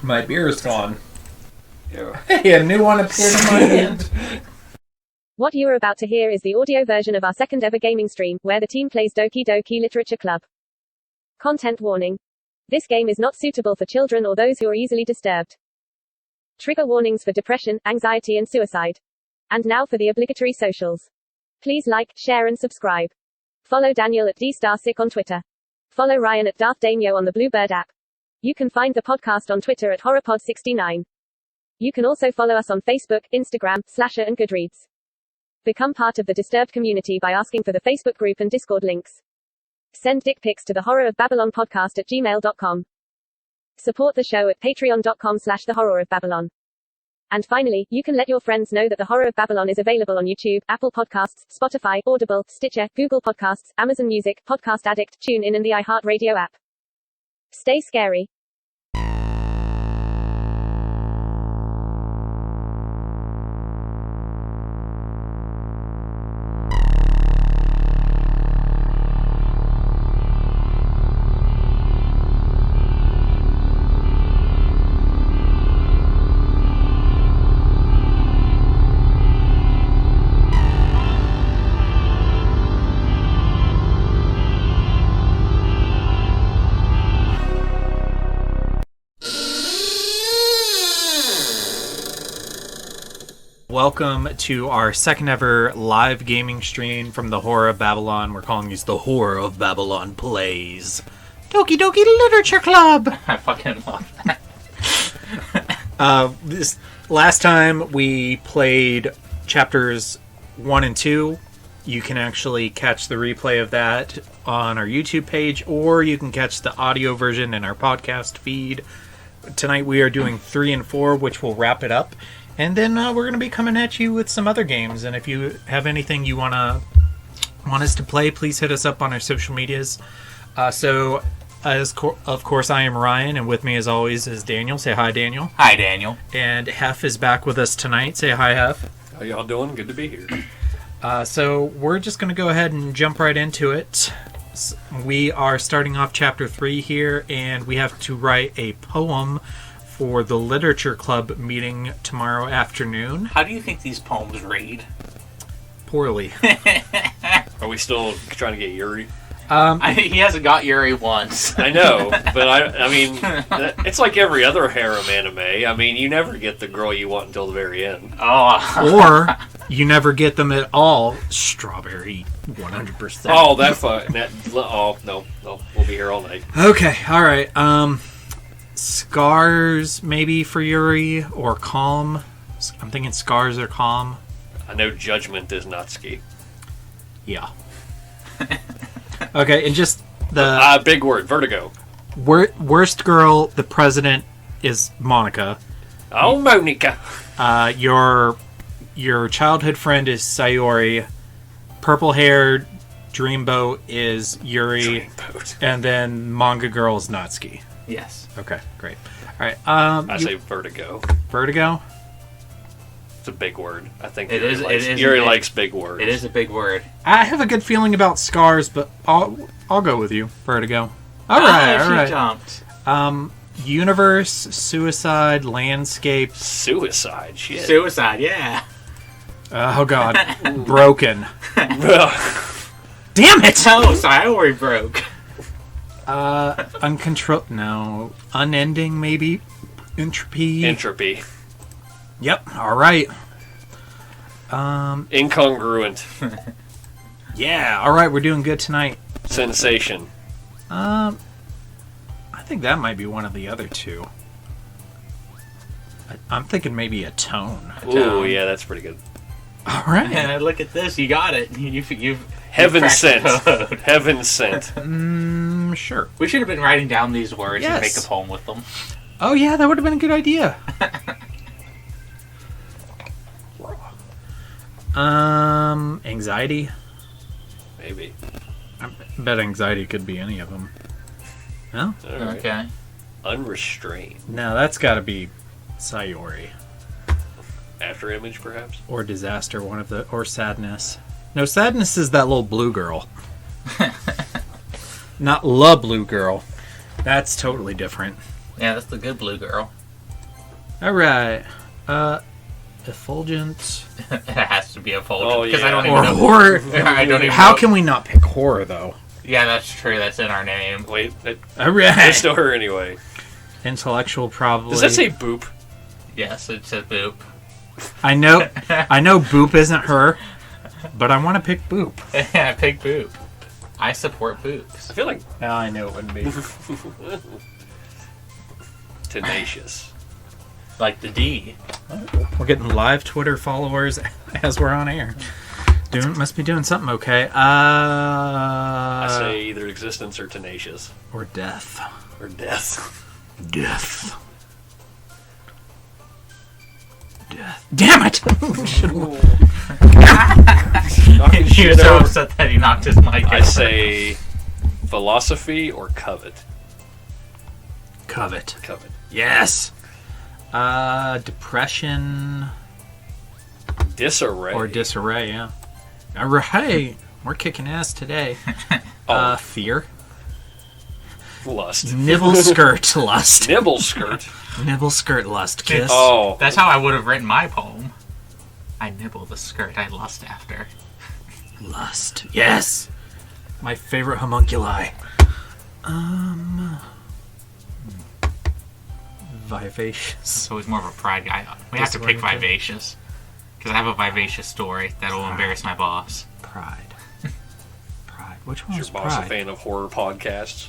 My beer is gone. Yeah. Hey, a new one appeared in my hand. What you are about to hear is the audio version of our second ever gaming stream, where the team plays Doki Doki Literature Club. Content warning. This game is not suitable for children or those who are easily disturbed. Trigger warnings for depression, anxiety and suicide. And now for the obligatory socials. Please like, share and subscribe. Follow Daniel at dstarsick on Twitter. Follow Ryan at Darth Damio on the Bluebird app. You can find the podcast on Twitter at HorrorPod69. You can also follow us on Facebook, Instagram, Slasher and Goodreads. Become part of the Disturbed community by asking for the Facebook group and Discord links. Send dick pics to the Horror of Babylon podcast at gmail.com. Support the show at patreon.com/the Horror of Babylon. And finally, you can let your friends know that the Horror of Babylon is available on YouTube, Apple Podcasts, Spotify, Audible, Stitcher, Google Podcasts, Amazon Music, Podcast Addict, TuneIn and the iHeartRadio app. Stay scary. Welcome to our second ever live gaming stream from the Horror of Babylon. We're calling these the Horror of Babylon Plays. Doki Doki Literature Club! I fucking love that. This last time we played chapters 1 and 2. You can actually catch the replay of that on our YouTube page, or you can catch the audio version in our podcast feed. Tonight we are doing 3 and 4, which will wrap it up. And then we're going to be coming at you with some other games. And if you have anything you want us to play, please hit us up on our social medias. Of course, I am Ryan, and with me as always is Daniel. Say hi, Daniel. Hi, Daniel. And Hef is back with us tonight. Say hi, Hef. How y'all doing? Good to be here. So we're just going to go ahead and jump right into it. We are starting off chapter 3 here, and we have to write a poem for the Literature Club meeting tomorrow afternoon. How do you think these poems read? Poorly. Are we still trying to get Yuri? He hasn't got Yuri once. I know, but I mean, it's like every other harem anime. I mean, you never get the girl you want until the very end. Oh. Or you never get them at all. Strawberry, 100%. Oh, that's fine. Oh, no, we'll be here all night. Okay, all right. Scars maybe for Yuri, or Calm. I'm thinking Scars or Calm. I know Judgment is Natsuki. Yeah. Okay, and just the big word, Vertigo. Worst girl, the president is Monica. Oh, Monica. Your childhood friend is Sayori. Purple-haired Dreamboat is Yuri. Dreamboat. And then Manga Girl is Natsuki. Yes. Okay, great. All right. I say Vertigo. Vertigo? It's a big word. I think Yuri likes big words. It is a big word. I have a good feeling about Scars, but I'll go with you, Vertigo. All right. Jumped. Universe, suicide, landscape. Suicide, shit. Suicide, yeah. Oh God, broken. Damn it! Oh, Sayori broke. Uncontrolled. No, unending maybe. Entropy. Yep. All right. Incongruent. Yeah. All right. We're doing good tonight. Sensation. I think that might be one of the other two. I'm thinking maybe a tone. Ooh, yeah, that's pretty good. All right. Yeah, look at this. You got it. You've Heaven sent. code. Heaven sent. Sure. We should have been writing down these words and Yes. make a poem with them. Oh yeah, that would have been a good idea. Anxiety. Maybe. I bet anxiety could be any of them. No? All right. Okay. Unrestrained. No, that's got to be Sayori. After image, perhaps? Or disaster, or sadness. No, sadness is that little blue girl. Not la blue girl. That's totally different. Yeah, that's the good blue girl. All right. Effulgent. It has to be Effulgent. Oh, Because yeah. I don't even Or know. horror. I don't even How know. can we not pick horror, though? Yeah, that's true. That's in our name. Wait, All right. it's still her anyway. Intellectual, probably. Does that say boop? Yes, it's a Boop. I know Boop isn't her, but I want to pick Boop. Yeah, pick Boop. I support Boops. I feel like Now I know it wouldn't be. tenacious. Like the D. We're getting live Twitter followers as we're on air. Must be doing something okay. I say either existence or tenacious. Or death. Or death. Death. Death. Damn it! He was so upset that he knocked his mic I over. say philosophy or covet. Covet. Covet. Yes. Depression Disarray. or disarray. Yeah. Hey, we're kicking ass today. Fear. Lust. Nibble skirt lust. Nibble skirt. Nibble skirt lust. Kiss. Oh. That's how I would have written my poem. I nibble the skirt I lust after. Lust. Yes. My favorite homunculi. Vivacious. So he's more of a pride guy. We have to pick Disoriented. Vivacious. Because I have a Vivacious story that will embarrass my boss. Pride. Pride. Which Is one your is boss a Pride? fan of horror podcasts?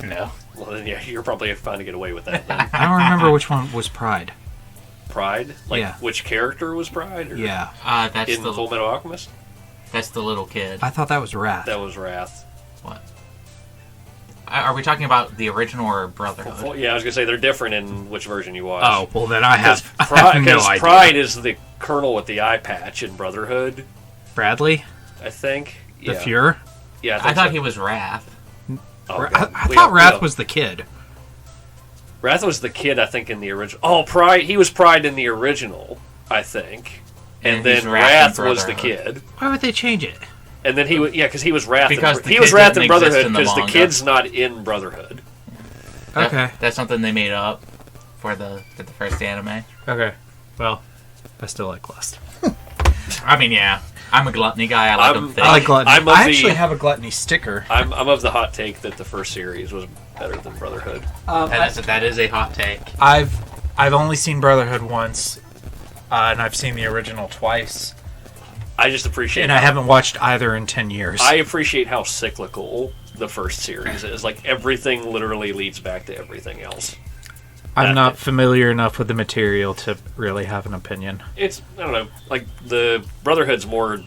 No. Well, then, yeah, you're probably fine to get away with that then. I don't remember which one was Pride. Pride? Like, Yeah. which character was Pride? Or Yeah. That's In Full Metal Alchemist? that's the little kid. I thought that was Wrath. That was Wrath. What? Are we talking about the original or Brotherhood? Well, yeah, I was going to say they're different in which version you watch. Oh, well then I have, I Pride, have no because idea. Pride is the colonel with the eye patch in Brotherhood, Bradley? I think. The Yeah. Fuhrer? Yeah, I thought so. he was Wrath. Oh, I God. thought Wrath was the kid. Wrath was the kid, I think, in the original. Oh, Pride. He was Pride in the original, I think. And And then he's Wrath Wrath in was the Brotherhood. kid. Why would they change it? And then he was, yeah, because he was Wrath. Because the he was kid Wrath didn't in exist Brotherhood in the because the manga. kid's not in Brotherhood. Okay. That's something they made up for the first anime. Okay. Well, I still like Lust. I mean, yeah. I'm a gluttony guy. I like them thick. I like Gluttony. I'm of I the- actually have a Gluttony sticker. I'm of the hot take that the first series was better than Brotherhood. That is a hot take. I've only seen Brotherhood once, and I've seen the original twice, I just appreciate and I haven't watched either in 10 years. I appreciate how cyclical the first series is. Like, everything literally leads back to everything else. I'm not familiar enough with the material to really have an opinion. It's, I don't know, like, the Brotherhood's more...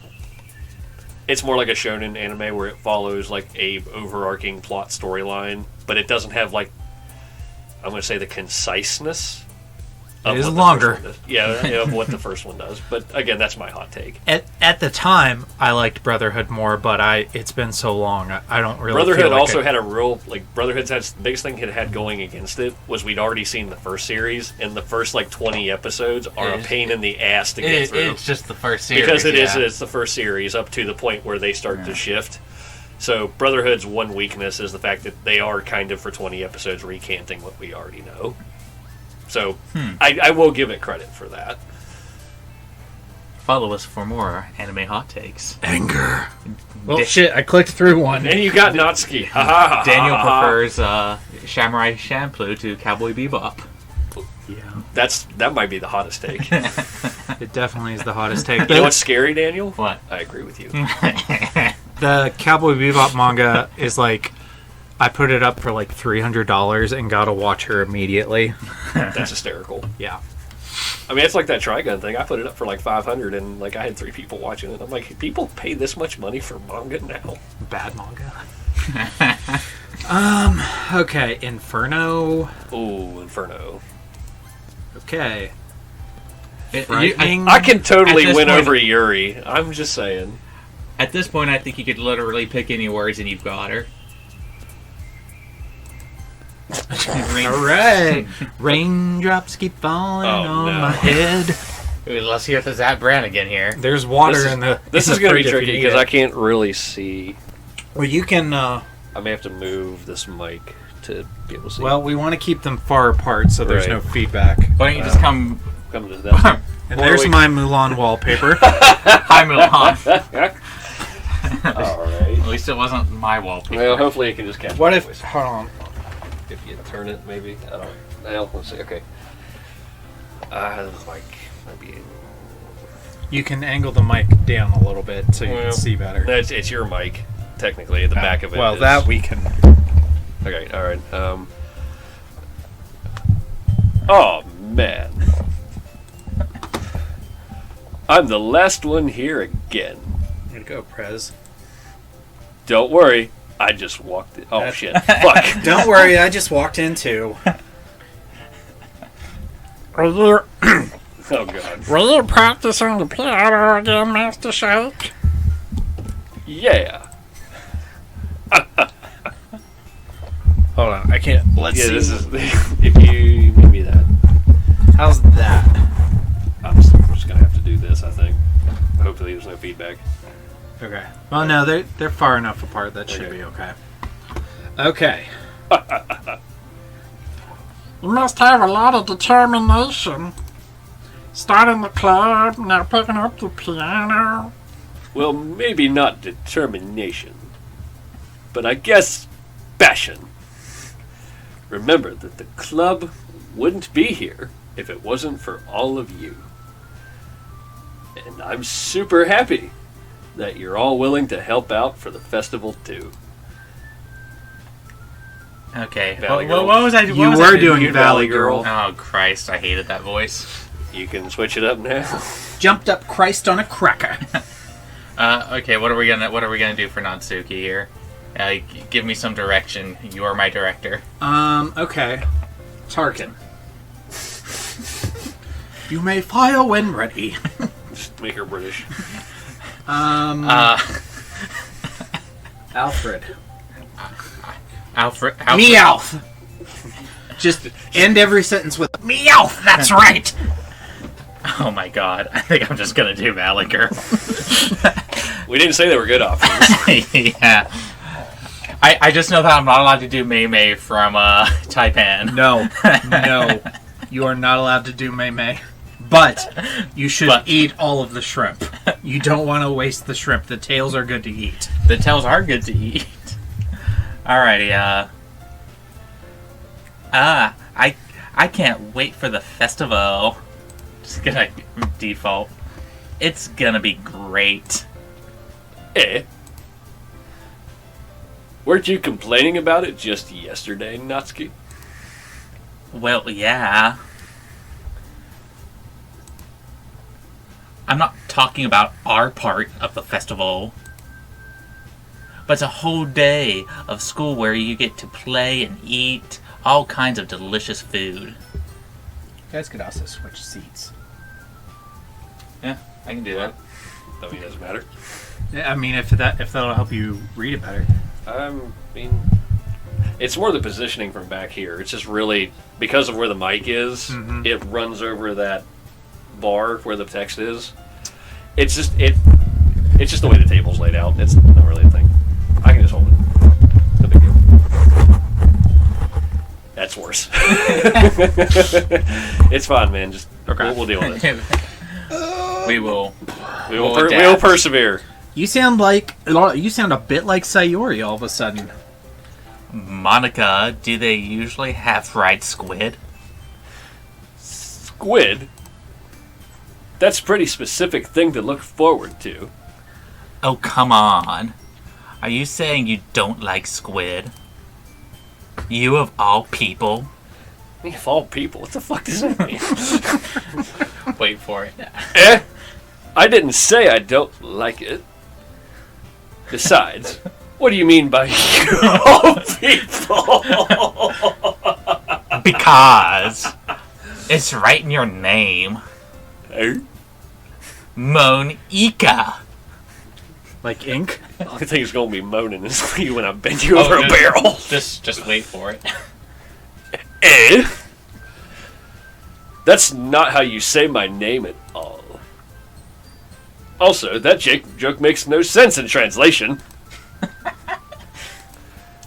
It's more like a shonen anime where it follows, like, a overarching plot storyline, but it doesn't have, like, I'm going to say the conciseness of It is what the longer. first one does. Yeah, of what the first one does. But, again, that's my hot take. At the time, I liked Brotherhood more, but it's been so long, I don't really Brotherhood feel like also I- had a real, like, Brotherhood's the biggest thing it had going against it was we'd already seen the first series, and the first, like, 20 episodes are a pain in the ass to get through. It's just the first series. Because yeah. it's the first series up to the point where they start to shift. So Brotherhood's one weakness is the fact that they are kind of for 20 episodes recanting what we already know. So I will give it credit for that. Follow us for more anime hot takes. Anger. Well, shit, I clicked through one. And you got Natsuki. Ha, ha, ha, Daniel ha, ha. prefers Samurai Champloo to Cowboy Bebop. Yeah, That might be the hottest take. it definitely is the hottest take. You know what's scary, Daniel? What? I agree with you. The Cowboy Bebop manga is like, I put it up for like $300 and got to watch her immediately. That's hysterical. Yeah. I mean, it's like that Trigun thing. I put it up for like 500 and like I had 3 people watching it. I'm like, people pay this much money for manga now? Bad manga. Okay, Inferno. Ooh, Inferno. Okay. I I can totally At this win point- over Yuri. I'm just saying. At this point, I think you could literally pick any words and you've got her. All right. Raindrops keep falling Oh, on no. my head. Let's hear the Zach Brand again here. There's water This is- in the. This in is the going to be fridge if tricky you because need I it. can't really see. Well, you can. I may have to move this mic to be able to see. Well, we want to keep them far apart so there's no feedback. Why don't you just come to that. And there's my Mulan wallpaper. Hi, Mulan. All right. At least it wasn't my wallpaper. Well, hopefully it can just capture. What the if... voice. Hold on. If you turn it, maybe. I don't know. Well, let's see. Okay. Like, maybe. You can angle the mic down a little bit so you can see better. It's your mic, technically. The back of it. Well, is... that we can... Okay, all right. Oh, man. I'm the last one here again. Way to go, Prez. Don't worry. I just walked in. Oh, shit. Fuck. Don't worry, I just walked in too. Oh, God. Were you practicing the piano again, Master Shake? Yeah. Hold on, I can't. Let's see. This is... If you give me that. How's that? I'm just going to have to do this, I think. Hopefully there's no feedback. Okay. Well, no, they're far enough apart. That should be okay. Okay. You must have a lot of determination. Starting the club, now picking up the piano. Well, maybe not determination, but I guess passion. Remember that the club wouldn't be here if it wasn't for all of you. And I'm super happy that you're all willing to help out for the festival too. Okay. Valley What Girl. was I? You was were I doing Valley Girl. Oh Christ! I hated that voice. You can switch it up now. Jumped up Christ on a cracker. Okay. What are we gonna do for Natsuki here? Give me some direction. You are my director. Okay. Tarkin. You may fire when ready. Just make her British. Alfred. Alfred. Meowth. Just end every sentence with Meowth. That's right. Oh my God! I think I'm just gonna do Valley Girl. We didn't say they were good options. Yeah. I just know that I'm not allowed to do Mei Mei from Taipan. No. You are not allowed to do Mei Mei. But you should eat all of the shrimp. You don't want to waste the shrimp. The tails are good to eat. The tails are good to eat. Alrighty, I can't wait for the festival. Just gonna default. It's gonna be great. Eh? Weren't you complaining about it just yesterday, Natsuki? Well, yeah. I'm not talking about our part of the festival. But it's a whole day of school where you get to play and eat all kinds of delicious food. You guys could also switch seats. Yeah, I can do that. That doesn't matter. Yeah, I mean, if that'll help you read it better. I mean, it's more the positioning from back here. It's just really, because of where the mic is, it runs over that bar where the text is. It's just the way the table's laid out. It's not really a thing. I can just hold it. No big deal. That's worse. It's fine, man. Just we'll deal with it. We will persevere. You sound a bit like Sayori all of a sudden. Monica, do they usually have fried squid? Squid? That's a pretty specific thing to look forward to. Oh, come on. Are you saying you don't like squid? You of all people? Me of all people? What the fuck does that mean? Wait for it. Eh? I didn't say I don't like it. Besides, what do you mean by you of all people? Because it's right in your name. Eh? Monica. Like ink? The only thing is going to be moaning is when I bend you over a barrel. Just wait for it. Eh? That's not how you say my name at all. Also, that joke makes no sense in translation.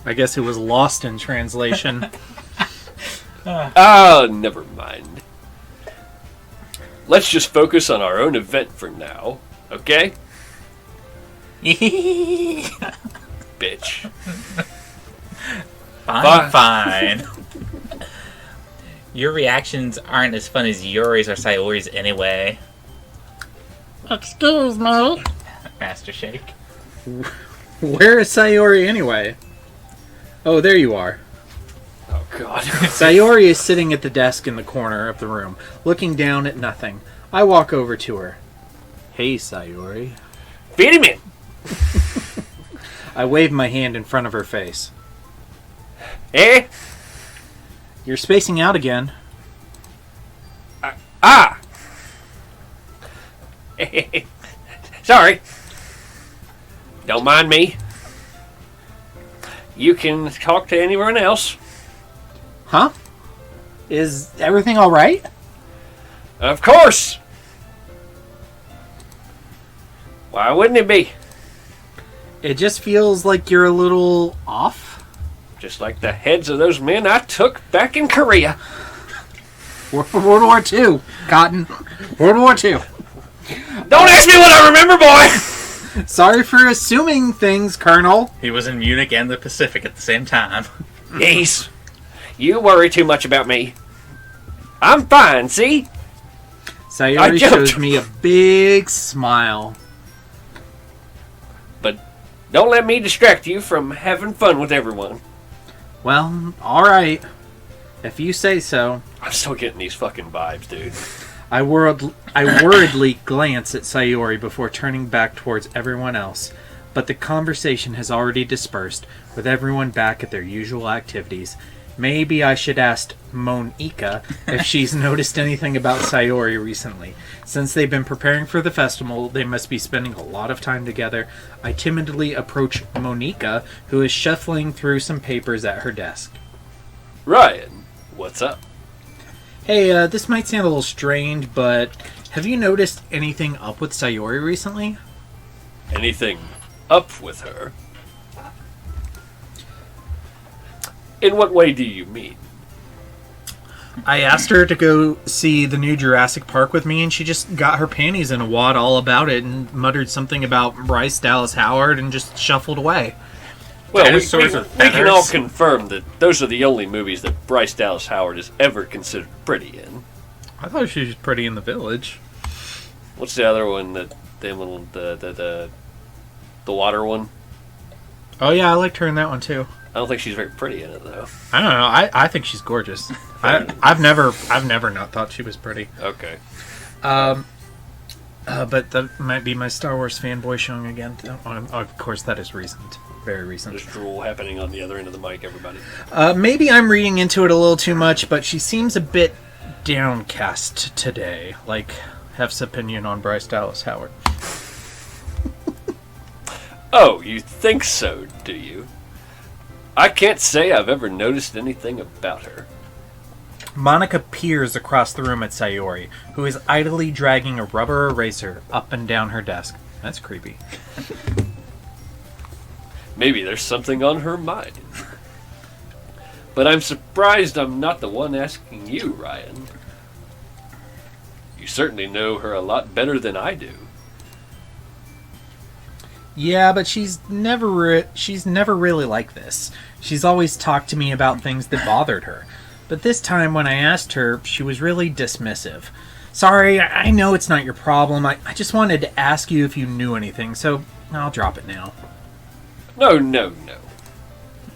I guess it was lost in translation. Oh, never mind. Let's just focus on our own event for now, okay? Bitch. Fine. Your reactions aren't as fun as Yuri's or Sayori's anyway. Excuse me. Master Shake. Where is Sayori anyway? Oh, there you are. Oh, God. Sayori is sitting at the desk in the corner of the room, looking down at nothing. I walk over to her. Hey, Sayori. Feed him in! I wave my hand in front of her face. Eh? You're spacing out again. Sorry. Don't mind me. You can talk to anyone else. Huh? Is everything alright? Of course! Why wouldn't it be? It just feels like you're a little off. Just like the heads of those men I took back in Korea. World War II, Cotton. World War II. Don't ask me what I remember, boy! Sorry for assuming things, Colonel. He was in Munich and the Pacific at the same time. Yes. You worry too much about me. I'm fine, see? Sayori shows me a big smile. But don't let me distract you from having fun with everyone. Well, alright. If you say so. I'm still getting these fucking vibes, dude. I worriedly glance at Sayori before turning back towards everyone else, but the conversation has already dispersed, with everyone back at their usual activities. Maybe I should ask Monika if she's noticed anything about Sayori recently. Since they've been preparing for the festival, they must be spending a lot of time together. I timidly approach Monika, who is shuffling through some papers at her desk. Ryan, what's up? Hey, this might sound a little strange, but have you noticed anything up with Sayori recently? Anything up with her? In what way do you mean? I asked her to go see the new Jurassic Park with me, and she just got her panties in a wad all about it and muttered something about Bryce Dallas Howard and just shuffled away. Well, we Dinosaurs with can all feathers. confirm that those are the only movies that Bryce Dallas Howard is ever considered pretty in. I thought she was pretty in The Village. What's the other one that the water one? Oh yeah, I liked her in that one too. I don't think she's very pretty in it though. I don't know. I think she's gorgeous. I've never not thought she was pretty. Okay. But that might be my Star Wars fanboy showing again. Of course, that is recent. Very recent. There's drool happening on the other end of the mic, everybody. Maybe I'm reading into it a little too much, but she seems a bit downcast today. Like Hef's opinion on Bryce Dallas Howard. Oh, you think so, do you? I can't say I've ever noticed anything about her. Monika peers across the room at Sayori, who is idly dragging a rubber eraser up and down her desk. That's creepy. Maybe there's something on her mind. But I'm surprised I'm not the one asking you, Ryan. You certainly know her a lot better than I do. Yeah, but she's never really like this. She's always talked to me about things that bothered her. But this time when I asked her, she was really dismissive. Sorry, I know it's not your problem. I just wanted to ask you if you knew anything, so I'll drop it now. No.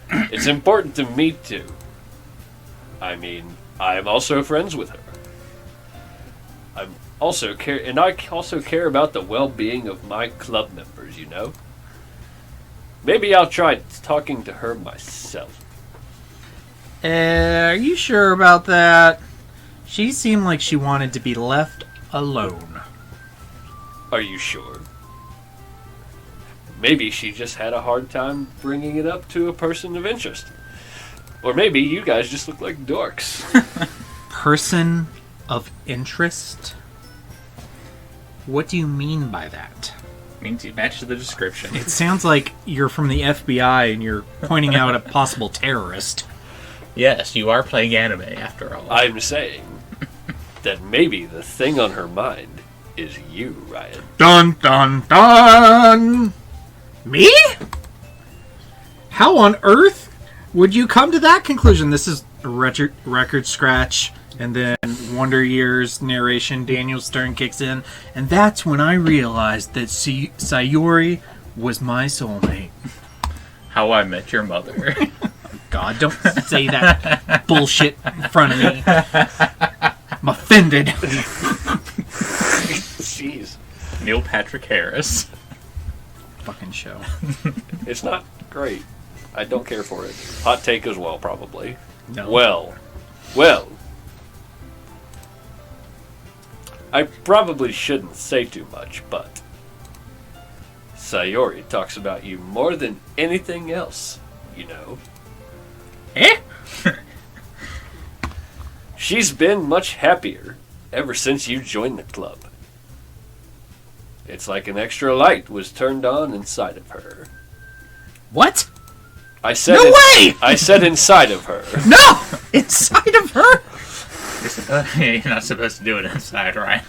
It's important to me too. I mean, I am also friends with her. I also care about the well-being of my club members, you know? Maybe I'll try talking to her myself. Are you sure about that? She seemed like she wanted to be left alone. Are you sure? Maybe she just had a hard time bringing it up to a person of interest. Or maybe you guys just look like dorks. Person of interest? What do you mean by that? Means you match the description. It sounds like you're from the FBI and you're pointing out a possible terrorist. Yes, you are playing anime after all. I'm saying that maybe the thing on her mind is you, Ryan. Dun dun dun! Me? How on earth would you come to that conclusion? This is a record scratch, and then Wonder Years narration, Daniel Stern kicks in, and that's when I realized that Sayori was my soulmate. How I Met Your Mother. God, don't say that bullshit in front of me. I'm offended. Jeez. Neil Patrick Harris. Fucking show. It's not great. I don't care for it. Hot take as well, probably. No. Well. I probably shouldn't say too much, but Sayori talks about you more than anything else, you know. Eh? She's been much happier ever since you joined the club. It's like an extra light was turned on inside of her. What? I said No way! I said inside of her. No! Inside of her? You're not supposed to do it inside, right?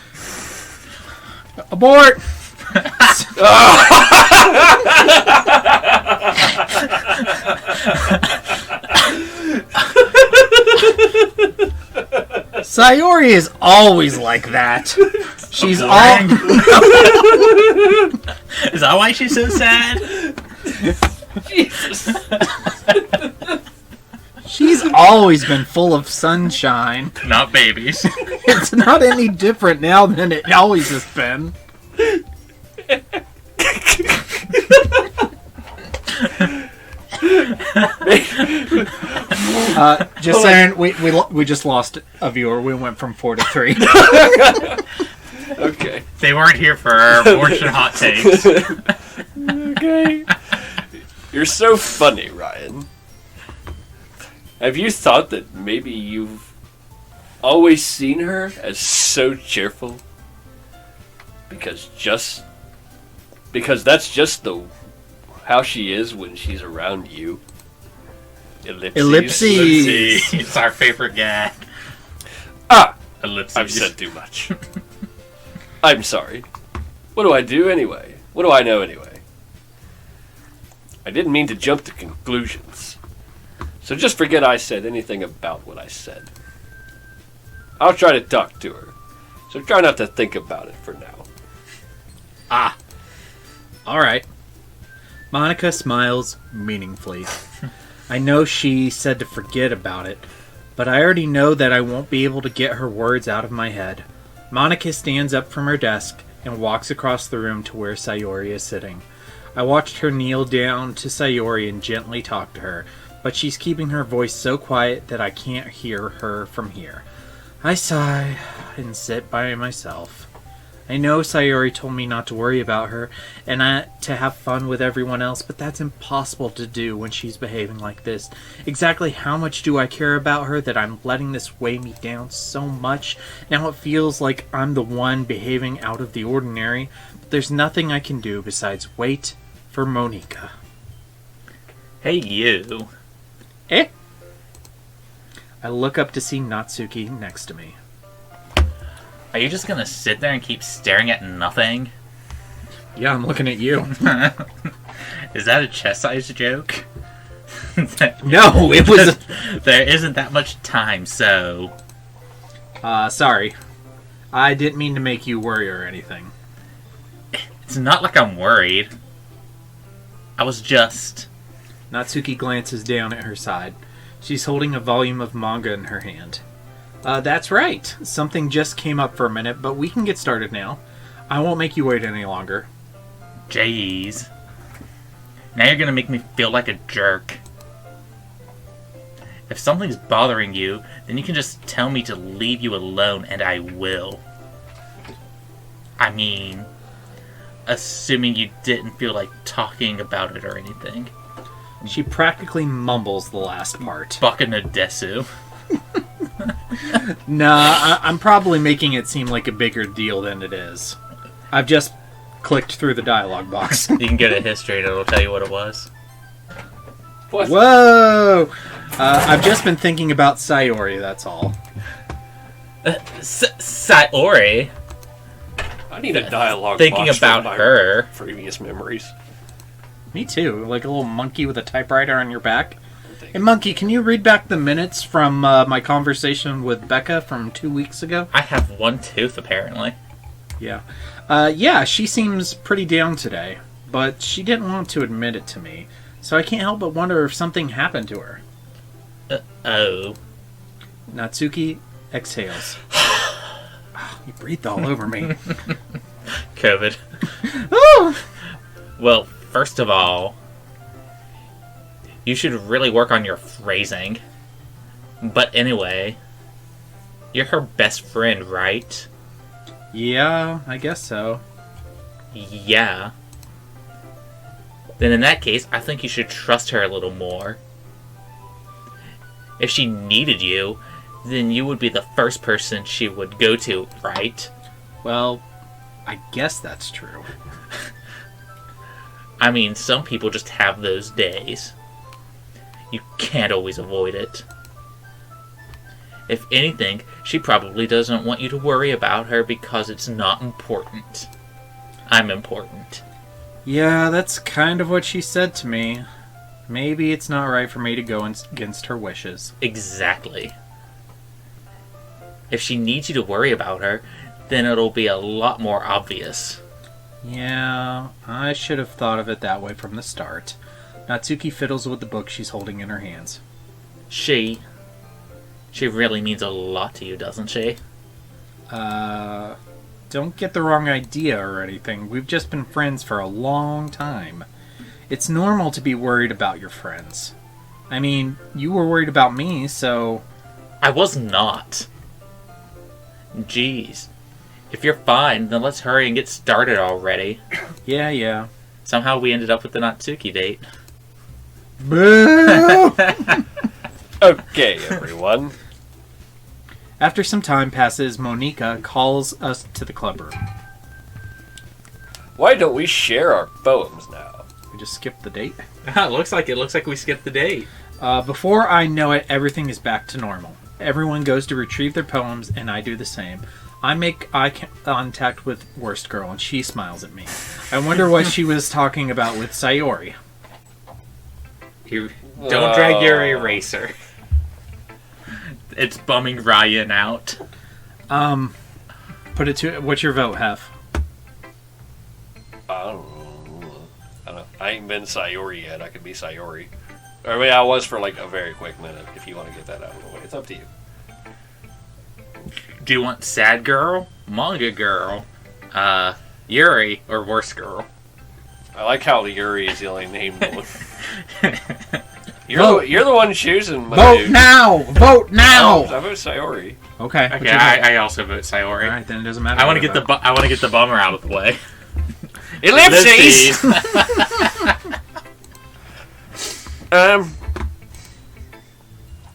Abort! Sayori is always like that. She's all. Is that why she's so sad? Jesus. She's always been full of sunshine. Not babies. It's not any different now than it always has been. Just saying, we just lost a viewer. We went from 4 to 3. Okay. They weren't here for our fortunate hot takes. Okay. You're so funny, Ryan. Have you thought that maybe you've always seen her as so cheerful? Because that's just how she is when she's around you. Ellipses. It's our favorite gag. Ellipses. I've said too much. I'm sorry. What do I do anyway? What do I know anyway? I didn't mean to jump to conclusions. So just forget I said anything about what I said. I'll try to talk to her. So try not to think about it for now. Alright. Monica smiles meaningfully. I know she said to forget about it, but I already know that I won't be able to get her words out of my head. Monica stands up from her desk and walks across the room to where Sayori is sitting. I watched her kneel down to Sayori and gently talk to her, but she's keeping her voice so quiet that I can't hear her from here. I sigh and sit by myself. I know Sayori told me not to worry about her and to have fun with everyone else, but that's impossible to do when she's behaving like this. Exactly how much do I care about her that I'm letting this weigh me down so much? Now it feels like I'm the one behaving out of the ordinary, but there's nothing I can do besides wait for Monica. Hey, you. Eh? I look up to see Natsuki next to me. Are you just gonna sit there and keep staring at nothing? Yeah, I'm looking at you. Is that a chest-sized joke? No, it was... There isn't that much time, so... Sorry. I didn't mean to make you worry or anything. It's not like I'm worried. I was just... Natsuki glances down at her side. She's holding a volume of manga in her hand. That's right. Something just came up for a minute, but we can get started now. I won't make you wait any longer. Jeez. Now you're gonna make me feel like a jerk. If something's bothering you, then you can just tell me to leave you alone, and I will. I mean, assuming you didn't feel like talking about it or anything. She practically mumbles the last part. Bakanadesu. Nah, I'm probably making it seem like a bigger deal than it is. I've just clicked through the dialogue box. You can go to history and it'll tell you what it was. What? Whoa! I've just been thinking about Sayori, that's all. Sayori? I need a dialogue Thinking box about from my her. previous memories. Me too, like a little monkey with a typewriter on your back. Hey, Monkey, can you read back the minutes from my conversation with Becca from 2 weeks ago? I have one tooth, apparently. Yeah. Yeah, she seems pretty down today, but she didn't want to admit it to me, so I can't help but wonder if something happened to her. Oh. Natsuki exhales. You breathed all over me. COVID. Oh! Well, first of all, you should really work on your phrasing. But anyway, you're her best friend, right? Yeah, I guess so. Yeah. Then in that case, I think you should trust her a little more. If she needed you, then you would be the first person she would go to, right? Well, I guess that's true. I mean, some people just have those days. You can't always avoid it. If anything, she probably doesn't want you to worry about her because it's not important. I'm important. Yeah, that's kind of what she said to me. Maybe it's not right for me to go against her wishes. Exactly. If she needs you to worry about her, then it'll be a lot more obvious. Yeah, I should have thought of it that way from the start. Natsuki fiddles with the book she's holding in her hands. She really means a lot to you, doesn't she? Don't get the wrong idea or anything. We've just been friends for a long time. It's normal to be worried about your friends. I mean, you were worried about me, so... I was not. Jeez. If you're fine, then let's hurry and get started already. Yeah. Somehow we ended up with the Natsuki date. Boo! Okay, everyone. After some time passes, Monica calls us to the club room. Why don't we share our poems now? We just skipped the date. It looks like we skipped the date. Before I know it, everything is back to normal. Everyone goes to retrieve their poems, and I do the same. I make eye contact with Worst Girl, and she smiles at me. I wonder what she was talking about with Sayori. You don't drag your eraser. It's bumming Ryan out. Put it to... What's your vote, Hef? I don't know. I ain't been Sayori yet. I could be Sayori. I mean, I was for like a very quick minute, if you want to get that out of the way. It's up to you. Do you want Sad Girl, Manga Girl, Yuri, or Worst Girl? I like how the Yuri is the only named one. You're the one choosing. Vote now! Vote now! I vote Sayori. Okay. Okay, I also vote Sayori. Alright, then it doesn't matter. I want to get the bummer out of the way. Ellipses!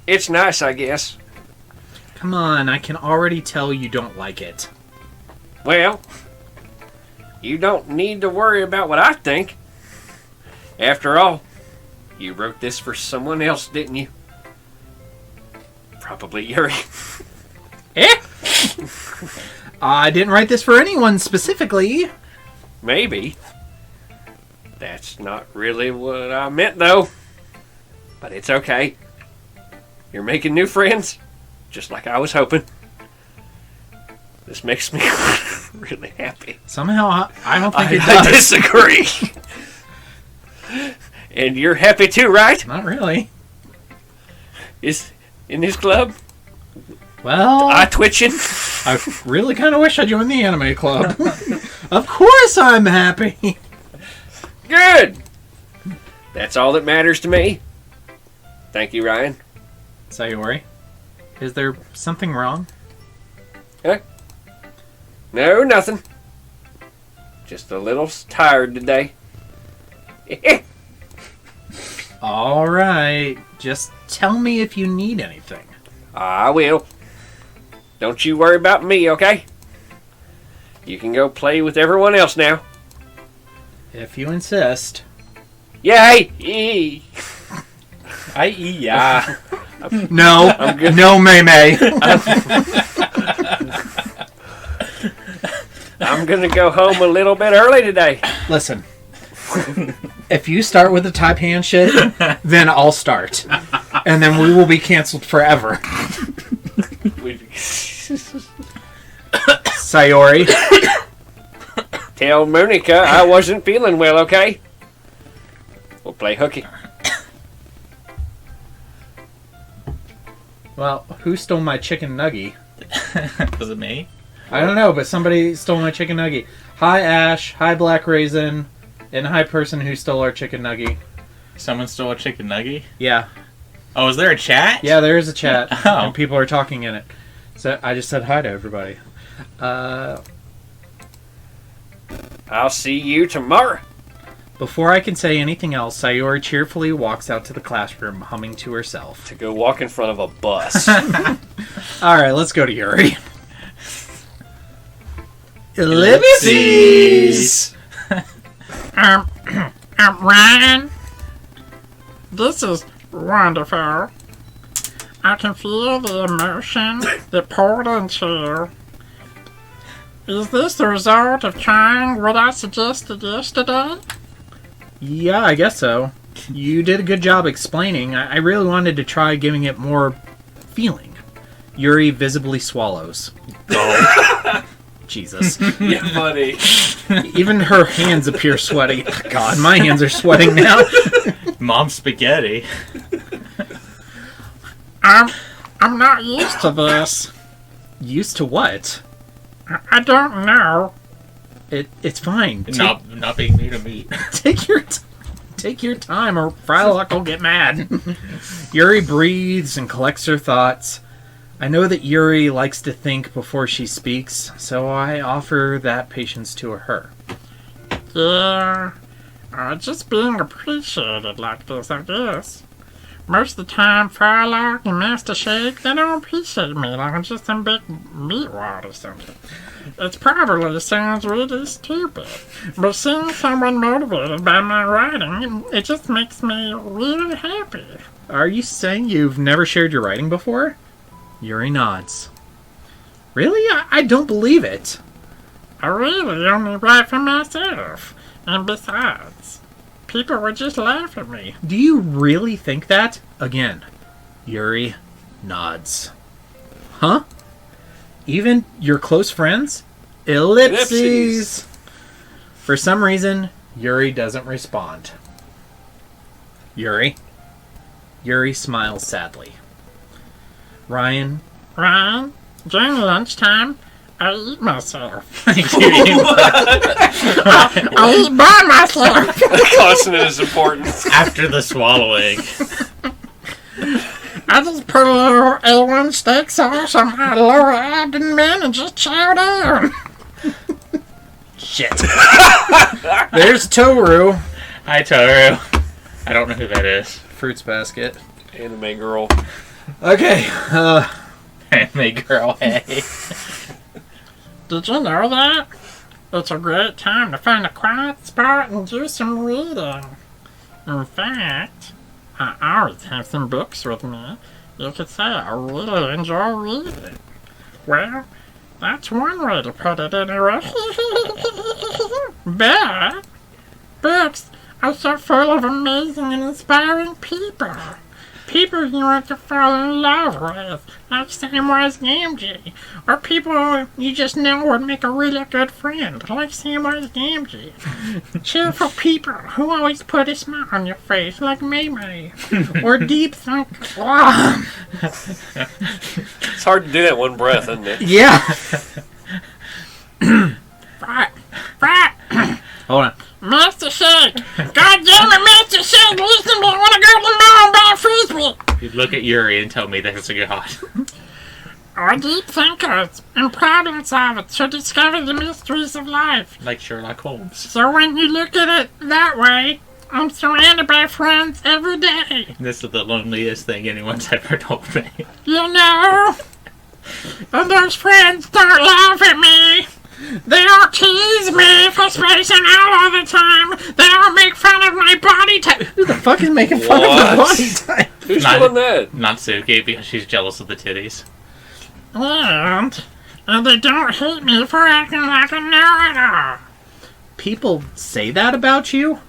It's nice, I guess. Come on, I can already tell you don't like it. Well, you don't need to worry about what I think. After all, you wrote this for someone else, didn't you? Probably Yuri. Eh? I didn't write this for anyone specifically. Maybe. That's not really what I meant, though. But it's okay. You're making new friends, just like I was hoping. This makes me really happy. Somehow, I don't think it does. I disagree. And you're happy too, right? Not really. Is in his club? Well, Eye twitching? I really kind of wish I joined the anime club. Of course I'm happy. Good. That's all that matters to me. Thank you, Ryan. Sayori, is there something wrong? Huh? No, nothing. Just a little tired today. All right. Just tell me if you need anything. I will. Don't you worry about me, okay? You can go play with everyone else now. If you insist. Yay! Yeah. No, no, May May. I'm gonna go home a little bit early today. Listen, if you start with the type hand shit, then I'll start. And then we will be canceled forever. Sayori. Tell Monica I wasn't feeling well, okay? We'll play hooky. Well, who stole my chicken nugget? Was it me? I don't know, but somebody stole my chicken nugget. Hi, Ash. Hi, Black Raisin. And hi, person who stole our chicken nugget. Someone stole a chicken nugget? Yeah. Oh, is there a chat? Yeah, there is a chat. Oh. And people are talking in it. So I just said hi to everybody. I'll see you tomorrow. Before I can say anything else, Sayori cheerfully walks out to the classroom, humming to herself. To go walk in front of a bus. Alright, let's go to Yuri. Ellipses! Ryan, this is wonderful. I can feel the emotion that poured into you. Is this the result of trying what I suggested yesterday? Yeah, I guess so. You did a good job explaining. I really wanted to try giving it more feeling. Yuri visibly swallows. Oh. Jesus. Yeah, buddy. Even her hands appear sweaty. God, my hands are sweating now. Mom spaghetti. I'm not used to this. Used to what? I don't know. It's fine. Not being new to meat. Take your time, or Frylock will get mad. Yuri breathes and collects her thoughts. I know that Yuri likes to think before she speaks, so I offer that patience to her. Yeah, just being appreciated like this, I guess. Most of the time, Frylock and Master Shake, they don't appreciate me like I'm just some big meatwad or something. It probably sounds really stupid, but seeing someone motivated by my writing, it just makes me really happy. Are you saying you've never shared your writing before? Yuri nods. Really? I don't believe it. I really only write for myself, and besides, people would just laugh at me. Do you really think that? Again, Yuri nods. Huh? Even your close friends? Ellipses! For some reason, Yuri doesn't respond. Yuri? Yuri smiles sadly. Ryan? During lunchtime, I eat myself. I eat by myself. Consonant is important. After the swallowing. I just put a little A1 steak sauce on my lower abdomen and just chow down. Shit. There's Toru. Hi, Toru. I don't know who that is. Fruits basket. Anime girl. Okay, Anime girl, hey. Did you know that? It's a great time to find a quiet spot and do some reading. In fact, I always have some books with me. You could say I really enjoy reading. Well, that's one way to put it anyway. But books are so full of amazing and inspiring people. People you want to fall in love with, like Samwise Gamgee. Or people you just know would make a really good friend, like Samwise Gamgee. Cheerful people who always put a smile on your face, like May. Or deep think. It's hard to do that one breath, isn't it? yeah. Frat. Hold on. Master Shake! God damn it, Master Shake! Listen to me! I want to go to the mall and buy a frisbee! You'd look at Yuri and tell me there's a god. Our deep thinkers and problem solvers should discover the mysteries of life. Like Sherlock Holmes. So when you look at it that way, I'm surrounded by friends every day. This is the loneliest thing anyone's ever told me. You know? And those friends don't laugh at me. They all tease me for spacing out all the time. They all make fun of my body type. Who the fuck is making fun of my body type? Who's doing that? Natsuki, because she's jealous of the titties. And they don't hate me for acting like a know-it-all. People say that about you?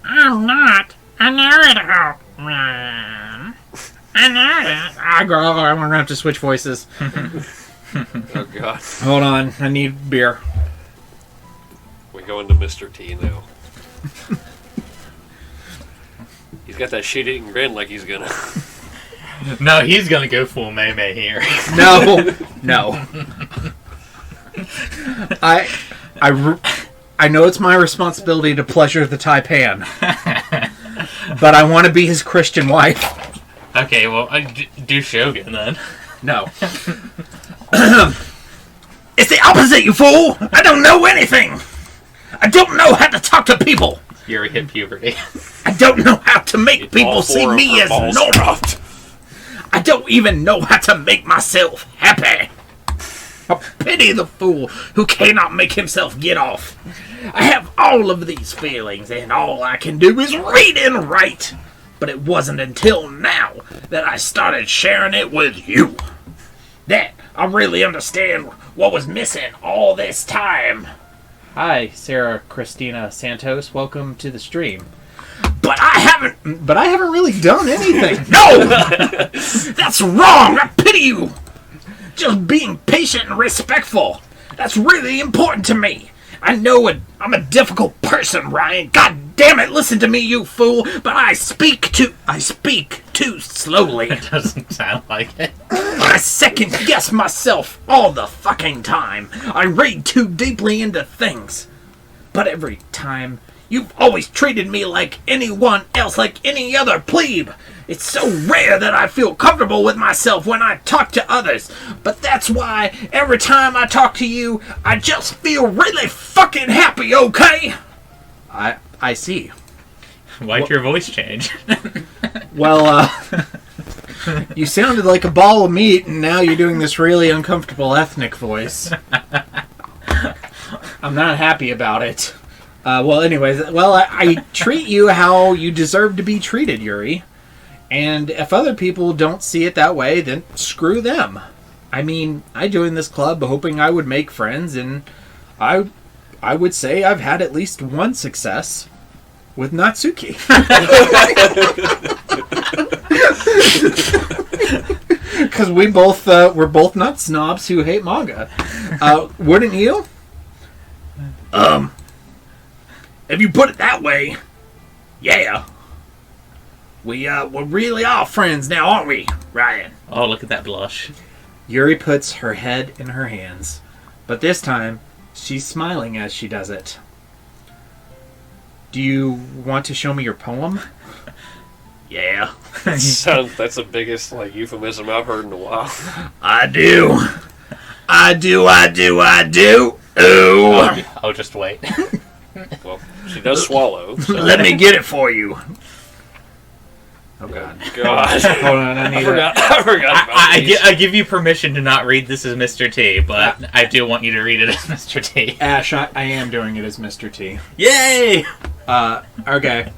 I'm not a know-it-all, man. I know it. I'm going to have to switch voices. Oh, God. Hold on. I need beer. We're going to Mr. T now. He's got that shit-eating grin like he's gonna... No, he's gonna go full Mei here. No. I know it's my responsibility to pleasure the Taipan, but I want to be his Christian wife. Okay, well, do Shogun then. No. It's the opposite, you fool! I don't know anything! I don't know how to talk to people! Yuri hit puberty. I don't know how to make people see me as normal! I don't even know how to make myself happy! I pity the fool who cannot make himself get off. I have all of these feelings, and all I can do is read and write. But it wasn't until now that I started sharing it with you that I really understand what was missing all this time. Hi, Sarah Christina Santos. Welcome to the stream. But I haven't really done anything. No! That's wrong! I pity you! Just being patient and respectful. That's really important to me. I know I'm a difficult person, Ryan. God damn it, listen to me, you fool. But I speak too slowly. It doesn't sound like it. I second guess myself all the fucking time. I read too deeply into things. But every time, you've always treated me like anyone else, like any other plebe. It's so rare that I feel comfortable with myself when I talk to others. But that's why every time I talk to you, I just feel really fucking happy, okay? I see. Why'd your voice change? Well, you sounded like a ball of meat, and now you're doing this really uncomfortable ethnic voice. I'm not happy about it. I treat you how you deserve to be treated, Yuri. And if other people don't see it that way, then screw them. I mean, I joined this club hoping I would make friends, and I would say I've had at least one success with Natsuki. Because we're both not snobs who hate manga. Wouldn't you? If you put it that way, yeah. We're really all friends now, aren't we, Ryan? Oh, look at that blush. Yuri puts her head in her hands, but this time she's smiling as she does it. Do you want to show me your poem? Yeah. That's the biggest euphemism I've heard in a while. I do. Ooh. Oh, just wait. Well, she does swallow. So. Let me get it for you. Oh, God. God. Hold on, I forgot about I give you permission to not read this as Mr. T, but I do want you to read it as Mr. T. Ash, I am doing it as Mr. T. Yay! Okay.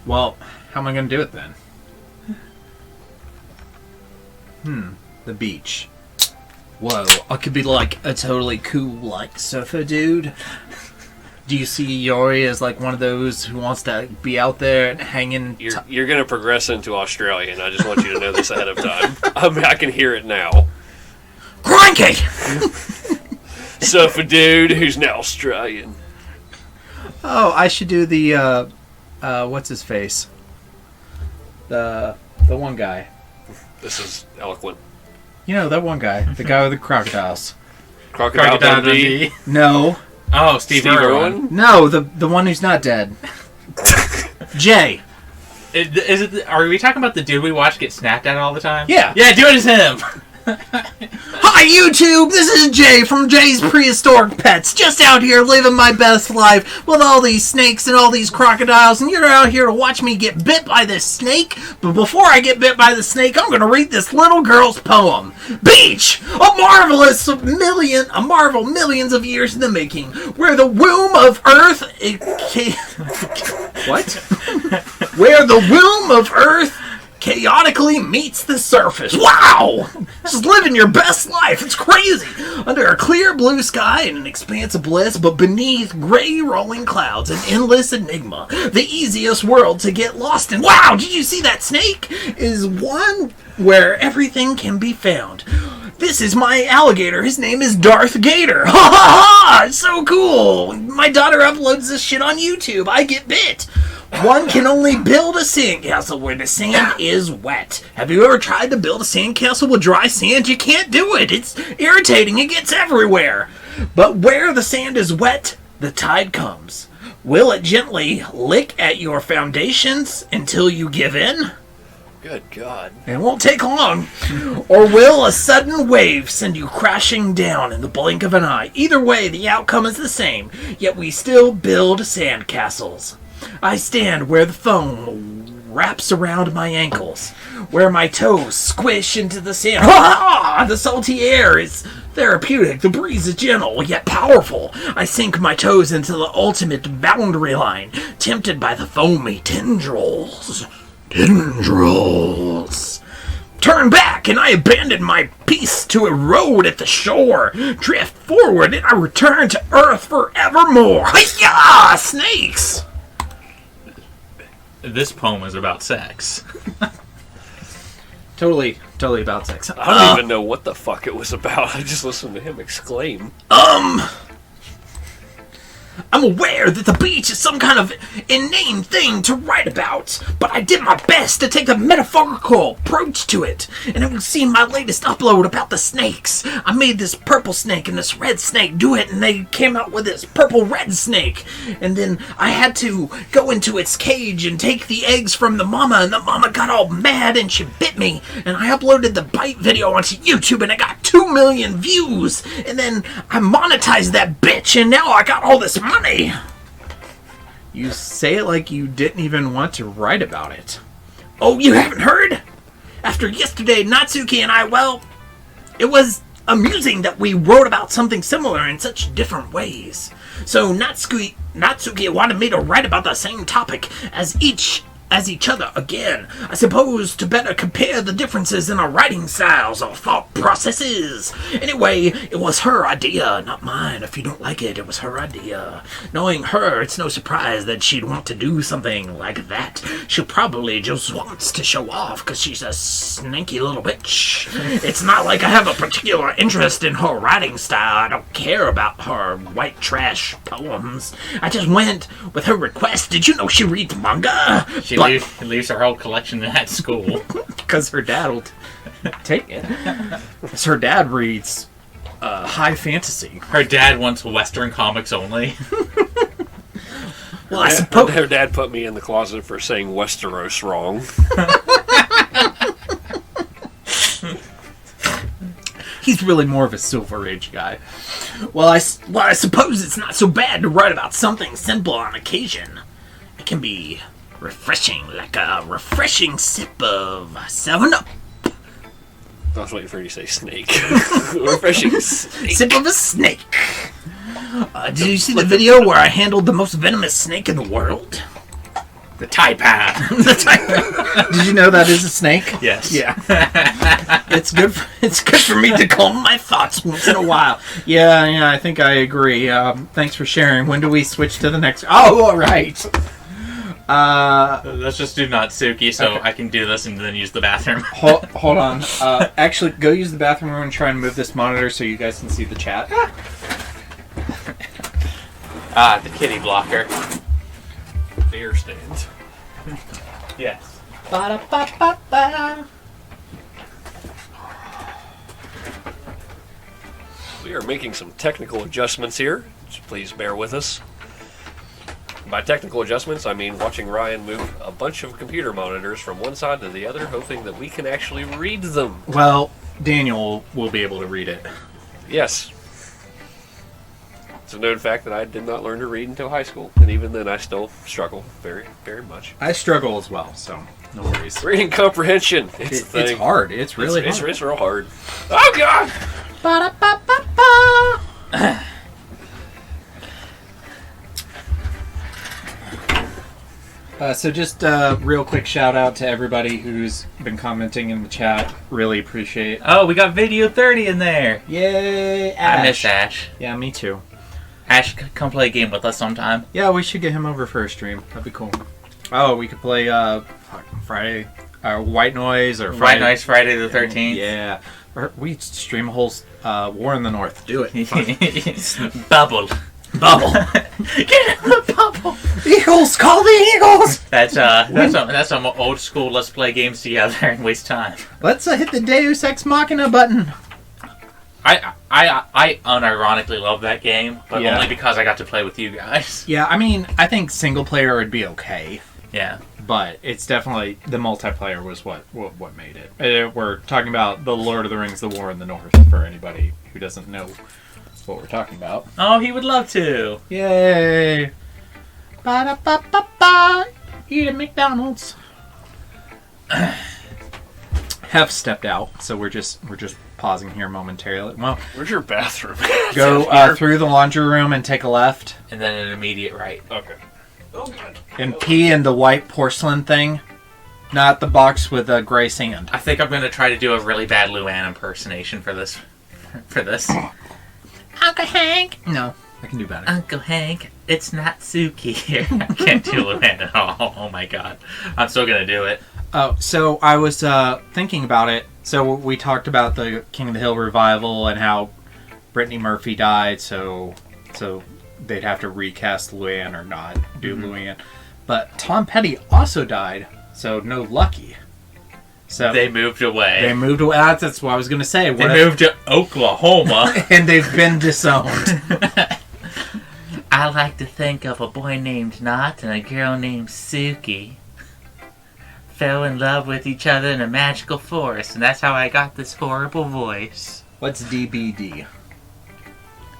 Well, how am I going to do it then? The beach. Whoa, I could be like a totally cool, surfer dude. Do you see Yuri as one of those who wants to be out there and hanging? You're going to progress into Australian. I just want you to know this ahead of time. I can hear it now. Cranky! Surfer dude who's now Australian. Oh, I should do the, what's his face? The one guy. This is eloquent. You know, that one guy. The guy with the crocodiles. Crocodile Dundee. No. Oh, Steve Irwin. No, the one who's not dead. Jay. Is it? Are we talking about the dude we watch get snapped at all the time? Yeah. Yeah, do it as him. Hi, Hi YouTube, this is Jay from Jay's Prehistoric Pets, just out here living my best life with all these snakes and all these crocodiles, and you're out here to watch me get bit by this snake. But before I get bit by the snake, I'm going to read this little girl's poem. Beach, a marvel millions of years in the making, where the womb of Earth... What? Where the womb of Earth chaotically meets the surface. Wow! Just living your best life. It's crazy. Under a clear blue sky and an expanse of bliss, but beneath gray rolling clouds, an endless enigma. The easiest world to get lost in. Wow! Did you see that snake? Is one where everything can be found. This is my alligator. His name is Darth Gator. Ha ha ha! It's so cool. My daughter uploads this shit on YouTube. I get bit. One can only build a sandcastle where the sand is wet. Have you ever tried to build a sandcastle with dry sand? You can't do it. It's irritating. It gets everywhere. But where the sand is wet, the tide comes. Will it gently lick at your foundations until you give in? Good God. It won't take long. Or will a sudden wave send you crashing down in the blink of an eye? Either way, the outcome is the same. Yet we still build sandcastles. I stand where the foam wraps around my ankles, where my toes squish into the sand. Ha! The salty air is therapeutic, the breeze is gentle yet powerful. I sink my toes into the ultimate boundary line, tempted by the foamy tendrils. Turn back, and I abandon my peace to erode at the shore. Drift forward, and I return to Earth forevermore. Hi-ya! Snakes! This poem is about sex. Totally about sex. I don't even know what the fuck it was about. I just listened to him exclaim. I'm aware that the beach is some kind of inane thing to write about, but I did my best to take a metaphorical approach to it. And have you seen my latest upload about the snakes? I made this purple snake and this red snake do it, and they came out with this purple-red snake. And then I had to go into its cage and take the eggs from the mama, and the mama got all mad and she bit me. And I uploaded the bite video onto YouTube, and it got 2 million views. And then I monetized that bitch, and now I got all this money. You say it like you didn't even want to write about it. Oh, you haven't heard? After yesterday, Natsuki and I, well, it was amusing that we wrote about something similar in such different ways. So Natsuki wanted me to write about the same topic as each other again. I suppose to better compare the differences in our writing styles or thought processes. Anyway, it was her idea, not mine. If you don't like it, it was her idea. Knowing her, it's no surprise that she'd want to do something like that. She probably just wants to show off because she's a snaky little bitch. It's not like I have a particular interest in her writing style. I don't care about her white trash poems. I just went with her request. Did you know she reads manga? She leaves her whole collection at school. Because her dad will take it. Because her dad reads high fantasy. Her dad wants Western comics only. Well, I suppose her dad put me in the closet for saying Westeros wrong. He's really more of a Silver Age guy. Well, I suppose it's not so bad to write about something simple on occasion. It can be refreshing, like a refreshing sip of 7-Up. I was waiting for you to say snake. Refreshing snake. Sip of a snake. Did you see the video where I handled the most venomous snake in the world? The taipan. The taipan. Did you know that is a snake? Yes. Yeah. It's good for me to calm my thoughts once in a while. Yeah, I think I agree. Thanks for sharing. When do we switch to the next? Oh, all right. Let's just do Natsuki so okay. I can do this and then use the bathroom. Hold on. Actually, go use the bathroom and try and move this monitor so you guys can see the chat. The kitty blocker. Beer stand. Yes. Ba-da-ba-ba-ba. We are making some technical adjustments here, so please bear with us. By technical adjustments, I mean watching Ryan move a bunch of computer monitors from one side to the other, hoping that we can actually read them. Well, Daniel will be able to read it. Yes. It's a known fact that I did not learn to read until high school, and even then I still struggle very, very much. I struggle as well, so no worries. Reading comprehension. It's a thing. It's hard. It's really hard. It's real hard. Oh, God! Ba-da-ba-ba-ba. So just a real quick shout out to everybody who's been commenting in the chat. Really appreciate it. Oh, we got Video 30 in there. Yay, Ash. I miss Ash. Yeah, me too. Ash, come play a game with us sometime. Yeah, we should get him over for a stream. That'd be cool. Oh, we could play Friday, White Noise or Friday. White Noise Friday the 13th. Yeah. Or we stream a whole War in the North. Do it. Bubble. Bubble. Get in the bubble. Eagles, call the Eagles. That's some old school. Let's play games together and waste time. Let's hit the Deus Ex Machina button. I unironically love that game, but Yeah. only because I got to play with you guys. Yeah, I mean, I think single player would be okay, Yeah. but it's definitely the multiplayer was what made it. We're talking about the Lord of the Rings: The War in the North for anybody who doesn't know what we're talking about. Oh, he would love to. Yay! Ba-da-ba-ba-ba! Eat at McDonald's. Hef stepped out, so we're just pausing here momentarily. Well, Where's your bathroom? go through the laundry room and take a left, And then an immediate right. Okay. Oh, God. and pee in the white porcelain thing, not the box with the gray sand. I think I'm going to try to do a really bad Luann impersonation for this. Uncle Hank. No, I can do better. Uncle Hank, it's not Suki here. I can't do Luann at all. Oh my god. I'm still going to do it. Oh, so I was thinking about it. So we talked about the King of the Hill revival and how Brittany Murphy died, so they'd have to recast Luann or not do Luann. But Tom Petty also died, so no Lucky. So They moved away. they moved away. That's what I was going to say. They moved to Oklahoma. and they've been disowned. I like to think of a boy named Knot and a girl named Suki. Fell in love with each other in a magical forest, and that's how I got this horrible voice. What's DBD?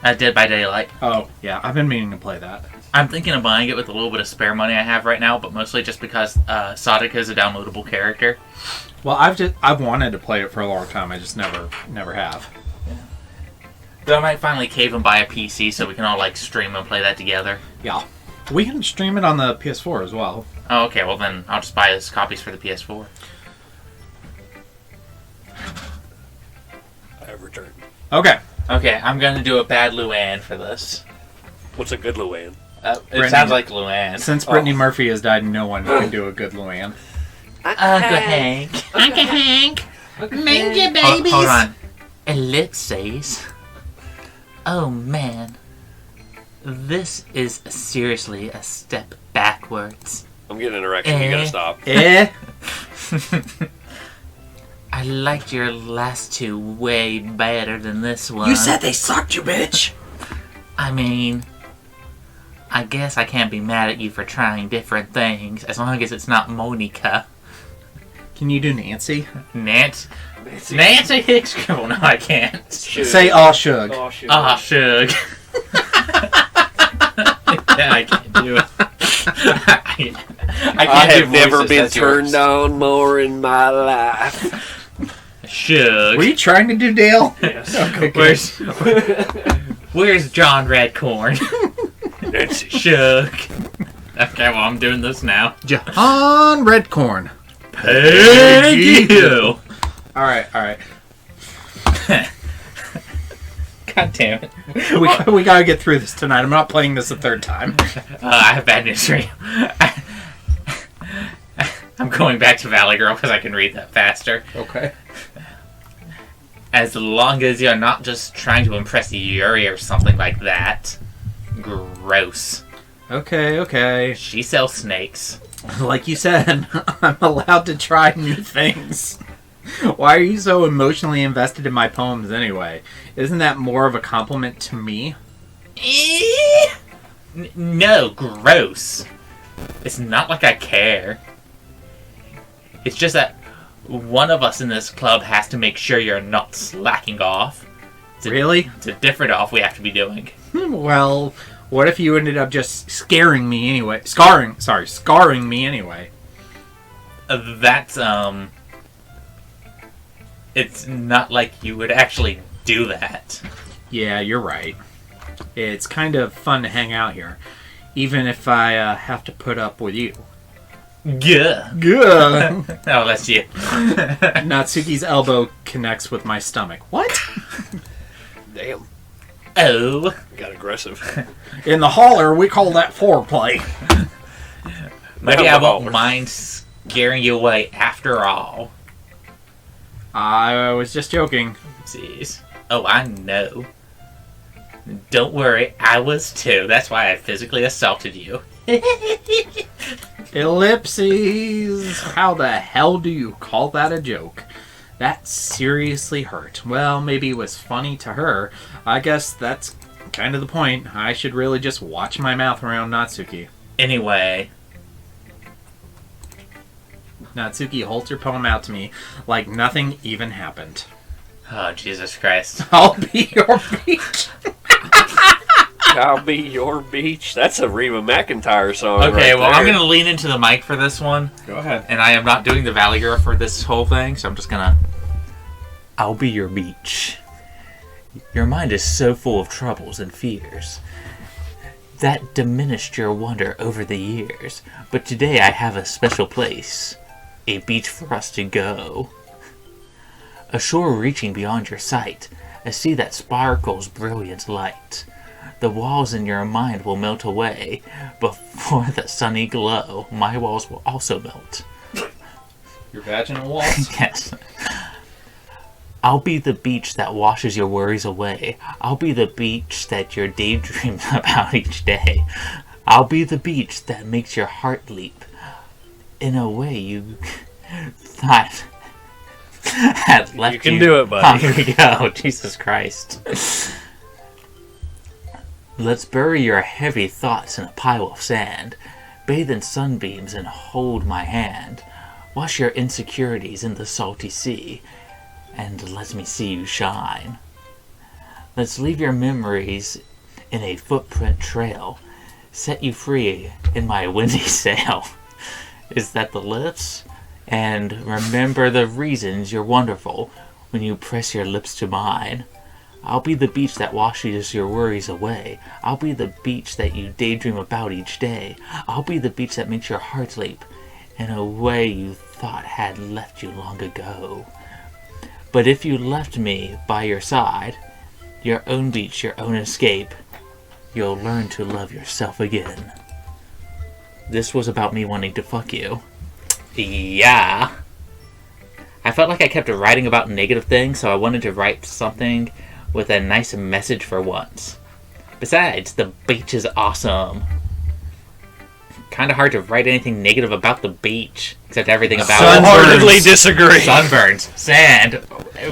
Dead by Daylight. Oh, yeah, I've been meaning to play that. I'm thinking of buying it with a little bit of spare money I have right now, but mostly just because Sadika is a downloadable character. Well, I've wanted to play it for a long time. I just never have. But I might finally cave and buy a PC so we can all like stream and play that together. Yeah. We can stream it on the PS4 as well. Oh, okay, well then I'll just buy those copies for the PS4. I have returned. Okay. Okay, I'm gonna do a bad Luann for this. What's a good Luann? It Brittany- sounds like Luann. Since Brittany Murphy has died, no one can do a good Luann. Uncle Hank. Uncle Hank. Mind your Hold, babies. hold on. Ellipses. Oh man. This is seriously a step backwards. I'm getting an erection. You gotta stop. I liked your last two way better than this one. You said they sucked, you bitch! I mean, I guess I can't be mad at you for trying different things, as long as it's not Monica. Can you do Nancy? Nancy Hicks. Oh, no, I can't. Say aw shug. Oh, shit. Ah, shug. Yeah, I can't do it. I I do have never voices, been that's turned yours. on more in my life. Shug. Were you trying to do Dale? Yes. Okay, Where's John Redcorn? Nancy. Shug. Okay, well, I'm doing this now. John Redcorn. Thank you. Alright. God damn it. We gotta get through this tonight. I'm not playing this a third time. I have bad news for you. I'm going back to Valley Girl because I can read that faster. Okay. As long as you're not just trying to impress Yuri or something like that. Gross. Okay. She sells snakes. Like you said, I'm allowed to try new things. Why are you so emotionally invested in my poems anyway? Isn't that more of a compliment to me? No, gross. It's not like I care. It's just that one of us in this club has to make sure you're not slacking off. Really? It's a different off we have to be doing. Well, what if you ended up just scaring me anyway? Scarring me anyway. That's, it's not like you would actually do that. Yeah, you're right. It's kind of fun to hang out here, even if I have to put up with you. Gah. Good. Oh, that's you. Natsuki's elbow connects with my stomach. What? Damn. Oh. Got aggressive. In the holler, we call that foreplay. Maybe Down I the won't holler. mind scaring you away after all. I was just joking. Jeez. Oh, I know. Don't worry, I was too. That's why I physically assaulted you. Ellipses. How the hell do you call that a joke? That seriously hurt. Well, maybe it was funny to her. I guess that's kind of the point. I should really just watch my mouth around Natsuki. Anyway, Natsuki holds her poem out to me like nothing even happened. oh, Jesus Christ. I'll be your beach. I'll be your beach. That's a Reba McEntire song. Okay, right well, I'm there. going to lean into the mic for this one. Go ahead. And I am not doing the Valley Girl for this whole thing, so I'm just going to... I'll be your beach. Your mind is so full of troubles and fears. That diminished your wonder over the years. But today I have a special place. A beach for us to go. A shore reaching beyond your sight. A sea that sparkles brilliant light. The walls in your mind will melt away. Before the sunny glow, my walls will also melt. Your vaginal walls? Yes. I'll be the beach that washes your worries away. I'll be the beach that you daydream about each day. I'll be the beach that makes your heart leap in a way you thought had left you. You can do it, buddy. Here we go. Jesus Christ. Let's bury your heavy thoughts in a pile of sand. Bathe in sunbeams and hold my hand. Wash your insecurities in the salty sea. And let me see you shine. Let's leave your memories in a footprint trail. Set you free in my windy sail. Is that the lips? And remember the reasons you're wonderful when you press your lips to mine. I'll be the beach that washes your worries away. I'll be the beach that you daydream about each day. I'll be the beach that makes your heart leap in a way you thought had left you long ago. But if you left me by your side, your own beach, your own escape, you'll learn to love yourself again. This was about me wanting to fuck you. Yeah. I felt like I kept writing about negative things, so I wanted to write something with a nice message for once. Besides, the beach is awesome. Kinda hard to write anything negative about the beach, except everything about Sunburns. Wholeheartedly disagree. sunburns, sand.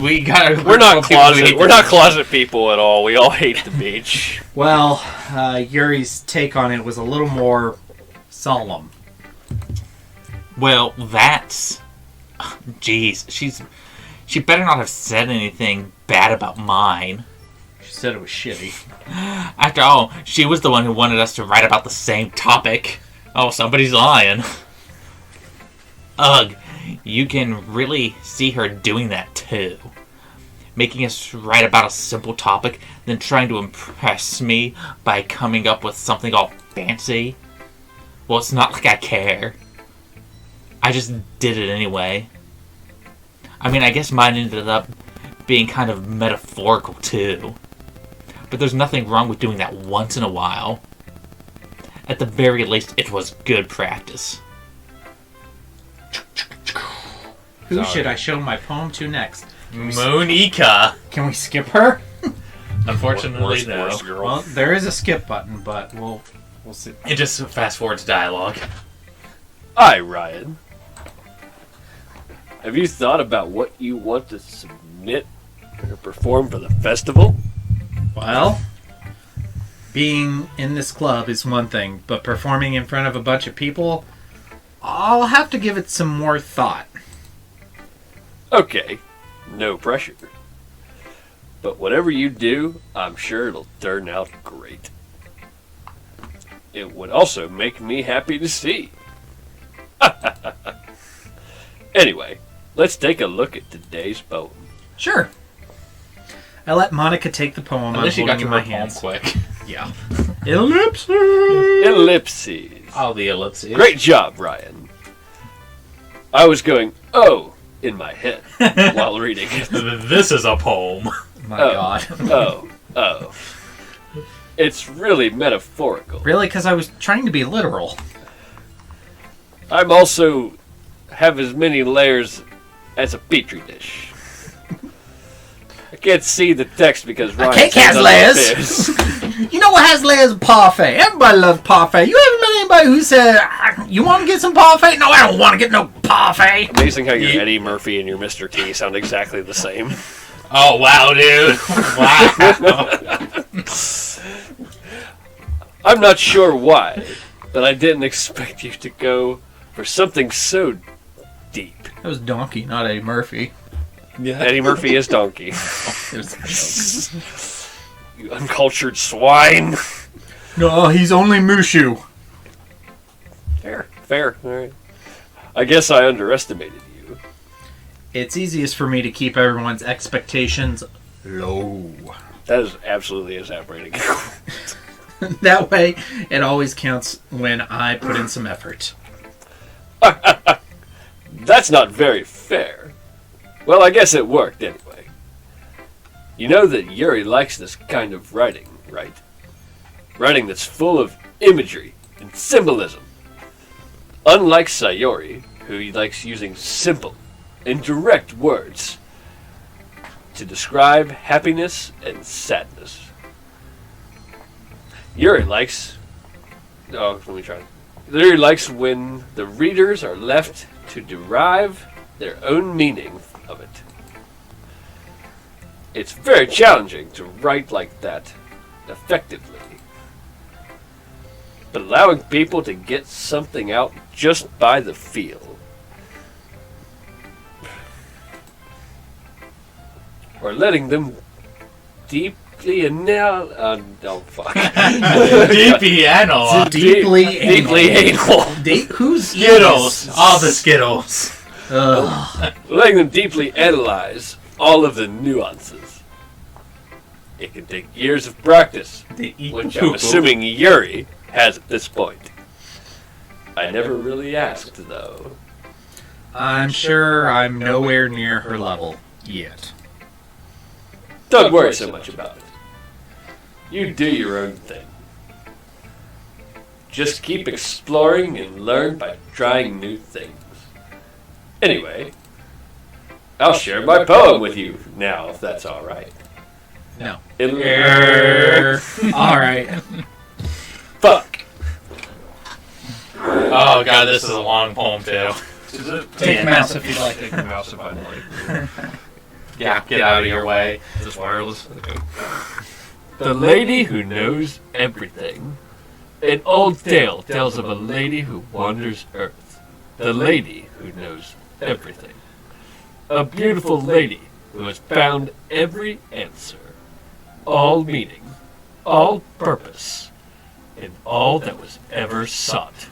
We're not closet people at all. We all hate the beach. Well, Yuri's take on it was a little more solemn. Well, that's... Jeez, she better not have said anything bad about mine. She said it was shitty. After all, she was the one who wanted us to write about the same topic. Oh, somebody's lying. Ugh, you can really see her doing that too. Making us write about a simple topic, then trying to impress me by coming up with something all fancy. Well, it's not like I care. I just did it anyway. I mean, I guess mine ended up being kind of metaphorical too. But there's nothing wrong with doing that once in a while. At the very least, it was good practice. Who should I show my poem to next? Monica! Can we skip her? Unfortunately, no. Worst girl. Well, there is a skip button, but we'll see. It just fast forwards dialogue. Hi, Ryan. Have you thought about what you want to submit or perform for the festival? Well, being in this club is one thing, but performing in front of a bunch of people, I'll have to give it some more thought. Okay, no pressure. But whatever you do, I'm sure it'll turn out great. It would also make me happy to see. Anyway, let's take a look at today's poem. Sure. I let Monica take the poem. At least you got in to my my poem hands. quick. Yeah. Ellipses. Ellipses. Oh, the ellipses. Great job, Ryan. I was going, oh, in my head while reading it. This is a poem. My God. Oh. It's really metaphorical. Really? Because I was trying to be literal. I'm also have as many layers as a petri dish. I can't see the text because Ryan cake says has other layers. things. You know what has layers of parfait? Everybody loves parfait. You ever met anybody who said, you want to get some parfait? No, I don't want to get no parfait. Amazing how your Eddie Murphy and your Mr. T sound exactly the same. Oh, wow, dude. Wow. I'm not sure why, but I didn't expect you to go for something so deep. That was Donkey, not Eddie Murphy. Yeah. Eddie Murphy is donkey. You uncultured swine. No, he's only Mushu. Fair. All right. I guess I underestimated you. It's easiest for me to keep everyone's expectations low. That is absolutely exasperating. That way, it always counts when I put in some effort. That's not very fair. Well, I guess it worked anyway. You know that Yuri likes this kind of writing, right? Writing that's full of imagery and symbolism. Unlike Sayori, who likes using simple and direct words to describe happiness and sadness. Yuri likes... Oh, let me try. Yuri likes when the readers are left to derive their own meaning of it. It's very challenging to write like that effectively. But allowing people to get something out just by the feel. Or letting them deeply anal... oh, fuck. Deeply anal. Deeply anal. Who's Skittles. All the Skittles. Letting them deeply analyze all of the nuances. It can take years of practice, which I'm assuming Yuri has at this point. I never really asked, though. I'm sure I'm nowhere near her level yet. Don't worry so much about it. You do your own thing. Just keep exploring and learn by trying new things. Anyway, I'll share my poem with you now, if that's all right. No. All right. Fuck. Oh, God, this is a long poem, too. Take mouse if you'd like. Take the mouse if I'd like. Yeah, get out of your way. Is this wireless? Okay. The lady who knows everything. An old tale tells of a lady who wanders Earth. The lady who knows everything. A beautiful lady who has found every answer. All meaning, all purpose, and all that was ever sought.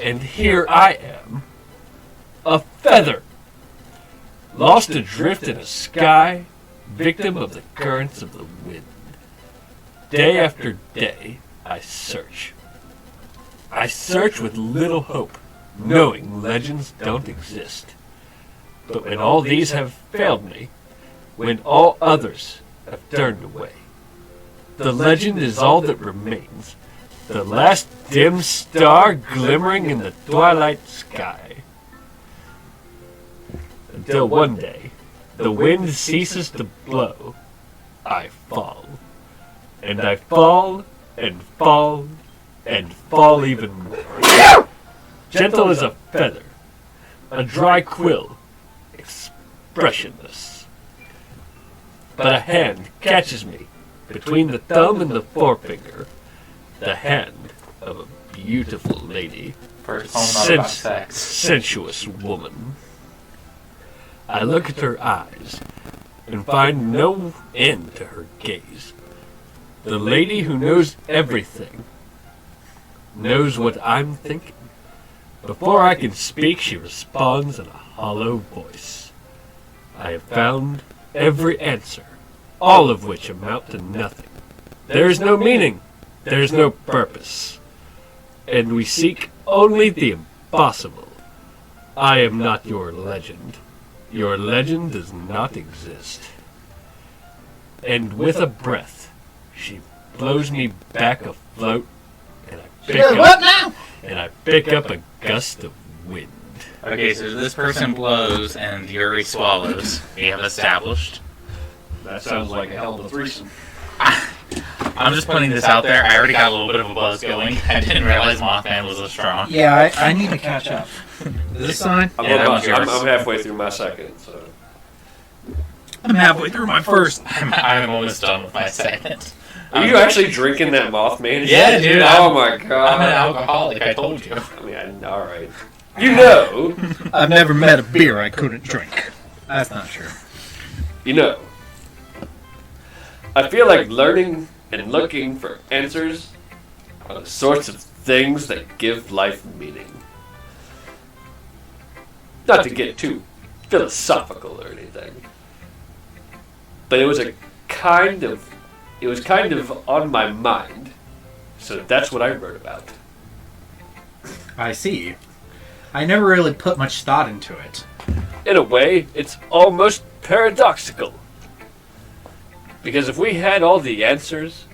And here I am, a feather, lost adrift in a sky, victim of the currents of the wind. Day after day, I search. I search with little hope, knowing legends don't exist. But when all these have failed me, when all others have turned away, the legend is all that remains, the last dim star glimmering in the twilight sky. Until one day, the wind ceases to blow, I fall. And I fall, and fall, and fall even more. Gentle as a feather, a dry quill, expressionless. But a hand catches me between the thumb and the forefinger, the hand of a beautiful lady, First poem not about sex. sensuous woman. I look at her eyes and find no end to her gaze. The lady who knows everything knows what I'm thinking. Before I can speak, she responds in a hollow voice. I have found every answer, all of which amount to nothing. There is no meaning, there is no purpose, and we seek only the impossible. I am not your legend. Your legend does not exist. And with a breath, she blows me back afloat, and I pick up a gust of wind. Okay, so this person blows and Yuri swallows. We have established. That sounds like a hell of a threesome. I'm just putting this out there. I already got a little bit of a buzz going. I didn't realize Mothman was so strong. Yeah, I need to catch up. Is this sign? I'm halfway through my second, so. I'm halfway through my first. I'm almost done with my second. Are you actually drinking that Mothman? Yeah, dude. Oh my god. I'm an alcoholic, I told you. I mean, alright. You know. I've never met a beer I couldn't drink. That's not true. You know. I feel like learning and looking for answers are the sorts of things that give life meaning. Not to get too philosophical or anything, but it was kind of on my mind, so that's what I wrote about. I see. I never really put much thought into it. In a way, it's almost paradoxical. Because if we had all the answers,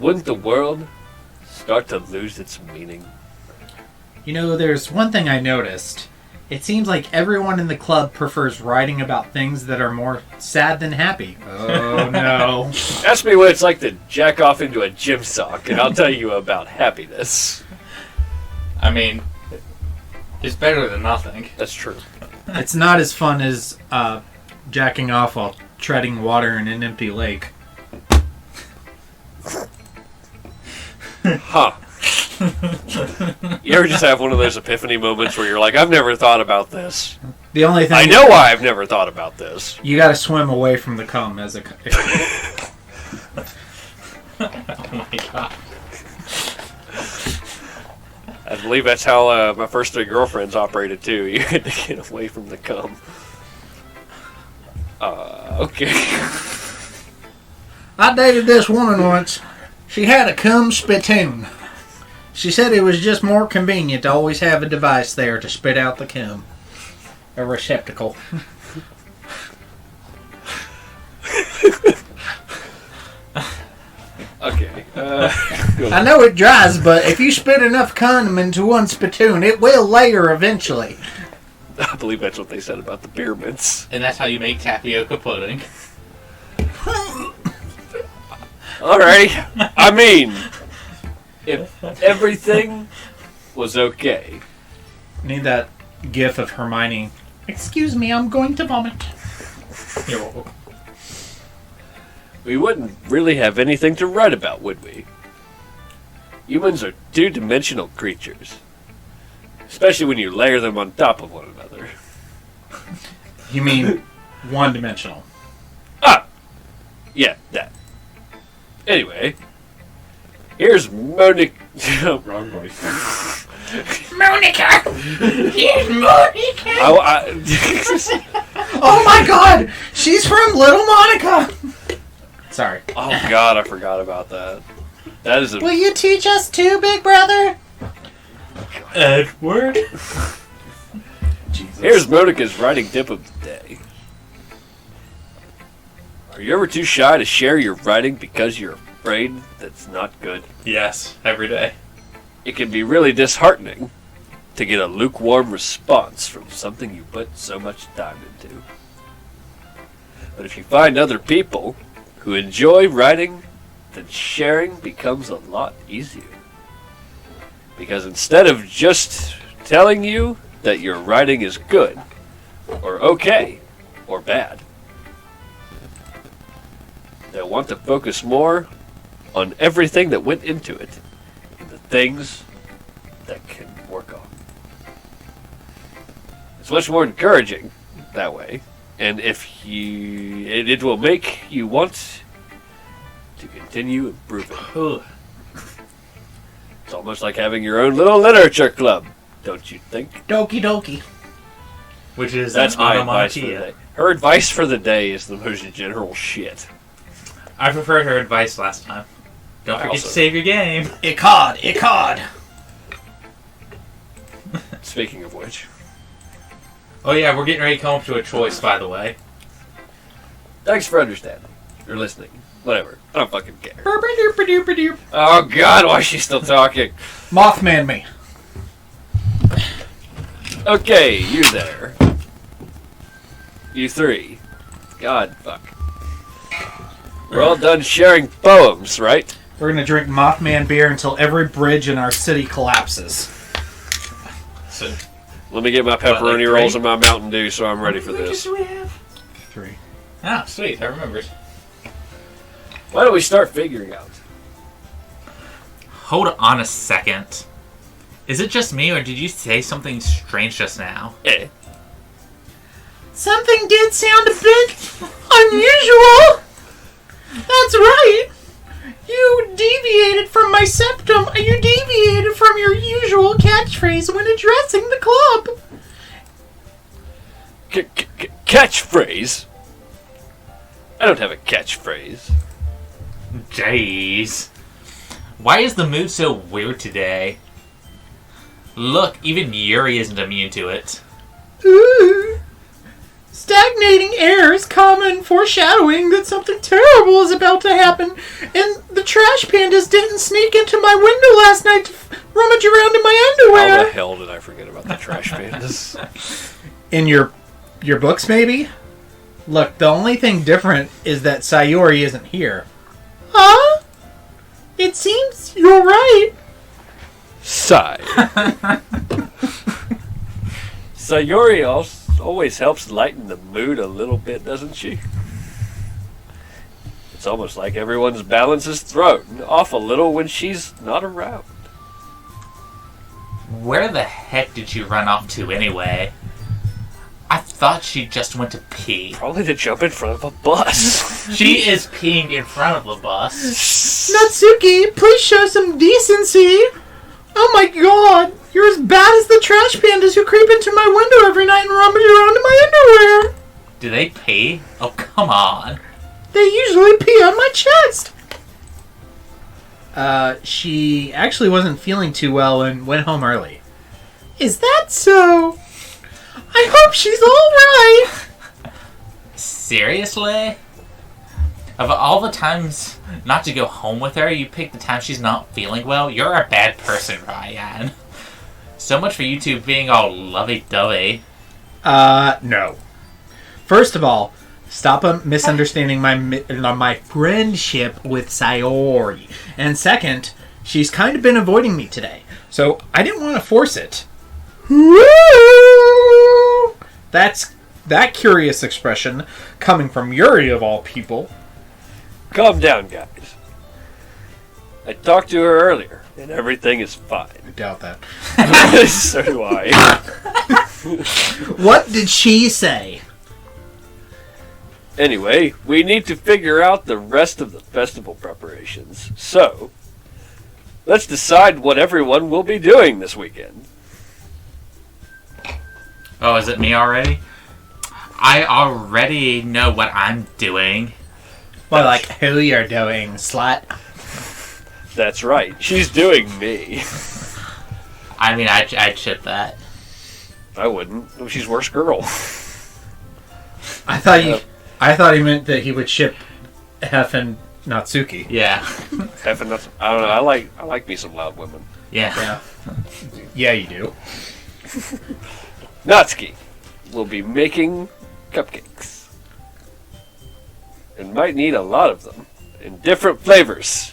wouldn't the world start to lose its meaning? You know, there's one thing I noticed. It seems like everyone in the club prefers writing about things that are more sad than happy. Oh, no. Ask me what it's like to jack off into a gym sock, and I'll tell you about happiness. I mean, it's better than nothing. That's true. It's not as fun as jacking off while treading water in an empty lake. Huh. You ever just have one of those epiphany moments where you're like, I've never thought about this. The only thing I know why I've never thought about this. you gotta swim away from the cum as a. Oh my god. I believe that's how my first 3 girlfriends operated too. You had to get away from the cum. Okay. I dated this woman once. She had a cum spittoon. She said it was just more convenient to always have a device there to spit out the cum. A receptacle. Okay. I know it dries, but if you spit enough cum into one spittoon, it will layer eventually. I believe that's what they said about the pyramids. And that's how you make tapioca pudding. Alrighty. I mean, if everything was okay, Need that gif of Hermione. Excuse me, I'm going to vomit. You're welcome. we wouldn't really have anything to write about, would we? Humans are 2-dimensional creatures. Especially when you layer them on top of one another. You mean one-dimensional? Ah! Yeah, that. Anyway, here's Monica. Wrong voice. Monica! Here's Monica! Oh my god! She's from Little Monica! Sorry. Oh god, I forgot about that. That is a... Will you teach us too, big brother? Edward? Jesus. Here's Monica's writing tip of the day. Are you ever too shy to share your writing because you're afraid that's not good? Yes, every day. It can be really disheartening to get a lukewarm response from something you put so much time into. But if you find other people who enjoy writing, then sharing becomes a lot easier. Because instead of just telling you that your writing is good, or okay, or bad, they'll want to focus more on everything that went into it, and the things that can work on. It's much more encouraging that way, And if it will make you want to continue improving. Ooh. It's almost like having your own little literature club, don't you think? Doki Doki. Which is That's an my advice for the onomatopoeia. day. Her advice for the day is the most general shit. I preferred her advice last time. Don't I forget also- to save your game. Icod. Speaking of which, Oh yeah, we're getting ready to come up to a choice, by the way. thanks for understanding. Or listening. Whatever. I don't fucking care. Burp-a-doop-a-doop-a-doop. Oh god, why is she still talking? Mothman me. Okay, you there. You three. God, fuck. We're all done sharing poems, right? We're gonna drink Mothman beer until every bridge in our city collapses. So, Let me get my like pepperoni three? rolls and my Mountain Dew so I'm ready for this. do we have? 3. Ah, sweet. I remembered. Why don't we start figuring out? Hold on a second. Is it just me, or did you say something strange just now? Eh. Something did sound a bit unusual. That's right. You deviated from my septum. You deviated from your usual catchphrase when addressing the club. Catchphrase? I don't have a catchphrase. Jeez. Why is the mood so weird today? Look, even Yuri isn't immune to it. Ooh. Stagnating air is common foreshadowing that something terrible is about to happen, and the trash pandas didn't sneak into my window last night to rummage around in my How underwear. the hell did I forget about the trash pandas? In your books, maybe? Look, the only thing different is that Sayori isn't here. Huh? It seems you're right. Sigh. Sayori always helps lighten the mood a little bit, doesn't she? It's almost like everyone's balance is thrown off a little when she's not around. Where the heck did she run off to anyway? I thought she just went to pee. Probably to jump in front of a bus. She is peeing in front of the bus. Natsuki, please show some decency. Oh my god, you're as bad as the trash pandas who creep into my window every night and rummage around in my underwear. Do they pee? Oh, come on. They usually pee on my chest. She actually wasn't feeling too well and went home early. Is that so? I hope she's alright. Seriously? Of all the times not to go home with her, you pick the time she's not feeling well? You're a bad person, Ryan. So much for you two being all lovey-dovey. No. First of all, stop misunderstanding my friendship with Sayori. And second, she's kind of been avoiding me today, so I didn't want to force it. Woo! That's that curious expression coming from Yuri of all people. Calm down, guys. I talked to her earlier, and everything is fine. I doubt that. So do I. What did she say? Anyway, we need to figure out the rest of the festival preparations. So, let's decide what everyone will be doing this weekend. Oh, is it me already? I already know what I'm doing. Well, like, who you're doing, slut? That's right. She's doing me. I mean, I'd ship that. I wouldn't. She's worse girl. I thought he meant that he would ship Hef and Natsuki. Yeah. Heaven, that's, I don't know. I like me some loud women. Yeah. Yeah, you do. Natsuki will be making cupcakes. And might need a lot of them. In different flavors.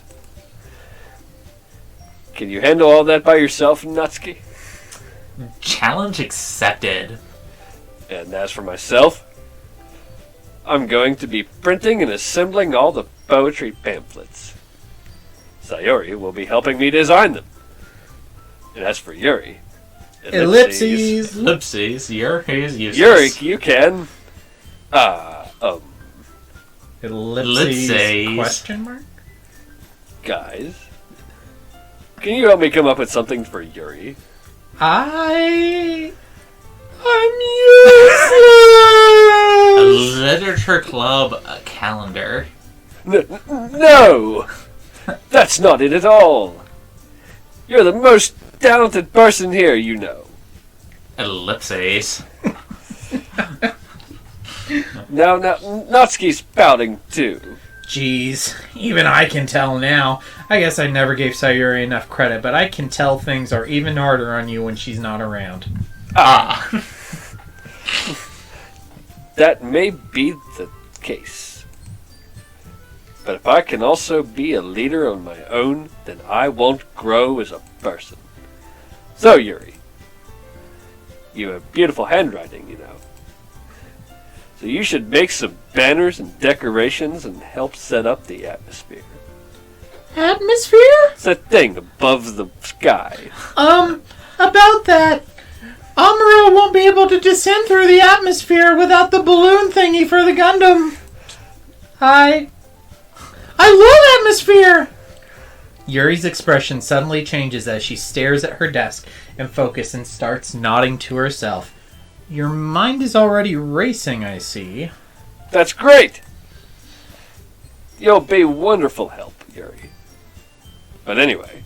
Can you handle all that by yourself, Natsuki? Challenge accepted. And as for myself, I'm going to be printing and assembling all the poetry pamphlets. Sayori will be helping me design them. And as for Ellipses. Ellipses. Yuri's useless. Yuri, you can. Ellipses? Question mark? Guys, can you help me come up with something for Yuri? I'm A useless! literature club calendar. No! That's not it at all. You're the most talented person here, you know. Ellipses. Now, Natsuki's pouting too. Jeez, even I can tell now. I guess I never gave Sayuri enough credit, but I can tell things are even harder on you when she's not around. That may be the case. But if I can also be a leader on my own, then I won't grow as a person. So, Yuri, you have beautiful handwriting, you know. So you should make some banners and decorations and help set up the atmosphere. Atmosphere? It's that thing above the sky. About that. Amuro won't be able to descend through the atmosphere without the balloon thingy for the Gundam. I love atmosphere! Yuri's expression suddenly changes as she stares at her desk and focuses and starts nodding to herself. Your mind is already racing, I see. That's great! You'll be wonderful help, Yuri. But anyway,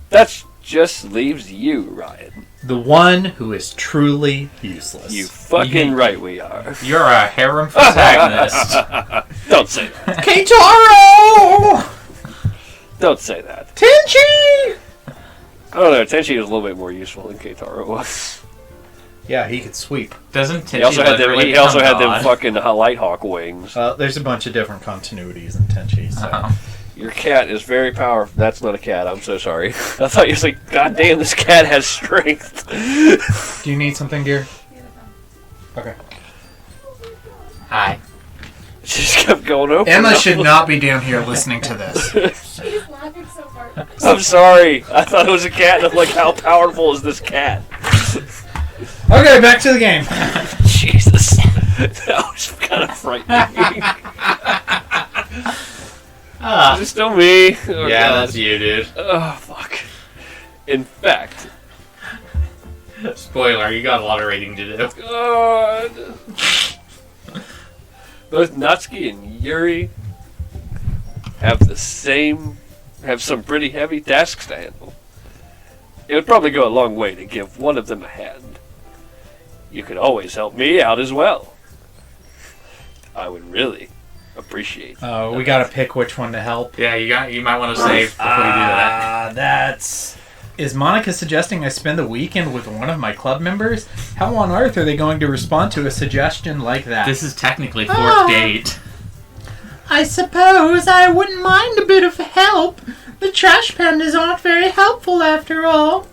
that just leaves you, Ryan. The one who is truly useless. You fucking right we are. You're a harem protagonist. Don't say that. Keitaro! Don't say that. Tenchi! I don't know, Tenchi was a little bit more useful than Keitaro was. Yeah, he could sweep. Doesn't Tenchi He also had them, literally he also had become them God? fucking Lighthawk wings. There's a bunch of different continuities in Tenchi, so... Uh-oh. Your cat is very powerful. That's not a cat, I'm so sorry. I thought you was like, God damn, this cat has strength. Do you need something, dear? Okay. Hi. She just kept going over. Emma should not be down here listening to this. She's laughing so hard. I'm sorry. I thought it was a cat, and I'm like, how powerful is this cat? Okay, back to the game. Jesus. That was kind of frightening. Is it still me? Oh, Yeah, God. that's you, dude. Oh, fuck. In fact, Spoiler, you got a lot of reading to do. God. Both Natsuki and Yuri have some pretty heavy tasks to handle. It would probably go a long way to give one of them a hand. You could always help me out as well. I would really appreciate it. We gotta pick which one to help. Yeah, you might want to save before you do that. That's... Is Monica suggesting I spend the weekend with one of my club members? How on earth are they going to respond to a suggestion like that? This is technically fourth date. I suppose I wouldn't mind a bit of help. The trash pandas aren't very helpful after all.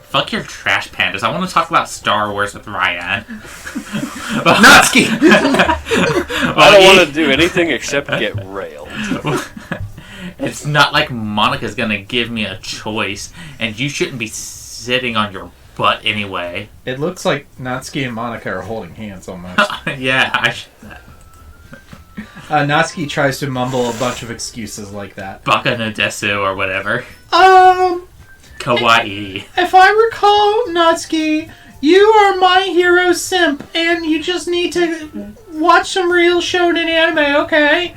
Fuck your trash pandas. I want to talk about Star Wars with Ryan. Natsuki! I don't want to do anything except get railed. It's not like Monica's gonna give me a choice, and you shouldn't be sitting on your butt anyway. It looks like Natsuki and Monica are holding hands almost. Yeah, Natsuki tries to mumble a bunch of excuses like that. Baka no desu or whatever. Kawaii. If I recall, Natsuki, you are my hero simp, and you just need to watch some real shonen anime, okay?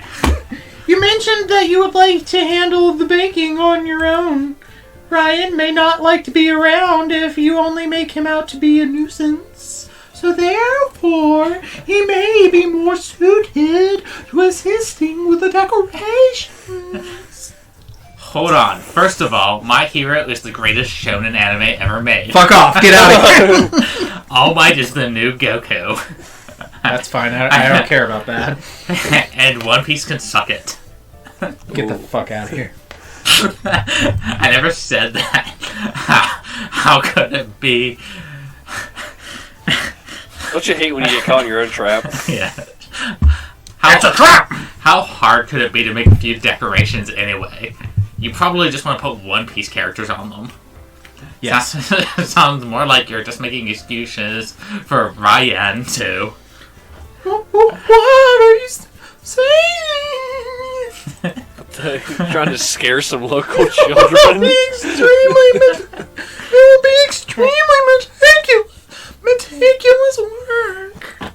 You mentioned that you would like to handle the baking on your own. Ryan may not like to be around if you only make him out to be a nuisance. So therefore, he may be more suited to assisting with the decorations. Hold on. First of all, My Hero is the greatest shonen anime ever made. Fuck off! Get out of here! All Might is the new Goku. That's fine. I don't care about that. And One Piece can suck it. Get the fuck out of here. I never said that. How could it be? Don't you hate when you get caught in your own trap? Yeah. It's a trap! How hard could it be to make a few decorations anyway? You probably just want to put One Piece characters on them. Yes. Sounds more like you're just making excuses for Ryan, too. Well, What are you saying? Trying to scare some local children. It will be extremely meticulous work.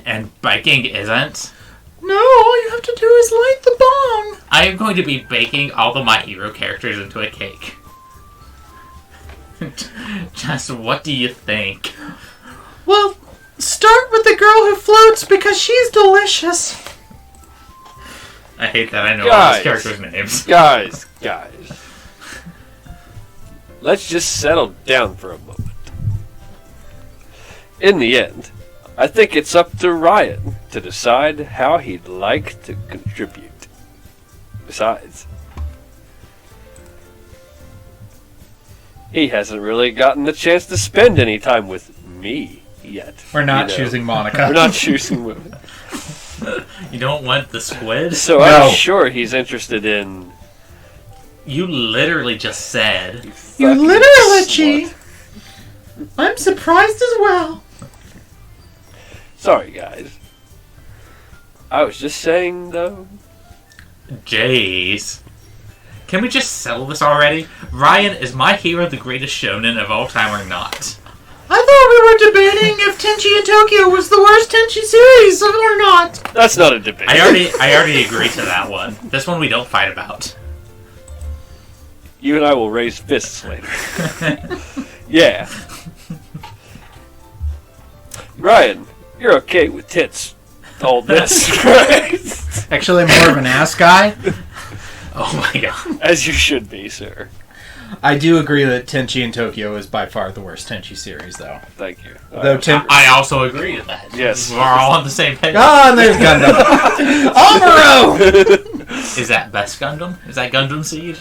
And baking isn't. No, all you have to do is light the bong. I am going to be baking all of my hero characters into a cake. Just what do you think? Well, start with the girl who floats because she's delicious. I hate that I know all Guys. these characters' names. Guys. Let's just settle down for a moment. In the end, I think it's up to Ryan to decide how he'd like to contribute. Besides, he hasn't really gotten the chance to spend any time with me yet. We're not you know. choosing Monica. We're not choosing women. You don't want the squid? So No. I'm sure he's interested in... You literally just said. You fucking literally, slut. I'm surprised as well. Sorry, guys. I was just saying, though... Jace. Can we just settle this already? Ryan, is my hero the greatest shonen of all time or not? I thought we were debating if Tenchi in Tokyo was the worst Tenchi series or not. That's not a debate. I already agreed to that one. This one we don't fight about. You and I will raise fists later. Yeah. Ryan, you're okay with tits. All this, right? Actually, I'm more of an ass guy. Oh my god. As you should be, sir. I do agree that Tenchi in Tokyo is by far the worst Tenchi series, though. Thank you. Though I also agree to that. Yes. We're all on the same page. Oh, and there's Gundam. Amuro! Is that best Gundam? Is that Gundam Seed?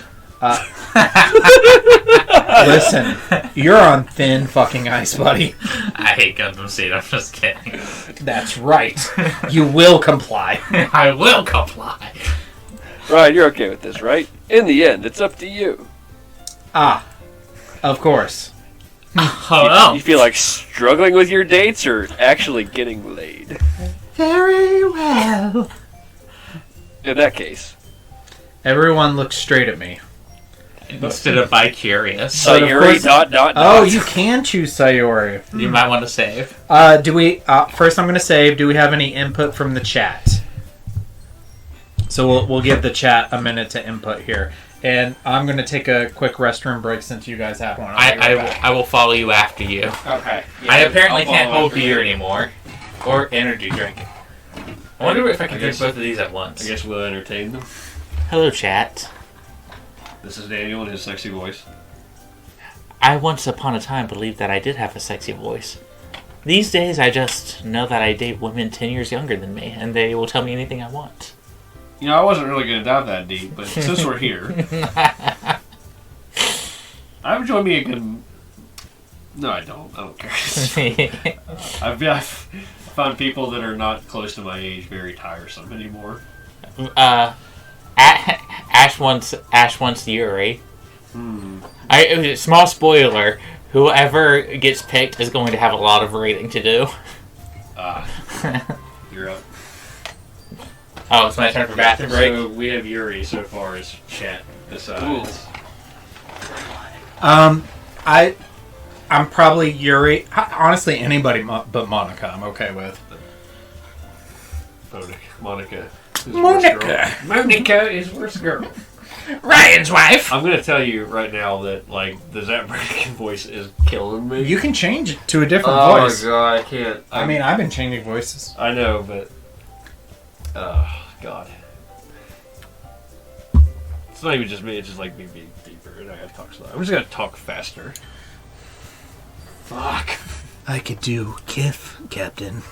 Listen, you're on thin fucking ice, buddy. I hate Gundam Seed. I'm just kidding. That's right. You will comply. I will comply. Ryan, you're okay with this, right? In the end, it's up to you. Ah, of course. Hello. You feel like struggling with your dates or actually getting laid? Very well. In that case, Everyone looks straight at me. Instead of bi-curious. But of Sayuri ... course- Oh, you can choose Sayori. You might want to save. Do we? First, I'm going to save. Do we have any input from the chat? So we'll give the chat a minute to input here, and I'm going to take a quick restroom break since you guys have one. I will follow you after you. Okay. I apparently can't hold beer anymore. Or energy drink. I wonder if I can drink both of these at once. I guess we'll entertain them. Hello, chat. This is Daniel and his sexy voice. I once upon a time believed that I did have a sexy voice. These days, I just know that I date women 10 years younger than me, and they will tell me anything I want. You know, I wasn't really going to dive that deep, but since we're here, I enjoy me a good... No, I don't. I don't care. I've found people that are not close to my age very tiresome anymore. Ash wants Yuri. Small spoiler: whoever gets picked is going to have a lot of reading to do. You're up. Oh, it's my turn for bathroom break. So we have Yuri so far as chat decides. I'm probably Yuri. Honestly, anybody but Monica, I'm okay with. Monica. Monica is worst girl. Ryan's wife. I'm gonna tell you right now that the Zap Brannigan voice is killing me. You can change it to a different Oh voice. my god, I can't. I mean, I've been changing voices. I know, but god, it's not even just me. It's just like me being deeper, and I gotta talk slow. I'm just gonna talk faster. Fuck. I could do Kif, Captain.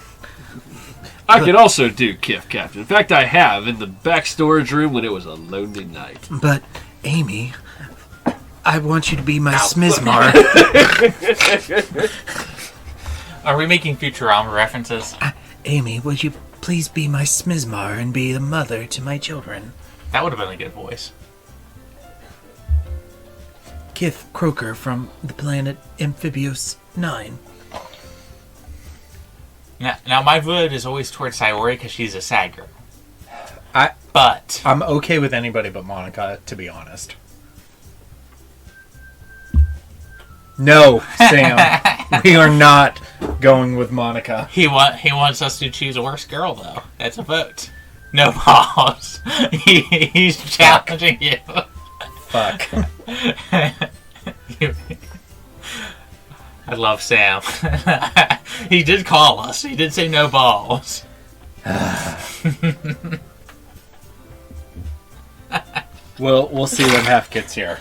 I could also do Kif, Captain. In fact, I have in the back storage room when it was a lonely night. But, Amy, I want you to be my Smizmar. Are we making Futurama references? Amy, would you please be my Smizmar and be the mother to my children? That would have been a good voice. Kif Croker from the planet Amphibios 9. Now my vote is always towards Sayori because she's a sad girl. But I'm okay with anybody but Monica, to be honest. No, Sam. We are not going with Monica. he wants us to choose a worse girl, though. That's a vote. No balls. He's challenging you. Fuck. I love Sam. He did call us. He did say no balls. We'll see when Hef gets here.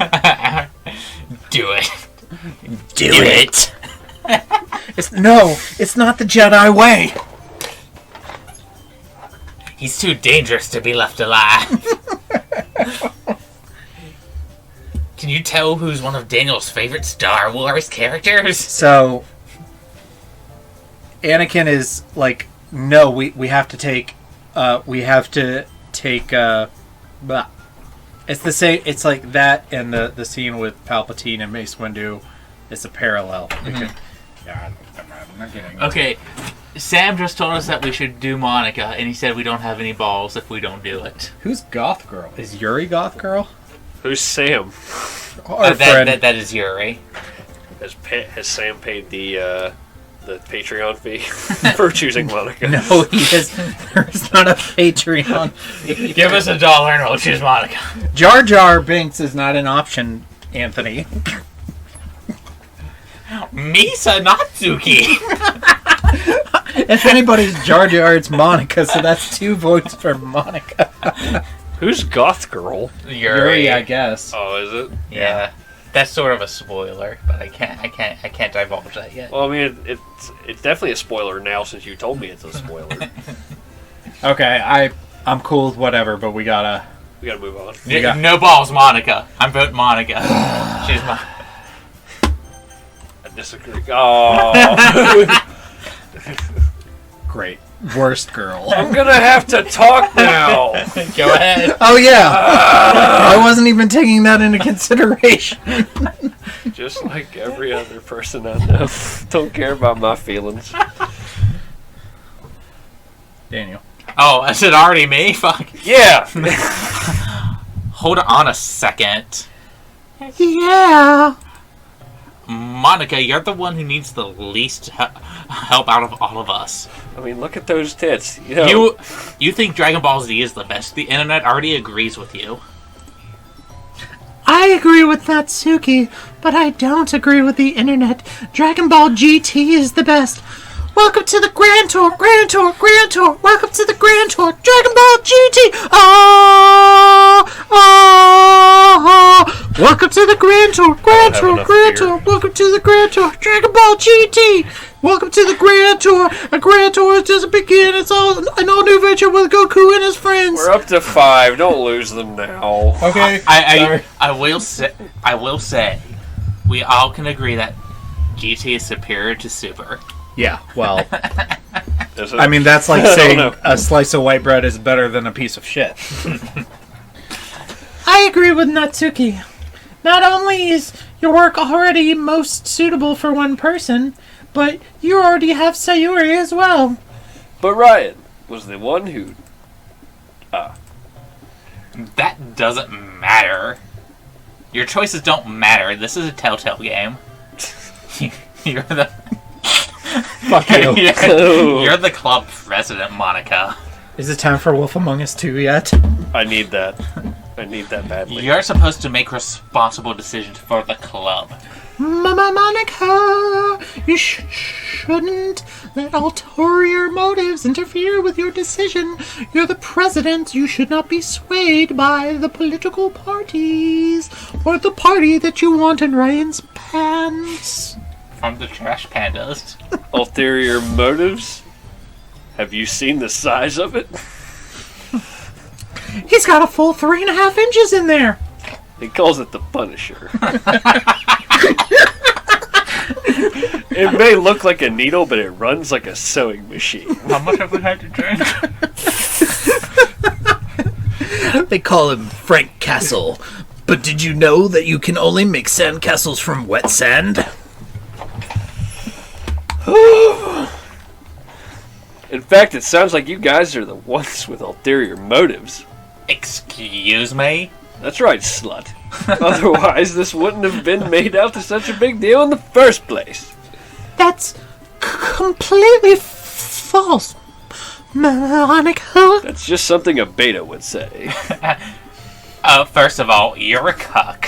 Do it. Do it. It's not the Jedi way. He's too dangerous to be left alive. Can you tell who's one of Daniel's favorite Star Wars characters? So, Anakin is like, no, we have to take, blah. It's the same, it's like that and the scene with Palpatine and Mace Windu. It's a parallel. Yeah, I'm not getting it. Okay, Sam just told us that we should do Monica, and he said we don't have any balls if we don't do it. Who's Goth Girl? Is Yuri Goth Girl? Who's Sam? Our friend. That is Yuri. Has Sam paid the Patreon fee for choosing Monica? No, there's not a Patreon fee. Give us $1 and we'll choose Monica. Jar Jar Binks is not an option, Anthony. Misa Natsuki. If anybody's Jar Jar, it's Monica, so that's 2 votes for Monica. Who's Goth Girl? Yuri, I guess. Oh, is it? Yeah. That's sort of a spoiler, but I can't divulge that yet. Well, I mean, it's definitely a spoiler now since you told me it's a spoiler. Okay, I'm cool with whatever, but we gotta move on. No balls, Monica. I'm voting Monica. She's my. I disagree. Oh. Great. Worst girl. I'm gonna have to talk now. Go ahead. Oh yeah. I wasn't even taking that into consideration. Just like every other person I know. Don't care about my feelings. Daniel. Oh, is it already me? Fuck. Yeah. Hold on a second. Yeah. Monica, you're the one who needs the least help out of all of us. I mean, look at those tits. You know, You think Dragon Ball Z is the best. The internet already agrees with you. I agree with Natsuki, but I don't agree with the internet. Dragon Ball GT is the best. Welcome to the Grand Tour, Grand Tour, Grand Tour. Welcome to the Grand Tour, Dragon Ball GT. Welcome to the Grand Tour, Grand Tour, Grand Tour. Welcome to the Grand Tour, Dragon Ball GT. Welcome to the Grand Tour. A Grand Tour is just a begin. It's all an all new venture with Goku and his friends. we're up to 5. Don't lose them now. Okay. I will say, we all can agree that GT is superior to Super. Yeah, well, Is it? I mean, that's like I don't saying know. a slice of white bread is better than a piece of shit. I agree with Natsuki. Not only is your work already most suitable for one person, but you already have Sayuri as well. But Ryan was the one who. That doesn't matter. Your choices don't matter. This is a Telltale game. You're the Fuck you. you're the club president, Monica. Is it time for Wolf Among Us 2 yet? I need that. I need that badly. You're supposed to make responsible decisions for the club. Mama Monica, you shouldn't let ulterior motives interfere with your decision. You're the president. You should not be swayed by the political parties or the party that you want in Ryan's pants. From the Trash Pandas. Ulterior motives? Have you seen the size of it? He's got a full 3.5 inches in there. He calls it the Punisher. It may look like a needle, but it runs like a sewing machine. How much have we had to drink? They call him Frank Castle. But did you know that you can only make sandcastles from wet sand? In fact, it sounds like you guys are the ones with ulterior motives. Excuse me? That's right, slut. Otherwise, this wouldn't have been made out to such a big deal in the first place. That's completely false, Monica. That's just something a beta would say. First of all, you're a cuck.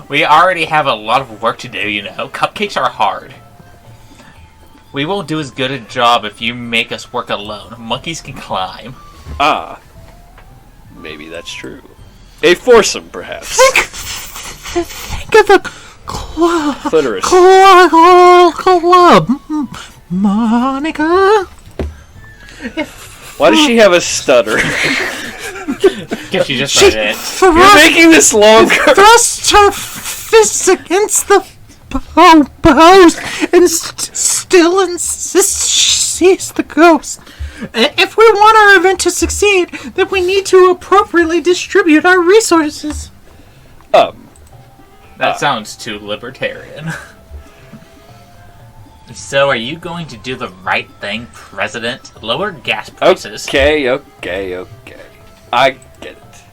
We already have a lot of work to do, you know. Cupcakes are hard. We won't do as good a job if you make us work alone. Monkeys can climb. Ah. Maybe that's true. A foursome, perhaps. Think of the Clitoris. club, Monica. Why does she have a stutter? Guess you just said it. You're making this longer. Thrust her fists against the post and still insists she sees the ghost. If we want our event to succeed, then we need to appropriately distribute our resources. That sounds too libertarian. So, are you going to do the right thing, President? Lower gas prices. Okay. I get it.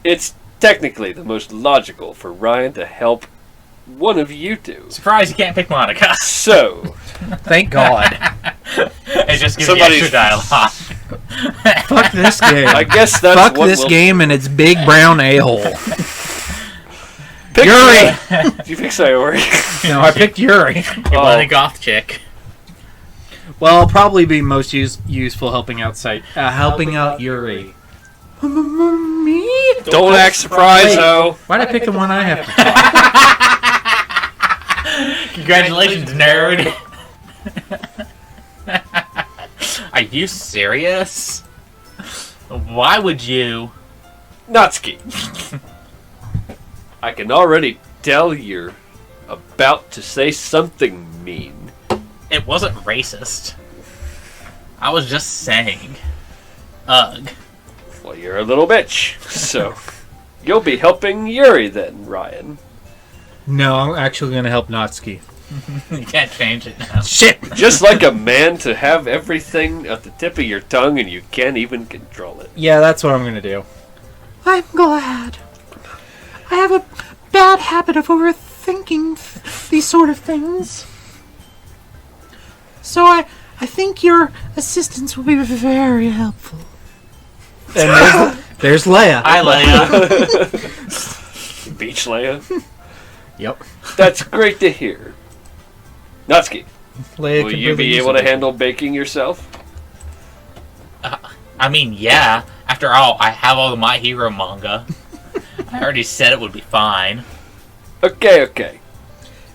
It's technically the most logical for Ryan to help one of you two. Surprise, you can't pick Monica. So, Thank God. It just gives Somebody's- you extra dialogue. Fuck this game. I guess that's Fuck what this we'll game and its big brown a-hole. pick. Yuri! Did you pick Sayori? No, I picked Yuri. You're one goth chick. Well, I'll probably be most useful helping out Yuri. Me? Don't act surprised, though. Why'd I pick the one I have to Congratulations, nerd. Are you serious? Why would you? Natsuki. I can already tell you're about to say something mean. It wasn't racist. I was just saying. Ugh. Well, you're a little bitch. So, you'll be helping Yuri then, Ryan. No, I'm actually going to help Natsuki. You can't change it now. Shit! Just like a man to have everything at the tip of your tongue and you can't even control it. Yeah, that's what I'm going to do. I'm glad. I have a bad habit of overthinking these sort of things. So I think your assistance will be very helpful. And there's Leia. Hi, Leia. Beach Leia. Yep. That's great to hear. Natsuki, Leia will can you really be use able a to bit. handle baking yourself? I mean, yeah. After all, I have all the My Hero manga. I already said it would be fine. Okay.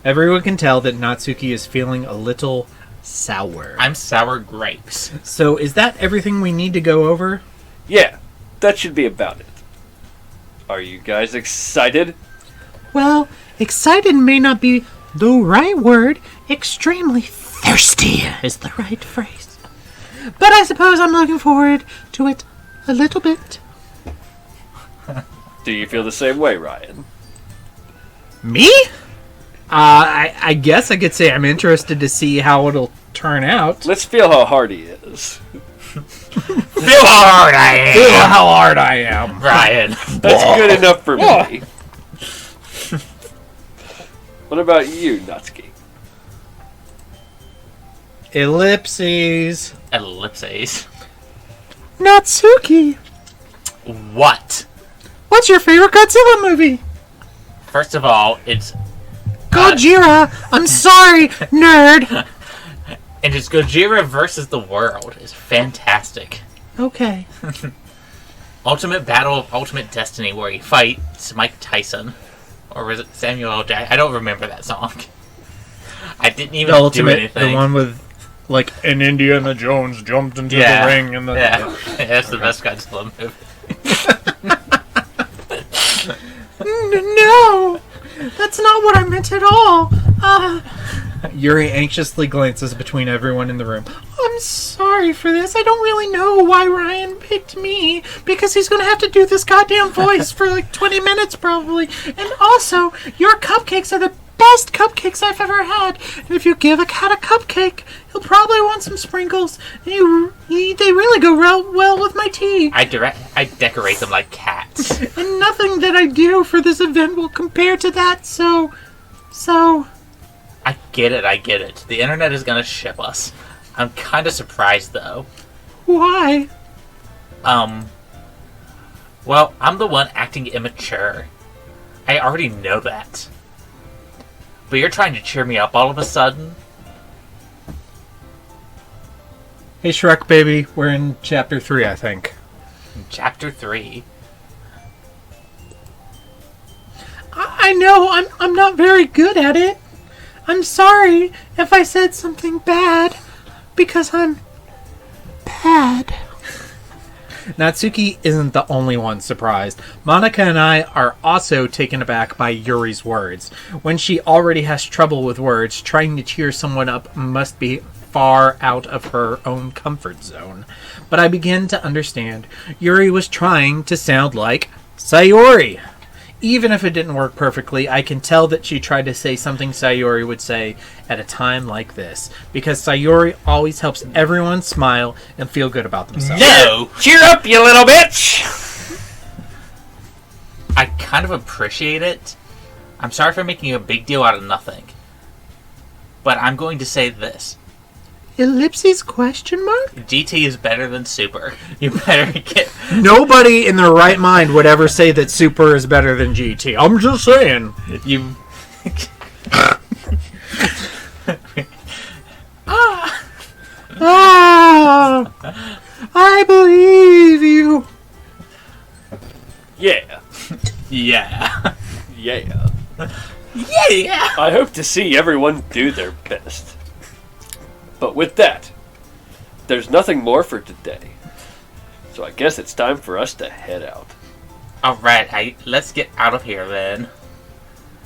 Everyone can tell that Natsuki is feeling a little sour. I'm sour grapes. So is that everything we need to go over? Yeah, that should be about it. Are you guys excited? Well, excited may not be the right word. Extremely thirsty is the right phrase. But I suppose I'm looking forward to it a little bit. Do you feel the same way, Ryan? Me? I guess I could say I'm interested to see how it'll turn out. Let's feel how hard he is. Feel how hard I am, Feel how hard I am. Ryan. That's good enough for me. What about you, Natsuki? Ellipses. Ellipses. Natsuki, What? what's your favorite Godzilla movie? First of all, it's Gojira. I'm sorry, nerd. and it's Gojira versus the world. It's fantastic. Okay. Ultimate Battle of Ultimate Destiny, where you fight Mike Tyson, or was it Samuel L. Jackson? I don't remember that song. I didn't even The do ultimate, anything. the one with, like, an Indiana Jones jumped into yeah, the ring and the... yeah, that's the best Godzilla movie. No, that's not what I meant at all. Yuri anxiously glances between everyone in the room. I'm sorry for this. I don't really know why Ryan picked me, because he's going to have to do this goddamn voice for like 20 minutes probably. And also, your cupcakes are the best cupcakes I've ever had. And if you give a cat a cupcake, he'll probably want some sprinkles. And they really go well with my tea. I decorate them like cats. And nothing that I do for this event will compare to that, so... I get it. The internet is gonna ship us. I'm kind of surprised, though. Why? Well, I'm the one acting immature. I already know that. But you're trying to cheer me up all of a sudden? Hey, Shrek, baby. We're in Chapter 3, I think. Chapter 3? I know, I'm not very good at it. I'm sorry if I said something bad, because I'm bad. Natsuki isn't the only one surprised. Monica and I are also taken aback by Yuri's words. When she already has trouble with words, trying to cheer someone up must be far out of her own comfort zone. But I begin to understand. Yuri was trying to sound like Sayori. Even if it didn't work perfectly, I can tell that she tried to say something Sayori would say at a time like this. Because Sayori always helps everyone smile and feel good about themselves. No! Cheer up, you little bitch! I kind of appreciate it. I'm sorry for making a big deal out of nothing. But I'm going to say this. Ellipses question mark? GT is better than Super. You better get... Nobody in their right mind would ever say that Super is better than GT. I'm just saying. You... I believe you. Yeah. Yeah. Yeah. Yeah! I hope to see everyone do their best. But with that, there's nothing more for today. So I guess it's time for us to head out. Alright, let's get out of here then.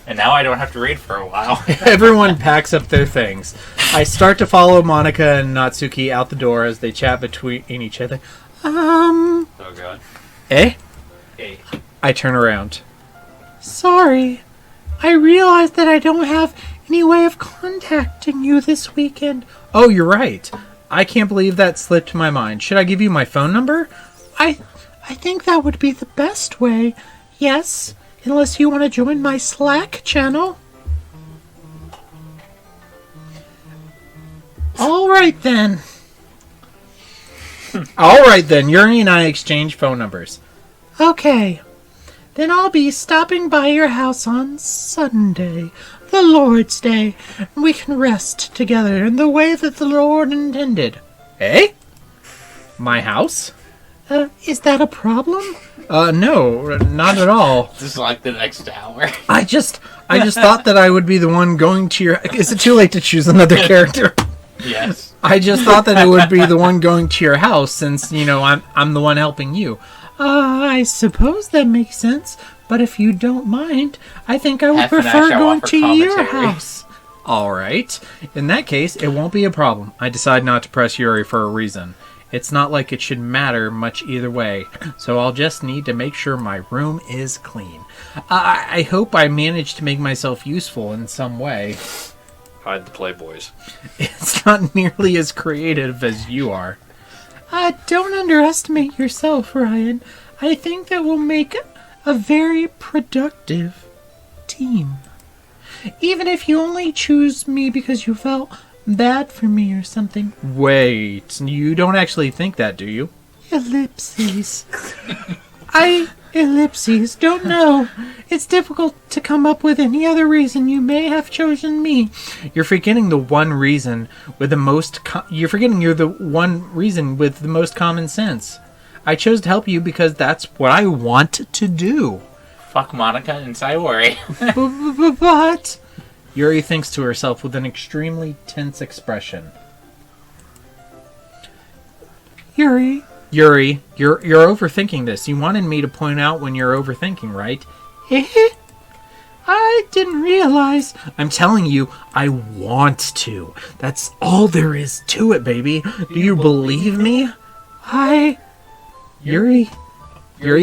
And now I don't have to read for a while. Everyone packs up their things. I start to follow Monica and Natsuki out the door as they chat between each other. Oh god. Eh? Hey. I turn around. Sorry. I realized that I don't have any way of contacting you this weekend. Oh, you're right. I can't believe that slipped my mind. Should I give you my phone number? I think that would be the best way. Yes, unless you want to join my Slack channel. All right then. All right, then. Yuri and I exchange phone numbers. Okay. Then I'll be stopping by your house on Sunday, the Lord's Day, and we can rest together in the way that the Lord intended. Eh? My house? Is that a problem? No, not at all. This is like the next hour. I just thought that I would be the one going to your... Is it too late to choose another character? Yes. I just thought that it would be the one going to your house since, I'm the one helping you. I suppose that makes sense, but if you don't mind, I think I would Hef and I prefer shall going offer to your commentary. house. All right. In that case, it won't be a problem. I decide not to press Yuri for a reason. It's not like it should matter much either way, so I'll just need to make sure my room is clean. I hope I managed to make myself useful in some way. Hide the Playboys. It's not nearly as creative as you are. Don't underestimate yourself, Ryan. I think that we'll make a very productive team. Even if you only choose me because you felt bad for me or something. Wait, you don't actually think that, do you? Ellipses. Ellipses, don't know. It's difficult to come up with any other reason you may have chosen me. You're forgetting the one reason with the most... You're forgetting you're the one reason with the most common sense. I chose to help you because that's what I want to do. Fuck Monica and Sayori. But... Yuri thinks to herself with an extremely tense expression. Yuri, you're overthinking this. You wanted me to point out when you're overthinking, right? I I didn't realize. I'm telling you, I want to. That's all there is to it, baby. Do you believe me? Hi. Yuri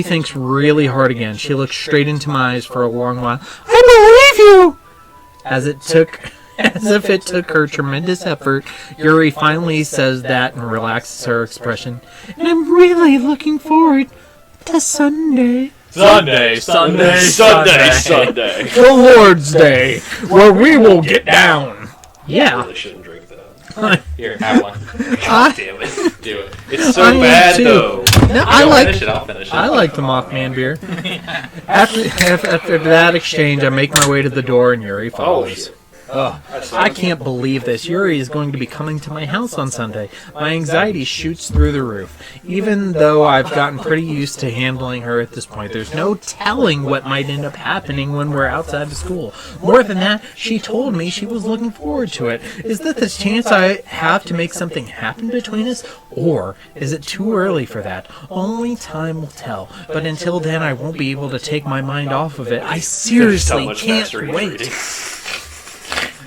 thinks really hard again. She looks straight into my eyes for a long while. I believe you! As if it took her tremendous effort, Yuri finally says that and relaxes her expression. And I'm really looking forward to Sunday. Sunday. The Lord's Day, where we will get down. Yeah. I really shouldn't drink that. Here, have one. God damn it. Do it. It's so I am bad, too. though. No, I'll finish it. I like the Mothman beer. After that exchange, I make my way to the door and Yuri follows. I can't believe this. Yuri is going to be coming to my house on Sunday. My anxiety shoots through the roof. Even though I've gotten pretty used to handling her at this point, there's no telling what might end up happening when we're outside of school. More than that, she told me she was looking forward to it. Is that the chance I have to make something happen between us? Or is it too early for that? Only time will tell. But until then, I won't be able to take my mind off of it. I seriously can't wait.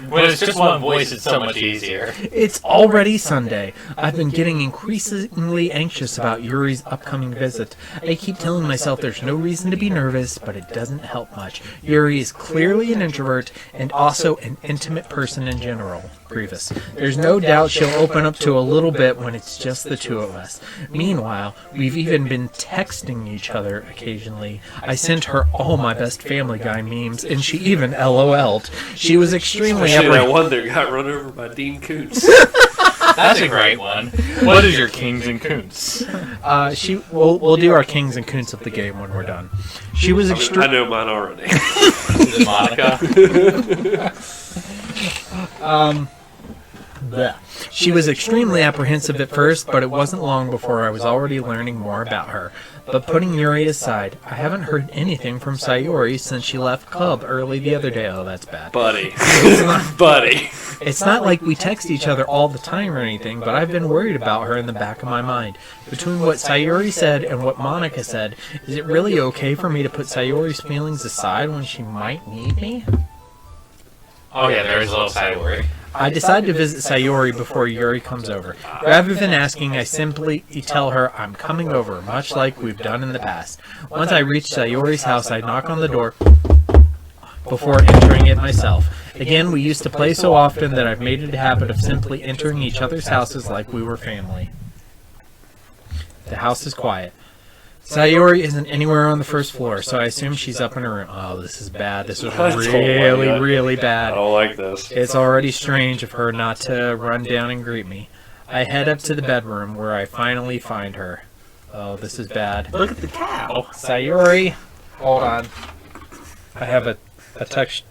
When it's just one voice, it's so much easier. It's already Sunday. I've been getting increasingly anxious about Yuri's upcoming visit. I keep telling myself there's no reason to be nervous, but it doesn't help much. Yuri is clearly an introvert and also an intimate person in general. Grievous. There's no doubt she'll open up to a little bit when it's just the two of us. Meanwhile, we've even been texting each other occasionally. I sent her all my best Family Guy memes, and she even LOL'd. She was extremely That one that got run over by Dean Koontz. That's a great one. What is your Kings and Koontz? We'll do our Kings and Koontz of the game when we're done. She was I know mine already. Is it Monica? She was extremely apprehensive at first, but it wasn't long before I was already learning more about her. But putting Yuri aside, I haven't heard anything from Sayori since she left club early the other day. Oh, that's bad. Buddy. It's not like we text each other all the time or anything, but I've been worried about her in the back of my mind. Between what Sayori said and what Monica said, is it really okay for me to put Sayori's feelings aside when she might need me? Oh yeah, there is a little Sayori. I decide to visit Sayori before Yuri comes over. Rather than asking, I simply tell her I'm coming over, much like we've done in the past. Once I reach Sayori's house, I knock on the door before entering it myself. Again, we used to play so often that I've made it a habit of simply entering each other's houses like we were family. The house is quiet. Sayori isn't anywhere on the first floor, so I assume she's up in her room. Oh, this is bad. This is really bad. I don't like this. It's already strange of her not to run down and greet me. I head up to the bedroom where I finally find her. Oh, this is bad. Look at the cow. Sayori, hold on. I have a text.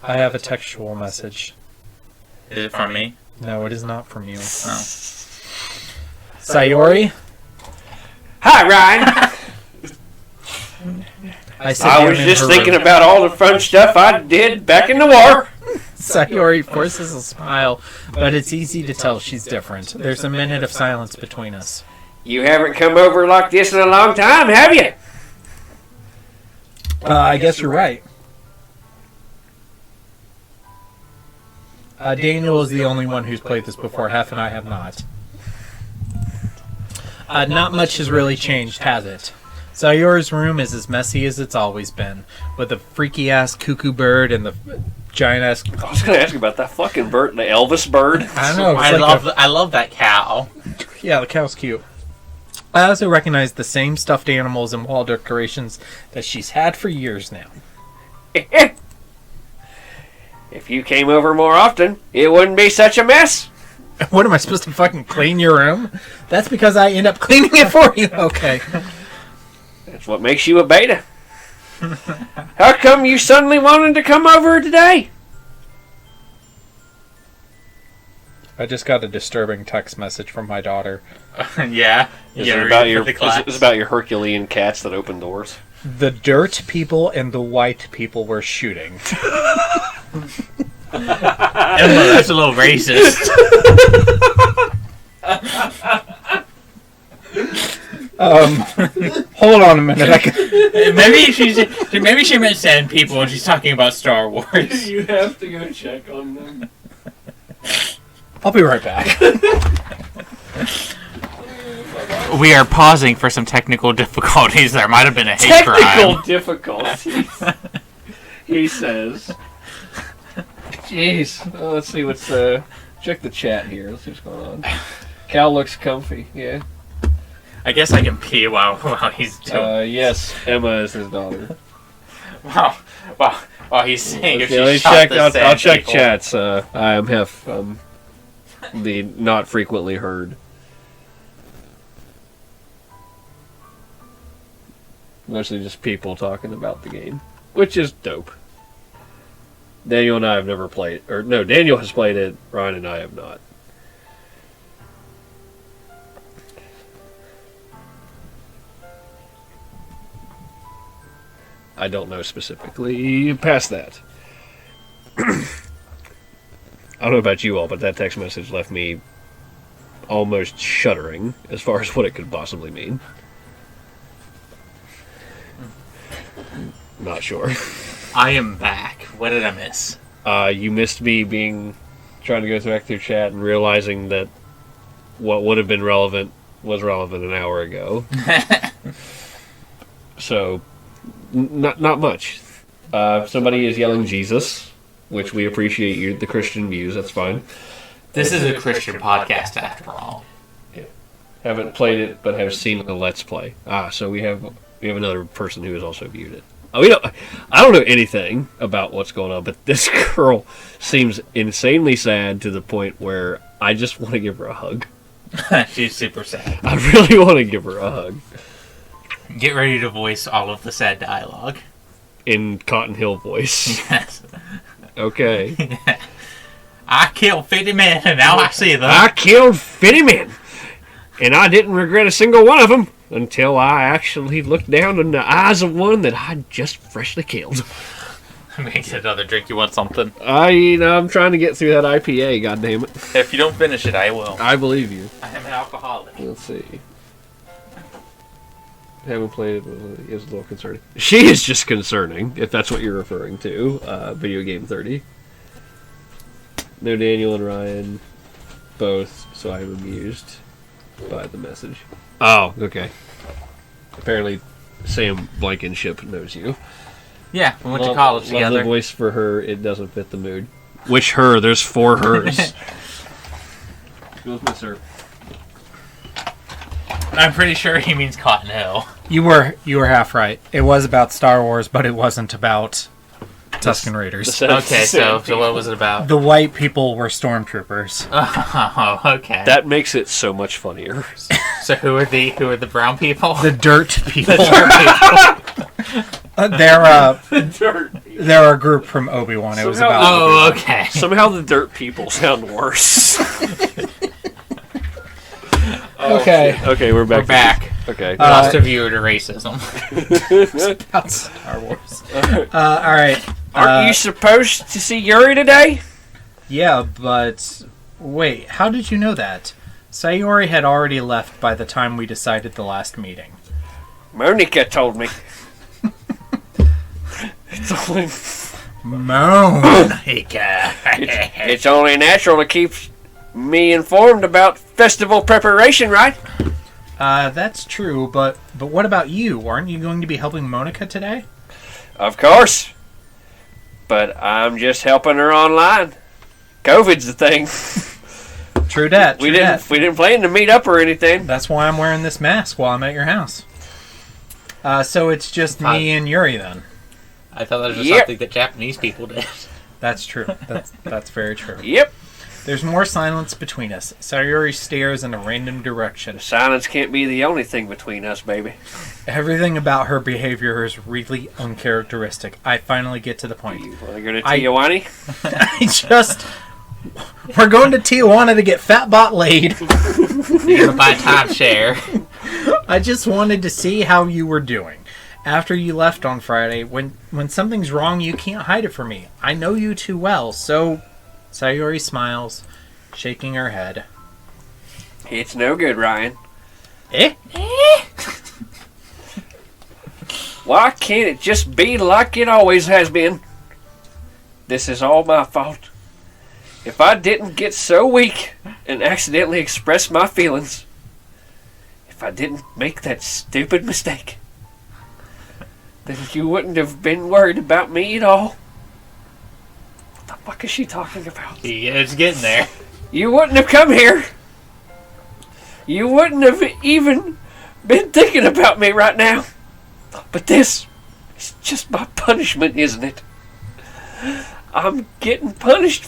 I have a textual message. Is it from me? No, it is not from you. Oh. Sayori? Hi, Ryan. I was just thinking about all the fun stuff I did back in the war. Sayori forces a smile, but it's easy to tell she's different. There's a minute of silence between us. You haven't come over like this in a long time, have you? I guess you're right. Daniel is the only one who's played this before. Hef and I have not. Not much has really changed, has it? Sayori's room is as messy as it's always been, with the freaky-ass cuckoo bird and the giant-ass... I was going to ask you about that fucking bird, the Elvis bird. I know. I love that cow. Yeah, the cow's cute. I also recognize the same stuffed animals and wall decorations that she's had for years now. If you came over more often, it wouldn't be such a mess. What, am I supposed to fucking clean your room? That's because I end up cleaning it for you. Okay. That's what makes you a beta. How come you suddenly wanted to come over today? I just got a disturbing text message from my daughter. Yeah. Is it about your Herculean cats that open doors? The dirt people and the white people were shooting. Emma, that's a little racist. Hold on a minute. Maybe she meant send people when she's talking about Star Wars. You have to go check on them. I'll be right back. We are pausing for some technical difficulties. There might have been a hate Technical crime. difficulties. He says. Jeez. Oh, let's see what's check the chat here. Let's see what's going on. Cal looks comfy. Yeah. I guess I can pee while he's doing. Yes. Emma is his daughter. While he's saying if Okay, she shot the sand I'll check people. chats. I am the not frequently heard. Mostly just people talking about the game, which is dope. Daniel and I have never played, or no, Daniel has played it. Ryan and I have not. I don't know specifically past that. I don't know about you all, but that text message left me almost shuddering as far as what it could possibly mean. Not sure. I am back. What did I miss? You missed me trying to go back through chat and realizing that what would have been relevant was relevant an hour ago. So, not much. Somebody is yelling Jesus, which we appreciate the Christian views. That's fine. This is a Christian podcast, after all. Haven't played it, but have seen the Let's Play. So we have another person who has also viewed it. I don't know anything about what's going on, but this girl seems insanely sad to the point where I just want to give her a hug. She's super sad. I really want to give her a hug. Get ready to voice all of the sad dialogue. In Cotton Hill voice. Yes. Okay. I killed 50 men and now I see them. I killed 50 men, and I didn't regret a single one of them until I actually looked down in the eyes of one that I just freshly killed. Makes another drink. You want something? I'm trying to get through that IPA, goddammit. If you don't finish it, I will. I believe you. I am an alcoholic. Let's see. Haven't played it. It's a little concerning. She is just concerning, if that's what you're referring to. Video Game 30. No Daniel and Ryan. Both, so I'm amused by the message. Oh, okay. Apparently, Sam Blankenship knows you. Yeah, we went to college Love together. the voice for her. It doesn't fit the mood. Which her? There's 4 hers. Goes with her. I'm pretty sure he means Cotton Hill. You were half right. It was about Star Wars, but it wasn't about Tusken Raiders. Okay, so what was it about? The white people were stormtroopers. Oh, okay. That makes it so much funnier. So who are the brown people? The dirt people. The dirt people. They're a group from Obi-Wan. It was about Oh, Obi-Wan. okay. Somehow the dirt people sound worse. Okay. Okay, we're back. We're back. Okay. Lost a viewer to racism. About Star Wars. All right. Aren't you supposed to see Yuri today? Yeah, but wait. How did you know that? Sayori had already left by the time we decided the last meeting. Monica told me. Monica. It's only natural to keep me informed about festival preparation, right? That's true, but what about you? Aren't you going to be helping Monica today? Of course. But I'm just helping her online. COVID's the thing. True dat. We didn't plan to meet up or anything. That's why I'm wearing this mask while I'm at your house. So it's just me and Yuri then. I thought that was just something that Japanese people did. That's true. That's very true. Yep. There's more silence between us. Sayori stares in a random direction. Silence can't be the only thing between us, baby. Everything about her behavior is really uncharacteristic. I finally get to the point. You want to go to Tijuana? We're going to Tijuana to get Fatbot laid. You're gonna buy timeshare. I just wanted to see how you were doing. After you left on Friday, when something's wrong, you can't hide it from me. I know you too well, so... Sayori smiles, shaking her head. It's no good, Ryan. Eh? Why can't it just be like it always has been? This is all my fault. If I didn't get so weak and accidentally express my feelings, if I didn't make that stupid mistake, then you wouldn't have been worried about me at all. What the fuck is she talking about? Yeah, it's getting there. You wouldn't have come here. You wouldn't have even been thinking about me right now. But this is just my punishment, isn't it? I'm getting punished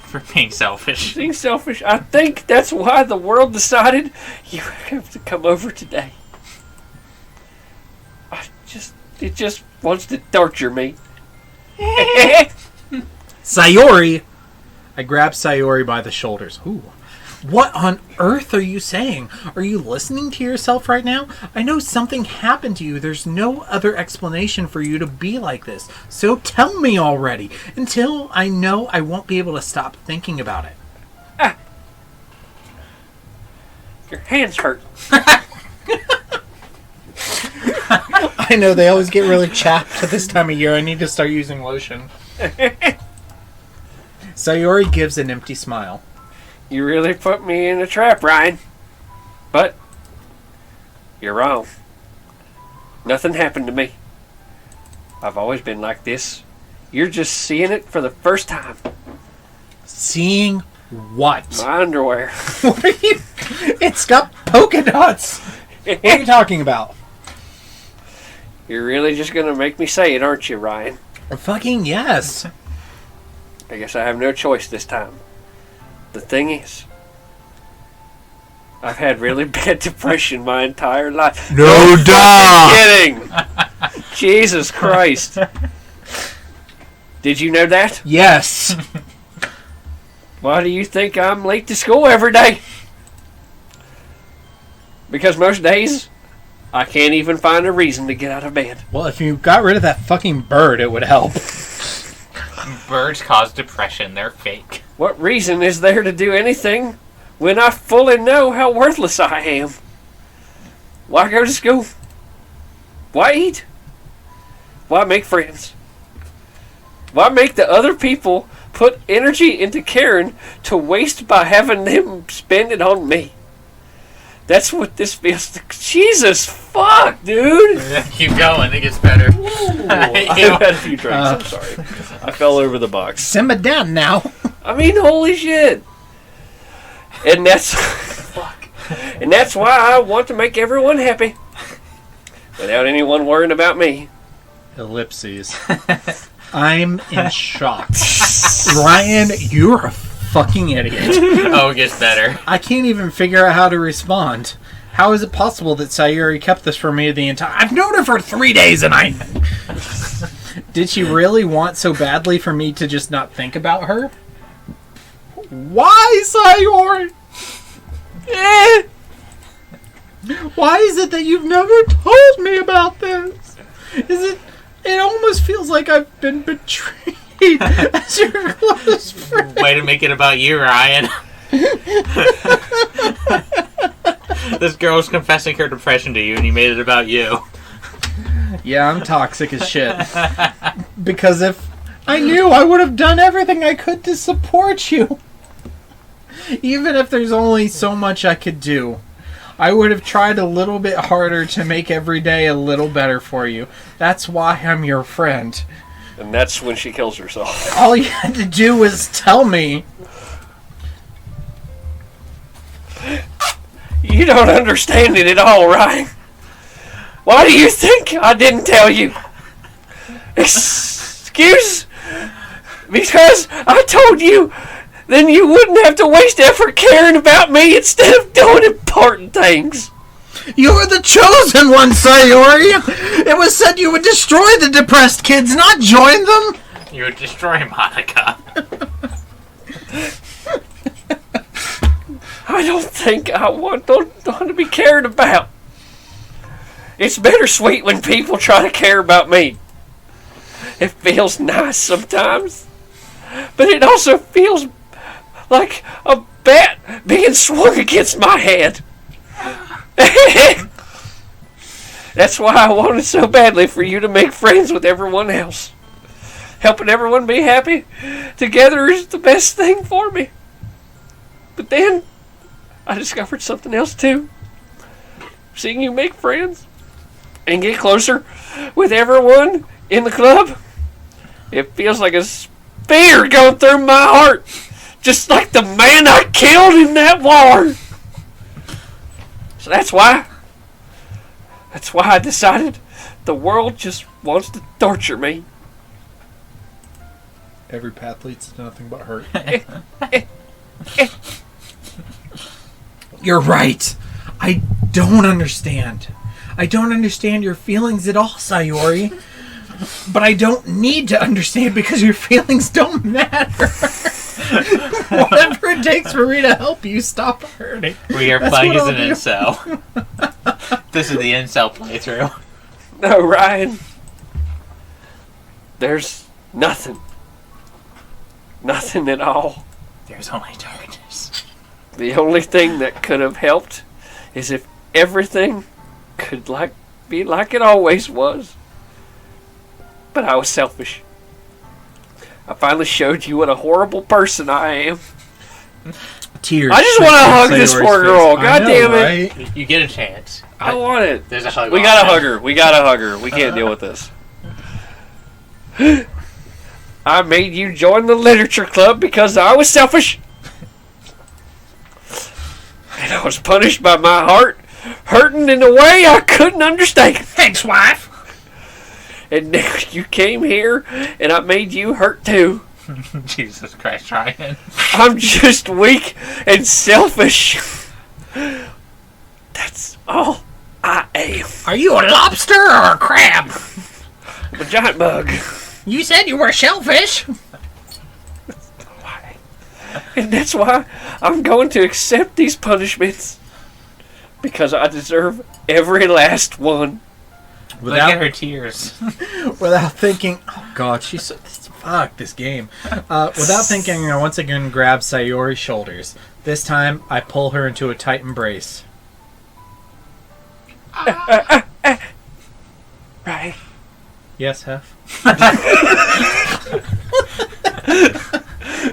For being selfish. being selfish. I think that's why the world decided you have to come over today. It just wants to torture me. Sayori! I grab Sayori by the shoulders. Ooh. What on earth are you saying? Are you listening to yourself right now? I know something happened to you. There's no other explanation for you to be like this. So tell me already. Until I know, I won't be able to stop thinking about it. Your hands hurt. I know, they always get really chapped at this time of year. I need to start using lotion. Sayori gives an empty smile. You really put me in a trap, Ryan. But you're wrong. Nothing happened to me. I've always been like this. You're just seeing it for the first time. Seeing what? My underwear. What are you? It's got polka dots. What are you talking about? You're really just gonna make me say it, aren't you, Ryan? Fucking yes. I guess I have no choice this time. The thing is, I've had really bad depression my entire life. No duh! Kidding! Jesus Christ. Did you know that? Yes. Why do you think I'm late to school every day? Because most days, I can't even find a reason to get out of bed. Well, if you got rid of that fucking bird, it would help. Birds cause depression. They're fake. What reason is there to do anything when I fully know how worthless I am? Why go to school? Why eat? Why make friends? Why make the other people put energy into caring to waste by having them spend it on me? That's what this feels like. Jesus fuck, dude! Keep going. It gets better. I've had a few drinks. I'm sorry. I fell over the box. Simmer down now. I mean, holy shit! And that's and that's why I want to make everyone happy, without anyone worrying about me. Ellipses. I'm in shock. Ryan, you're a fucking idiot. Oh, it gets better. I can't even figure out how to respond. How is it possible that Sayuri kept this from me the entire... I've known her for 3 days and I... Did she really want so badly for me to just not think about her? Why, Sayuri? Why is it that you've never told me about this? It almost feels like I've been betrayed as your close friend. Way to make it about you, Ryan. This girl's confessing her depression to you, and you made it about you. Yeah, I'm toxic as shit. Because if I knew, I would have done everything I could to support you. Even if there's only so much I could do. I would have tried a little bit harder to make every day a little better for you. That's why I'm your friend. And that's when she kills herself. All you had to do was tell me. You don't understand it at all, Ryan. Why do you think I didn't tell you? Excuse? Because I told you, then you wouldn't have to waste effort caring about me instead of doing important things. You're the chosen one, Sayori! It was said you would destroy the depressed kids, not join them! You would destroy Monica. I don't think I want to be cared about. It's bittersweet when people try to care about me. It feels nice sometimes, but it also feels like a bat being swung against my head. That's why I wanted so badly for you to make friends with everyone else. Helping everyone be happy together is the best thing for me. But then, I discovered something else too. Seeing you make friends and get closer with everyone in the club, it feels like a spear going through my heart. Just like the man I killed in that war. So that's why I decided the world just wants to torture me. Every path leads to nothing but hurt. You're right. I don't understand. I don't understand your feelings at all, Sayori. But I don't need to understand because your feelings don't matter. Whatever it takes for me to help you stop hurting. We are playing as an incel. This is the incel playthrough. No, Ryan. There's nothing. Nothing at all. There's only darkness. The only thing that could have helped is if everything could be like it always was. But I was selfish. I finally showed you what a horrible person I am. Tears. I just want to hug this poor girl. God damn it. Right? You get a chance. I want it. There's a hug. We gotta hug her. We gotta hug her. We can't deal with this. I made you join the literature club because I was selfish. And I was punished by my heart hurting in a way I couldn't understand. Thanks, wife. And now you came here and I made you hurt too. Jesus Christ, Ryan. I'm just weak and selfish. That's all I am. Are you a lobster or a crab? I'm a giant bug. You said you were a shellfish. And that's why I'm going to accept these punishments. Because I deserve every last one. Look at her tears. Without thinking, oh god, she's so, fuck this game. Without thinking, I once again grab Sayori's shoulders. This time, I pull her into a tight embrace. Right. Yes, Hef?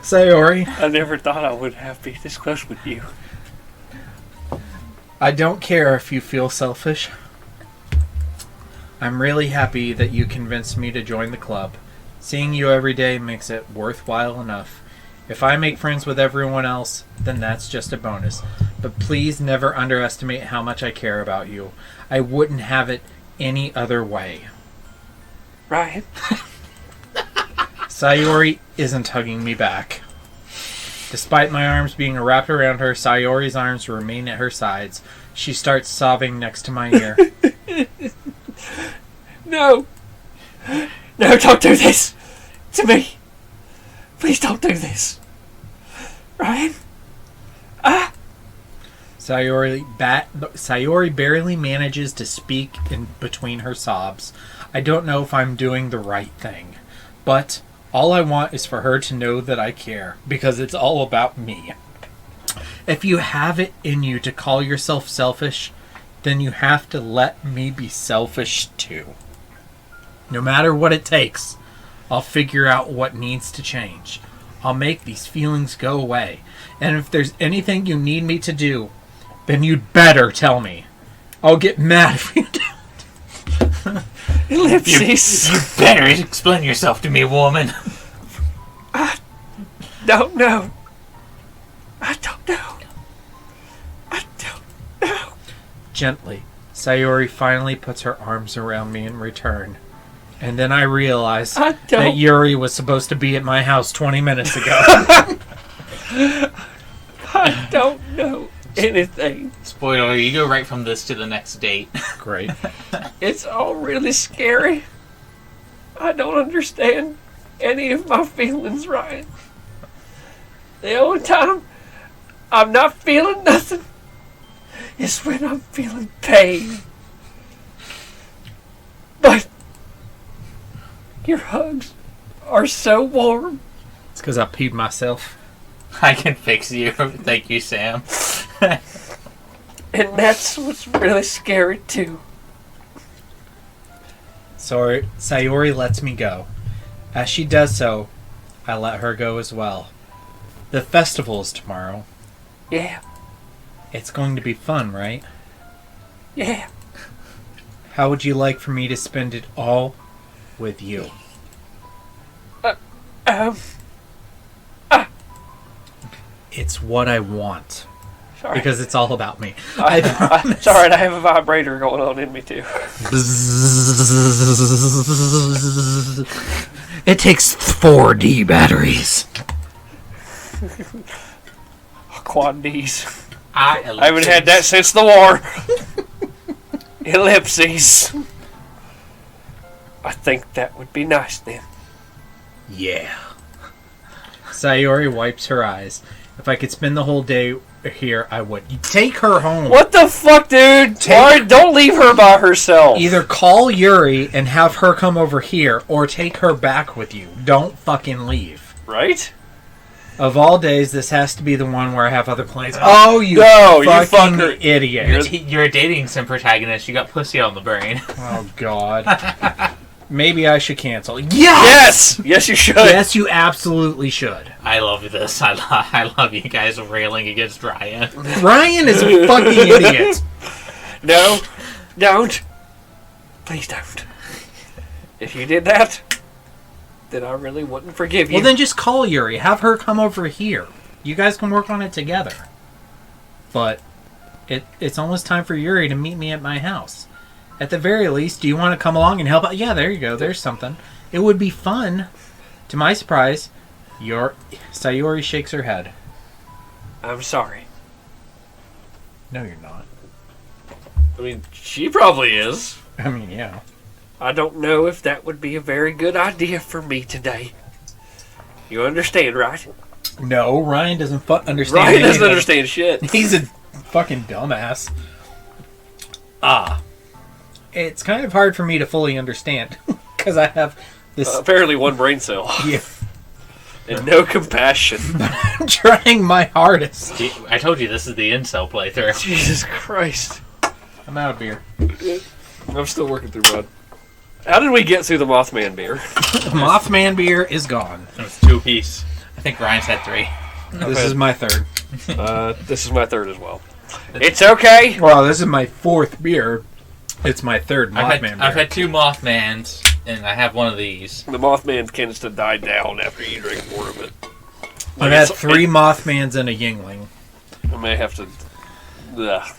Sayori, I never thought I would have be this close with you. I don't care if you feel selfish. I'm really happy that you convinced me to join the club. Seeing you every day makes it worthwhile enough. If I make friends with everyone else, then that's just a bonus. But please never underestimate how much I care about you. I wouldn't have it any other way. Ryan. Sayori isn't hugging me back. Despite my arms being wrapped around her, Sayori's arms remain at her sides. She starts sobbing next to my ear. No. No, don't do this. To me. Please don't do this. Ryan. Sayori barely manages to speak in between her sobs. I don't know if I'm doing the right thing. But all I want is for her to know that I care. Because it's all about me. If you have it in you to call yourself selfish, then you have to let me be selfish too. No matter what it takes, I'll figure out what needs to change. I'll make these feelings go away. And if there's anything you need me to do, then you'd better tell me. I'll get mad if you don't. Ellipses. You better explain yourself to me, woman. I don't know. I don't know. I don't know. Gently, Sayori finally puts her arms around me in return. And then I realize that Yuri was supposed to be at my house 20 minutes ago. I don't know anything. Spoiler, you go right from this to the next date. Great. It's all really scary. I don't understand any of my feelings, Ryan. The only time I'm not feeling nothing is when I'm feeling pain. But your hugs are so warm. It's because I peed myself. I can fix you. Thank you, Sam. And that's what's really scary, too. So Sayori lets me go. As she does so, I let her go as well. The festival is tomorrow. Yeah. It's going to be fun, right? Yeah. How would you like for me to spend it all with you? It's what I want. Sorry. Because it's all about me. It's alright, I have a vibrator going on in me too. It takes 4D batteries. Quad Ds. I haven't had that since the war. Ellipses. I think that would be nice then. Yeah. Sayori wipes her eyes. If I could spend the whole day here, I would. You take her home. What the fuck, dude? Don't leave her by herself. Either call Yuri and have her come over here, or take her back with you. Don't fucking leave. Right? Of all days, this has to be the one where I have other plans. Oh, you fucking idiot. You're a dating sim protagonist. You got pussy on the brain. Oh, God. Maybe I should cancel. Yes! Yes, you should. Yes, you absolutely should. I love this. I love you guys railing against Ryan. Ryan is a fucking idiot. No, don't. Please don't. If you did that, then I really wouldn't forgive you. Well, then just call Yuri. Have her come over here. You guys can work on it together. But it's almost time for Yuri to meet me at my house. At the very least, do you want to come along and help out? Yeah, there you go. There's something. It would be fun. To my surprise, Sayori shakes her head. I'm sorry. No, you're not. I mean, she probably is. I mean, yeah. I don't know if that would be a very good idea for me today. You understand, right? No, Ryan doesn't understand Ryan doesn't anything. understand shit. He's a fucking dumbass. It's kind of hard for me to fully understand. Because I have this... apparently one brain cell. Yeah. And no compassion. I'm trying my hardest. I told you this is the incel playthrough. Jesus Christ. I'm out of beer. I'm still working through mine. How did we get through the Mothman beer? Mothman beer is gone. It's 2 apiece. I think Ryan's had 3. This is my third. This is my third as well. It's okay. Well, this is my 4th beer. It's my 3rd Mothman beer. I've had 2 Mothmans, and I have one of these. The Mothman tends to die down after you drink more of it. I've had 3 Mothmans and a Yingling. I may have to... Ugh.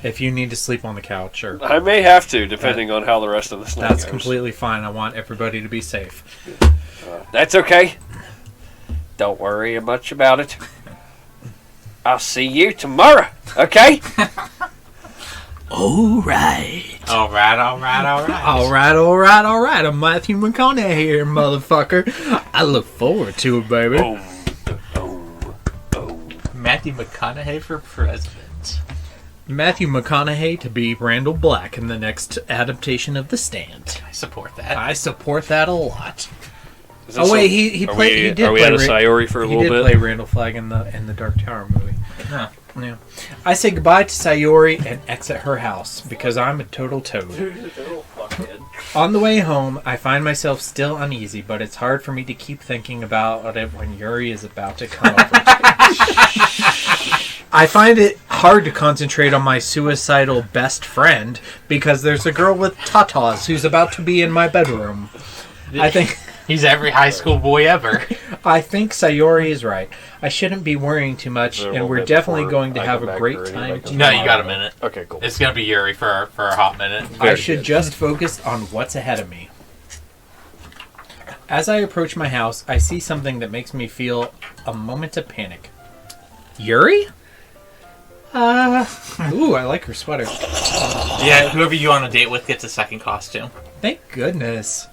If you need to sleep on the couch, or I may have to, depending on how the rest of the night that's goes. completely fine. I want everybody to be safe. That's okay. Don't worry much about it. I'll see you tomorrow, okay? Alright. Alright. Alright. I'm Matthew McConaughey here, motherfucker. I look forward to it, baby. Matthew McConaughey for president. Matthew McConaughey to be Randall Black in the next adaptation of The Stand. I support that. I support that a lot. Oh wait, he played. Are we out of Sayori for a little bit? He did play Randall Flagg in the Dark Tower movie. Huh. Yeah. I say goodbye to Sayori and exit her house because I'm a total toad. On the way home, I find myself still uneasy, but it's hard for me to keep thinking about it when Yuri is about to come over. I find it hard to concentrate on my suicidal best friend because there's a girl with tatas who's about to be in my bedroom. I think he's every high school boy ever. I think Sayori is right. I shouldn't be worrying too much, and we're definitely going to have a great time. No, you got a minute. Okay, cool. It's gonna be Yuri for a hot minute. I should just focus on what's ahead of me. As I approach my house, I see something that makes me feel a moment of panic. Yuri? Ooh, I like her sweater. Yeah, whoever you on a date with gets a second costume. Thank goodness.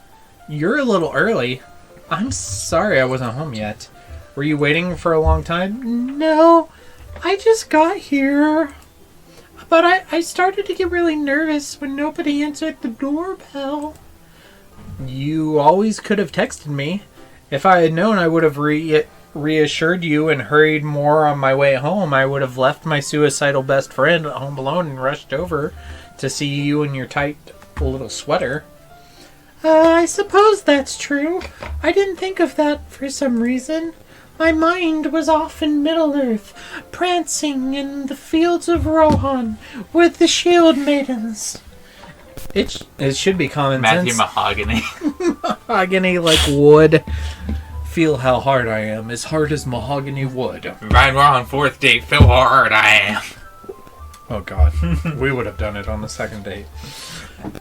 You're a little early. I'm sorry I wasn't home yet. Were you waiting for a long time? No, I just got here. But I started to get really nervous when nobody answered the doorbell. You always could have texted me. If I had known, I would have reassured you and hurried more on my way home. I would have left my suicidal best friend at home alone and rushed over to see you in your tight little sweater. I suppose that's true. I didn't think of that for some reason. My mind was off in Middle-earth, prancing in the fields of Rohan with the shield maidens. It should be common Matthew sense. Mahogany. Mahogany like wood. Feel how hard I am, as hard as mahogany wood. Right, we're on 4th date. Feel how hard I am. Oh god, we would have done it on the second date.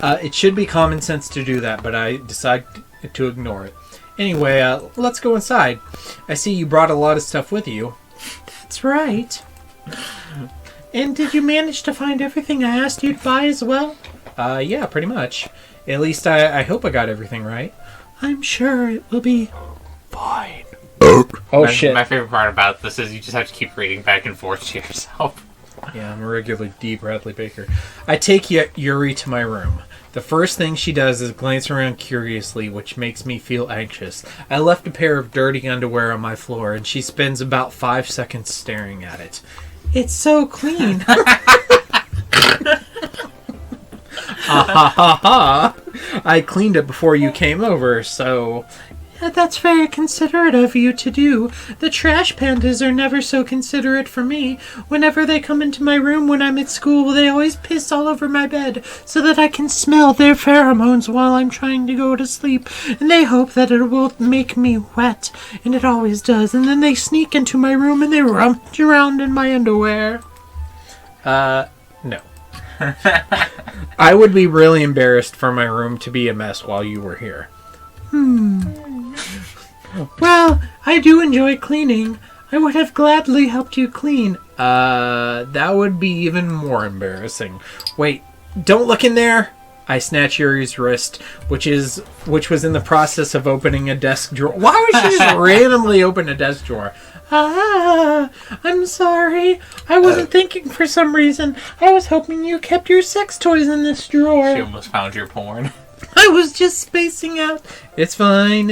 It should be common sense to do that, but I decided to ignore it. Anyway, let's go inside. I see you brought a lot of stuff with you. That's right. And did you manage to find everything I asked you to buy as well? Yeah, pretty much. At least I hope I got everything right. I'm sure it will be fine. Oh shit. My favorite part about this is you just have to keep reading back and forth to yourself. Yeah, I'm a regular D. Bradley Baker. I take Yuri to my room. The first thing she does is glance around curiously, which makes me feel anxious. I left a pair of dirty underwear on my floor, and she spends about 5 seconds staring at it. It's so clean. I cleaned it before you came over, so... That's very considerate of you to do. The trash pandas are never so considerate for me. Whenever they come into my room when I'm at school, they always piss all over my bed so that I can smell their pheromones while I'm trying to go to sleep. And they hope that it will make me wet, and it always does. And then they sneak into my room and they rummage around in my underwear. No. I would be really embarrassed for my room to be a mess while you were here. Well, I do enjoy cleaning. I would have gladly helped you clean. That would be even more embarrassing. Wait, don't look in there! I snatch Yuri's wrist, which was in the process of opening a desk drawer. Why would she just randomly open a desk drawer? I'm sorry. I wasn't thinking for some reason. I was hoping you kept your sex toys in this drawer. She almost found your porn. I was just spacing out. It's fine.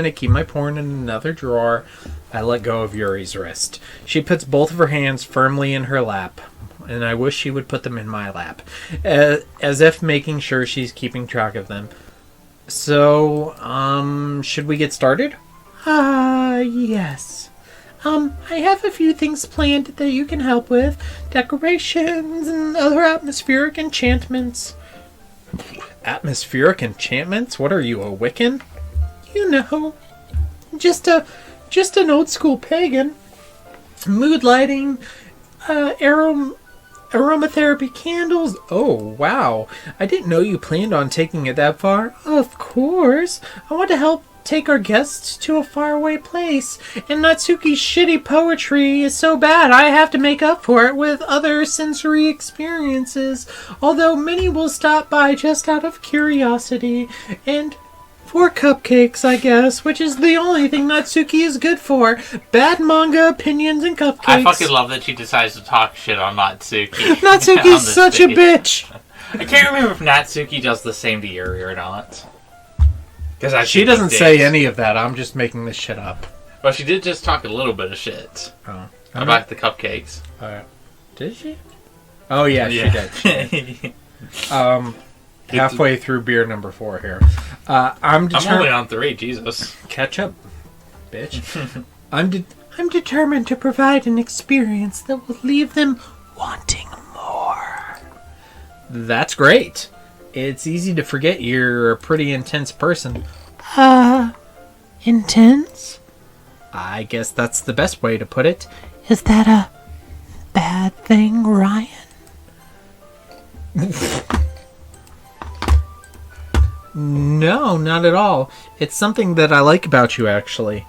I keep my porn in another drawer. I let go of Yuri's wrist. She puts both of her hands firmly in her lap, and I wish she would put them in my lap, as if making sure she's keeping track of them. So, should we get started? Yes. I have a few things planned that you can help with. Decorations and other atmospheric enchantments. Atmospheric enchantments? What are you, a Wiccan? You know, just an old school pagan. Mood lighting, aromatherapy candles. Oh, wow. I didn't know you planned on taking it that far. Of course. I want to help take our guests to a faraway place. And Natsuki's shitty poetry is so bad I have to make up for it with other sensory experiences. Although many will stop by just out of curiosity. And for cupcakes, I guess, which is the only thing Natsuki is good for. Bad manga opinions and cupcakes. I fucking love that she decides to talk shit on Natsuki. Natsuki's such a bitch. I can't remember if Natsuki does the same to Yuri or not. Because she doesn't say any of that. I'm just making this shit up. Well, she did just talk a little bit of shit about the cupcakes. Did she? Oh yeah, she did. Halfway through beer number 4 here. I'm only on 3. Jesus, catch up, bitch. I'm determined to provide an experience that will leave them wanting more. That's great. It's easy to forget you're a pretty intense person. Intense? I guess that's the best way to put it. Is that a bad thing, Ryan? No, not at all. It's something that I like about you, actually.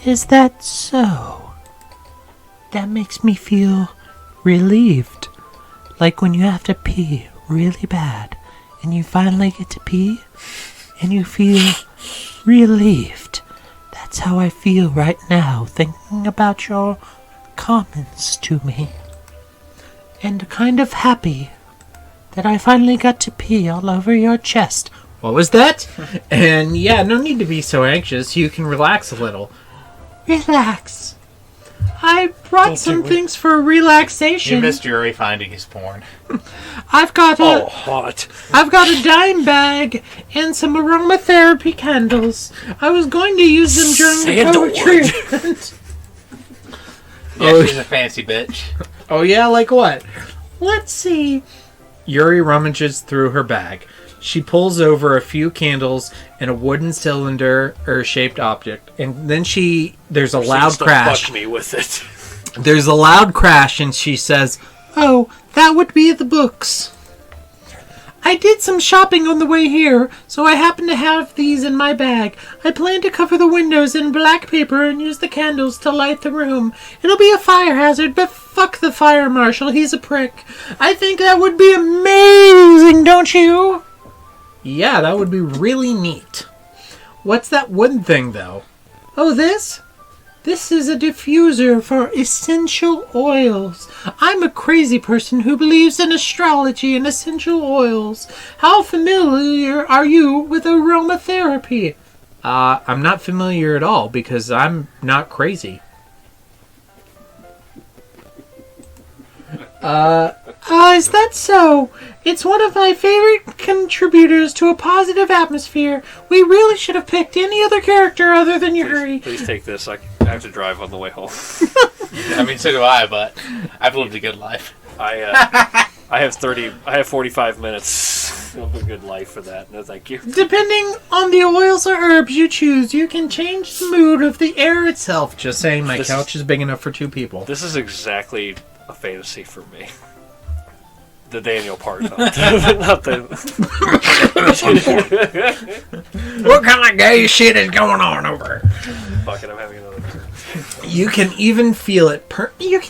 Is that so? That makes me feel relieved. Like when you have to pee really bad, and you finally get to pee, and you feel relieved. That's how I feel right now, thinking about your comments to me. And kind of happy that I finally got to pee all over your chest. What was that? And yeah, no need to be so anxious. You can relax a little. Relax. I brought some things for relaxation. You missed Yuri finding his porn. I've got a hot. I've got a dime bag and some aromatherapy candles. I was going to use them during the poetry event. Yeah, she's a fancy bitch. Oh yeah, like what? Let's see. Yuri rummages through her bag. She pulls over a few candles and a wooden cylinder or shaped object, and then there's a loud crash. Fuck me with it. There's a loud crash, and she says, "Oh, that would be the books. I did some shopping on the way here, so I happen to have these in my bag. I plan to cover the windows in black paper and use the candles to light the room. It'll be a fire hazard, but fuck the fire marshal, he's a prick. I think that would be amazing, don't you?" Yeah, that would be really neat. What's that wooden thing, though? Oh, this? This is a diffuser for essential oils. I'm a crazy person who believes in astrology and essential oils. How familiar are you with aromatherapy? I'm not familiar at all because I'm not crazy. Is that so? It's one of my favorite contributors to a positive atmosphere. We really should have picked any other character other than Yuri. Please take this. I have to drive on the way home. I mean, so do I, but I've lived a good life. I have 45 minutes of a good life for that. No, thank you. Depending on the oils or herbs you choose, you can change the mood of the air itself. Just saying, my couch is big enough for 2 people. This is exactly a fantasy for me. The Daniel part, not the... What kind of gay shit is going on over? Fuck it, I'm having another turn. You can even feel it. Permeate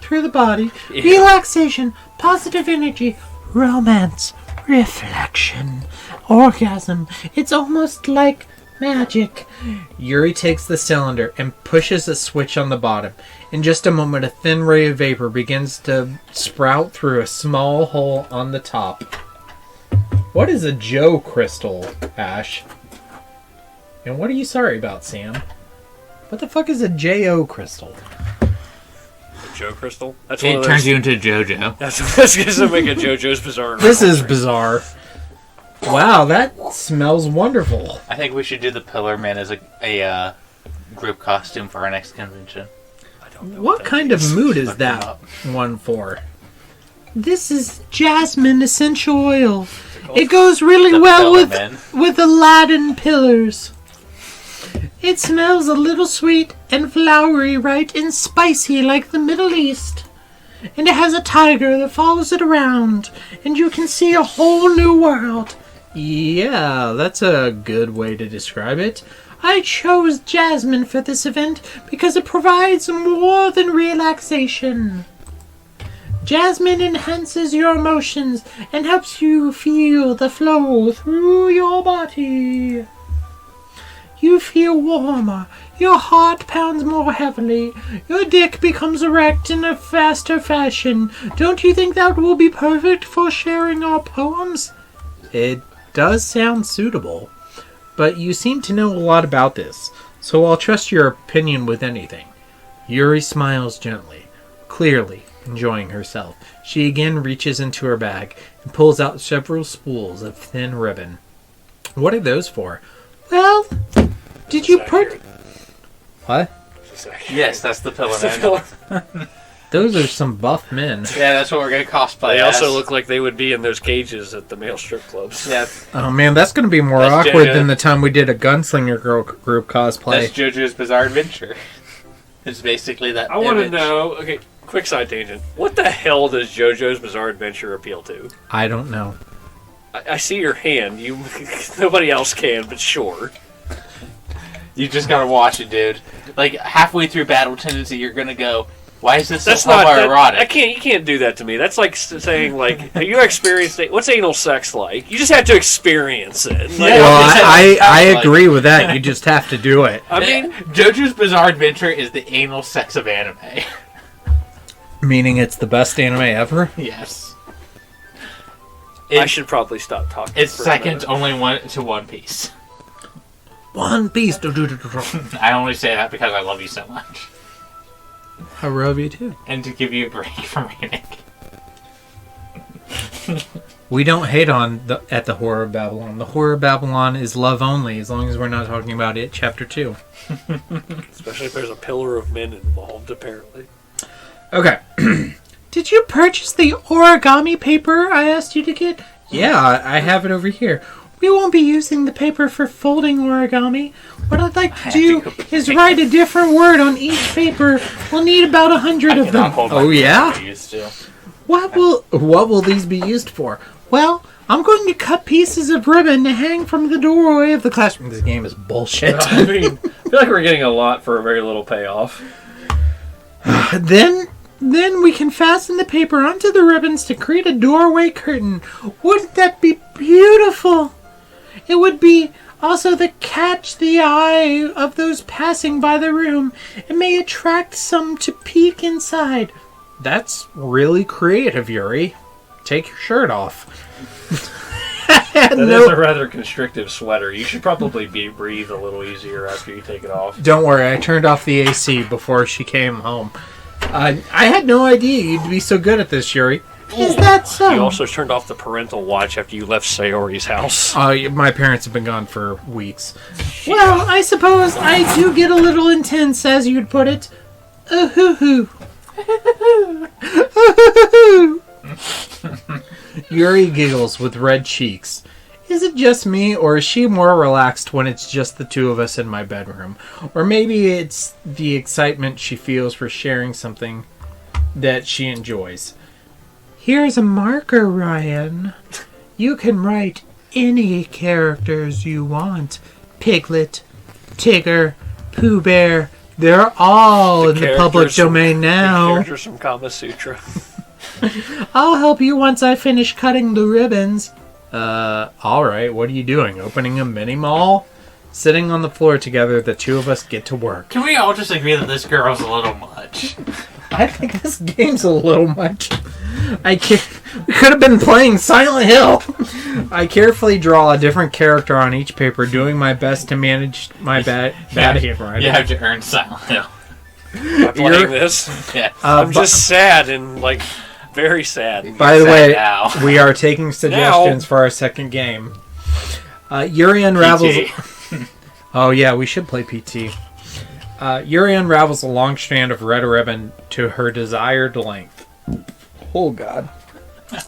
through the body. Yeah. Relaxation, positive energy, romance, reflection, orgasm. It's almost like magic. Yuri takes the cylinder and pushes a switch on the bottom. In just a moment, a thin ray of vapor begins to sprout through a small hole on the top. What is a Joe crystal, Ash? And what are you sorry about, Sam? What the fuck is a J.O. crystal? A Joe crystal? That's it turns you into JoJo. That's going to make a JoJo's Bizarre. This is bizarre. Wow, that smells wonderful. I think we should do the Pillar Man as a group costume for our next convention. What kind of mood is that one for? This is jasmine essential oil. It goes really well with Aladdin pillars. It smells a little sweet and flowery, right, and spicy like the Middle East. And it has a tiger that follows it around, and you can see a whole new world. Yeah, that's a good way to describe it. I chose jasmine for this event because it provides more than relaxation. Jasmine enhances your emotions and helps you feel the flow through your body. You feel warmer, your heart pounds more heavily, your dick becomes erect in a faster fashion. Don't you think that will be perfect for sharing our poems? It does sound suitable. But you seem to know a lot about this, so I'll trust your opinion with anything. Yuri smiles gently, clearly enjoying herself. She again reaches into her bag and pulls out several spools of thin ribbon. What are those for? Well, did you put... What? Yes, that's the Pillar Man. Those are some buff men. Yeah, that's what we're going to cosplay They as. also look like they would be in those cages at the male strip clubs. Yeah. Oh man, that's going to be more That's awkward JoJo. than the time we did a gunslinger girl group cosplay. That's JoJo's Bizarre Adventure. It's basically that I want to image. know, okay, quick side tangent. What the hell does JoJo's Bizarre Adventure appeal to? I don't know. I see your hand. You, nobody else can, but sure. You just got to watch it, dude. Like, halfway through Battle Tendency, you're going to go, why is this That's so not homoerotic? You can't do that to me. That's like saying, like, have you experienced it? What's anal sex like? You just have to experience it. Like, Well, I like- agree with that. You just have to do it. I mean, JoJo's Bizarre Adventure is the anal sex of anime. Meaning it's the best anime ever? Yes. I should probably stop talking. It's for a second minute. only to One Piece. One Piece. I only say that because I love you so much. I love you too. And to give you a break from reading. We don't hate on at the Horror of Babylon. The Horror of Babylon is love only, as long as we're not talking about it. Chapter 2. Especially if there's a pillar of men involved, apparently. Okay. Did you purchase the origami paper I asked you to get? Yeah, I have it over here. We won't be using the paper for folding origami. What I'd like to do is write a different word on each paper. We'll need about 100 of them. Oh, yeah? What will these be used for? Well, I'm going to cut pieces of ribbon to hang from the doorway of the classroom. This game is bullshit. I mean, I feel like we're getting a lot for a very little payoff. Then we can fasten the paper onto the ribbons to create a doorway curtain. Wouldn't that be beautiful? It would be also to catch the eye of those passing by the room. It may attract some to peek inside. That's really creative, Yuri. Take your shirt off. That is a rather constrictive sweater. You should probably breathe a little easier after you take it off. Don't worry, I turned off the AC before she came home. I had no idea you'd be so good at this, Yuri. Is that so? You also turned off the parental watch after you left Sayori's house. My parents have been gone for weeks. Well, I suppose I do get a little intense, as you'd put it. Hoo-hoo. Yuri giggles with red cheeks. Is it just me, or is she more relaxed when it's just the two of us in my bedroom? Or maybe it's the excitement she feels for sharing something that she enjoys. Here's a marker, Ryan. You can write any characters you want. Piglet, Tigger, Pooh Bear. They're all in the public domain now. The characters from Kama Sutra. I'll help you once I finish cutting the ribbons. Alright, what are you doing? Opening a mini mall? Sitting on the floor together, the two of us get to work. Can we all just agree that this girl's a little much? I think this game's a little much. We could have been playing Silent Hill. I carefully draw a different character on each paper, doing my best to manage my bad handwriting. You have to earn Silent Hill. I'm playing this. Yeah. I'm just sad and, very sad. By the way, we are taking suggestions for our second game. Yuri unravels... Oh yeah, we should play PT. Yuri unravels a long strand of red ribbon to her desired length. Oh god.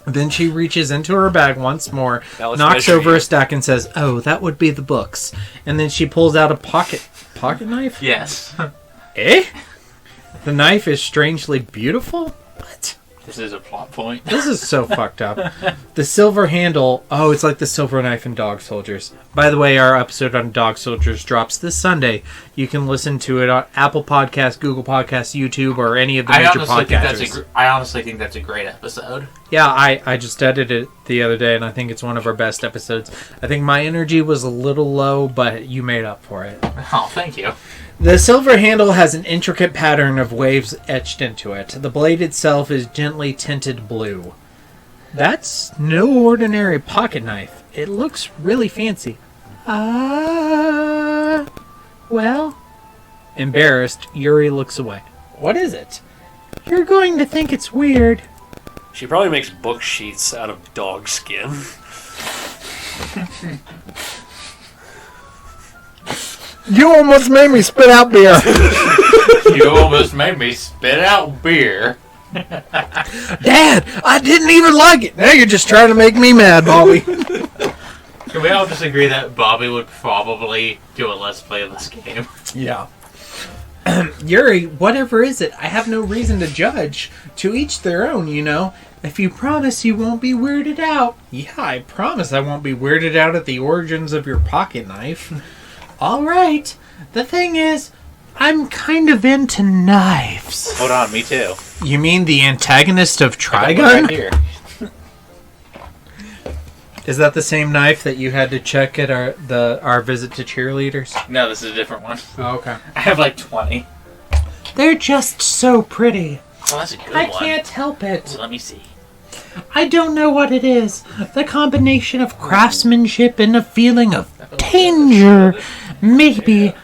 Then she reaches into her bag once more, knocks over a stack and says, "Oh, that would be the books." And then she pulls out a pocket knife? Yes. Eh? The knife is strangely beautiful? What? This is a plot point. This is so fucked up. The silver handle... Oh, it's like the silver knife in Dog Soldiers. By the way, our episode on Dog Soldiers drops this Sunday. You can listen to it on Apple Podcasts, Google Podcasts, YouTube, or any of the major podcasters. I honestly think that's a great episode. Yeah, I just edited it the other day, and I think it's one of our best episodes. I think my energy was a little low, but you made up for it. Oh, thank you. The silver handle has an intricate pattern of waves etched into it. The blade itself is gently tinted blue. That's no ordinary pocket knife. It looks really fancy. Well? Embarrassed, Yuri looks away. What is it? You're going to think it's weird. She probably makes book sheets out of dog skin. You almost made me spit out beer. You almost made me spit out beer. Dad, I didn't even like it. Now you're just trying to make me mad, Bobby. Can we all just agree that Bobby would probably do a Let's Play of this game? Yeah. Yuri, whatever is it? I have no reason to judge. To each their own, you know. If you promise you won't be weirded out. Yeah, I promise I won't be weirded out at the origins of your pocket knife. All right. The thing is, I'm kind of into knives. Hold on, me too. You mean the antagonist of Trigun? Right here. Is that the same knife that you had to check at our visit to cheerleaders? No, this is a different one. Oh, okay. I have 20. They're just so pretty. Oh, that's a good one. I can't help it. Well, let me see. I don't know what it is. The combination of craftsmanship and a feeling of danger. Maybe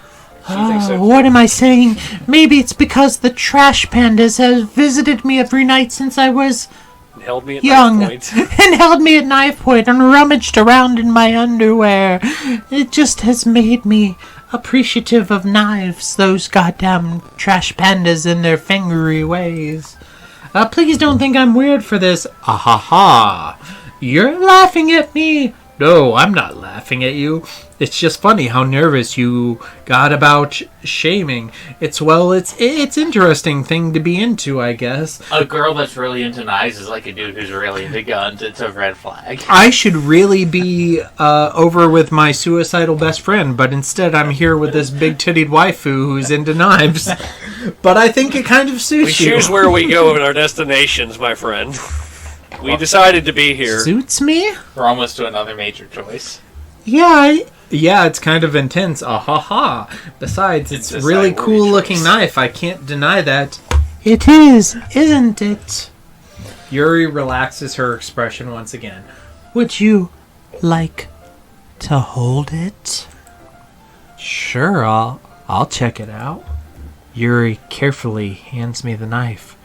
thinks so. What am I saying? Maybe it's because the trash pandas have visited me every night since I was Held me at young knife point. and held me at knife point and rummaged around in my underwear. It just has made me appreciative of knives, those goddamn trash pandas in their fingery ways. Please don't think I'm weird for this. Ah ha ha. You're laughing at me. No, I'm not laughing at you. It's just funny how nervous you got about shaming. It's interesting thing to be into, I guess. A girl that's really into knives is like a dude who's really into guns. It's a red flag. I should really be over with my suicidal best friend, but instead I'm here with this big-tittied waifu who's into knives. But I think it kind of We suits you. choose where we go in our destinations, my friend. We decided to be here. Suits me? We're almost to another major choice. Yeah, it's kind of intense. Ah ha ha. Besides, it's a a really cyborg cool looking choice. knife. I can't deny that. It is, isn't it? Yuri relaxes her expression once again. Would you like to hold it? Sure, I'll check it out. Yuri carefully hands me the knife.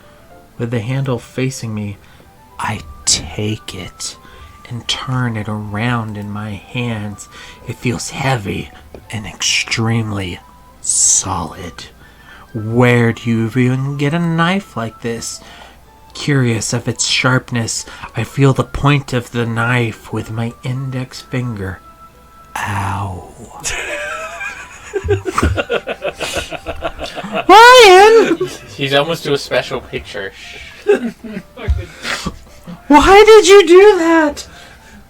With the handle facing me, I take it and turn it around in my hands. It feels heavy and extremely solid. Where do you even get a knife like this? Curious of its sharpness, I feel the point of the knife with my index finger. Ow. Ryan! He's almost to a special picture. Why did you do that?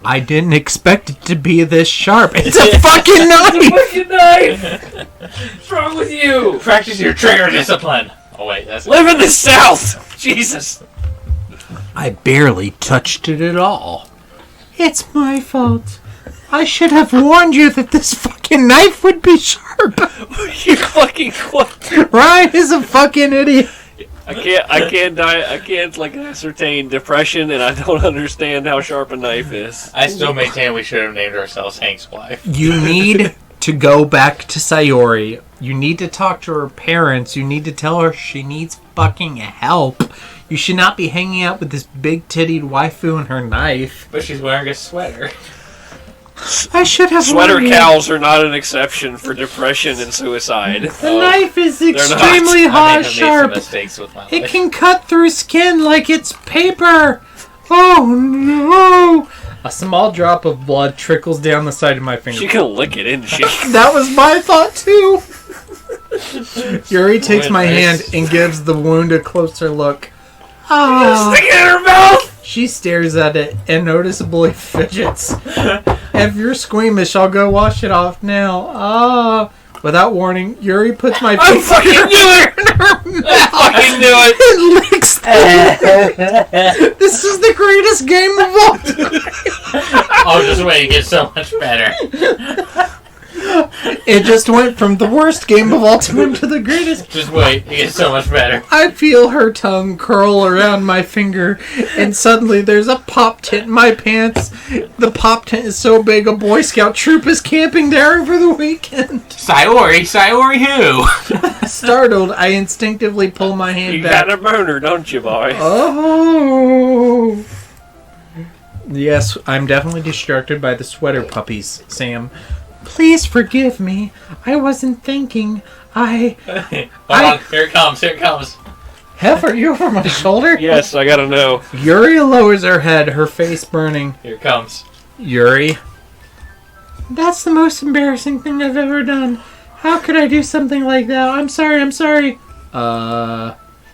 I didn't expect it to be this sharp. It's a fucking knife! Fucking knife! What's wrong with you? Practice your trigger discipline. Oh wait, that's Live in the South! Jesus! I barely touched it at all. It's my fault. I should have warned you that this fucking knife would be sharp. You fucking what? Ryan is a fucking idiot. I can't like ascertain depression, and I don't understand how sharp a knife is. I still maintain we should have named ourselves Hank's wife. You need to go back to Sayori. You need to talk to her parents. You need to tell her she needs fucking help. You should not be hanging out with this big-tittied waifu and her knife. But she's wearing a sweater. I should have Sweater warned you. cows are not an exception for depression and suicide. The knife is not. extremely I hot, may have made some sharp. mistakes with my It life. can cut through skin like it's paper. Oh no! A small drop of blood trickles down the side of my finger. She can lick it, isn't she? That was my thought too. Yuri takes my hand Nice. and gives the wound a closer look. Ah. Stick it in her mouth! She stares at it and noticeably fidgets. If you're squeamish, I'll go wash it off now. Ah. Without warning, Yuri puts my I finger fucking knew it! in her mouth I fucking knew it! and licks the This is the greatest game of all time. Oh, just wait, it gets so much better. It just went from the worst game of all time to the greatest. Just wait, it gets so much better. I feel her tongue curl around my finger, and suddenly there's a pop tent in my pants. The pop tent is so big, a Boy Scout troop is camping there over the weekend. Sayori who? Startled, I instinctively pull my hand You back. got a boner, don't you, boy? Oh. Yes, I'm definitely distracted by the sweater puppies, Sam. Please forgive me. I wasn't thinking. Hold on, here it comes. Hef, are you over my shoulder? Yes, I gotta know. Yuri lowers her head, her face burning. Here it comes. Yuri? That's the most embarrassing thing I've ever done. How could I do something like that? I'm sorry.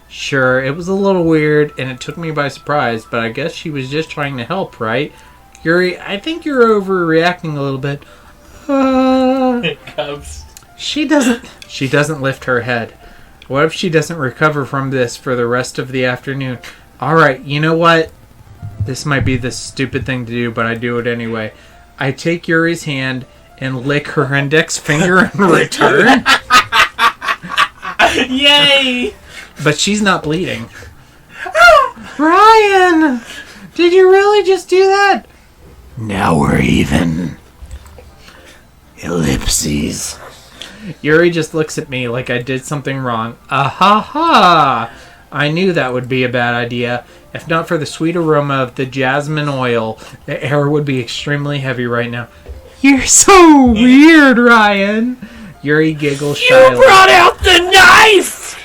Sure, it was a little weird, and it took me by surprise, but I guess she was just trying to help, right? Yuri, I think you're overreacting a little bit. Here it comes. She doesn't lift her head. What if she doesn't recover from this for the rest of the afternoon? Alright, you know what? This might be the stupid thing to do, but I do it anyway. I take Yuri's hand and lick her index finger in return. Yay! But she's not bleeding. Ryan! Did you really just do that? Now we're even. Ellipses. Yuri just looks at me like I did something wrong. Ha! I knew that would be a bad idea. If not for the sweet aroma of the jasmine oil, the air would be extremely heavy right now. You're so weird, Ryan. Yuri giggles shyly. You brought out the knife!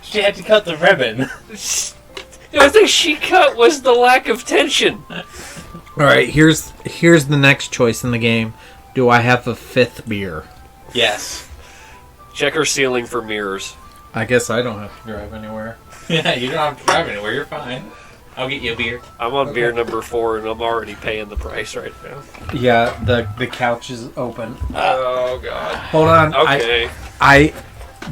She had to cut the ribbon. The only thing she cut was the lack of tension. Alright, here's the next choice in the game. Do I have a 5th beer? Yes. Check her ceiling for mirrors. I guess I don't have to drive anywhere. Yeah, you don't have to drive anywhere. You're fine. I'll get you a beer. I'm on beer number 4 and I'm already paying the price right now. Yeah, the couch is open. Oh, God. Hold on. Okay.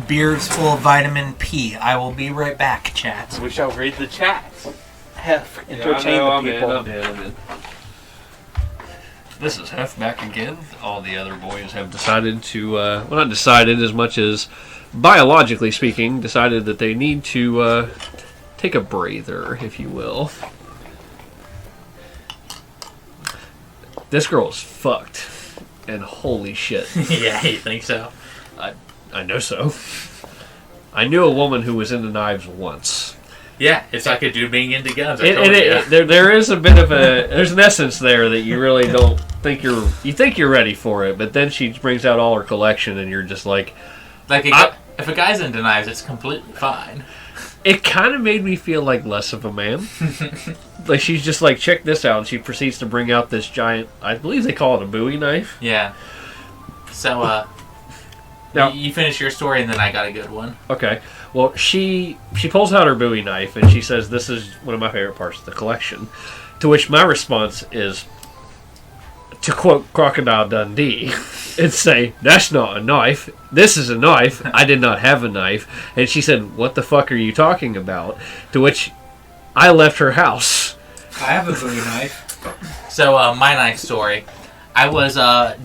Beer's full of vitamin P. I will be right back, chat. We shall read the chat. Hef, entertain the people. I'm in. This is Hef back again. All the other boys have decided to, well, not decided as much as, biologically speaking, decided that they need to take a breather, if you will. This girl's fucked. And holy shit. Yeah, you think so? I know so. I knew a woman who was into knives once. Yeah, it's like a dude being into guns. There is a bit of there's an essence there that you really don't think you think you're ready for it, but then she brings out all her collection and you're just like if a guy's into knives, it's completely fine. It kind of made me feel like less of a man. Like she's just like, check this out, and she proceeds to bring out this giant, I believe they call it a Bowie knife. Yeah. So now, you finish your story and then I got a good one. Okay. Well, she pulls out her Bowie knife and she says, this is one of my favorite parts of the collection. To which my response is, to quote Crocodile Dundee, and say, that's not a knife. This is a knife. I did not have a knife. And she said, what the fuck are you talking about? To which I left her house. I have a Bowie knife. So, my knife story. I was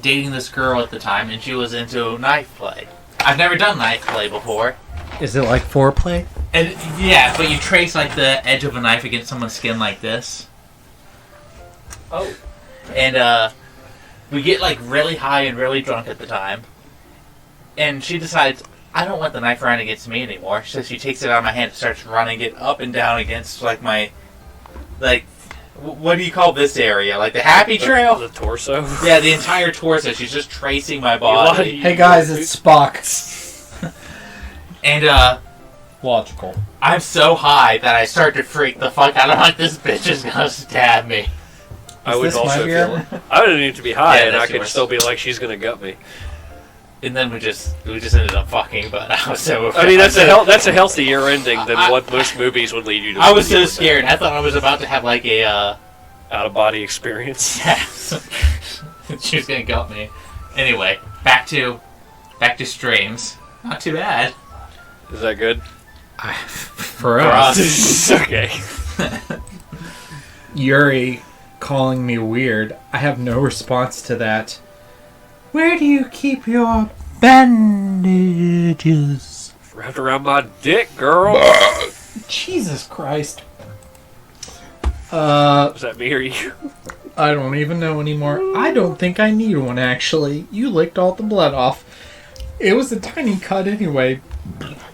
dating this girl at the time, and she was into knife play. I've never done knife play before. Is it like foreplay? And yeah, but you trace like the edge of a knife against someone's skin like this. Oh. And we get like really high and really drunk at the time. And she decides, I don't want the knife running against me anymore. So she takes it out of my hand and starts running it up and down against like my, like, what do you call this area? Like the happy trail? The torso? Yeah, the entire torso. She's just tracing my body. Hey guys, it's Spock. And Logical. I'm so high that I start to freak the fuck out. I'm like, this bitch is gonna stab me. I would this my also beer? feel I would need to be high, Yeah, and I that's could yours. still be like, she's gonna gut me. And then we just ended up fucking, but I was so... I mean, that's a healthier ending than what most movies would lead you to. I was so scared. I thought I was about to have like a, out-of-body experience. she was gonna gut me. Anyway, back to streams. Not too bad. Is that good? For us. Okay. Yuri calling me weird. I have no response to that. Where do you keep your bandages? Wrapped around my dick, girl. Jesus Christ. Was that me or you? I don't even know anymore. I don't think I need one, actually. You licked all the blood off. It was a tiny cut anyway.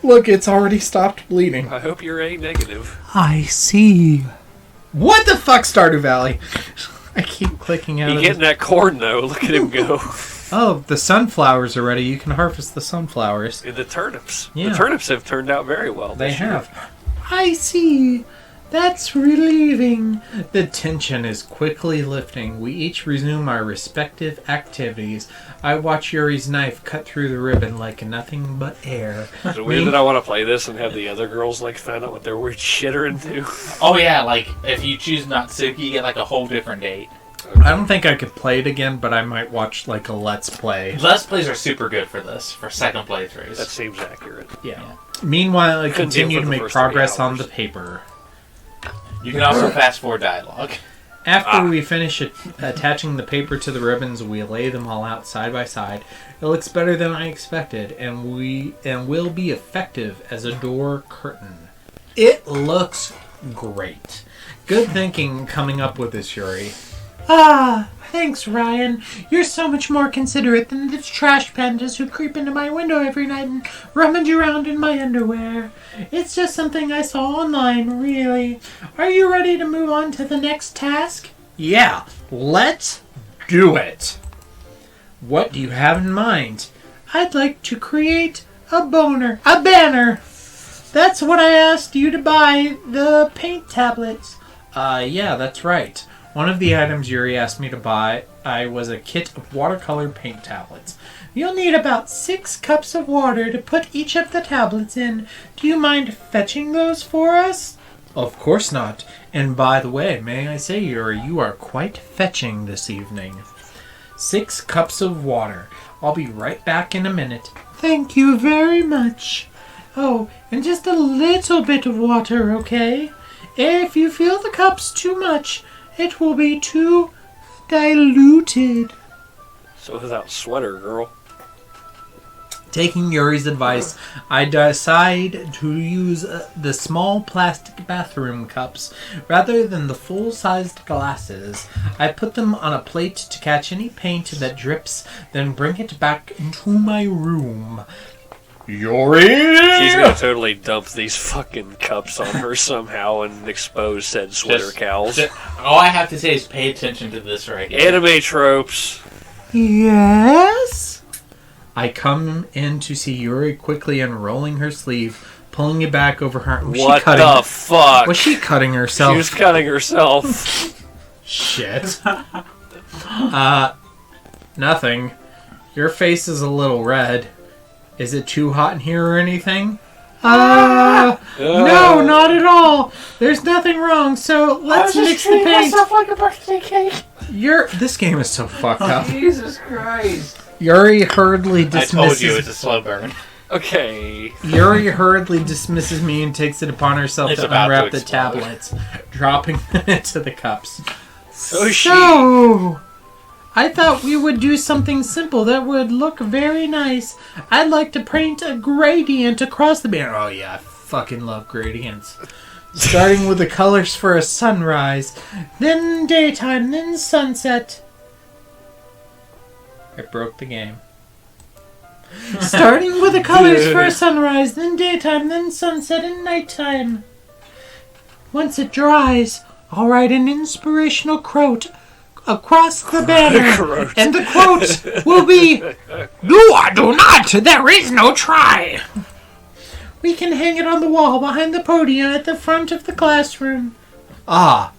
Look, it's already stopped bleeding. I hope you're A negative. I see. What the fuck, Stardew Valley? I keep clicking out You of getting that corn, though. Look at him go. Oh, the sunflowers are ready. You can harvest the sunflowers. And the turnips. Yeah. The turnips have turned out very well They this year. have. I see. That's relieving. The tension is quickly lifting. We each resume our respective activities. I watch Yuri's knife cut through the ribbon like nothing but air. Is it weird that I want to play this and have the other girls like find out what their weird shit are into? Oh yeah, like if you choose Natsuki, you get like a whole different date. I don't think I could play it again, but I might watch like a Let's Play. Let's plays are super good for this, for second playthroughs. That seems accurate. Yeah. Meanwhile, I Couldn't deal continue for to the make first progress 3 on hours. the paper. You can also fast forward dialogue. After we finish attaching the paper to the ribbons, we lay them all out side by side. It looks better than I expected, and will be effective as a door curtain. It looks great. Good thinking coming up with this, Yuri. Thanks, Ryan. You're so much more considerate than the trash pandas who creep into my window every night and rummage around in my underwear. It's just something I saw online, really. Are you ready to move on to the next task? Yeah, let's do it. What do you have in mind? I'd like to create a banner. That's what I asked you to buy, the paint tablets. Yeah, that's right. One of the items Yuri asked me to buy was a kit of watercolor paint tablets. You'll need about 6 cups of water to put each of the tablets in. Do you mind fetching those for us? Of course not. And by the way, may I say, Yuri, you are quite fetching this evening. 6 cups of water. I'll be right back in a minute. Thank you very much. Oh, and just a little bit of water, okay? If you feel the cup's too much, it will be too diluted. So without sweater, girl. Taking Yuri's advice, I decide to use the small plastic bathroom cups rather than the full-sized glasses. I put them on a plate to catch any paint that drips, then bring it back into my room. Yuri! She's gonna totally dump these fucking cups on her somehow and expose said sweater cows. All I have to say is pay attention to this right here. Anime tropes. Yes? I come in to see Yuri quickly unrolling her sleeve, pulling it back over her. What the fuck? Was she cutting herself? She was cutting herself. Shit. Nothing. Your face is a little red. Is it too hot in here or anything? No, not at all. There's nothing wrong, so let's mix the paint. Myself like a birthday cake. This game is so fucked up. Jesus Christ. Yuri hurriedly dismisses... I told you it's a slow burn. Okay. Yuri hurriedly dismisses me and takes it upon herself to unwrap the tablets, dropping them into the cups. So, I thought we would do something simple that would look very nice. I'd like to paint a gradient across the banner. Oh yeah, I fucking love gradients. Starting with the colors for a sunrise, then daytime, then sunset. I broke the game. Starting with the colors for a sunrise, then daytime, then sunset, and nighttime. Once it dries, I'll write an inspirational quote across the banner. And the quote will be, "Do or do not, there is no try." We can hang it on the wall behind the podium at the front of the classroom. Ah,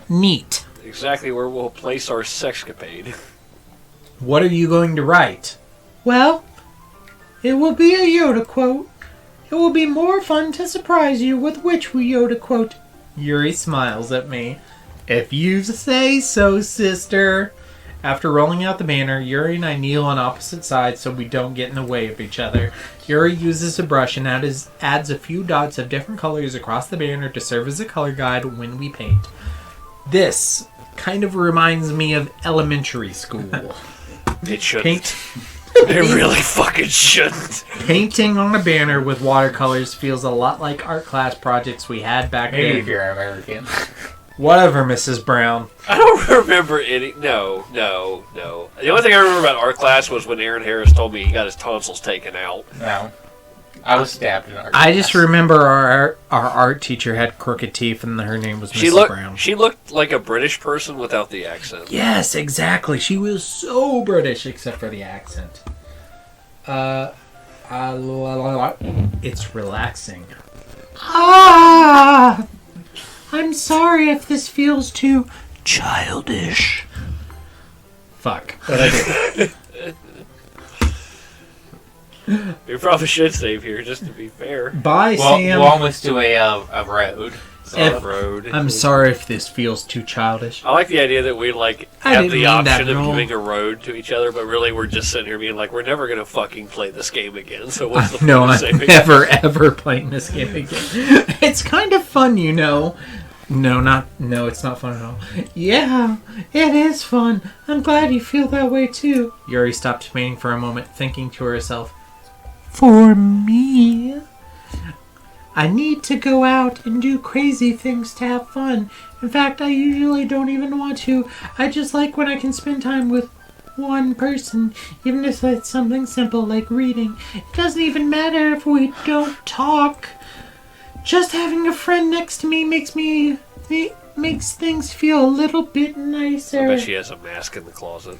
neat. Exactly where we'll place our sexcapade. What are you going to write? Well, it will be a Yoda quote. It will be more fun to surprise you with which Yoda quote. Yuri smiles at me. If you say so, sister. After rolling out the banner, Yuri and I kneel on opposite sides so we don't get in the way of each other. Yuri uses a brush and adds a few dots of different colors across the banner to serve as a color guide when we paint. This kind of reminds me of elementary school. It shouldn't. It really fucking shouldn't. Painting on a banner with watercolors feels a lot like art class projects we had back then. Maybe if you're American. Whatever, Mrs. Brown. I don't remember any... No. The only thing I remember about art class was when Aaron Harris told me he got his tonsils taken out. No. I was stabbed in art I class. just remember our art teacher had crooked teeth and her name was Mrs. Brown. She looked like a British person without the accent. Yes, exactly. She was so British except for the accent. It's relaxing. I'm sorry if this feels too Childish. Fuck. What'd I do? We probably should save here, just to be fair. Bye, Well, Sam. we'll almost do a road. Road. I'm sorry if this feels too childish. I like the idea that we I have didn't the mean that option at of all. giving a road to each other, but really we're just sitting here being like, we're never gonna fucking play this game again. So what's the No, point of I'm saving? never ever playing this game again. It's kind of fun, you know. No, it's not fun at all. Yeah, it is fun. I'm glad you feel that way too. Yuri stopped painting for a moment, thinking to herself, For me. I need to go out and do crazy things to have fun. In fact, I usually don't even want to. I just like when I can spend time with one person, even if it's something simple like reading. It doesn't even matter if we don't talk. Just having a friend next to me makes things feel a little bit nicer. I bet she has a mask in the closet.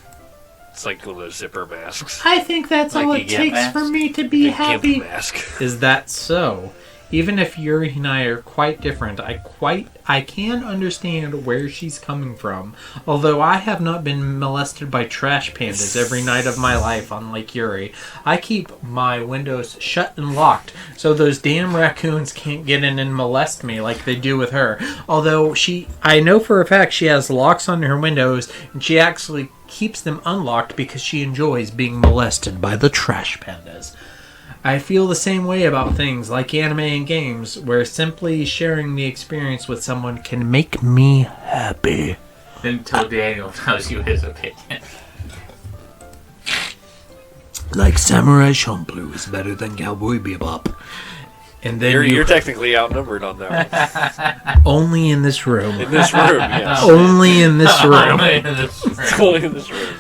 It's like one of those zipper masks. I think that's Like all a it gimp takes mask? for me to be A happy. gimp mask. Is that so? Even if Yuri and I are quite different, I can understand where she's coming from. Although I have not been molested by trash pandas every night of my life, unlike Yuri. I keep my windows shut and locked, so those damn raccoons can't get in and molest me like they do with her. Although I know for a fact she has locks on her windows, and she actually keeps them unlocked because she enjoys being molested by the trash pandas. I feel the same way about things like anime and games, where simply sharing the experience with someone can make me happy. Until Daniel tells you his opinion. Like Samurai Champloo is better than Cowboy Bebop. And then You're technically outnumbered on that only in this room. one. In this room, yes. Only in this room. It's only in this room.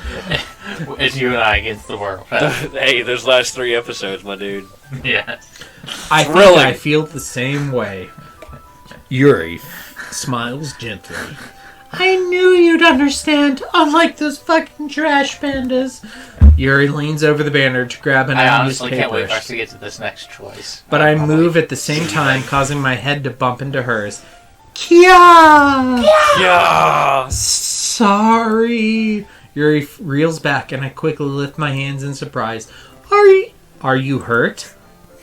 It's you and I against the world. Hey, those last 3 episodes, my dude. Yes. I think Thrilling. I feel the same way. Yuri smiles gently. I knew you'd understand, unlike those fucking trash pandas. Yuri leans over the banner to grab an I unused honestly can't wait paper. for us to get to this next choice. But I move at the same time, causing my head to bump into hers. Kia! Yeah. Sorry. Yuri reels back, and I quickly lift my hands in surprise. Are you hurt?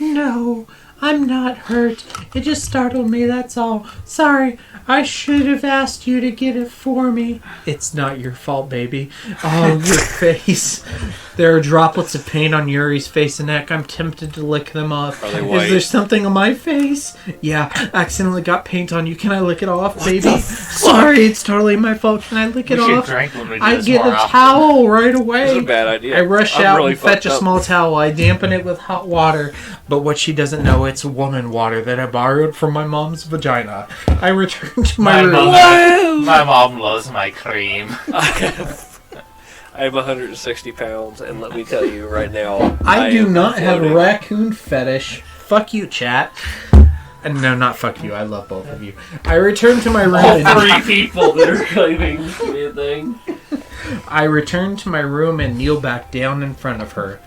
No, I'm not hurt. It just startled me, that's all. Sorry, I should have asked you to get it for me. It's not your fault, baby. Oh, your face. There are droplets of paint on Yuri's face and neck. I'm tempted to lick them off. Are they Is white? there something on my face? Yeah, accidentally got paint on you. Can I lick it off, baby? Sorry, it's totally my fault. Can I lick it We should off? drink when we do I this get more a often. towel right This away. is a bad idea. I rush I'm out really and fetch a fucked up. small towel. I dampen it with hot water. But what she doesn't know, it's woman water that I borrowed from my mom's vagina. I return to my room. My mom loves my cream. I have 160 pounds, and let me tell you right now, I do am not have a floating. raccoon fetish. Fuck you, chat. No, not fuck you. I love both of you. I return to my room. All 3 people that are claiming to be a thing. I return to my room and kneel back down in front of her.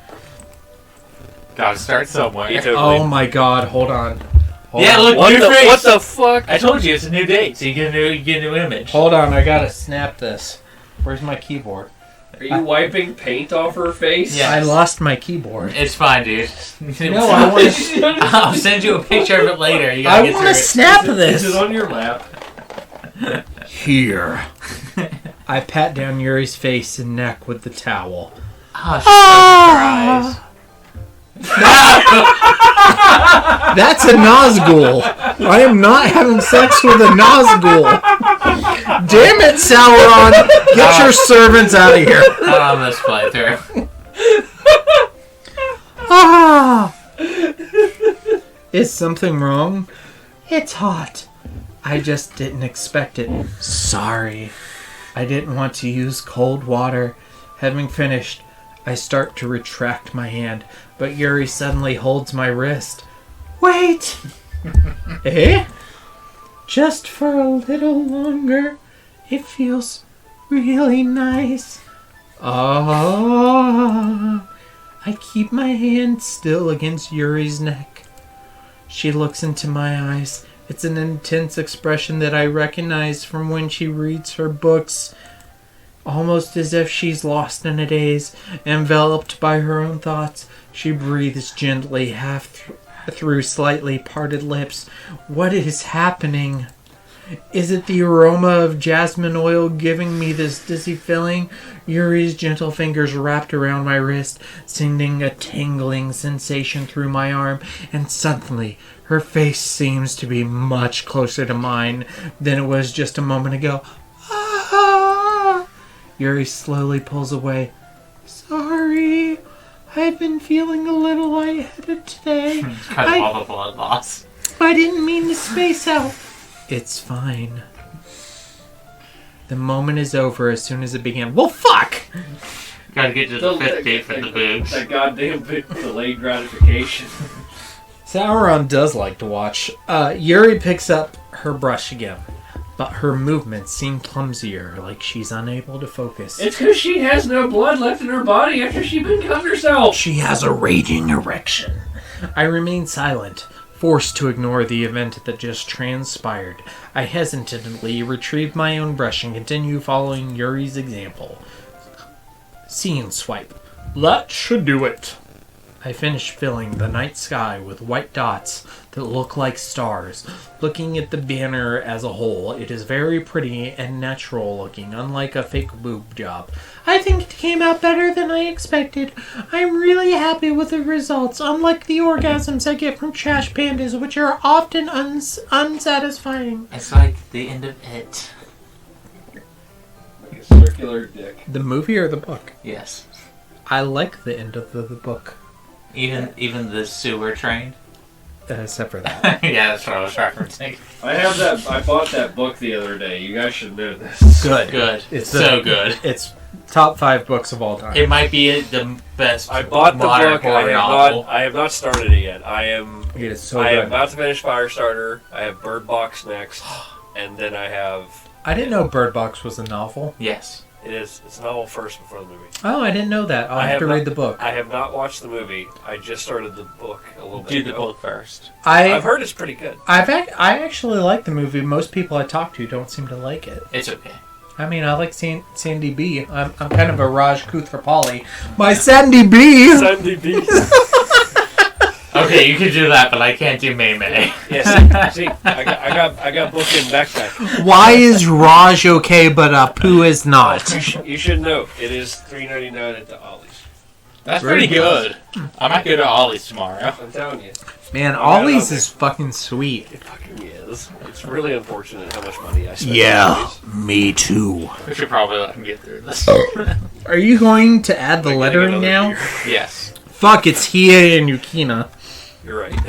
Gotta start somewhere. You totally. Oh my god, hold on. Yeah, on. look, What new the, face. what the fuck? I told you it's a new date, so you get a new image. Hold on, I gotta snap this. Where's my keyboard? Are you wiping paint off her face? Yeah. I lost my keyboard. It's fine, dude. No, I want to. I'll send you a picture of it later. You gotta I get want to through it. snap Is it this. on your lap? Here. I pat down Yuri's face and neck with the tawel. Oh, she's so surprised. That's a Nazgul. I am not having sex with a Nazgul. Damn it, Sauron. Get your servants out of here. Not on this playthrough. Ah. Is something wrong? It's hot. I just didn't expect it. Sorry. I didn't want to use cold water. Having finished, I start to retract my hand, but Yuri suddenly holds my wrist. Wait! Eh? Just for a little longer. It feels really nice. Ah. I keep my hand still against Yuri's neck. She looks into my eyes. It's an intense expression that I recognize from when she reads her books. Almost as if she's lost in a daze, enveloped by her own thoughts. She breathes gently, half through slightly parted lips. What is happening? Is it the aroma of jasmine oil giving me this dizzy feeling? Yuri's gentle fingers wrapped around my wrist, sending a tingling sensation through my arm, and suddenly her face seems to be much closer to mine than it was just a moment ago. Ah! Yuri slowly pulls away. Sorry, I've been feeling a little lightheaded today. Because of all the blood loss. I didn't mean to space out. It's fine. The moment is over as soon as it began. Well, fuck! Gotta get to the 50 for the boobs. That goddamn delayed gratification. Sauron does like to watch. Yuri picks up her brush again, but her movements seem clumsier, like she's unable to focus. It's because she has no blood left in her body after she become herself. She has a raging erection. I remain silent, forced to ignore the event that just transpired. I hesitantly retrieve my own brush and continue following Yuri's example. Scene swipe. That should do it. I finish filling the night sky with white dots that look like stars. Looking at the banner as a whole, it is very pretty and natural looking, unlike a fake boob job. I think it came out better than I expected. I'm really happy with the results, unlike the orgasms I get from trash pandas, which are often unsatisfying. It's like the end of It. Like a circular dick. The movie or the book? Yes. I like the end of the book. Even the sewer train? Except for that. Yeah, that's what I was referencing. I bought that book the other day. You guys should know this. Good. It's so good. It's top 5 books of all time. It might be the best. I bought the modern book. horror novel. I have not started it yet. I am Good. about to finish Firestarter. I have Bird Box next, and then I have. I didn't know Bird Box was a novel. Yes. It is. It's a novel first before the movie. Oh, I didn't know that. I'll have to read the book. I have not watched the movie. I just started the book a little bit Do the ago. book first. I've heard it's pretty good. I actually like the movie. Most people I talk to don't seem to like it. It's okay. I mean, I like Sandy B. I'm kind of a Raj Koothrappali. My Sandy B! Sandy B. Okay, you can do that, but I can't do May May. Yeah, see, I got book in backpack. Why is Raj okay, but Pooh is not? You should know, it is $3.99 at the Ollie's. That's pretty good. I might go to Ollie's tomorrow. I'm telling you. Man, Ollie's is fucking sweet. It fucking is. It's really unfortunate how much money I spend. Yeah, me too. We should probably let him get through this. Are you going to add the lettering now? Yes. Fuck, it's Hiei and Yukina. You're right.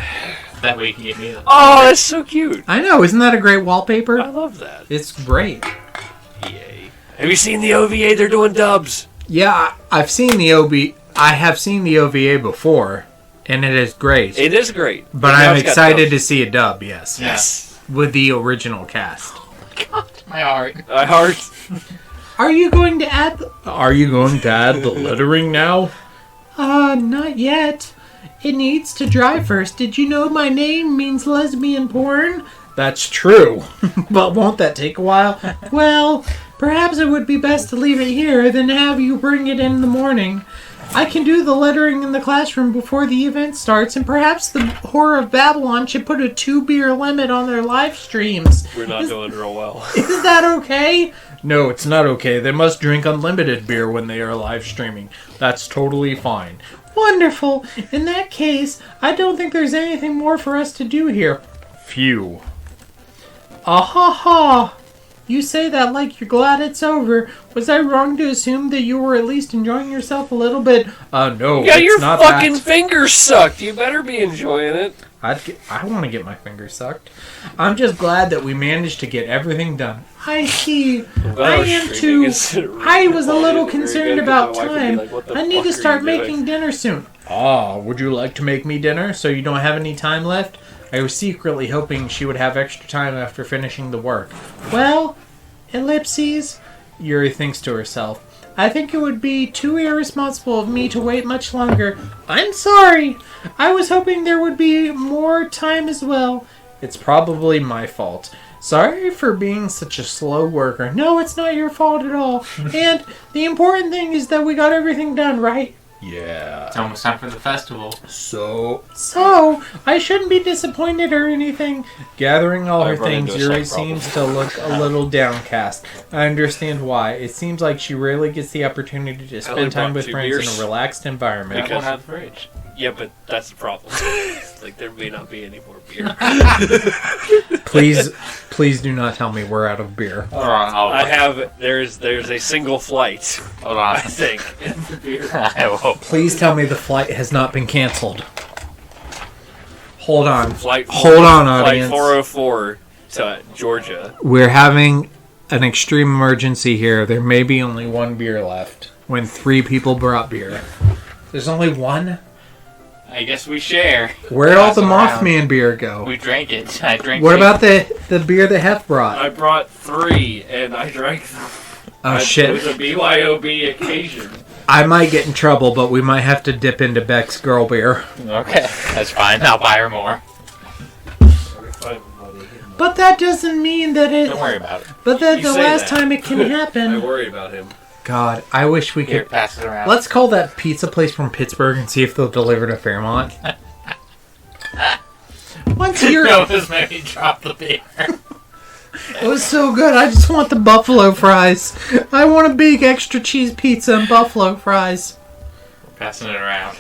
That way you can get me. Oh, that's so cute. I know, isn't that a great wallpaper? I love that. It's great. Yay. Have you seen the OVA? They're doing dubs. Yeah, I've seen the I have seen the OVA before, and it is great. It is great. But now I'm it's got excited dubs. to see a dub, yes. Yes. With the original cast. My heart. My heart. Are you going to add the lettering now? Not yet. It needs to dry first. Did you know my name means lesbian porn? That's true. But won't that take a while? Well, perhaps it would be best to leave it here than have you bring it in the morning. I can do the lettering in the classroom before the event starts, and perhaps the Horror of Babylon should put a 2-beer limit on their live streams. We're not doing real well. Is that okay? No, it's not okay. They must drink unlimited beer when they are live streaming. That's totally fine. Wonderful. In that case, I don't think there's anything more for us to do here. Phew. Ah-ha-ha. You say that like you're glad it's over. Was I wrong to assume that you were at least enjoying yourself a little bit? No, Yeah, it's your not fucking that. fingers sucked. You better be enjoying it. I want to get my fingers sucked. I'm just glad that we managed to get everything done. I see. I am too. I was a little concerned about time. I need to start making dinner soon. Ah, would you like to make me dinner so you don't have any time left? I was secretly hoping she would have extra time after finishing the work. Well, ellipses, Yuri thinks to herself. I think it would be too irresponsible of me to wait much longer. I'm sorry. I was hoping there would be more time as well. It's probably my fault. Sorry for being such a slow worker. No, it's not your fault at all. And the important thing is that we got everything done, right? Yeah. It's almost time for the festival. So, I shouldn't be disappointed or anything. Gathering all her things, Yuri seems to look a little downcast. I understand why. It seems like she rarely gets the opportunity to spend time with friends in a relaxed environment. Because have the fridge. Yeah, but that's the problem. Like, there may not be any more beer. Please do not tell me we're out of beer. Hold on, there's a single flight, hold on. I think. I hope. Please tell me the flight has not been canceled. Hold on. Flight Hold on, Flight audience. 404 to Georgia. We're having an extreme emergency here. There may be only one beer left when 3 people brought beer. There's only one? I guess we share. Where'd all the Pass around. Mothman beer go? We drank it. I drank What it. about the beer that Hef brought? I brought 3 and I drank them. Oh, It shit. was a BYOB occasion. I might get in trouble, but we might have to dip into Beck's girl beer. Okay, that's fine. I'll buy her more. But that doesn't mean that it... Don't worry about it. But that's You the say last that. time it can I happen. worry about him. God, I wish we Here, could... pass it around. Let's call that pizza place from Pittsburgh and see if they'll deliver to Fairmont. Once you're... No, this made me drop the beer. It was so good. I just want the buffalo fries. I want a big extra cheese pizza and buffalo fries. Passing it around.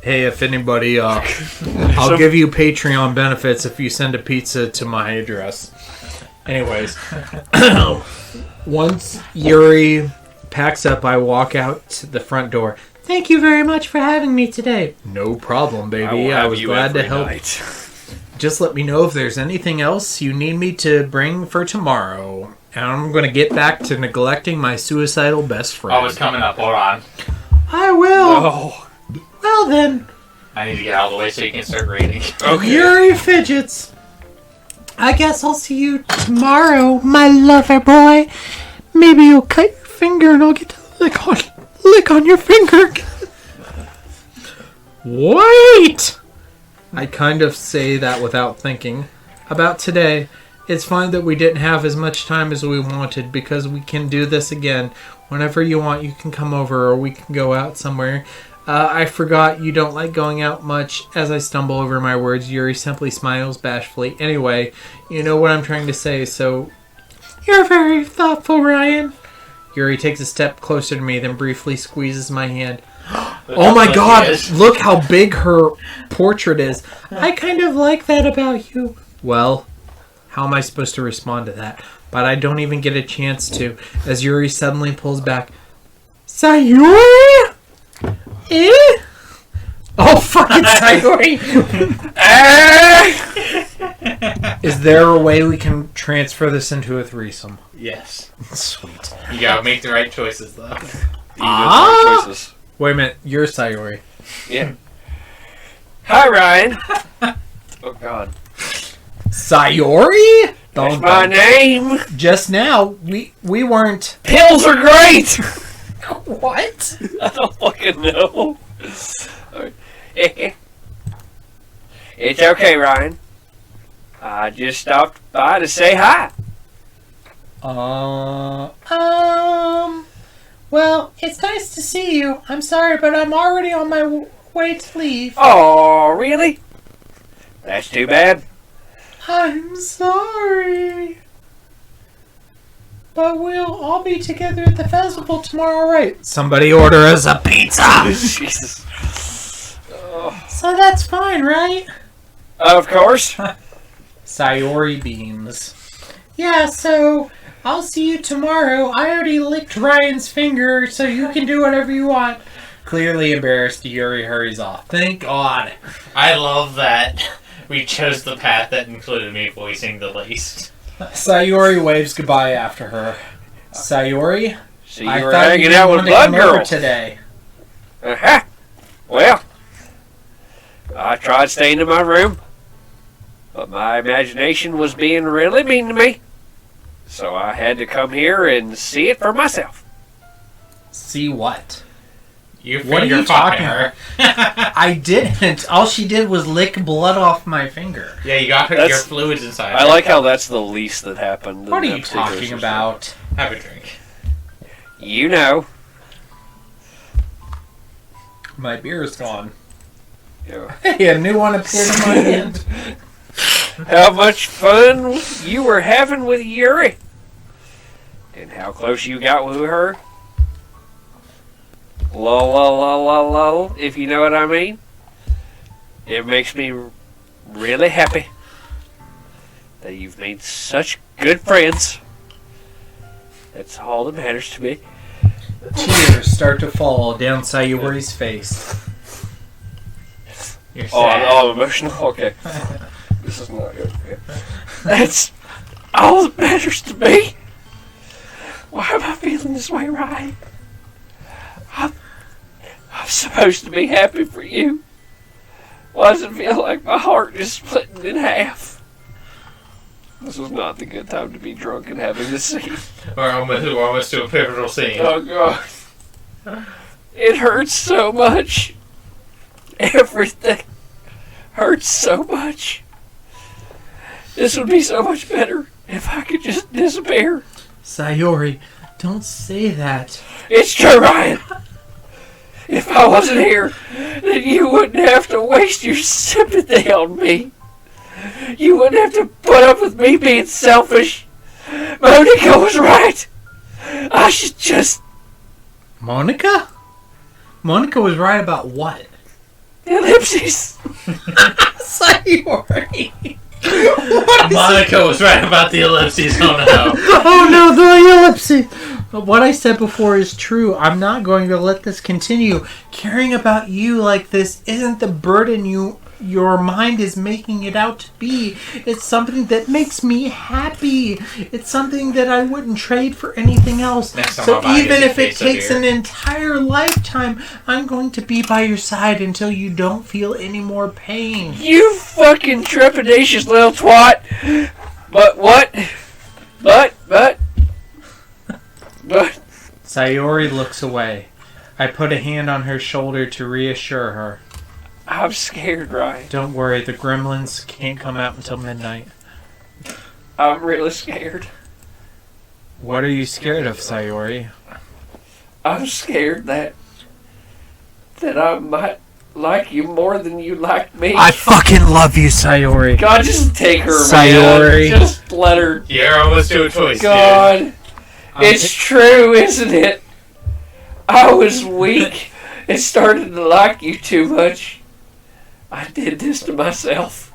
Hey, if anybody, I'll give you Patreon benefits if you send a pizza to my address. Anyways, once Yuri packs up, I walk out to the front door. Thank you very much for having me today. No problem, baby. I was glad to help. Night. Just let me know if there's anything else you need me to bring for tomorrow. And I'm going to get back to neglecting my suicidal best friend. Oh, it's coming up. Hold on. I will. Oh, Well then, I need to get out of the way so you can start rating. okay. Yuri fidgets. I guess I'll see you tomorrow, my lover boy. Maybe you'll cut your finger and I'll get to lick on your finger. Wait! I kind of say that without thinking. About today, it's fine that we didn't have as much time as we wanted because we can do this again. Whenever you want, you can come over or we can go out somewhere. I forgot you don't like going out much. As I stumble over my words, Yuri simply smiles bashfully. Anyway, you know what I'm trying to say, so... You're very thoughtful, Ryan. Yuri takes a step closer to me, then briefly squeezes my hand. Oh my god, look how big her portrait is. I kind of like that about you. Well, how am I supposed to respond to that? But I don't even get a chance to, as Yuri suddenly pulls back. Sayuri? Eh? Oh, fucking Sayuri! Is there a way we can transfer this into a threesome? Yes. Sweet. You gotta make the right choices, though. You choices. Wait a minute, you're Sayuri. Yeah. Hi, Ryan. Oh, God. Sayuri? That's my name. Just now, we weren't... Pills are great. What? I don't fucking know. It's okay, Ryan. I just stopped by to say hi. Well, it's nice to see you. I'm sorry, but I'm already on my way to leave. Oh, really? That's too bad. I'm sorry. But we'll all be together at the festival tomorrow, right? Somebody order us a pizza! Jesus. So that's fine, right? Of course. Sayori beams. Yeah, so I'll see you tomorrow. I already licked Ryan's finger, so you can do whatever you want. Clearly embarrassed, Yuri hurries off. Thank God. I love that we chose the path that included me voicing the least. Sayori waves goodbye after her. Sayori, So I you were thought you hanging didn't out want with to Blood come over Girl today. Uh-huh. Well, I tried staying in my room, but my imagination was being really mean to me. So I had to come here and see it for myself. See what? You What are finger you fucking talking her. I didn't. All she did was lick blood off my finger. Yeah, you got her, That's- your fluids inside. I like how that's the least that happened. in What are that you particular talking situation. about? Have a drink. You know. My beer is gone. Yeah. Hey, a new one appeared in my hand. How much fun you were having with Yuri. And how close you got with her. Lol, lol, lol, lol, lol, if you know what I mean. It makes me really happy that you've made such good friends. That's all that matters to me. Tears start to fall down Sayori's face. You're Oh, sad. I'm emotional. Okay. This is not good. Okay. That's all that matters to me. Why am I feeling this way, Ryan? I'm supposed to be happy for you. Why does it feel like my heart is splitting in half? This was not the good time to be drunk and having this scene. We're almost to a pivotal scene. Oh, God. It hurts so much. Everything hurts so much. This would be so much better if I could just disappear. Sayori, don't say that. It's true, Ryan. If I wasn't here, then you wouldn't have to waste your sympathy on me. You wouldn't have to put up with me being selfish. Monica was right. I should just... Monica? Monica was right about what? Ellipses. Sayori. Monica was right about the ellipses. Oh no. Oh no, the ellipses. What I said before is true. I'm not going to let this continue. Caring about you like this isn't the burden your mind is making it out to be. It's something that makes me happy. It's something that I wouldn't trade for anything else. Next time So I'll buy you even a if it case of takes beer. an entire lifetime, I'm going to be by your side until you don't feel any more pain. You fucking trepidatious little twat. But what? But. Sayori looks away. I put a hand on her shoulder to reassure her. I'm scared, Ryan. Don't worry, the gremlins can't come out until midnight. I'm really scared. What are you scared of, Sayori? I'm scared that I might like you more than you like me. I fucking love you, Sayori. God, just take her, Sayori. man. Just let her. You're almost to a choice, God, dude. it's true, isn't it? I was weak and started to like you too much. I did this to myself.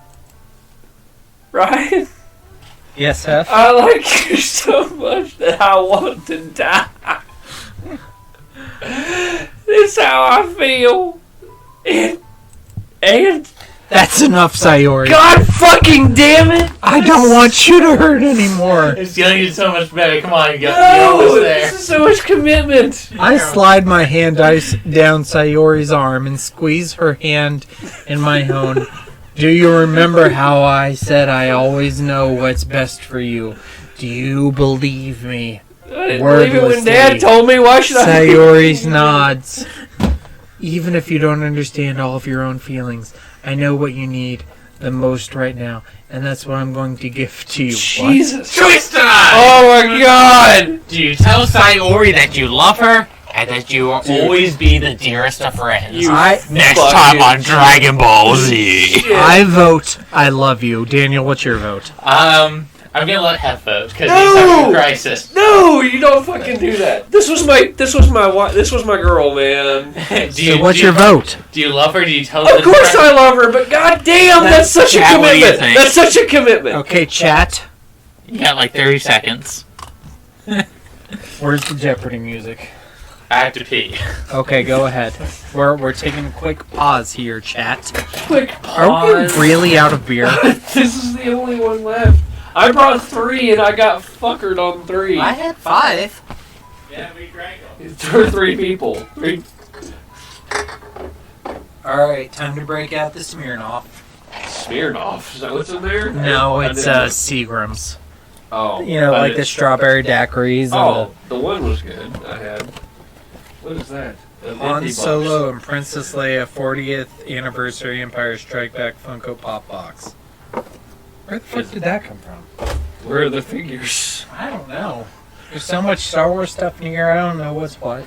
Ryan, Yes, Hef? I like you so much that I want to die. This is how I feel. And That's enough, Sayori. God fucking damn it! I don't want you to hurt anymore. It's getting you so much better. Come on, you're No, almost there. this is so much commitment. I slide my hand down Sayori's arm and squeeze her hand in my own. Do you remember how I said I always know what's best for you? Do you believe me? I didn't believe it when Wordlessly. Dad told me. Why should I? Sayori's nods. Even if you don't understand all of your own feelings, I know what you need the most right now, and that's what I'm going to give to you. Jesus. Choice time! Oh my God. Do you tell Sayori that you love her and that you will always be the dearest of friends? You Next fucking time on Dragon Ball Z. shit. I vote I love you. Daniel, what's your vote? I'm gonna let Hef vote because No! he's having a crisis. No, you don't fucking do that. This was my girl, man. So what's your vote? Do you love her? Do you tell her? Of course I love her, but goddamn, that's such a Chat, what do you commitment. think? That's such a commitment. Okay, chat. You got like 30 seconds. Where's the Jeopardy music? I have to pee. Okay, go ahead. We're taking a quick pause here, chat. Quick Are we pause. really out of beer? This is the only one left. I brought 3 and I got fuckered on 3. had 5. Yeah, we drank them. For 3 people. 3. Alright, time to break out the Smirnoff. Smirnoff. Is that what's in there? No, I it's didn't- Seagrams. Oh. You know, I like didn't- the strawberry daiquiris and Oh, the one was good. I had. What is that? the Han Solo and Princess Leia 40th Anniversary Empire Strike Back Funko Pop Box. Where the fuck did that come from? Where are the figures? I don't know. There's so much Star Wars stuff in here, I don't know what's what.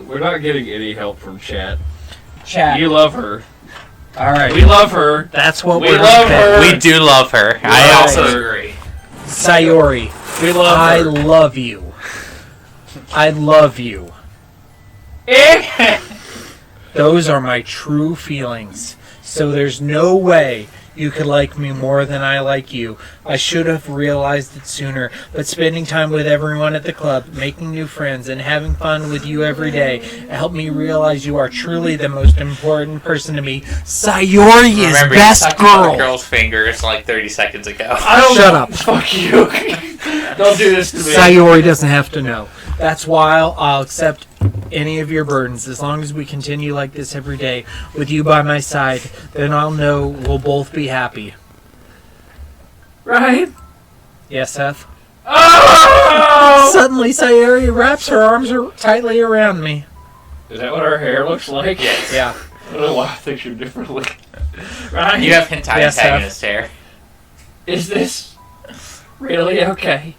We're not getting any help from chat. Chat. You love her. Alright. We love her. That's what We we're love gonna her. pick. We do love her. I Right. also agree. Sayori, We love I her. love you. I love you. Those are my true feelings. So there's no way you could like me more than I like you. I should have realized it sooner, but spending time with everyone at the club, making new friends, and having fun with you every day helped me realize you are truly the most important person to me. Sayori is Remember, best you talked about girl. the girl's fingers like 30 seconds ago. Shut up. Fuck you. Don't do this to me. Sayori doesn't have to know. That's why I'll accept any of your burdens. As long as we continue like this every day, with you by my side, then I'll know we'll both be happy. Ryan? Yes, Seth? Oh! Suddenly, Sayori wraps her arms tightly around me. Is that what our hair looks like? Yes. Yeah. I don't know why I think you're differently. Ryan? You have hentai Yes, antagonist hair. Is this really okay?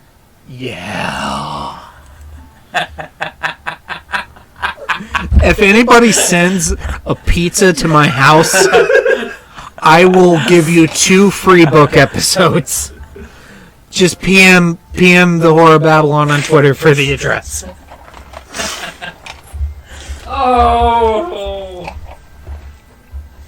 Yeah. If anybody sends a pizza to my house, I will give you 2 free book episodes. Just PM the Horror Babylon on Twitter for the address. Oh!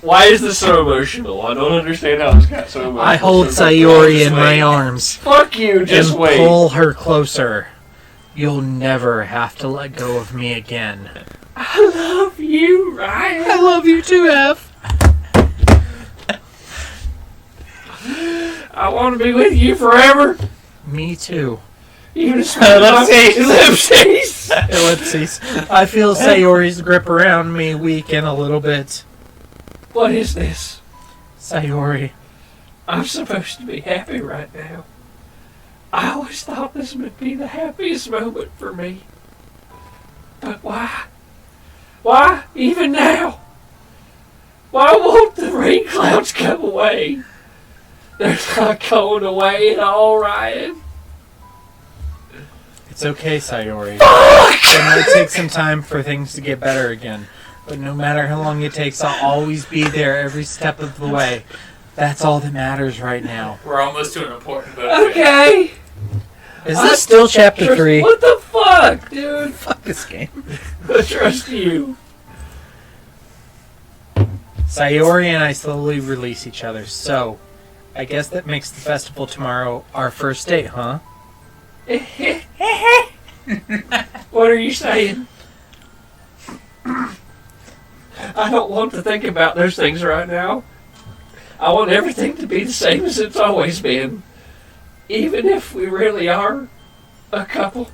Why is this so emotional? I don't understand how this got so emotional. I hold Sayori in my arms Fuck you, just and wait. pull her closer. You'll never have to let go of me again. I love you, Ryan. I love you too, F. I want to be with you forever. Me too. Even ellipses. Ellipses. I feel Sayori's grip around me weaken a little bit. What is this? Sayori. I'm supposed to be happy right now. I always thought this would be the happiest moment for me. But why? Why, even now? Why won't the rain clouds come away? They're not going away at all, Ryan. It's okay, Sayori. It might take some time for things to get better again. But no matter how long it takes, I'll always be there every step of the way. That's all that matters right now. We're almost to an important book. Okay. Is this still chapter 3? What the fuck, dude? Fuck this game. I trust you. Sayori and I slowly release each other, so I guess that makes the festival tomorrow our first date, huh? What are you saying? I don't want to think about those things right now. I want everything to be the same as it's always been. Even if we really are a couple.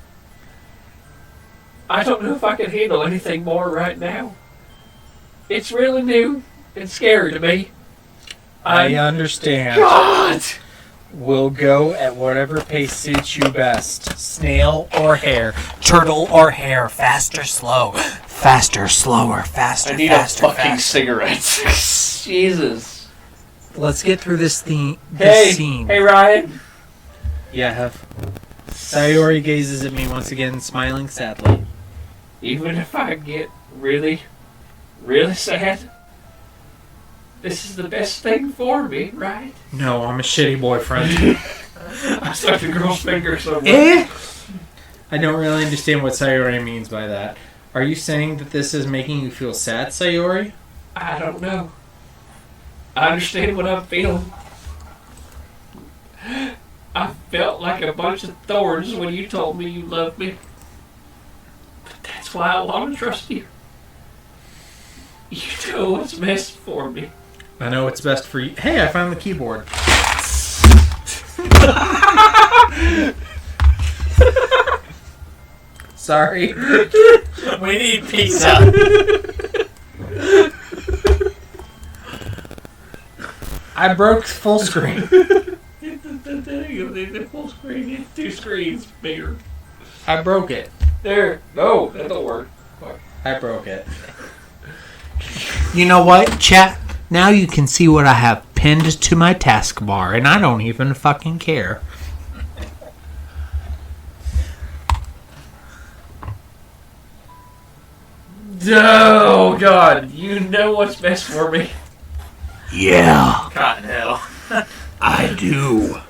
I don't know if I can handle anything more right now. It's really new and scary to me. I understand. God! We'll go at whatever pace suits you best. Snail or hare. Turtle or hare. Fast or slow. Faster, slower, faster, I need faster, a fucking faster. cigarette. Jesus. Let's get through this Hey, scene. hey Ryan. Yeah, Huff. Sayori gazes at me once again, smiling sadly. Even if I get really, really sad, this is the best thing for me, right? No, I'm a shitty boyfriend. I stuck the girl's finger somewhere. I don't really understand what Sayori means by that. Are you saying that this is making you feel sad, Sayori? I don't know. I understand what I'm feeling. I felt like a bunch of thorns when you told me you loved me. But that's why I want to trust you. You know what's best for me. I know what's best for you. Hey, I found the keyboard. Sorry. We need pizza. I broke full screen. The full screen, it's 2 screens bigger. I broke it. There. No, that don't work. I broke it. You know what, chat? Now you can see what I have pinned to my taskbar, and I don't even fucking care. Oh, God. You know what's best for me. Yeah, God, no. I do.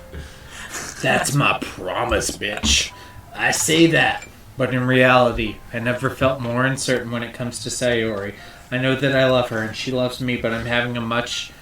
That's my promise, bitch. I say that. But in reality, I never felt more uncertain when it comes to Sayori. I know that I love her and she loves me, but I'm having a much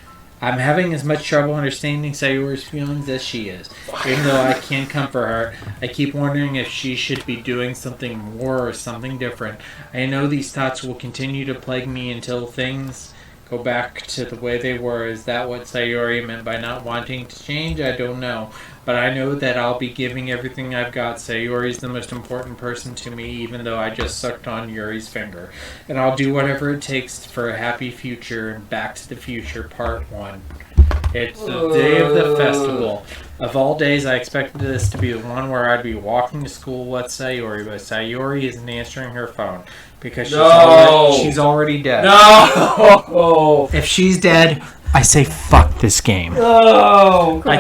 I'm having as much trouble understanding Sayori's feelings as she is. Even though I can comfort her, I keep wondering if she should be doing something more or something different. I know these thoughts will continue to plague me until things go back to the way they were. Is that what Sayori meant by not wanting to change? I don't know. But I know that I'll be giving everything I've got. Sayori's the most important person to me, even though I just sucked on Yuri's finger. And I'll do whatever it takes for a happy future. And Back to the Future Part 1. It's the day of the festival. Of all days, I expected this to be the one where I'd be walking to school with Sayori, but Sayori isn't answering her phone. Because she's already dead. No! If she's dead, I say fuck this game. No! I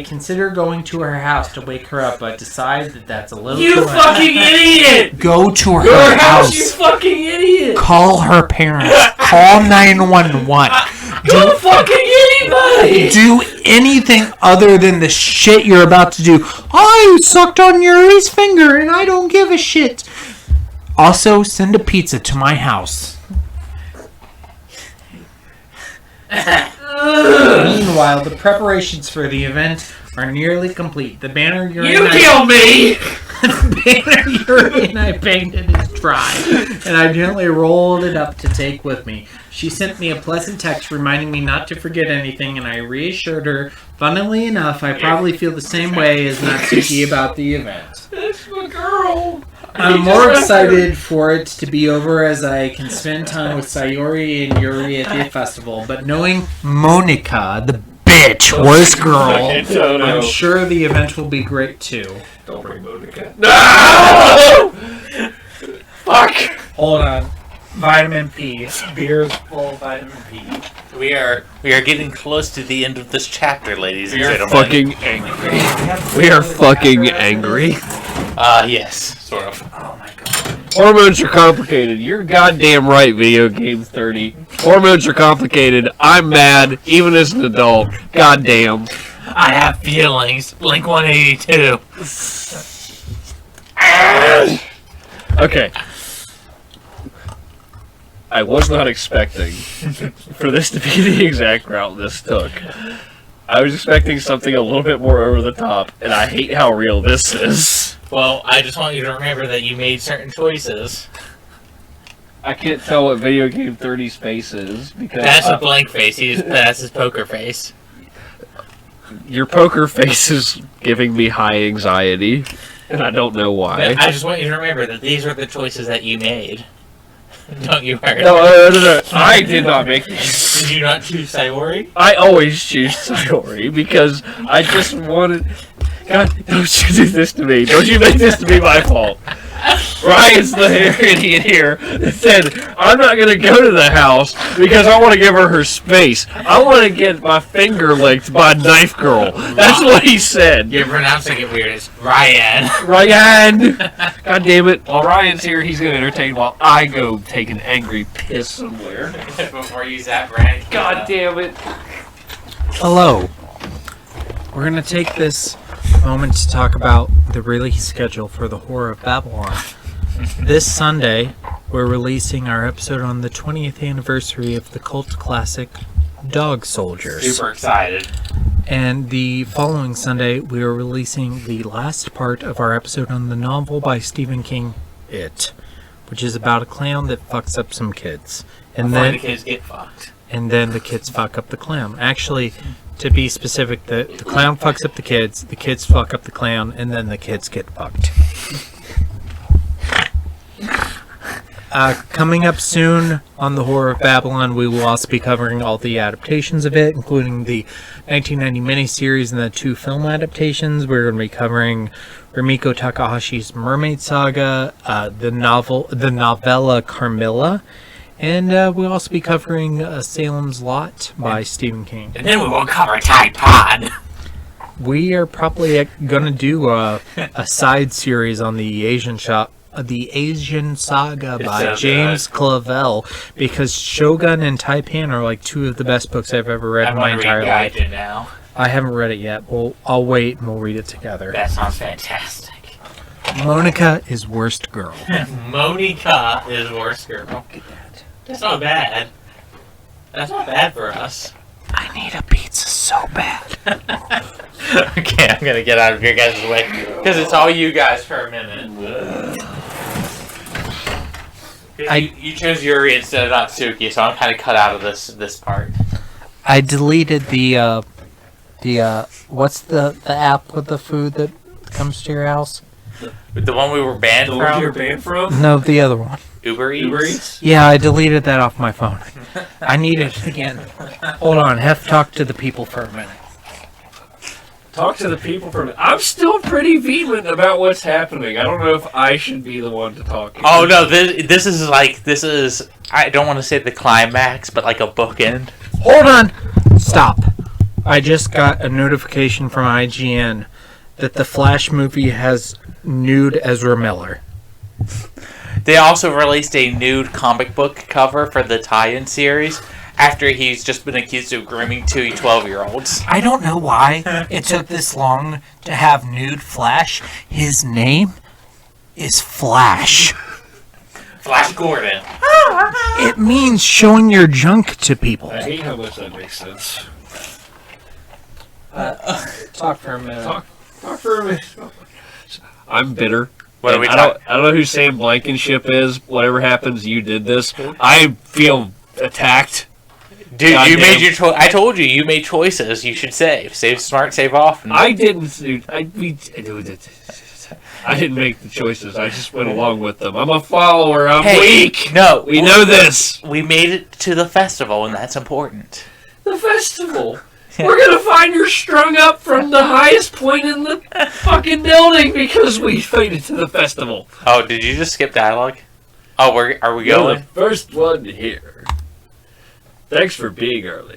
consider going to her house to wake her up, but decide that that's a little You too fucking idiot! Go to her Your house. you fucking idiot! Call her parents. Call 911. Don't fucking anybody! Do anything other than the shit you're about to do. I sucked on Yuri's finger and I don't give a shit. Also, send a pizza to my house. Meanwhile, the preparations for the event are nearly complete. The banner Yuri kill me! The banner Yuri and I painted is dry, and I gently rolled it up to take with me. She sent me a pleasant text reminding me not to forget anything, and I reassured her. Funnily enough, I probably feel the same way as Natsuki about the event. That's my girl! I'm more excited for it to be over as I can spend time with Sayori and Yuri at the festival. But knowing Monica, the bitch, worst girl, I'm sure the event will be great too. Don't bring Monica. No! Fuck! Hold on. Vitamin P. Beer's full of vitamin P. We are getting close to the end of this chapter, ladies and gentlemen. Fucking angry. We are fucking angry. Yes, sort of. Oh my god. Hormones are complicated. You're goddamn right, Video Game 30. Hormones are complicated. I'm mad, even as an adult. Goddamn. I have feelings. Blink 182. Okay. I was not expecting for this to be the exact route this took. I was expecting something a little bit more over the top, and I hate how real this is. Well, I just want you to remember that you made certain choices. I can't tell what Video Game 30's face is because That's a blank face. That's his poker face. your poker face is giving me high anxiety, and I don't know why. I just want you to remember that these are the choices that you made. Don't you worry. No. I did not make these. Did you not choose Sayori? I always choose Sayori because I just wanted. God, don't you do this to me. Don't you make this to be my fault. Ryan's the idiot here that said, I'm not going to go to the house because I want to give her space. I want to get my finger licked by Knife Girl. That's what he said. You're pronouncing it weird. It's Ryan. Ryan! God damn it. While Ryan's here, he's going to entertain while I go take an angry piss somewhere. Before you zap Ryan. God damn it. Hello. We're going to take this moment to talk about the release schedule for the Horror of Babylon. This Sunday, we're releasing our episode on the 20th anniversary of the cult classic Dog Soldiers. Super excited. And the following Sunday, we are releasing the last part of our episode on the novel by Stephen King, It, which is about a clown that fucks up some kids. And Before then the kids get fucked. And then the kids fuck up the clown. Actually, to be specific, the clown fucks up the kids fuck up the clown, and then the kids get fucked. Coming up soon on the Horror of Babylon, we will also be covering all the adaptations of it, including the 1990 miniseries and the 2 film adaptations. We're going to be covering Rumiko Takahashi's Mermaid Saga, the novella Carmilla, and we'll also be covering Salem's Lot by Stephen King. And then we will cover Tide Pod. We are probably going to do a side series on the Asian Saga by James Clavell, because Shogun and Taipan are like 2 of the best books I've ever read in my entire life. Now. I haven't read it yet. I'll wait and we'll read it together. That sounds fantastic. Monica is worst girl. Monica is worst girl. That's not bad. That's not bad for us. I need a pizza so bad. Okay, I'm gonna get out of your guys' way because it's all you guys for a minute. You chose Yuri instead of Natsuki, so I'm kind of cut out of this part. I deleted the what's the app with the food that comes to your house? The one we were banned The one from? you're banned from? No, the other one. Uber Eats? Uber Eats? Yeah, I deleted that off my phone. I need it again. Hold on, have to talk to the people for a minute. Talk to the people from. I'm still pretty vehement about what's happening. I don't know if I should be the one to talk. Oh no, this is I don't want to say the climax, but like a bookend. Hold on! Stop. I just got a notification from IGN that the Flash movie has nude Ezra Miller. They also released a nude comic book cover for the tie-in series after he's just been accused of grooming two 12-year-olds. I don't know why it took this long to have nude Flash. His name is Flash. Flash Gordon. It means showing your junk to people. I hate how much that makes sense. Talk for a minute. Talk for a minute. I'm bitter. What are we I don't know who Sam Blankenship is. Whatever happens, you did this. I feel attacked. Dude, God you damn. made your choice. I told you, you made choices. You should save. Save smart, save often. I didn't. Dude, I didn't make the choices. I just went along with them. I'm a follower. I'm weak. No, We know this. We made it to the festival, and that's important. The festival. We're gonna find her strung up from the highest point in the fucking building because we made it to the festival. Oh, did you just skip dialogue? Oh, are we You're going? the first one here. Thanks for being early.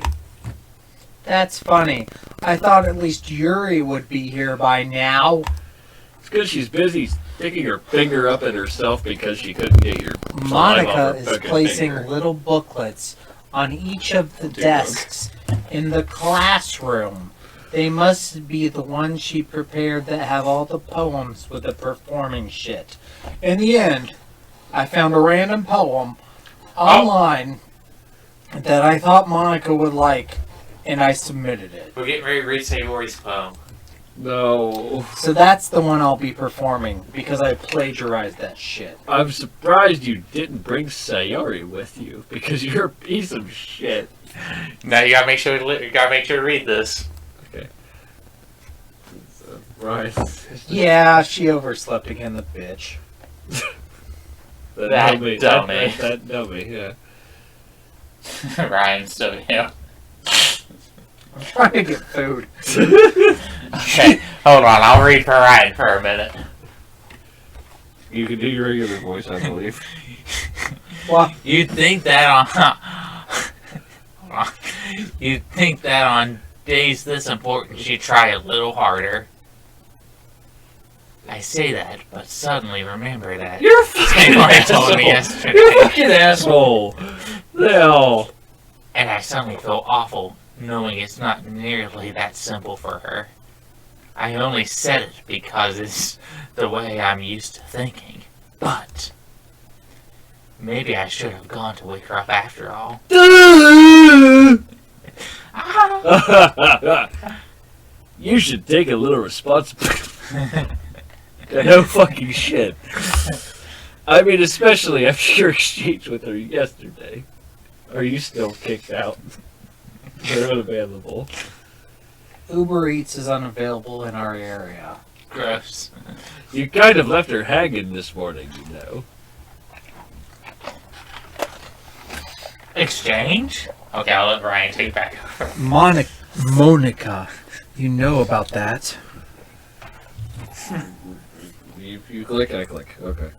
That's funny. I thought at least Yuri would be here by now. It's because she's busy sticking her finger up at herself because she couldn't get your slime off Monica her is fucking placing finger. little booklets on each of the desks in the classroom. They must be the ones she prepared that have all the poems with the performing shit. In the end, I found a random poem online that I thought Monica would like, and I submitted it. We're getting ready to read Sayori's poem. No. So that's the one I'll be performing, because I plagiarized that shit. I'm surprised you didn't bring Sayori with you because you're a piece of shit. Now you gotta make sure to read this. Okay. Right. Yeah, she overslept again, the bitch. That dummy. dummy. That dummy, yeah. Ryan, so yeah. I'm trying to get food. Okay, hold on. I'll read for Ryan for a minute. You can do your regular voice, I believe. Well, You'd think that on days this important, she'd try a little harder. I say that, but suddenly remember that. You're a fucking Sayori told me asshole. yesterday. You're a fucking asshole. No. And I suddenly feel awful, knowing it's not nearly that simple for her. I only said it because it's the way I'm used to thinking. But maybe I should have gone to wake her up after all. You should take a little responsibility. No fucking shit. I mean, especially after your exchange with her yesterday. Are you still kicked out? They're unavailable. Uber Eats is unavailable in our area. Gross. You kind of left her hanging this morning, you know. Exchange? Okay, I'll let Ryan take back over. Monica, you know about that. You click, I click. Okay.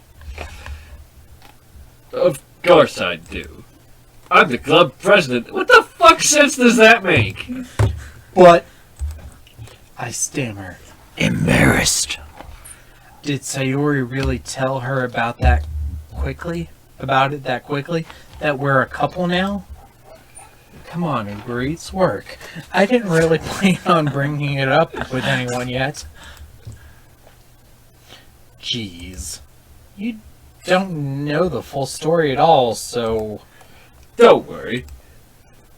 Of course I do. I'm the club president. What the fuck sense does that make? But I stammer, embarrassed. Did Sayori really tell her about that quickly? That we're a couple now? Come on, Uber Eats, work. I didn't really plan on bringing it up with anyone yet. Jeez. You don't know the full story at all, so... Don't worry.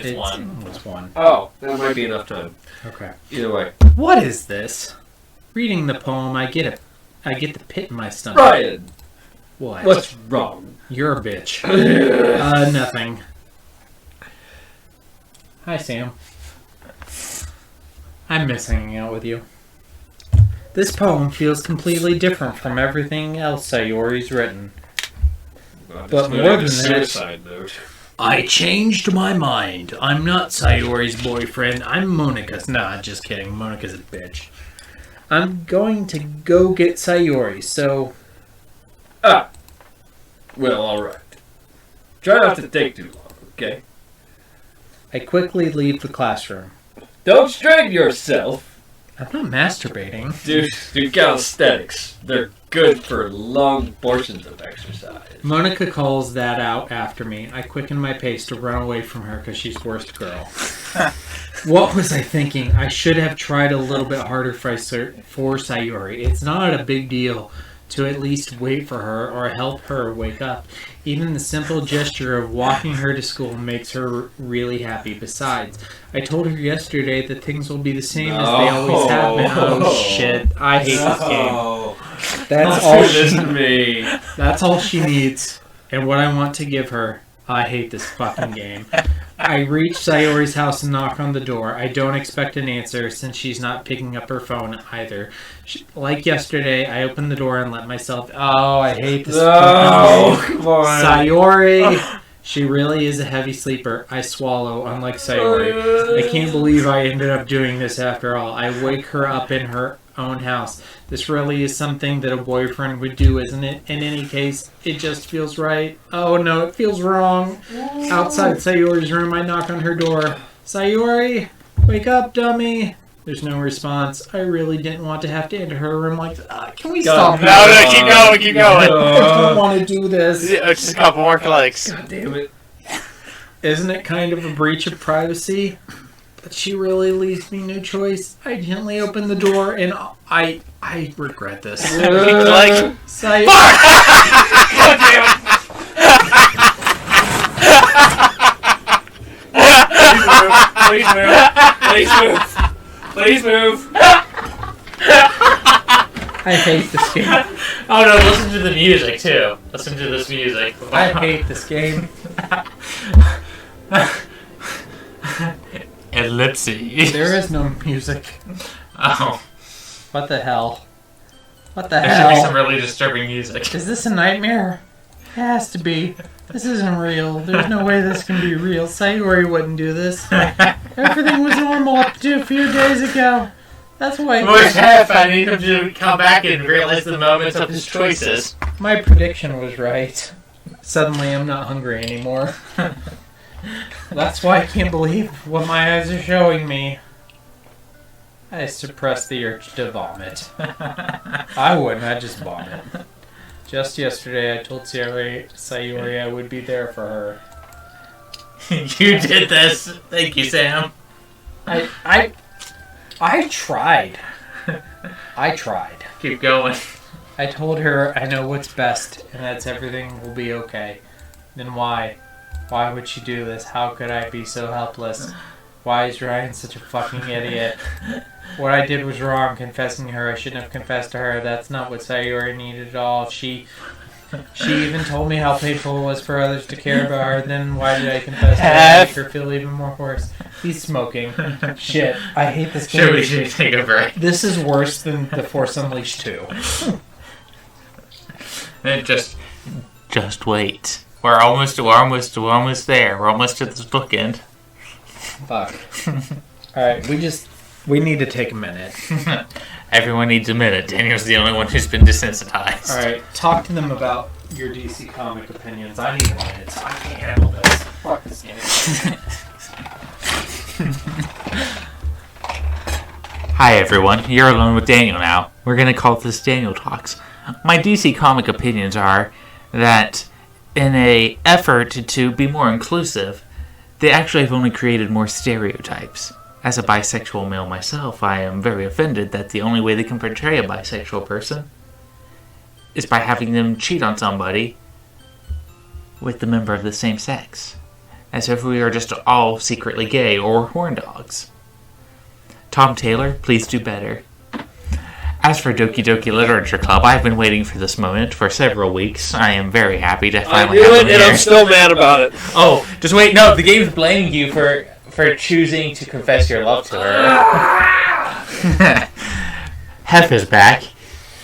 It's one. It's one. Oh, that might be enough time. Okay. Either way. What is this? Reading the poem, I get the pit in my stomach. Brian, What? what's wrong? You're a bitch. Nothing. Hi, Sam. I miss hanging out with you. This poem feels completely different from everything else Sayori's written. But more than that, suicide note. I changed my mind. I'm not Sayori's boyfriend. I'm Monika's. Nah, just kidding. Monika's a bitch. I'm going to go get Sayori, so... Ah. Well, alright. Try not to take too long, okay? I quickly leave the classroom. Don't strain yourself. I'm not masturbating. Do calisthenics. They're good for long portions of exercise. Monica calls that out after me. I quicken my pace to run away from her because she's worst girl. What was I thinking? I should have tried a little bit harder for Sayori. It's not a big deal to at least wait for her or help her wake up. Even the simple gesture of walking her to school makes her really happy. Besides, I told her yesterday that things will be the same as they always have been. Oh shit, I hate this game. That's all That's all she needs. And what I want to give her. I hate this fucking game. I reach Sayori's house and knock on the door. I don't expect an answer since she's not picking up her phone either. Like yesterday, I open the door and let myself... Oh, I hate this fucking game. Come on. Sayori! She really is a heavy sleeper. I swallow, unlike Sayori. I can't believe I ended up doing this after all. I wake her up in her own house. This really is something that a boyfriend would do, isn't it? In any case, it just feels right. Oh no, it feels wrong. Outside Sayori's room, I knock on her door. Sayori, wake up, dummy. There's no response. I really didn't want to have to enter her room like that. Can we stop? No, keep going. I don't want to do this. Just a couple more clicks. God damn it. Isn't it kind of a breach of privacy? But she really leaves me no choice. I gently open the door and I regret this. Like, Say, God damn it. Please move. Please move. I hate this game. Oh no, listen to the music too. Listen to this music. I hate this game. Ellipses. There is no music. Oh. What the hell? What the There should be some hell? really disturbing music. Is this a nightmare? It has to be. This isn't real. There's no way this can be real. Sayori wouldn't do this. Everything was normal up to a few days ago. That's why What if I need him to come back and realize the moments of his choices? my prediction was right. Suddenly I'm not hungry anymore. That's why I can't believe what my eyes are showing me. I suppress the urge to vomit. I wouldn't, I'd just vomit. Just yesterday I told Sayori I would be there for her. You did this. Thank you, Sam. I tried. I tried. Keep going. I told her I know what's best and that's everything will be okay. Then why? Why would she do this? How could I be so helpless? Why is Ryan such a fucking idiot? What I did was wrong, confessing to her. I shouldn't have confessed to her. That's not what Sayori needed at all. She even told me how painful it was for others to care about her. Then why did I confess to her? Make her feel even more worse. He's smoking. Shit, I hate this game. Should we take a break? This is worse than The Force Unleashed 2. And just wait. We're almost there. We're almost to this bookend. Fuck. Alright, we need to take a minute. Everyone needs a minute. Daniel's the only one who's been desensitized. Alright, talk to them about your DC comic opinions. I need a minute. I can't handle this. Fuck this game. Hi everyone, you're alone with Daniel now. We're gonna call this Daniel Talks. My DC comic opinions are that in an effort to be more inclusive, they actually have only created more stereotypes. As a bisexual male myself, I am very offended that the only way they can portray a bisexual person is by having them cheat on somebody with the member of the same sex. as if we were just all secretly gay or horn dogs. Tom Taylor, please do better. As for Doki Doki Literature Club, I've been waiting for this moment for several weeks. I am very happy to finally have them and I'm here. still mad about it. Oh, just wait. No, the game's blaming you for choosing to confess your love to her. Hef is back.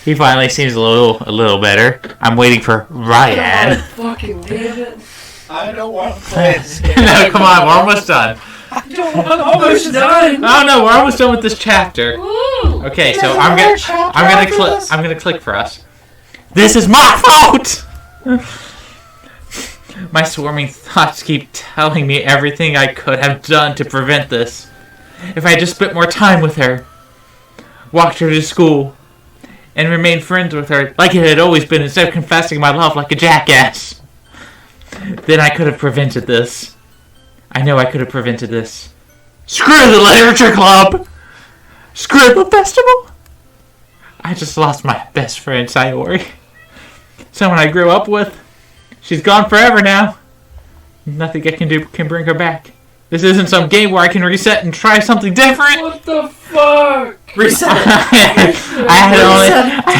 He finally seems a little better. I'm waiting for Ryan. Fucking damn it. I don't want to play this game. No, come on, we're almost done. I'm almost done. Oh no, we're almost done with this chapter. Okay, so I'm gonna click for us. This is my fault. My swarming thoughts keep telling me everything I could have done to prevent this. If I just spent more time with her, walked her to school, and remained friends with her like it had always been instead of confessing my love like a jackass, then I could have prevented this. I know I could have prevented this. Screw the literature club! Screw the festival! I just lost my best friend, Sayori. Someone I grew up with. She's gone forever now. Nothing I can do can bring her back. This isn't some game where I can reset and try something different. What the fuck? Reset. I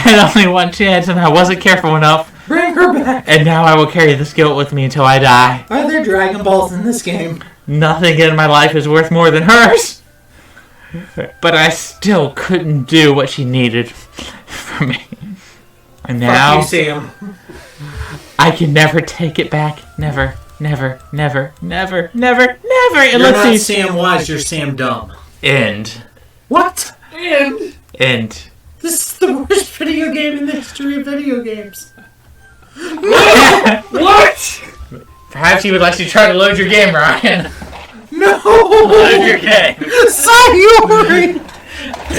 had only one chance and I wasn't careful enough. Bring her back. And now I will carry this guilt with me until I die. Are there Dragon Balls in this game? Nothing in my life is worth more than hers. But I still couldn't do what she needed from me. And now Fuck you, Sam. I can never take it back. Never, never, never, never, never, never. And You're let's not see. Sam Wise, you're Sam Dumb. End. What? End. This is the worst video game in the history of video games. What? Perhaps you would like to try to load your game, Ryan. No! Load your game. Sayori!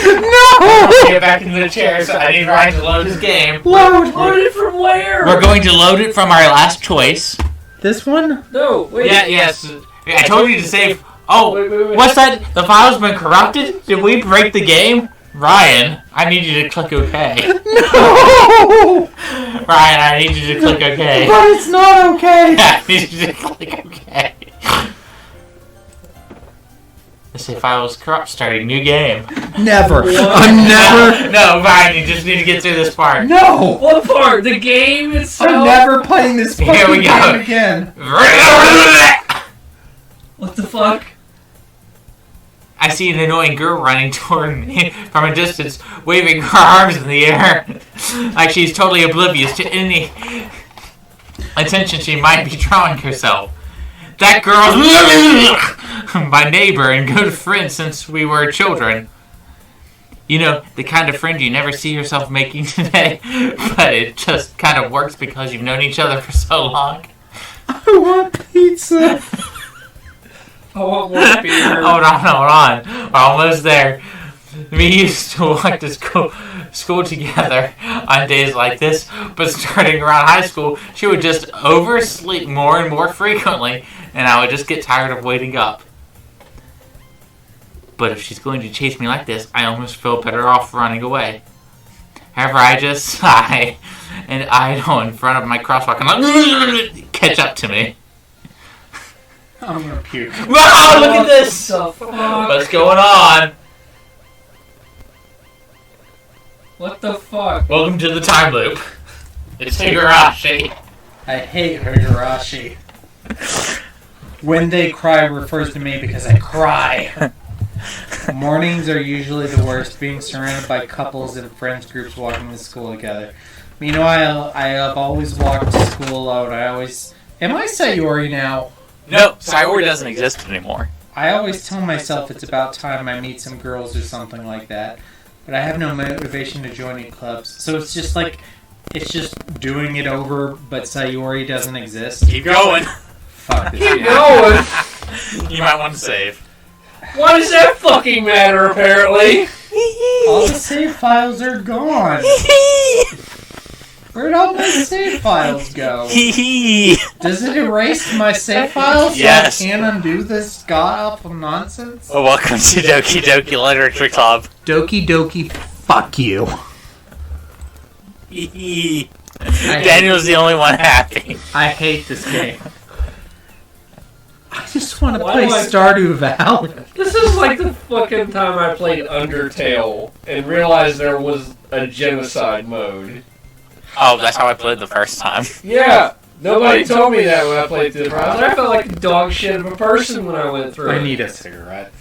No! Get back into the chair, so I need Ryan to load his game. Load! Load it from where? We're going to load it from our last choice. This one? No, wait. Yeah, yes. I told you to save. Oh, Wait. what's that? The file's been corrupted? Did we break the game? Ryan, I need you to click OK. No! Ryan, I need you to click OK. But it's not okay! I need you to click OK. The save file is corrupt. Starting new game. Never. I'm never. No, Ryan, you just need to get through this part. No! What part? The game itself? I'm never playing this Here fucking we go. game again. What the fuck? I see an annoying girl running toward me from a distance, waving her arms in the air, like she's totally oblivious to any attention she might be drawing herself. That girl's my neighbor and good friend since we were children. You know, the kind of friend you never see yourself making today, but it just kind of works because you've known each other for so long. I want pizza. I want more beer. Hold on. We're almost there. We used to walk to school together on days like this, but starting around high school, she would just oversleep more and more frequently, and I would just get tired of waiting up. But if she's going to chase me like this, I almost feel better off running away. However, I just sigh and idle in front of my crosswalk and catch up to me. I'm gonna puke. Wow, look at this! What the fuck? What's going on? What the fuck? Welcome to the time loop. It's Higurashi. I hate Higurashi. When they cry refers to me because I cry. Mornings are usually the worst, being surrounded by couples and friends groups walking to school together. Meanwhile, I have always walked to school alone. Am I Sayori now? No, Sayori doesn't exist anymore. I always tell myself it's about time I meet some girls or something like that. But I have no motivation to join any clubs. So it's just doing it over, but Sayori doesn't exist. Keep going. Fuck this Keep game. going. You might want to save. Why does that fucking matter, apparently? All the save files are gone. Where'd all my save files go? Does it erase my save files Yes. so I can't undo this god-awful nonsense? Well, welcome to Doki Doki Literature Club. Doki Doki, fuck you. Daniel's the only one happy. I hate this game. I just want to Why play do I- Stardew Valley. This is like the fucking time I played Undertale and realized there was a genocide mode. Oh, that's how I played the first time. Yeah, nobody told me that when I played through the process. I felt like a dog shit of a person when I went through I it. need a cigarette.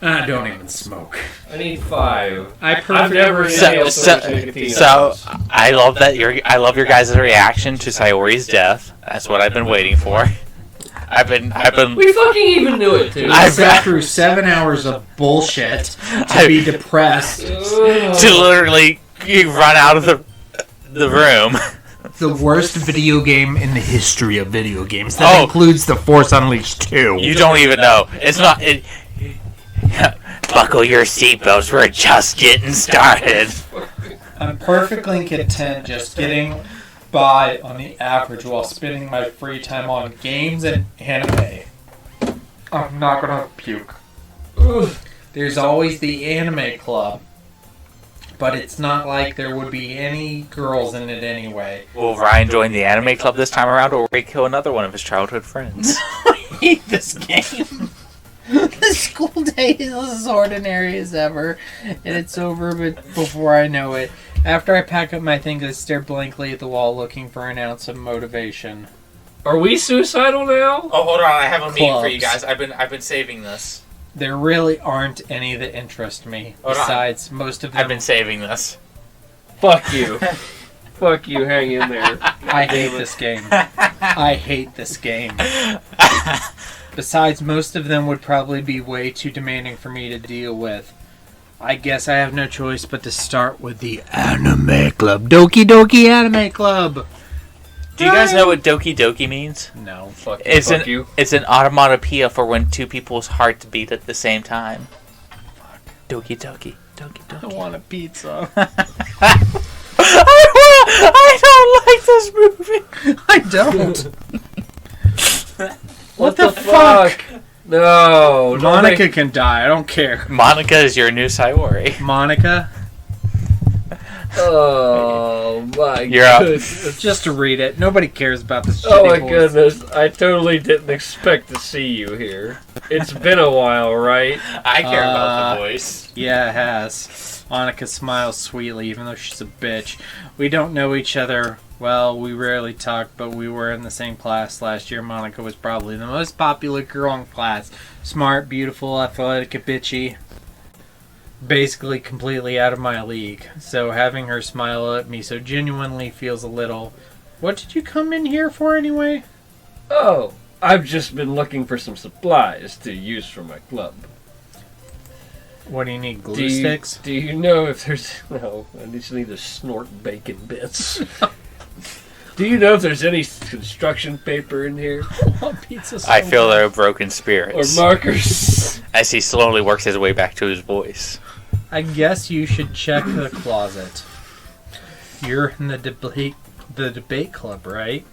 I don't even smoke. I need 5. I've never inhaled so much nicotine. So I love that I love your guys' reaction to Sayori's death. That's what I've been waiting for. I've been. We fucking even knew it too. I sat through 7 hours of bullshit to be depressed. To literally run out of the room. The worst video game in the history of video games. That includes The Force Unleashed 2. You don't even know. It's not. Buckle your seatbelts. We're just getting started. I'm perfectly content just getting by on the average while spending my free time on games and anime. I'm not gonna puke. There's always the anime club, but it's not like there would be any girls in it anyway. Will Ryan join the anime club this time around, or will he kill another one of his childhood friends? I hate this game. The school day is as ordinary as ever, and it's over before I know it. After I pack up my things, I stare blankly at the wall looking for an ounce of motivation. Are we suicidal now? Oh, hold on! I have a meeting for you Clubs. guys. I've been saving this. There really aren't any that interest me. Hold on. Besides, most of them... I've been saving this. Fuck you. Fuck you, hang in there. I hate this game. I hate this game. Besides, most of them would probably be way too demanding for me to deal with. I guess I have no choice but to start with the Anime Club. Doki Doki Anime Club! Do you guys know what Doki Doki means? No. Fuck you. It's an onomatopoeia for when two people's hearts beat at the same time. Doki Doki. Doki I Doki. want a pizza. I don't like this movie. I don't. What the fuck? No. Monica can die. I don't care. Monica is your new Sayori. Monica, Oh my You're up. goodness. just to read it. Nobody cares about this. Oh my shitty voice. goodness. I totally didn't expect to see you here. It's been a while, right? I care about the voice. Yeah, it has. Monica smiles sweetly, even though she's a bitch. We don't know each other. Well, we rarely talk, but we were in the same class last year. Monica was probably the most popular girl in class. Smart, beautiful, athletic, and bitchy. Basically completely out of my league. So having her smile at me so genuinely feels a little... What did you come in here for anyway? Oh, I've just been looking for some supplies to use for my club. What do you need, glue sticks? Do you know if there's... No, I just need to snort bacon bits. Do you know if there's any construction paper in here? Pizza I feel their broken Or spirits markers? as he slowly works his way back to his voice. I guess you should check the closet. You're in the debate club, right?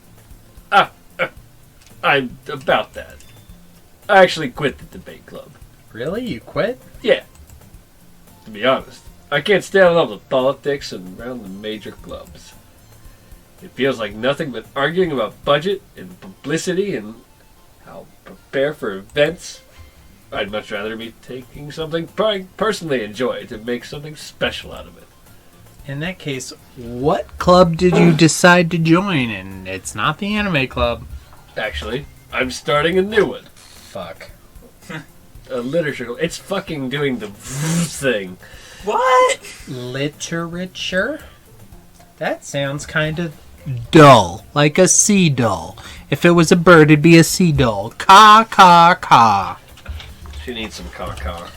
I'm about that. I actually quit the debate club. Really? You quit? Yeah. To be honest, I can't stand all the politics and around the major clubs. It feels like nothing but arguing about budget and publicity and how to prepare for events. I'd much rather be taking something I personally enjoy to make something special out of it. In that case, what club did you decide to join? And it's not the anime club. Actually, I'm starting a new one. Fuck. A literature club. It's fucking doing the thing. What? Literature? That sounds kind of dull. Like a sea doll. If it was a bird, it'd be a sea doll. Caw, caw, caw. She needs some caca.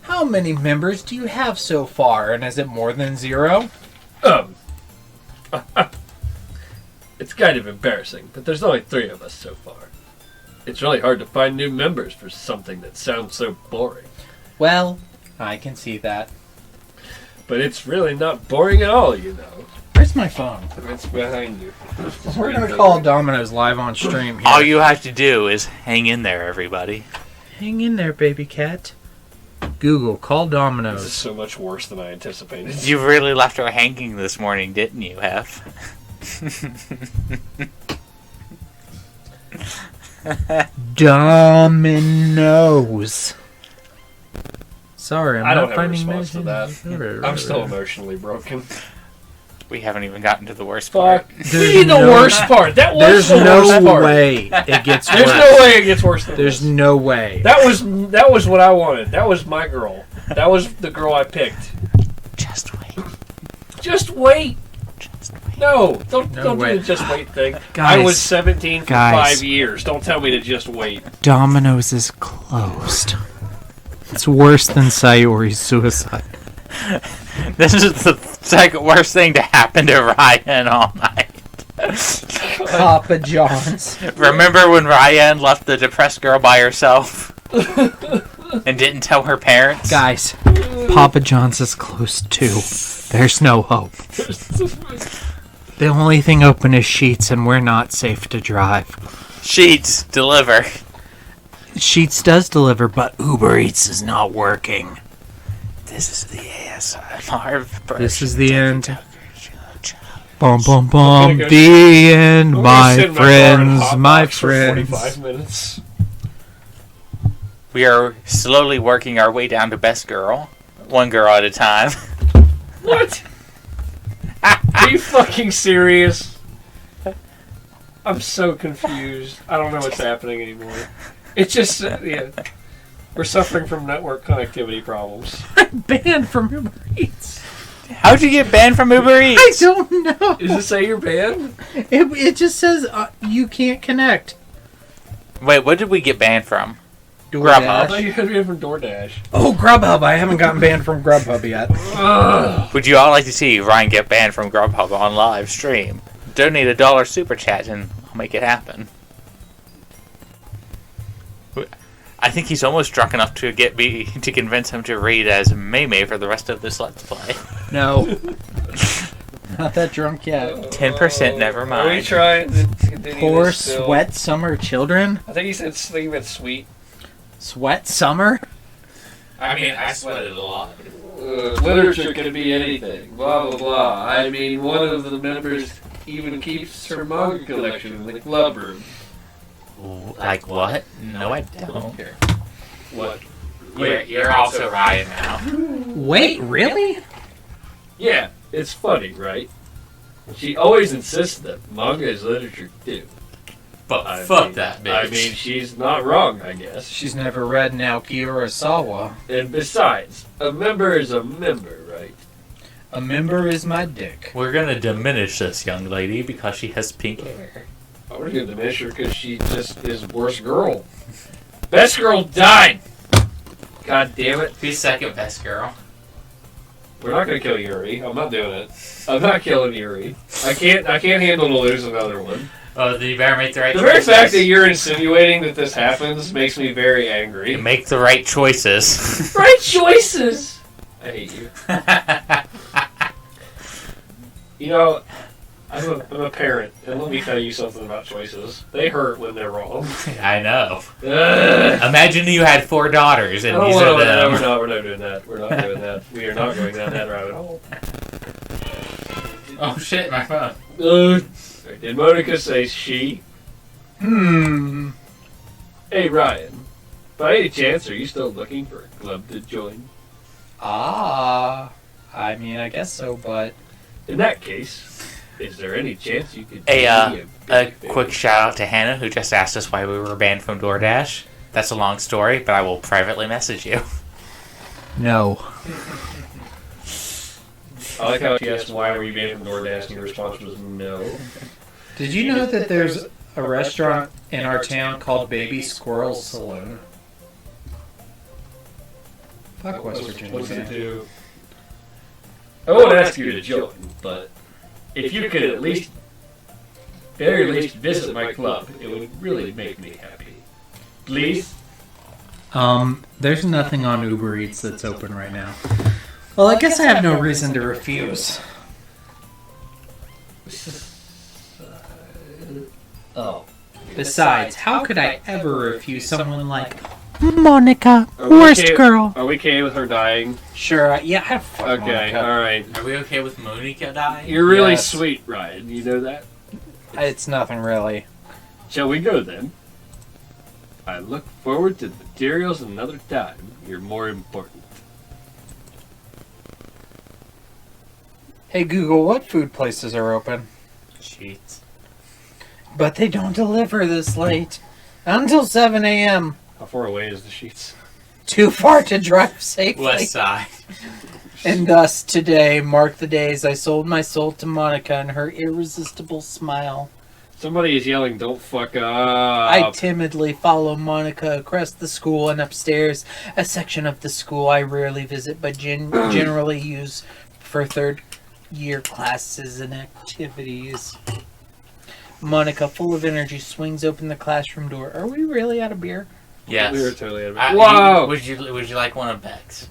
How many members do you have so far? And is it more than 0? It's kind of embarrassing, but there's only 3 of us so far. It's really hard to find new members for something that sounds so boring. Well, I can see that. But it's really not boring at all, you know. Where's my phone? It's behind you. We're going to call Domino's live on stream here. All you have to do is hang in there, everybody. Hang in there, baby cat. Google, call This is Domino's. so much worse than I anticipated. You really left her hanging this morning, didn't you, Hef? Dominoes. Sorry, I I'm don't not have a finding response to that. mention. I'm still emotionally broken. We haven't even gotten to the worst Fuck. part. What do you mean the worst part? That was There's the worst no part. way it gets worse. There's no way it gets worse than There's this. no way. That was what I wanted. That was my girl. That was the girl I picked. Just wait. Just wait. Just wait. No, don't No do way. the just wait thing. Guys. I was 17 for Guys. 5 years. Don't tell me to just wait. Domino's is closed. It's worse than Sayori's suicide. This is the second worst thing to happen to Ryan all night. Papa John's. Remember when Ryan left the depressed girl by herself? And didn't tell her parents? Guys, Papa John's is closed too. There's no hope. The only thing open is Sheets, and we're not safe to drive. Sheets, deliver. Sheets does deliver, but Uber Eats is not working. This is the ASMR version. This is the end. Doki Bum bum I'm bum. gonna go The end, I'm gonna my sit in car and friends, hotbox my for friends. 45 minutes. We are slowly working our way down to best girl. One girl at a time. What? Are you fucking serious? I'm so confused. I don't know what's happening anymore. It's just, yeah. We're suffering from network connectivity problems. Banned from Uber Eats. How'd you get banned from Uber I Eats? don't know. Does it say you're banned? It just says you can't connect. Wait, what did we get banned from? I Grubhub. thought you had been from DoorDash. Oh, Grubhub. I haven't gotten banned from Grubhub yet. Ugh. Would you all like to see Ryan get banned from Grubhub on live stream? Donate $1 super chat and I'll make it happen. I think he's almost drunk enough to get me to convince him to read as Maymay for the rest of this Let's Play. No. Not that drunk yet. 10%, never Are we mind. trying to continue Poor this still? sweat summer children. I think he said something about sweet. Sweat summer? I mean, I sweated a lot. Literature can be anything. Blah blah blah. I mean, one of the members even keeps her manga collection in the club room. Like what? No, I don't. What? You're also Ryan now. Wait, really? Yeah, it's funny, right? She always insists that manga is literature too. But I fuck mean- that bitch. I mean, she's not wrong, I guess. She's never read Naoki Urasawa. And besides, a member is a member, right? A member is my dick. We're gonna diminish this young lady because she has pink hair. I was gonna diminish her because she just is worst girl. Best girl died! God damn it. Who's second best girl? We're not gonna kill Yuri. I'm not doing it. I'm not killing Yuri. I can't handle to lose another one. Oh, then you better make the right The choices. very fact that you're insinuating that this happens makes me very angry. Make the right choices. Right choices! I hate you. You know, I'm a parent, and let me tell you something about choices. They hurt when they're wrong. I know. Ugh. Imagine you had 4 daughters and these No, are them. we're not doing that. We're not doing that. We are not going down that rabbit hole. Oh shit, my phone. Did Monica say she? Hey, Ryan. By any chance, are you still looking for a club to join? I mean, I guess so, but... In that case, is there any chance you could Hey, do me a big favor? quick shout out to Hannah who just asked us why we were banned from DoorDash. That's a long story, but I will privately message you. No. I like how she asked why were you banned from DoorDash, and your response was no. Did you know that there's a restaurant in our town called Baby Squirrel Saloon? Fuck West Virginia, What's it man. do? I won't ask you to join, but if you could at least, very least, visit my club, it would really make me happy. Please? There's nothing on Uber Eats that's open right now. Well, I guess I have no reason to refuse. Oh. Besides, how could I ever refuse someone like Monica, Are we worst okay- girl? Are we okay with her dying? Sure, yeah, I fuck Okay, Monica. alright. Are we okay with Monica dying? You're really Yes. sweet, Ryan. You know that? It's nothing really. Shall we go then? I look forward to the materials another time. You're more important. Hey Google, what food places are open? Sheets. But they don't deliver this late. Until 7 a.m. How far away is the Sheets? Too far to drive safely. West side. And thus, today, marked the days I sold my soul to Monica and her irresistible smile. Somebody is yelling, "Don't fuck up." I timidly follow Monica across the school and upstairs, a section of the school I rarely visit but generally use for third-year classes and activities. Monica, full of energy, swings open the classroom door. Are we really out of beer? Yes. We were totally out of it. Whoa! Would you like one of Beck's?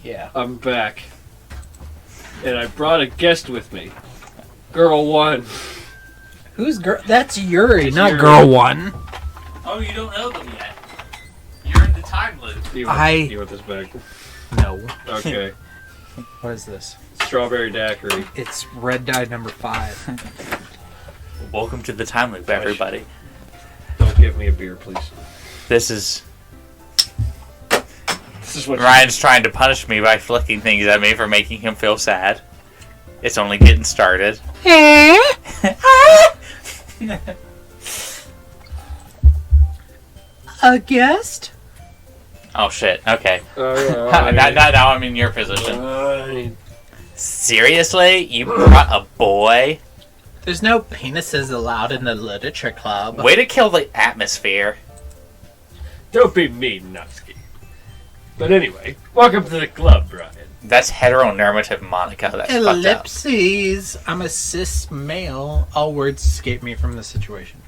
Yeah. I'm back. And I brought a guest with me. Girl 1. Who's girl? That's Yuri, It's not Yuri. girl 1. Oh, you don't know them yet. You're in the time loop. You want this back? No. Okay. What is this? Strawberry daiquiri. It's red dye number 5. Welcome to the time loop, everybody. Don't give me a beer, please. This is What Ryan's trying to punish me by flicking things at me for making him feel sad. It's only getting started. A guest? Oh shit, okay. Alright. Now I'm in your position. Seriously? You brought a boy? There's no penises allowed in the literature club. Way to kill the atmosphere. Don't be mean, Natsuki. But anyway, welcome to the club, Brian. That's heteronormative Monica. That's fucked up. Ellipses. I'm a cis male. All words escape me from the situation.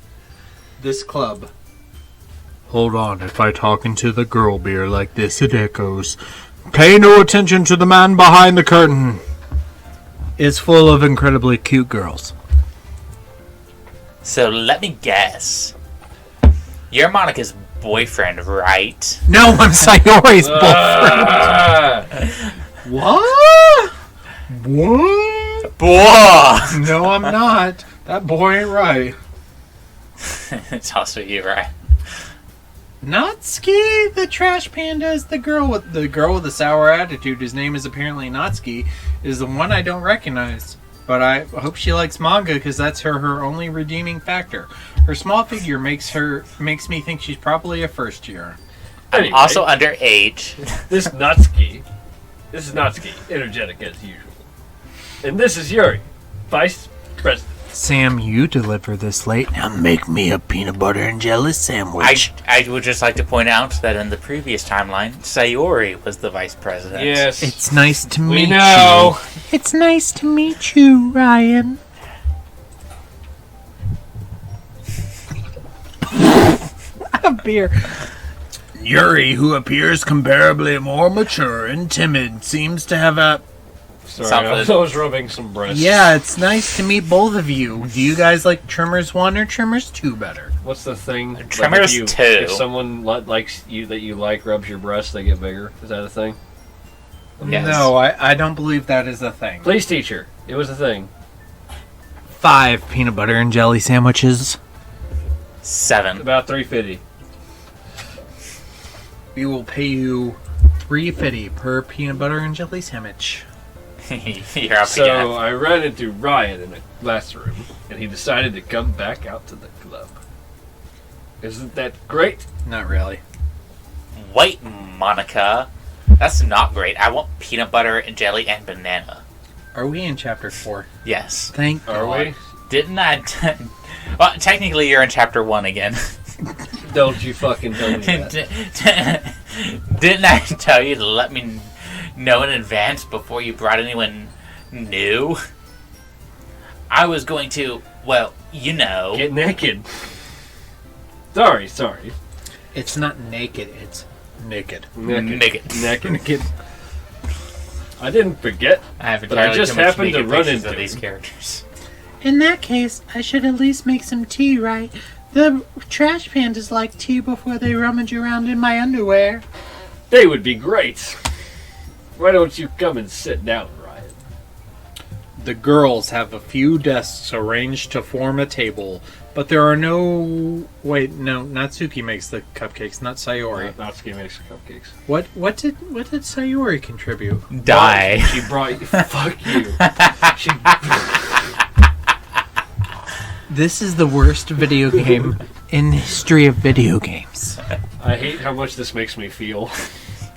This club. Hold on, if I talk into the girl beer like this, it echoes. Pay no attention to the man behind the curtain. It's full of incredibly cute girls. So let me guess. You're Monica's boyfriend, right? No, I'm Sayori's boyfriend. What? What? Boy! No, I'm not. That boy ain't right. It's also you, right? Natsuki, the trash panda, is the girl with the sour attitude. His name is apparently Natsuki. Is the one I don't recognize, but I hope she likes manga because that's her only redeeming factor. Her small figure makes me think she's probably a first year. I'm also underage. This is Natsuki, energetic as usual. And this is Yuri, Vice President. Sam, you deliver this late. Now make me a peanut butter and jelly sandwich. I would just like to point out that in the previous timeline, Sayori was the vice president. Yes. It's nice to meet We know. you. It's nice to meet you, Ryan. A beer. Yuri, who appears comparably more mature and timid, seems to have a... Sorry, I was rubbing some breasts. Yeah, it's nice to meet both of you. Do you guys like Trimmers 1 or Trimmers 2 better? What's the thing? Trimmers if 2. If someone likes you that you like rubs your breasts, they get bigger. Is that a thing? Yes. No, I don't believe that is a thing. Please, teacher. It was a thing. 5 peanut butter and jelly sandwiches. 7. About $3.50. We will pay you $3.50 per peanut butter and jelly sandwich. You're up So again. I ran into Ryan in a classroom, and he decided to come back out to the club. Isn't that great? Not really. Wait, Monica. That's not great. I want peanut butter and jelly and banana. Are we in chapter 4? Yes. Thank Are God. we? Didn't I... well, technically you're in chapter 1 again. Don't you fucking tell me that. Didn't I tell you to let me know in advance before you brought anyone new? I was going to, well, you know. Get naked. Sorry. It's not naked, it's naked. Naked. I didn't forget. I have But I entirely just too much happened to naked run pictures into of these him. characters. In that case, I should at least make some tea, right? The trash pandas like tea before they rummage around in my underwear. They would be great. Why don't you come and sit down, Ryan? The girls have a few desks arranged to form a table, but there are no... Wait, no, Natsuki makes the cupcakes, not Sayori. Natsuki makes the cupcakes. What did Sayori contribute? Die. She brought you. Fuck you. She. This is the worst video game in the history of video games. I hate how much this makes me feel.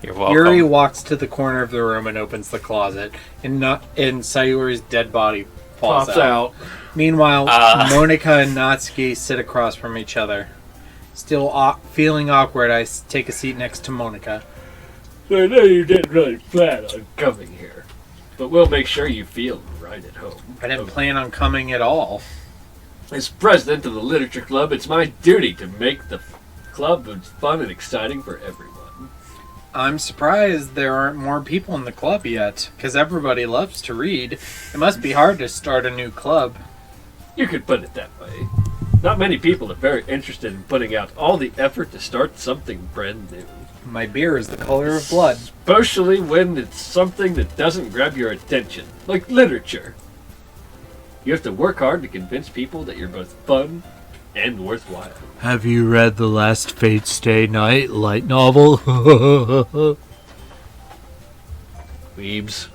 You're welcome. Yuri walks to the corner of the room and opens the closet, and Sayori's dead body pops out. Meanwhile, Monika and Natsuki sit across from each other. Still feeling awkward, I take a seat next to Monika. I know you didn't really plan on coming here, but we'll make sure you feel right at home. I didn't plan on coming at all. As president of the Literature Club, it's my duty to make the club fun and exciting for everyone. I'm surprised there aren't more people in the club yet, because everybody loves to read. It must be hard to start a new club. You could put it that way. Not many people are very interested in putting out all the effort to start something brand new. My beer is the color of blood. Especially when it's something that doesn't grab your attention, like literature. You have to work hard to convince people that you're both fun and worthwhile. Have you read the last Fate Stay Night light novel? Weebs.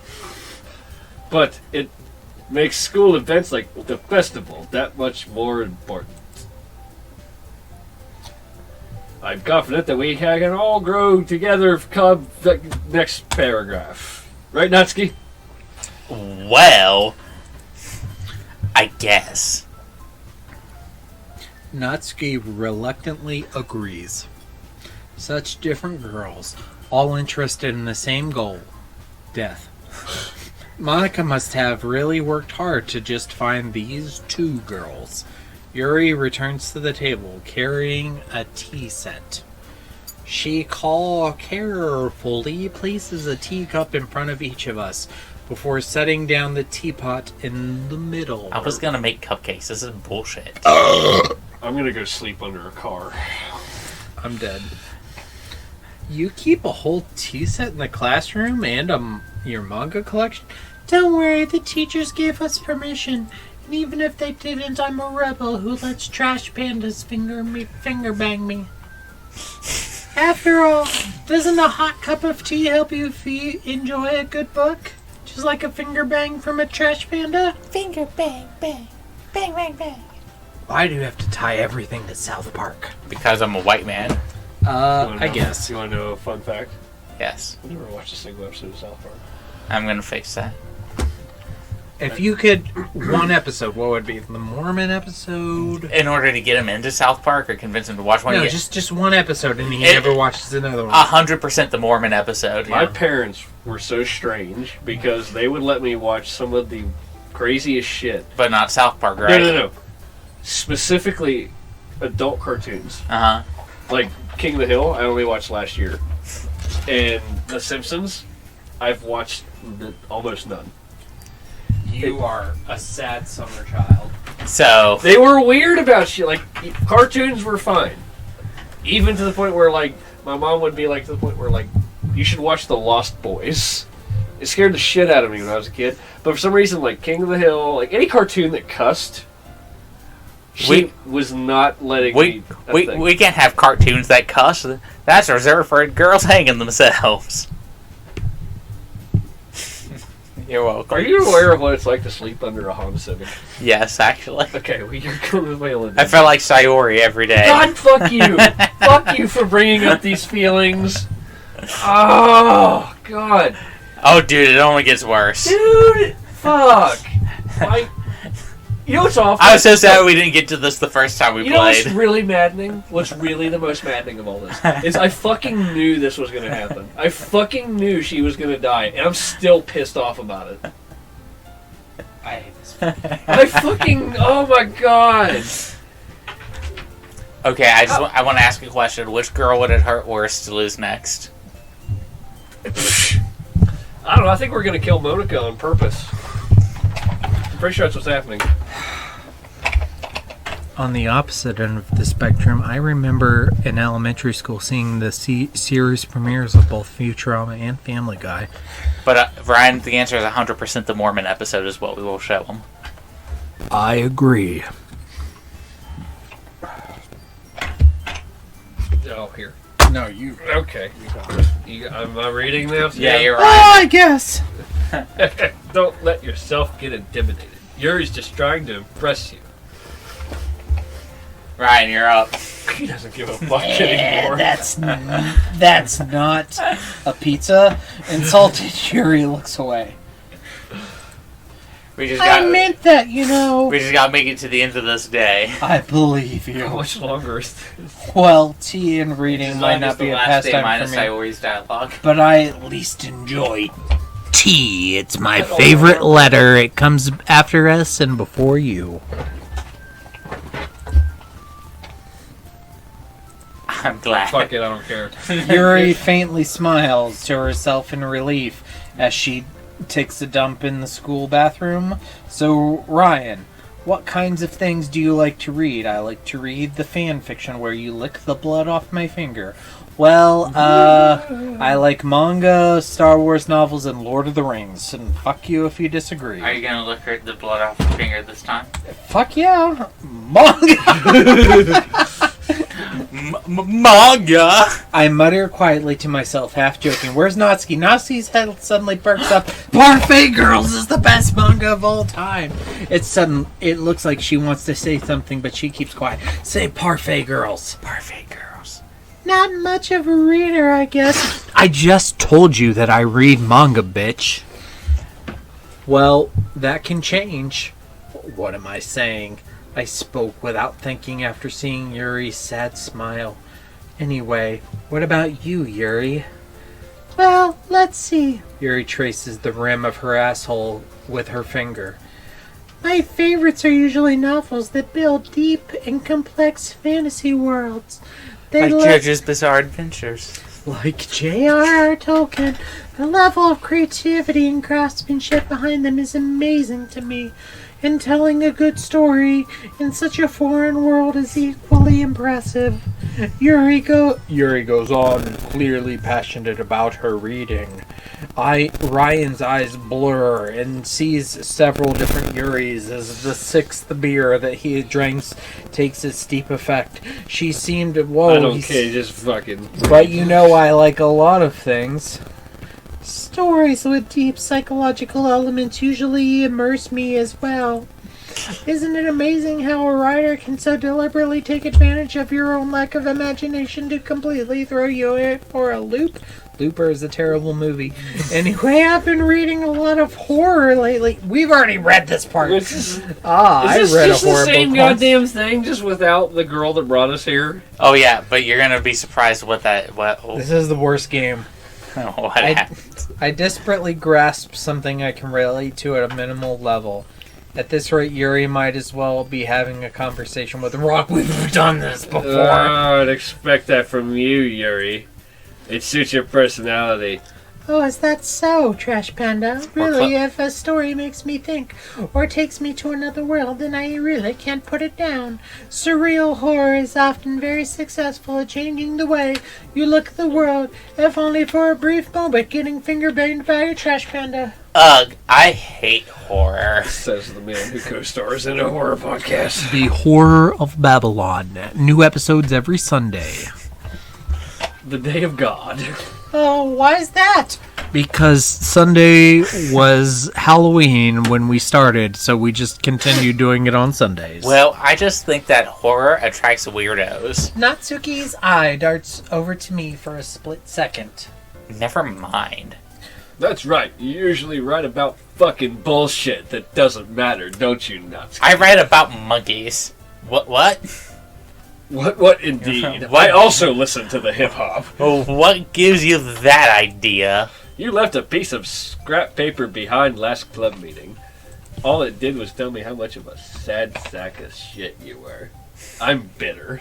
But it makes school events like the festival that much more important. I'm confident that we can all grow together. Club. Next paragraph. Right, Natsuki? Well, I guess. Natsuki reluctantly agrees. Such different girls, all interested in the same goal. Death. Monika must have really worked hard to just find these two girls. Yuri returns to the table, carrying a tea set. She carefully places a teacup in front of each of us, before setting down the teapot in the middle. I was gonna make cupcakes. This is bullshit. I'm gonna go sleep under a car. I'm dead. You keep a whole tea set in the classroom and your manga collection? Don't worry, the teachers gave us permission. And even if they didn't, I'm a rebel who lets trash pandas finger bang me. After all, doesn't a hot cup of tea help you enjoy a good book? Just like a finger bang from a trash panda? Finger bang, bang, bang, bang, bang. Why do you have to tie everything to South Park? Because I'm a white man. I guess. You want to know a fun fact? Yes. I've never watched a single episode of South Park. I'm gonna fix that. If you could, one episode, what would it be? The Mormon episode? In order to get him into South Park or convince him to watch one? No, Yeah. just one episode and he never watches another one. 100% the Mormon episode. My Yeah. parents were so strange because they would let me watch some of the craziest shit. But not South Park, right? No. Specifically, adult cartoons. Uh-huh. Like King of the Hill, I only watched last year. And The Simpsons, I've watched almost none. You are a sad summer child. So... They were weird about shit. Like, cartoons were fine. Even to the point where, like, my mom would be like, to the point where, like, you should watch The Lost Boys. It scared the shit out of me when I was a kid. But for some reason, like, King of the Hill, like, any cartoon that cussed, she was not letting me... We can't have cartoons that cuss. That's reserved for girls hanging themselves. You're welcome. Are you aware of what it's like to sleep under a Honda Civic? Yes, actually. Okay, well, you're going to fail it. I feel like Sayori every day. God, fuck you! Fuck you for bringing up these feelings. Oh, God. Oh, dude, it only gets worse. Dude, fuck. Like, you know what's awful? I was so sad we didn't get to this the first time we You know what's played. really maddening? What's really the most maddening of all this is I fucking knew this was going to happen. I fucking knew she was going to die, and I'm still pissed off about it. I hate this. I fucking... Oh, my God. Okay, I want to ask a question. Which girl would it hurt worse to lose next? I don't know. I think we're going to kill Monika on purpose. I'm pretty sure that's what's happening. on the opposite end of the spectrum, I remember in elementary school seeing the series premieres of both Futurama and Family Guy. But Ryan, the answer is 100% the Mormon episode is what we will show them. I agree. Oh, here. No, you. Okay. Am I reading this? Yeah, you're Oh, right. I guess. Don't let yourself get intimidated. Yuri's just trying to impress you. Ryan, you're up. He doesn't give a fuck anymore. That's not a pizza. Insulted Yuri looks away. We just I got meant that, you know. we just got to make it to the end of this day. I believe you. How much longer is this? Well, tea and reading As might long as not the be a last day pastime minus for me, Iori's dialogue. but I at least enjoy T. It's my favorite letter. It comes after us and before you. I'm glad. Fuck it, I don't care. Yuri faintly smiles to herself in relief as she takes a dump in the school bathroom. So, Ryan, what kinds of things do you like to read? I like to read the fan fiction where you lick the blood off my finger. Well, I like manga, Star Wars novels, and Lord of the Rings. And fuck you if you disagree. Are you gonna lick the blood off your finger this time? Fuck yeah. Manga! Manga! I mutter quietly to myself, half joking. Where's Natsuki? Natsuki's head suddenly perks up. Parfait Girls is the best manga of all time. It looks like she wants to say something, but she keeps quiet. Say Parfait Girls. Parfait Girls. Not much of a reader, I guess. I just told you that I read manga, bitch. Well, that can change. What am I saying? I spoke without thinking after seeing Yuri's sad smile. Anyway, what about you, Yuri? Well, let's see. Yuri traces the rim of her asshole with her finger. My favorites are usually novels that build deep and complex fantasy worlds. They Like JoJo's Bizarre Adventures. like J.R.R. Tolkien, the level of creativity and craftsmanship behind them is amazing to me. And telling a good story in such a foreign world is equally impressive. Yuri goes on, clearly passionate about her reading. Ryan's eyes blur and sees several different Yuris as the sixth beer that he drinks takes its deep effect. She seemed, whoa. I don't care, just fucking... But you know I like a lot of things. Stories with deep psychological elements usually immerse me as well. Isn't it amazing how a writer can so deliberately take advantage of your own lack of imagination to completely throw you for a loop? Looper is a terrible movie. Anyway, I've been reading a lot of horror lately. We've already read this part. Is this I read a just horror the same book once. goddamn thing, just without the girl that brought us here? Oh yeah, but you're gonna be surprised what This is the worst game. what happened. I desperately grasp something I can relate to at a minimal level. At this rate, Yuri might as well be having a conversation with Rock. We've done this before. I'd expect that from you, Yuri. It suits your personality. Oh, is that so, Trash Panda? Really, if a story makes me think or takes me to another world, then I really can't put it down. Surreal horror is often very successful at changing the way you look at the world, if only for a brief moment, getting finger-banged by a Trash Panda. Ugh, I hate horror. Says the man who co-stars in a horror podcast. The Horror of Babylon. New episodes every Sunday. The Day of God. Oh, why is that? Because Sunday was Halloween when we started, so we just continued doing it on Sundays. Well, I just think that horror attracts weirdos. Natsuki's eye darts over to me for a split second. Never mind. That's right. You usually write about fucking bullshit that doesn't matter, don't you, nuts? I read about monkeys. What? What indeed? I also listen to the hip-hop. Well, what gives you that idea? You left a piece of scrap paper behind last club meeting. All it did was tell me how much of a sad sack of shit you were. I'm bitter.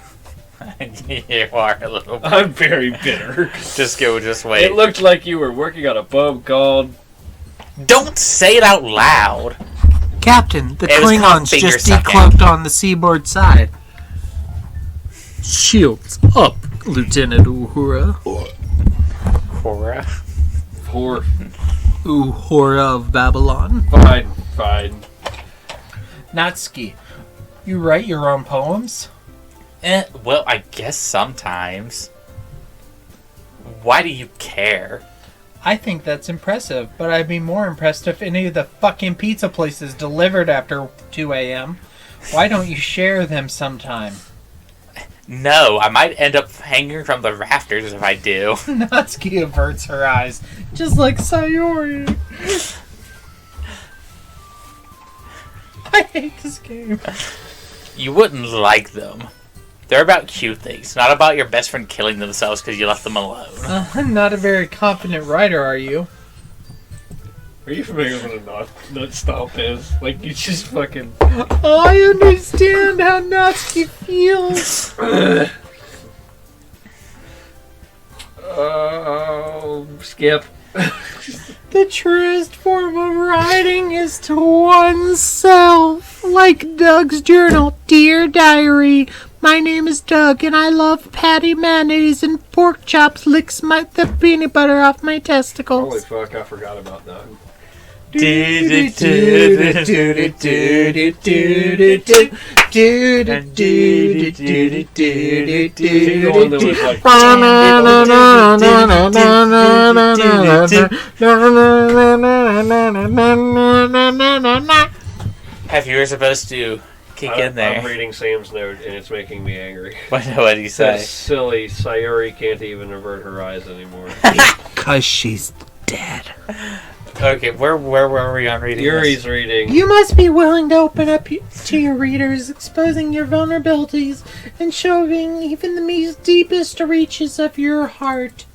You are a little bit. I'm very bitter. Just wait. It looked like you were working on a poem called... Don't say it out loud. Captain, the It was called Klingons finger just sucking. decloaked on the seaboard side. Shields up, Lieutenant Uhura. Cora. Poor. Uhura of Babylon. Fine. Natsuki, you write your own poems? Well, I guess sometimes. Why do you care? I think that's impressive, but I'd be more impressed if any of the fucking pizza places delivered after 2 a.m. Why don't you share them sometime? No, I might end up hanging from the rafters if I do. Natsuki averts her eyes, just like Sayori. I hate this game. You wouldn't like them. They're about cute things, not about your best friend killing themselves because you left them alone. I'm not a very confident writer, are you? Are you familiar with what a nut stomp is? Like, you just fucking... I understand how Natsuki feels. Skip. The truest form of writing is to oneself. Like Doug's journal. Dear Diary, my name is Doug and I love patty mayonnaise and pork chops licks the peanut butter off my Holy testicles. fuck, I forgot about that. Have you were supposed to kick in there? I'm reading Sam's note and it's making me angry. What do you say? That's silly. Sayori can't even avert her eyes anymore. Because she's dead. Okay, where were we on reading Yuri's this? reading. You must be willing to open up to your readers, exposing your vulnerabilities and showing even the most deepest reaches of your heart.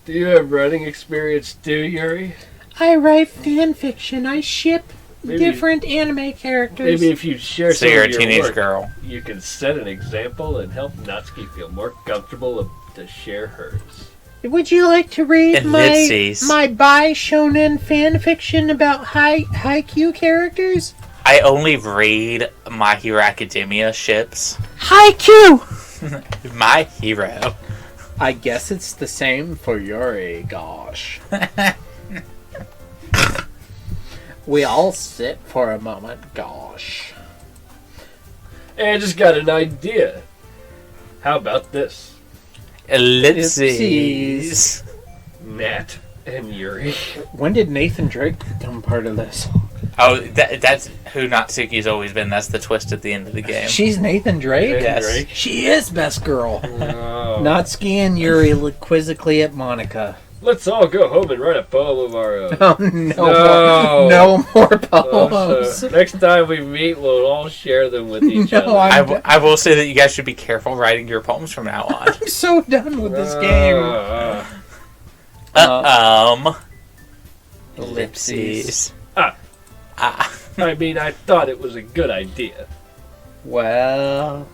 Do you have writing experience too, Yuri? I write fan fiction. I ship Maybe- different anime characters. Maybe if you share So some you're of a your teenage work, girl. you can set an example and help Natsuki feel more comfortable to share hers. Would you like to read Ellipses. my bi shonen fan fiction about haiku characters? I only read My Hero Academia ships. Haiku! My hero. I guess it's the same for Yuri, gosh. We all sit for a moment, gosh. Hey, I just got an idea. How about this? Ellipses. Nat and Yuri. When did Nathan Drake become part of this? Oh, that's who Natsuki's always been. That's the twist at the end of the game. She's Nathan Drake? Yes. Drake. She is best girl. Oh. Natsuki and Yuri look quizzically at Monica. Let's all go home and write a poem of our own. Oh, no more poems. So next time we meet, we'll all share them with each No, other. I will say that you guys should be careful writing your poems from now on. I'm so done with this game. Ellipses. I mean, I thought it was a good idea. Well,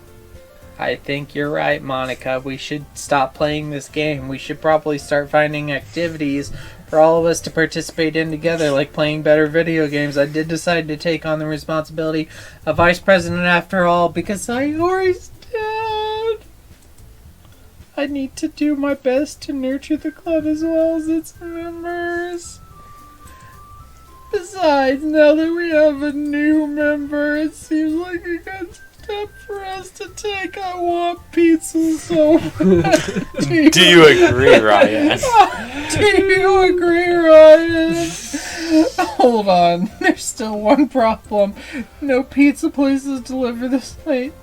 I think you're right, Monica. We should stop playing this game. We should probably start finding activities for all of us to participate in together, like playing better video games. I did decide to take on the responsibility of vice president after all, because Sayori's dead. I need to do my best to nurture the club as well as its members. Besides, now that we have a new member, it seems like a good step for us to take. I want pizza so bad. Do you agree, Ryan? Do you agree, Ryan? Hold on. There's still one problem. No pizza places deliver this late.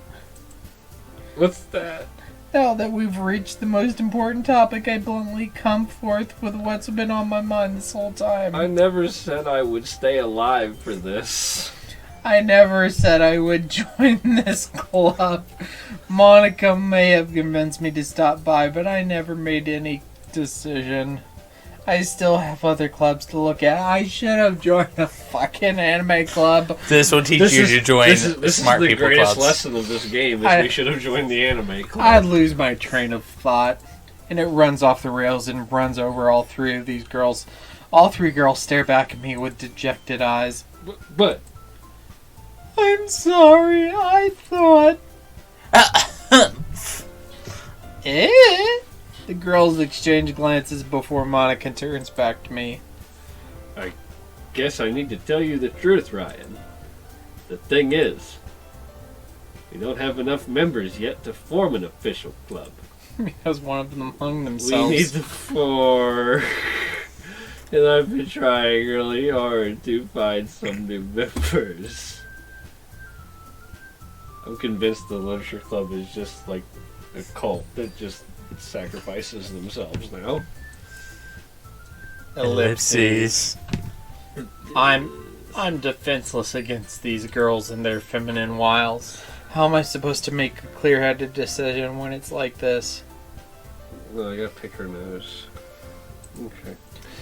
What's that? Now that we've reached the most important topic, I bluntly come forth with what's been on my mind this whole time. I never said I would stay alive for this. I never said I would join this club. Monica may have convinced me to stop by, but I never made any decision. I still have other clubs to look at. I should have joined a fucking anime club. This will teach you to join This smart is the people greatest clubs. lesson of this game, is we should have joined the anime club. I'd lose my train of thought, and it runs off the rails and runs over all three of these girls. All three girls stare back at me with dejected eyes. But I'm sorry, I thought... Eh? The girls exchange glances before Monica turns back to me. Guess I need to tell you the truth, Ryan. The thing is, we don't have enough members yet to form an official club. Because one of them hung We themselves. need the 4. And I've been trying really hard to find some new members. I'm convinced the literature club is just like a cult that just sacrifices themselves now. Ellipses. I'm defenseless against these girls and their feminine wiles. How am I supposed to make a clear-headed decision when it's like this? Well, I gotta pick her nose. Okay.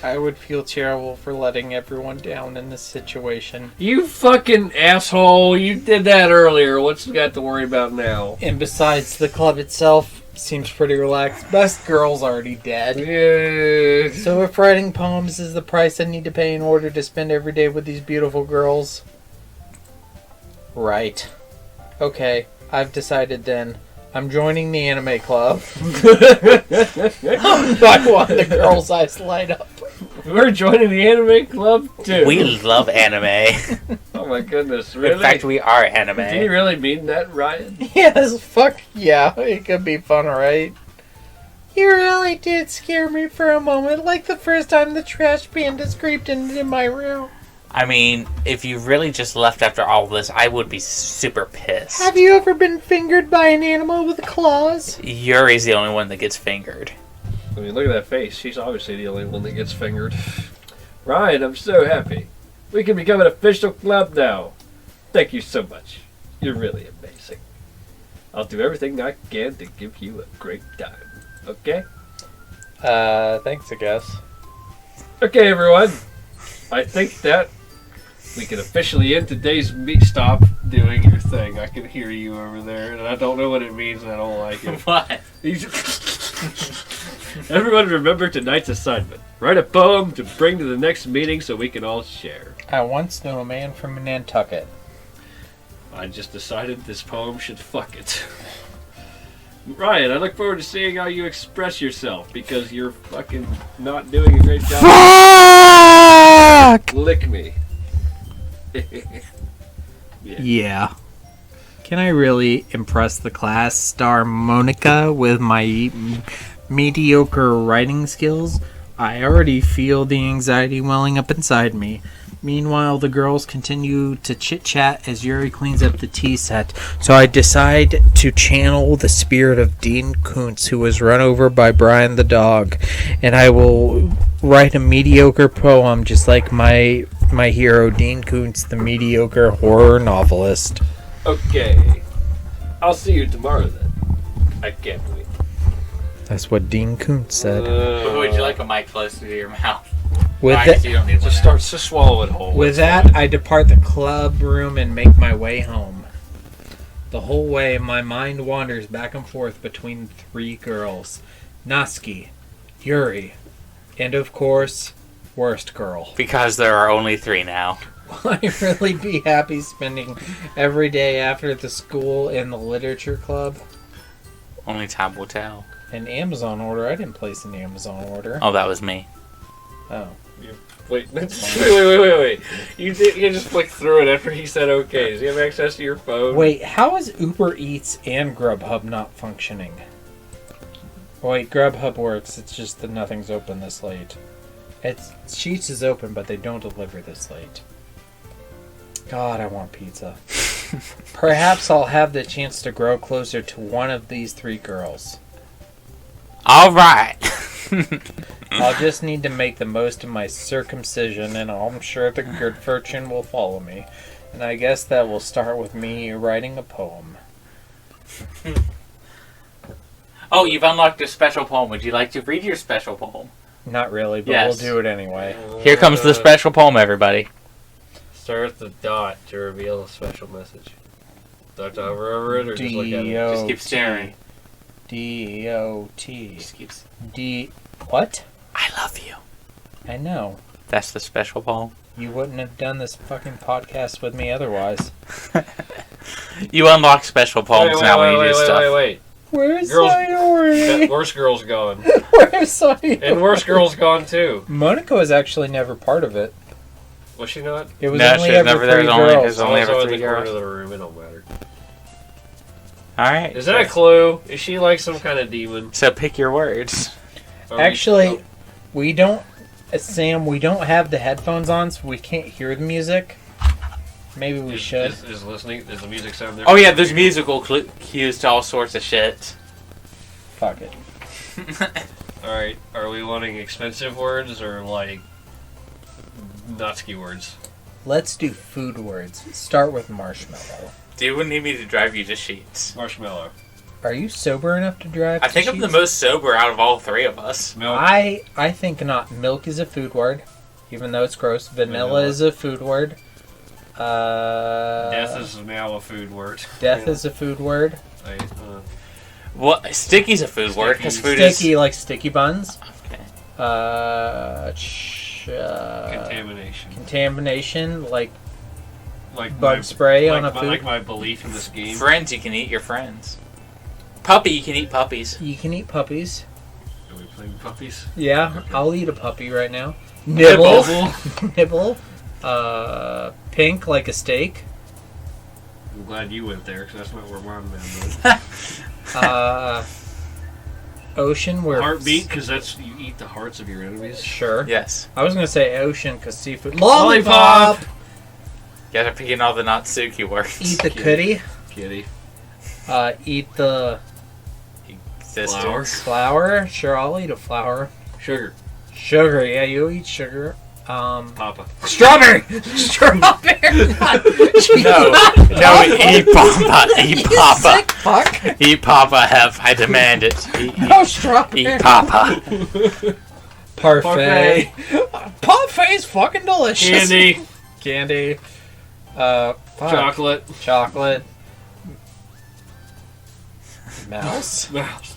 I would feel terrible for letting everyone down in this situation. You fucking asshole! You did that earlier. What's you got to worry about now? And besides, the club itself seems pretty relaxed. Best girl's already dead. Yeah. So if writing poems is the price I need to pay in order to spend every day with these beautiful girls... Right. Okay, I've decided then. I'm joining the anime club. I want the girls' eyes light up. We're joining the anime club too. We love anime. Oh my goodness, really? In fact, we are Do you anime. really mean that, Ryan? Yes, fuck yeah. It could be fun, right? You really did scare me for a moment, like the first time the trash panda creeped into my room. I mean, if you really just left after all this, I would be super pissed. Have you ever been fingered by an animal with claws? Yuri's the only one that gets fingered. I mean, look at that face. She's obviously the only one that gets fingered. Ryan, I'm so happy. We can become an official club now. Thank you so much. You're really amazing. I'll do everything I can to give you a great time. Okay? Thanks, I guess. Okay, everyone. I think that we can officially end today's meet. Stop doing your thing. I can hear you over there, and I don't know what it means, and I don't like it. What? Everyone remember tonight's assignment. Write a poem to bring to the next meeting so we can all share. I once knew a man from Nantucket. I just decided this poem should fuck it. Ryan, I look forward to seeing how you express yourself, because you're fucking not doing a great job. Fuck! Lick me. Yeah. Can I really impress the class, star Monica, with my mediocre writing skills? I already feel the anxiety welling up inside me. Meanwhile, the girls continue to chit-chat as Yuri cleans up the tea set, so I decide to channel the spirit of Dean Koontz, who was run over by Brian the dog, and I will write a mediocre poem just like my hero, Dean Koontz, the mediocre horror novelist. Okay. I'll see you tomorrow then. I can't wait. That's what Dean Koontz said. Would you like a mic closer to your mouth? With I that, guess you don't need one Just now. swallow it whole. With It's that, fine. I depart the club room and make my way home. The whole way, my mind wanders back and forth between 3 girls. Natsuki, Yuri, and of course, worst girl. Because there are only 3 now. Will I really be happy spending every day after the school in the literature club? Only time will tell. An Amazon order? I didn't place an Amazon order. Oh, that was me. Oh. Wait. Wait. You just flicked through it after he said okay. Does he have access to your phone? Wait, how is Uber Eats and Grubhub not functioning? Wait, Grubhub works, it's just that nothing's open this late. Sheets is open, but they don't deliver this late. God, I want pizza. Perhaps I'll have the chance to grow closer to one of these 3 girls. Alright. I'll just need to make the most of my circumcision, and I'm sure the good fortune will follow me. And I guess that will start with me writing a poem. Oh, you've unlocked a special poem. Would you like to read your special poem? Not really, but Yes. we'll do it anyway. Here comes the special poem, everybody. Start with the dot to reveal a special message. Do I have to hover over it or just look at it? Just keep staring. D-O-T. Just keeps. D... What? I love you. I know. That's the special poem. You wouldn't have done this fucking podcast with me otherwise. You unlock special poems now when you do stuff. Wait. Where's Girls- my sorry. Worst Girl's gone. I'm sorry. And Worst Girl's gone too. Monica was actually never part of it. Was she not? It was No, only she was every never there. three It was only- girls. it was only Also ever in three the corner girls. of the room. It don't matter. Alright. Is that a clue? Is she like some kind of demon? So pick your words. Are we- Actually, we don't, Sam, we don't have the headphones on, so we can't hear the music. Maybe we should. Is listening? Is the music sound there? Oh yeah, there's musical cues to all sorts of shit. Fuck it. All right. Are we wanting expensive words or like Natsuki words? Let's do food words. Start with marshmallow. Do you need me to drive you to Sheets? Marshmallow. Are you sober enough to drive? I think I'm the most sober out of all three of us. Milk. I think not. Milk is a food word, even though it's gross. Vanilla is a food word. Death is now a food word. Death Yeah. is a food word. What? Sticky's a food word because food Sticky, is. like sticky buns. Okay. Contamination. Contamination, like Like bug my- spray like on a my, food. Like my belief in this game. Friends, you can eat your friends. Puppy, you can eat puppies. You can eat puppies. Are we playing puppies? Yeah, Okay. I'll eat a puppy right now. Nibble. Nibble. Nibble. Pink like a steak. I'm glad you went there because that's not where mine went. Ocean where Heartbeat because that's you eat the hearts of your enemies. Sure. Yes. I was gonna say ocean because seafood. Lollipop! Lollipop. You gotta pick in all the Natsuki words. Eat the cookie. Kitty. Eat the Existence. flour. Sure, I'll eat a flour. Sugar. Sugar. Yeah, you eat sugar. Papa. Strawberry. Strawberry. No, eat Papa. Eat You Papa. sick fuck. Eat Papa, Hef. I demand it. No strawberry. Eat Papa. Parfait. Parfait's fucking delicious. Candy. Candy. Fuck. Chocolate. Chocolate. Mouse. Mouse.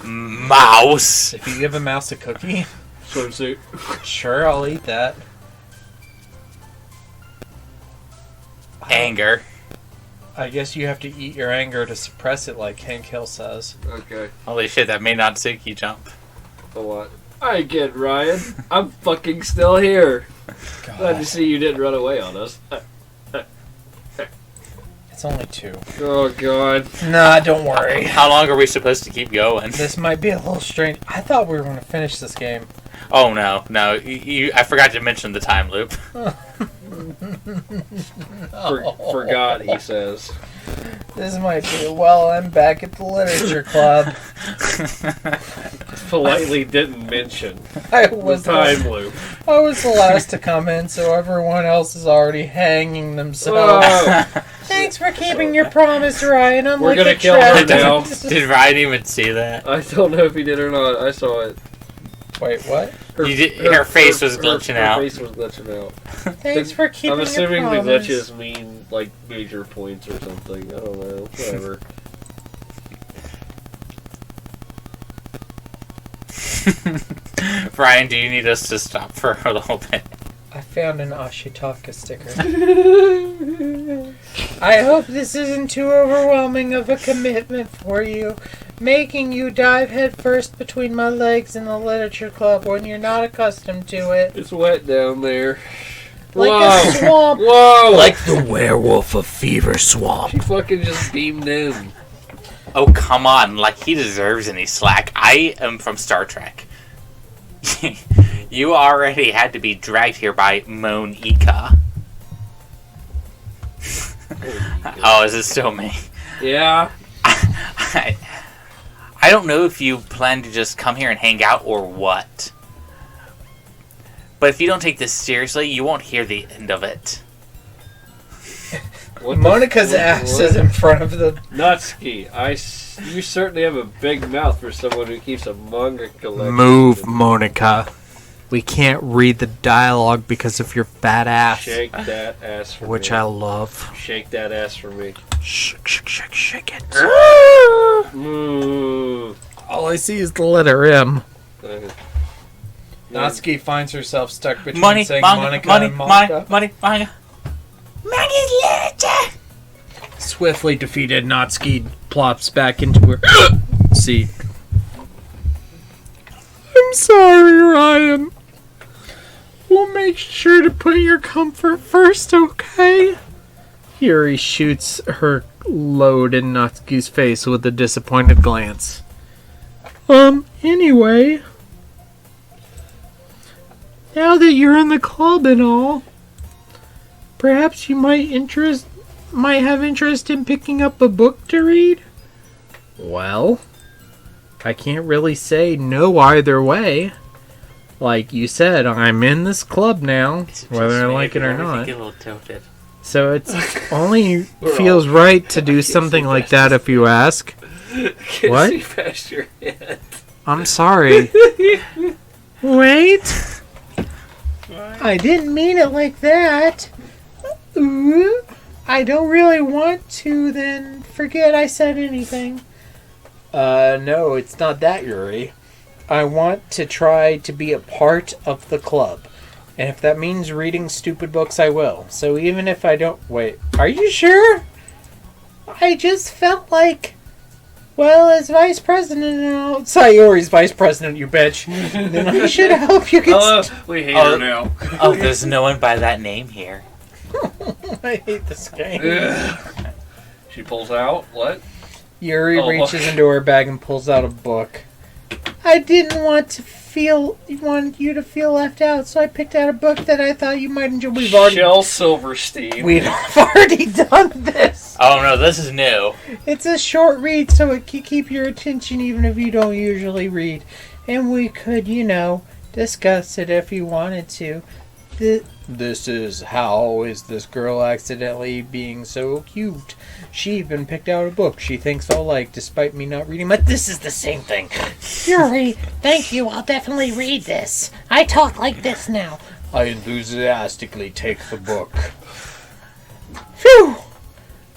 Mouse. If you give a mouse a cookie, Swimsuit. sure, I'll eat that. Anger. I guess you have to eat your anger to suppress it, like Hank Hill says. Okay. Holy shit, that made Natsuki jump. A lot. I get Ryan. I'm fucking still here. Glad to see you didn't run away on us. It's only 2. Oh god. Nah, don't worry. How long are we supposed to keep going? This might be a little strange. I thought we were going to finish this game. Oh no. I forgot to mention the time loop. Forgot, he says. This might be. Well, I'm back at the literature club. Politely didn't mention I the was time loop. I was the last to come in, so everyone else is already hanging themselves. Oh, Thanks for keeping your promise, Ryan. I'm we're like gonna a kill her trap. now. Did Ryan even see that? I don't know if he did or not. I saw it. Wait, what? Her face was glitching out. Her face was glitching out. Thanks for keeping I'm assuming your the promise. glitches mean like major points or something. I don't know. Whatever. Ryan, do you need us to stop for a little bit? I found an Ashitaka sticker. I hope this isn't too overwhelming of a commitment for you, making you dive headfirst between my legs in the literature club when you're not accustomed to it. It's wet down there. Like Whoa. a swamp. Whoa! Like the werewolf of Fever Swamp. She fucking just beamed in. Oh, come on. Like, he deserves any slack. I am from Star Trek. You already had to be dragged here by Monica. Oh, is it still me? Yeah. I don't know if you plan to just come here and hang out or what. But if you don't take this seriously, you won't hear the end of it. What the Monica's f- ass what? is in front of the... Natsuki, you certainly have a big mouth for someone who keeps a manga collection. Move, Monica. We can't read the dialogue because of your fat ass. Shake that ass for Which me. I love. Shake that ass for me. Shake it. Mm. All I see is the letter M. Uh, Natsuki finds herself stuck between Money, saying manga, Monica money, and Monica. money, manga. Swiftly defeated, Natsuki plops back into her seat. sorry, Ryan. We'll make sure to put your comfort first, okay? Yuri shoots her load in Natsuki's face with a disappointed glance. Anyway, now that you're in the club and all, perhaps you might have interest in picking up a book to read? Well, I can't really say no either way. Like you said, I'm in this club now, whether I like it or not. Get a little tilted. So it's only feels right to do something like that if you ask. What? See past your head. I'm sorry. Wait. I didn't mean it like that. Ooh, I don't really want to, then forget I said anything. No, it's not that, Yuri. I want to try to be a part of the club. And if that means reading stupid books, I will. So even if I don't... Wait, are you sure? I just felt like, well, as vice president and all... Sayori's vice president, you bitch. Then I should help you get... We hate her now. Oh, there's no one by that name here. I hate this game. She pulls out, what? Yuri Oh, reaches look. into her bag and pulls out a book. I didn't want you to feel left out, so I picked out a book that I thought you might enjoy. Shel Silverstein. We've already done this. Oh no, this is new. It's a short read, so it can keep your attention even if you don't usually read. And we could, discuss it if you wanted to. This is how is this girl accidentally being so cute? She even picked out a book she thinks I'll like, despite me not reading. But this is the same thing. Yuri, thank you. I'll definitely read this. I talk like this now. I enthusiastically take the book. Phew!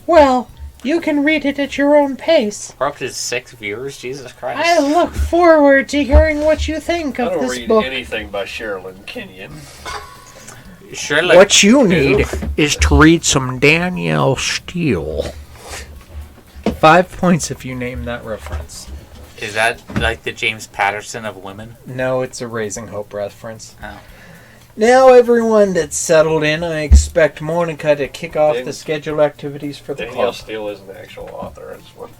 Well, you can read it at your own pace. We're up to 6 viewers, Jesus Christ. I look forward to hearing what you think I of don't this read book. anything by Sherilyn Kenyon. Sure, What you need is to read some Danielle Steele. 5 points if you name that reference. Is that like the James Patterson of women? No, it's a Raising Hope reference. Oh. Now, everyone that's settled in, I expect Monica to kick off the scheduled activities for the Danielle club. Steele is an actual author. I just want,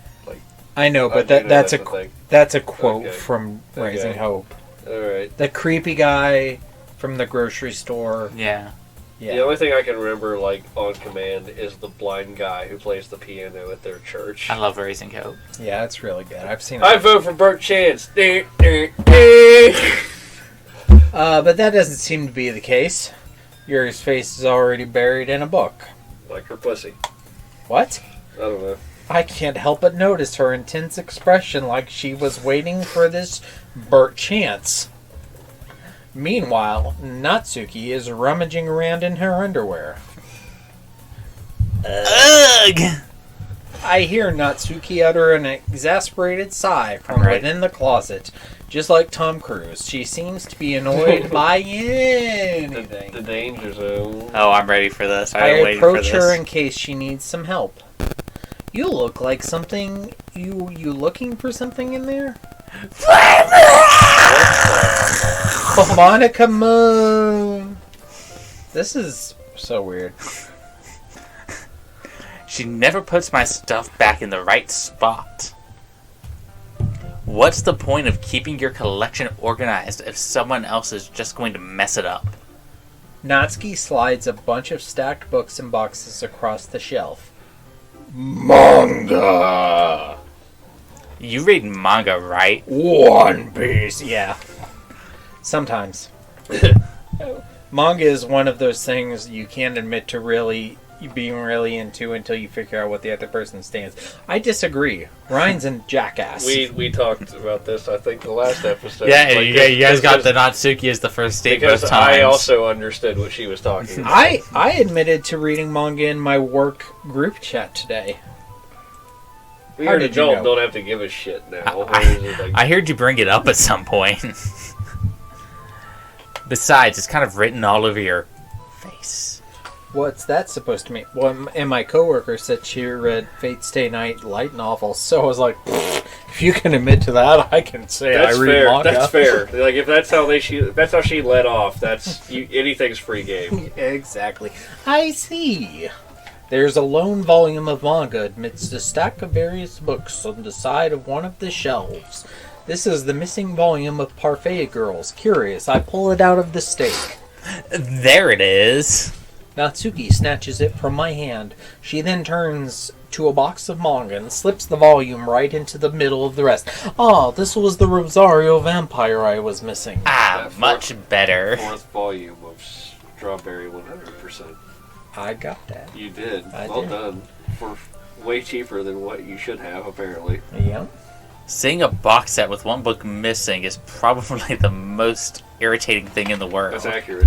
I know, but I do know that's that's a thing. that's a quote Okay. from Raising Okay. Hope. Alright. The creepy guy from the grocery store. Yeah. Yeah. The only thing I can remember, on command, is the blind guy who plays the piano at their church. I love Raising Hope. Yeah, it's really good. I've seen it. I vote for Burt Chance. But that doesn't seem to be the case. Yuri's face is already buried in a book. Like her pussy. What? I don't know. I can't help but notice her intense expression like she was waiting for this Burt Chance. Meanwhile, Natsuki is rummaging around in her underwear. Ugh! I hear Natsuki utter an exasperated sigh from within the closet. Just like Tom Cruise, she seems to be annoyed by anything. The danger zone. Oh, I'm ready for this. I I'm waiting for approach this. her in case she needs some help. You look like something... You looking for something in there? Monica Moon! This is so weird. She never puts my stuff back in the right spot. What's the point of keeping your collection organized if someone else is just going to mess it up? Natsuki slides a bunch of stacked books and boxes across the shelf. Manga! You read manga, right? One Piece, yeah. Sometimes. Manga is one of those things you can't admit to being really into until you figure out what the other person stands. I disagree. Ryan's a jackass. We talked about this, I think, the last episode. Yeah, you guys got the Natsuki as the first date both Because times. I also understood what she was talking about. I admitted to reading manga in my work group chat today. You're an did you adult, know? don't have to give a shit now. I heard you bring it up at some point. Besides, it's kind of written all over your face. What's that supposed to mean? Well, and my coworker said she read Fate Stay Night light novel, so I was like, If you can admit to that, I can say That's I read fair. manga. That's fair. Like if that's how she led off. Anything's free game. Exactly. I see. There's a lone volume of manga amidst a stack of various books on the side of one of the shelves. This is the missing volume of Parfait Girls. Curious, I pull it out of the stake. There it is. Natsuki snatches it from my hand. She then turns to a box of manga and slips the volume right into the middle of the rest. Ah, this was the Rosario Vampire I was missing. Much better. Fourth volume of Strawberry 100%. I got that. You did. I Well did. done. For way cheaper than what you should have, apparently. Yeah. Seeing a box set with one book missing is probably the most irritating thing in the world. That's accurate.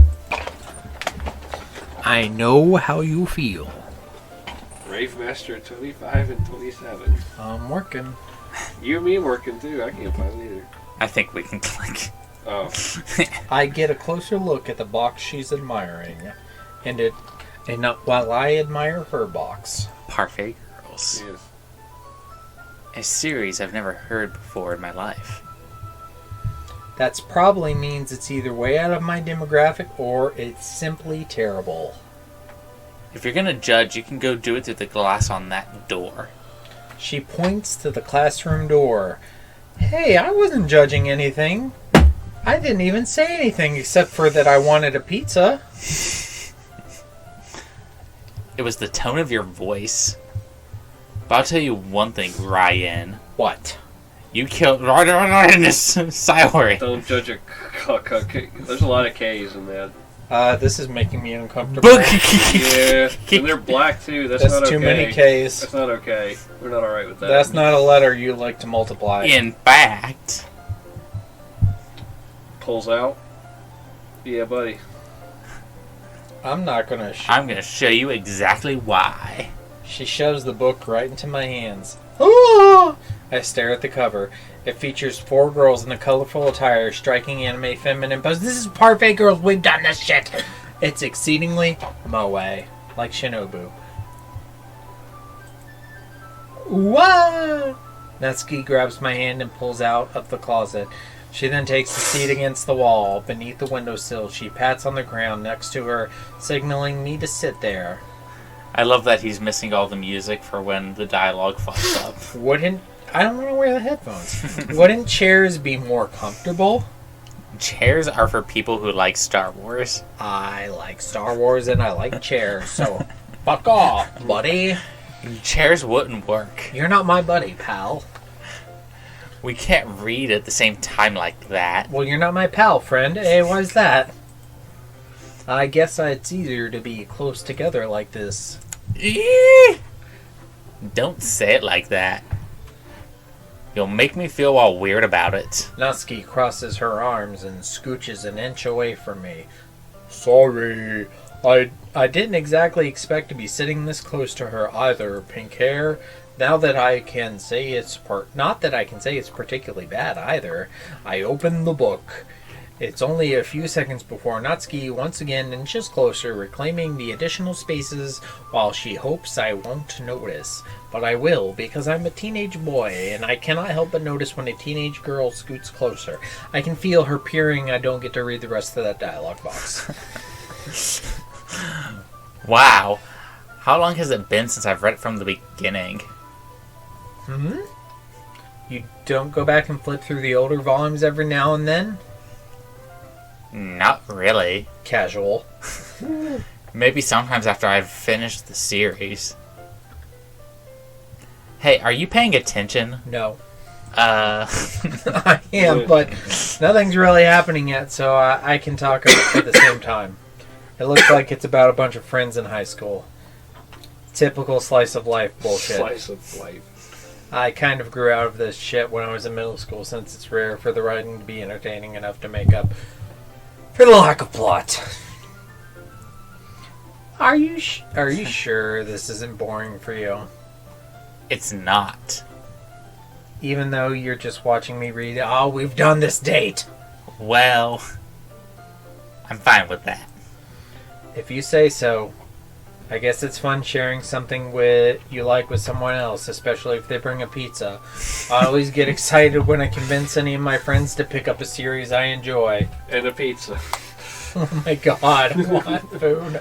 I know how you feel. Rave Master 25 and 27. I'm working. You and me working too. I can't find it either. I think we can click. Oh. I get a closer look at the box she's admiring, while I admire her box. Parfait Girls. Yes. A series I've never heard before in my life. That probably means it's either way out of my demographic or it's simply terrible. If you're gonna judge, you can go do it through the glass on that door. She points to the classroom door. Hey, I wasn't judging anything. I didn't even say anything except for that I wanted a pizza. It was the tone of your voice. But I'll tell you one thing, Ryan. What? You killed Ryan in this salary. Don't judge a There's a lot of K's in that. This is making me uncomfortable. Yeah, and they're black too. That's not okay. too many K's. That's not okay. We're not alright with that. That's not a letter you like to multiply. In fact, Pulls out. Yeah, buddy. I'm not gonna. I'm gonna show you exactly why. She shoves the book right into my hands. Oh! I stare at the cover. It features 4 girls in a colorful attire, striking anime feminine poses. This is Parfait Girls. We've done this shit. It's exceedingly moe, like Shinobu. What? Natsuki grabs my hand and pulls out of the closet. She then takes a seat against the wall. Beneath the windowsill, she pats on the ground next to her, signaling me to sit there. I love that he's missing all the music for when the dialogue fucks up. I don't want to wear the headphones. Wouldn't chairs be more comfortable? Chairs are for people who like Star Wars. I like Star Wars and I like chairs, so fuck off, buddy. Chairs wouldn't work. You're not my buddy, pal. We can't read at the same time like that. Well, you're not my pal, friend. Hey, why's that? I guess it's easier to be close together like this. Don't say it like that. You'll make me feel all weird about it. Natsuki crosses her arms and scooches an inch away from me. Sorry. I didn't exactly expect to be sitting this close to her either. Pink hair. Not that I can say it's particularly bad either. I open the book. It's only a few seconds before Natsuki once again inches closer, reclaiming the additional spaces while she hopes I won't notice. But I will, because I'm a teenage boy, and I cannot help but notice when a teenage girl scoots closer. I can feel her peering. I don't get to read the rest of that dialogue box. Wow. How long has it been since I've read it from the beginning? You don't go back and flip through the older volumes every now and then? Not really. Casual. Maybe sometimes after I've finished the series. Hey, are you paying attention? No. I am, but nothing's really happening yet, so I can talk at the same time. It looks like it's about a bunch of friends in high school. Typical slice of life bullshit. Slice of life. I kind of grew out of this shit when I was in middle school, since it's rare for the writing to be entertaining enough to make up for the lack of plot. Are you sure this isn't boring for you? It's not. Even though you're just watching me read, oh, we've done this date. Well, I'm fine with that. If you say so. I guess it's fun sharing something with you like with someone else, especially if they bring a pizza. I always get excited when I convince any of my friends to pick up a series I enjoy. And a pizza. Oh my god, what food?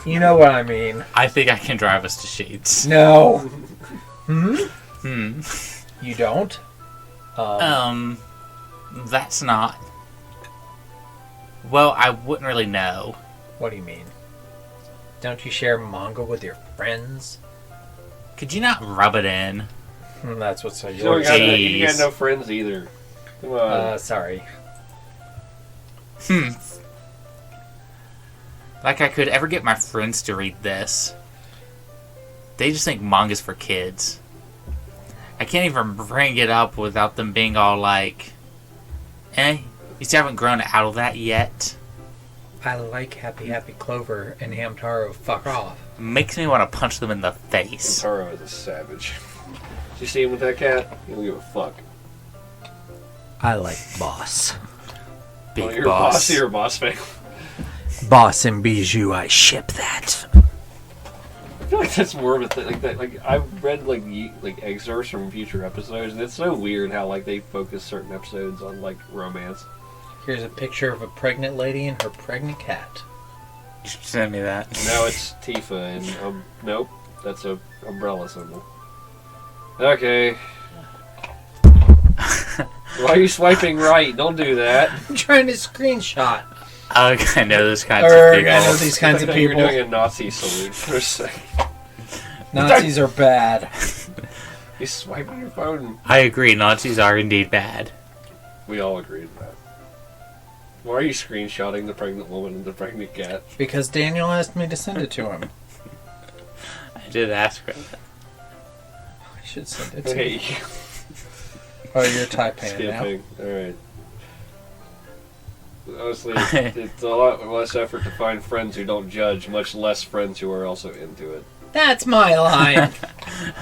You know what I mean. I think I can drive us to Sheets. No. Hmm? Hmm. You don't? That's not... Well, I wouldn't really know. What do you mean? Don't you share manga with your friends? Could you not rub it in? That's what's so You don't yours. got, you got no friends either. Come on. Sorry. Like I could ever get my friends to read this. They just think manga's for kids. I can't even bring it up without them being all like, you still haven't grown out of that yet. I like Happy Happy Clover and Hamtaro. Fuck off. Makes me want to punch them in the face. Taro is a savage. Did you see him with that cat? You don't give a fuck. I like Boss. Big you're boss. You're a Boss fan. Boss and Bijou, I ship that. I feel like that's more of a thing. Like that. Like I've read like excerpts from future episodes, and it's so weird how like they focus certain episodes on like romance. Here's a picture of a pregnant lady and her pregnant cat. You should send me that. Now it's Tifa, and nope, that's a umbrella symbol. Okay. Why are you swiping right? Don't do that. I'm trying to screenshot. I know those kinds of people. I know these kinds of people. You're doing a Nazi salute for a second. Nazis are bad. You're swiping your phone. I agree, Nazis are indeed bad. We all agree with that. Why are you screenshotting the pregnant woman and the pregnant cat? Because Daniel asked me to send it to him. I did ask her. I should send it to him. Hey. Oh, you're typing it now? Skipping. Alright. Honestly, it's a lot less effort to find friends who don't judge, much less friends who are also into it. That's my line.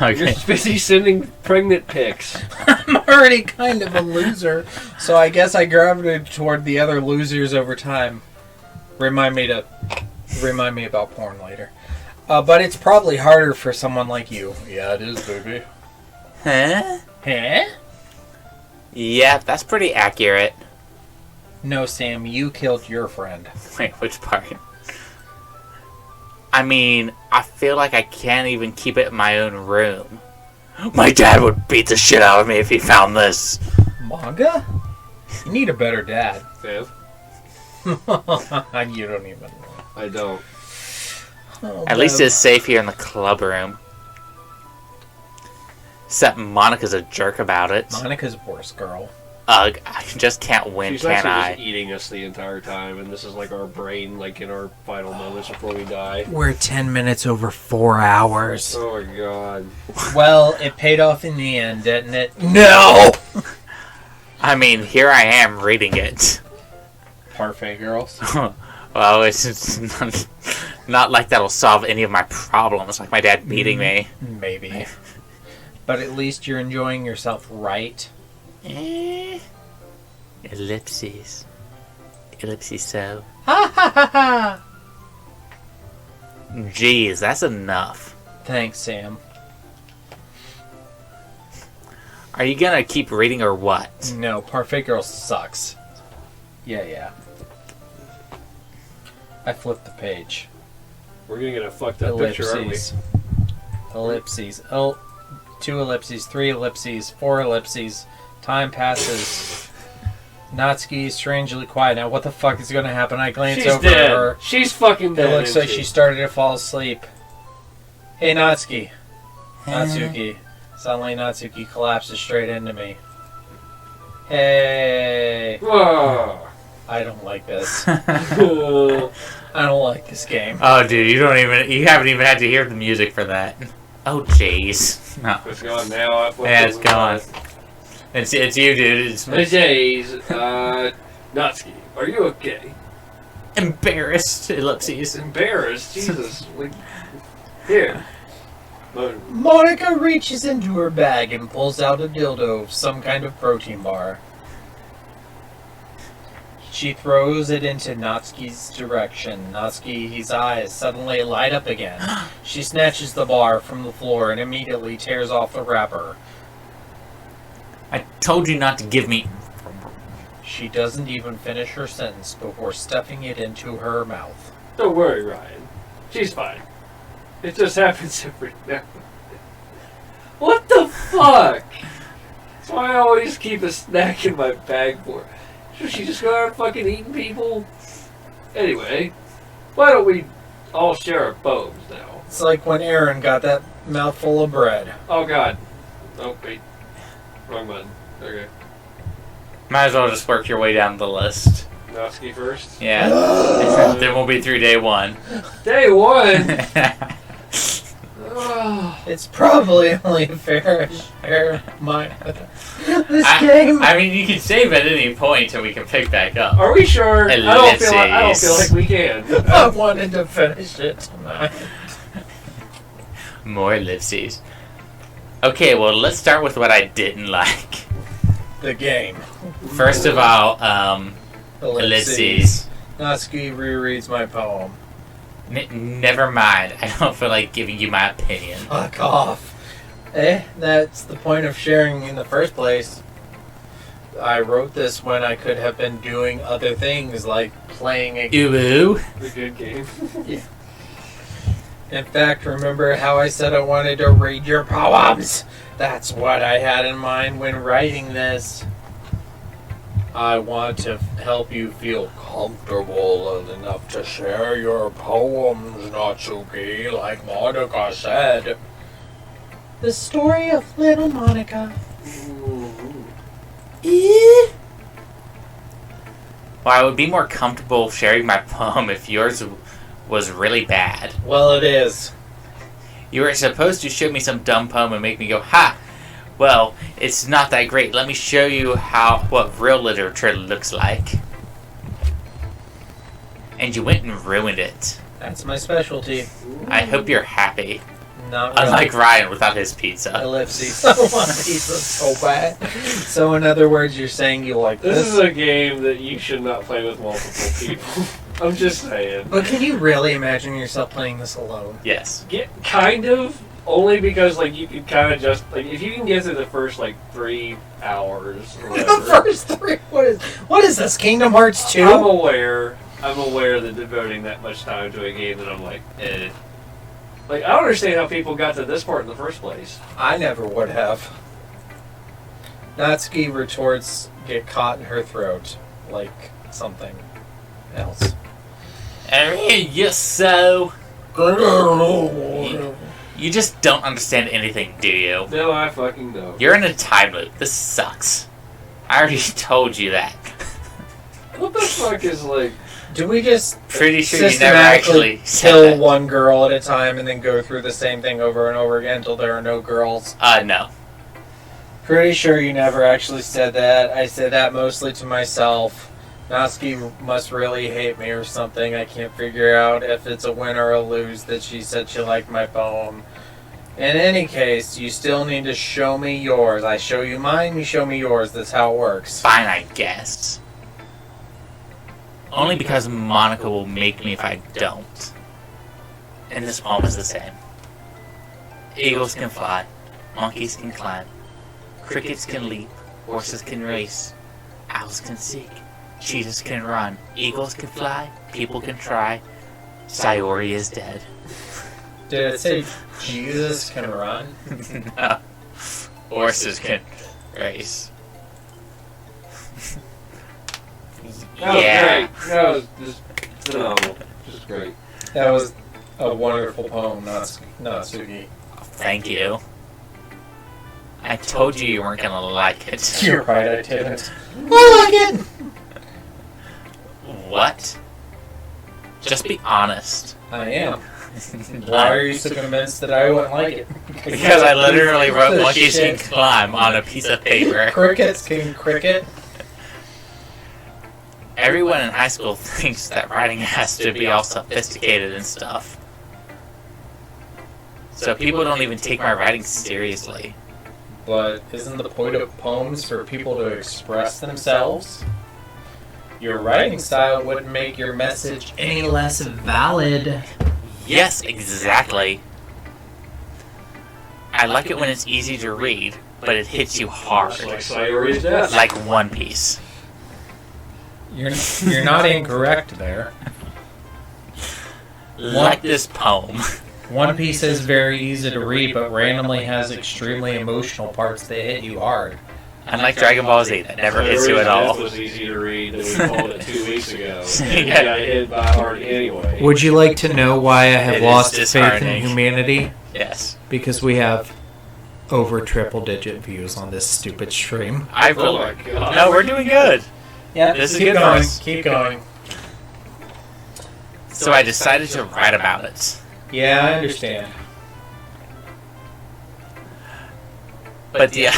Okay. You're busy sending pregnant pics. I'm already kind of a loser, so I guess I gravitated toward the other losers over time. Remind me about porn later. But it's probably harder for someone like you. Yeah, it is, baby. Huh? Huh? Yeah, that's pretty accurate. No, Sam, you killed your friend. Wait, which part? I mean, I feel like I can't even keep it in my own room. My dad would beat the shit out of me if he found this. Manga? You need a better dad. Yeah. You don't even know. I don't. Oh, At least it's safe here in the club room. Except Monica's a jerk about it. Monica's worse, girl. Ugh, I just can't win, She's can actually I? just eating us the entire time, and this is like our brain, like in our final moments before we die. We're 10 minutes over 4 hours. Oh my god. Well, it paid off in the end, didn't it? No! I mean, here I am reading it. Parfait girls. Well, it's not like that'll solve any of my problems, like my dad beating me. Maybe. But at least you're enjoying yourself, right? Ellipses. Ellipses so. Ha ha ha ha! Jeez, that's enough. Thanks, Sam. Are you gonna keep reading or what? No, Parfait Girl sucks. Yeah. I flipped the page. We're gonna get a fucked up picture, aren't we? Ellipses. Oh, 2 ellipses, 3 ellipses, 4 ellipses. Time passes. Natsuki is strangely quiet. Now, what the fuck is going to happen? I glance She's over dead. at her. She's fucking dead. It looks like she started to fall asleep. Hey, Natsuki. Natsuki. Suddenly, Natsuki collapses straight into me. Hey. Whoa. I don't like this. I don't like this game. Oh, dude, you haven't even had to hear the music for that. Oh, jeez. No. It's gone now. Yeah, it's gone. It's you, dude. It's Days. Natsuki, are you okay? embarrassed. Ellipses. Embarrassed? Jesus. Like, here. Monica reaches into her bag and pulls out a dildo of some kind of protein bar. She throws it into Natsuki's direction. Natsuki's eyes suddenly light up again. She snatches the bar from the floor and immediately tears off the wrapper. I told you not to give me... She doesn't even finish her sentence before stuffing it into her mouth. Don't worry, Ryan. She's fine. It just happens every now and then. What the fuck? That's why I always keep a snack in my bag for her. Should she just go around fucking eating people? Anyway, why don't we all share our poems now? It's like when Aaron got that mouthful of bread. Oh god. Oh, wait. Wrong button. Okay. Might as well just work your way down the list. Natsuki first? Yeah. Then we'll be through day one. Day one? Oh. It's probably only fair to share this game. I mean, you can save at any point till we can pick back up. Are we sure? I don't feel like we can. I wanted to finish it tonight. More ellipses. Okay, well, let's start with what I didn't like. The game. First of all, ellipses. Natsuki rereads my poem. Never mind. I don't feel like giving you my opinion. Fuck off. That's the point of sharing in the first place. I wrote this when I could have been doing other things like playing a game. Ooh. The good game. Yeah. In fact, remember how I said I wanted to read your poems? That's what I had in mind when writing this. I want to help you feel comfortable enough to share your poems, Natsuki, like Monica said. The story of little Monica. Well, I would be more comfortable sharing my poem if yours was really bad. Well, it is. You were supposed to show me some dumb poem and make me go, ha! Well, it's not that great. Let me show you what real literature looks like. And you went and ruined it. That's my specialty. I hope you're happy. Not really. Unlike Ryan without his pizza. Ellipses. I want pizza so bad. So in other words, you're saying you like this? This is a game that you should not play with multiple people. I'm just saying. But can you really imagine yourself playing this alone? Yes. Yeah, kind of. Only because, like, you can kind of just, like, if you can get through the first, like, 3 hours or whatever. The first 3? What is this, Kingdom Hearts 2? I'm aware that devoting that much time to a game that I'm like, eh. Like, I don't understand how people got to this part in the first place. I never would have. Natsuki retorts get caught in her throat, like something else. Yes, so... You just don't understand anything, do you? No, I fucking don't. You're in a time loop. This sucks. I already told you that. What the fuck is, like... Do we just pretty sure you never actually kill one girl at a time and then go through the same thing over and over again until there are no girls? No. Pretty sure you never actually said that. I said that mostly to myself. Natsuki must really hate me or something. I can't figure out if it's a win or a lose that she said she liked my poem. In any case, you still need to show me yours. I show you mine, you show me yours. That's how it works. Fine, I guess. Only because Monica will make me if I don't. And this poem is the same. Eagles can fly. Monkeys can climb. Crickets can leap. Horses can race. Owls can seek. Cheetahs can run. Eagles can fly. People can try. Sayori is dead. Did it say Jesus can run? No. Horses can race. Yeah. That was just phenomenal. Just great. That was a wonderful poem, Natsuki. Thank you. I told you weren't gonna like it. You're right, I didn't. I like it! What? Just be honest. I am. Why are you so convinced that I wouldn't like it? Because I literally wrote monkeys can climb on a piece of paper. Crickets can cricket? Everyone in high school thinks that writing has to be all sophisticated and stuff. So people don't even take my writing seriously. But isn't the point of poems for people to express themselves? Your writing style wouldn't make your message any less valid. Yes, exactly. I like it when it's easy to read, but it hits you hard. Like Sayori's death. Like One Piece. You're not incorrect there. Like this poem. One Piece is very easy to read, but randomly has extremely emotional parts that hit you hard. Unlike Dragon Ball Z, that never hits you at all. It was easy to read. We called it 2 weeks ago. It got hit by hard anyway. Would you like to know why I have It is lost faith in disheartening. humanity? Yes. Because we have over triple-digit views on this stupid stream. Oh my god. No, we're doing good. Yeah, This is keep good for going. us. Keep going. So I decided to write about it. Yeah, I understand. But the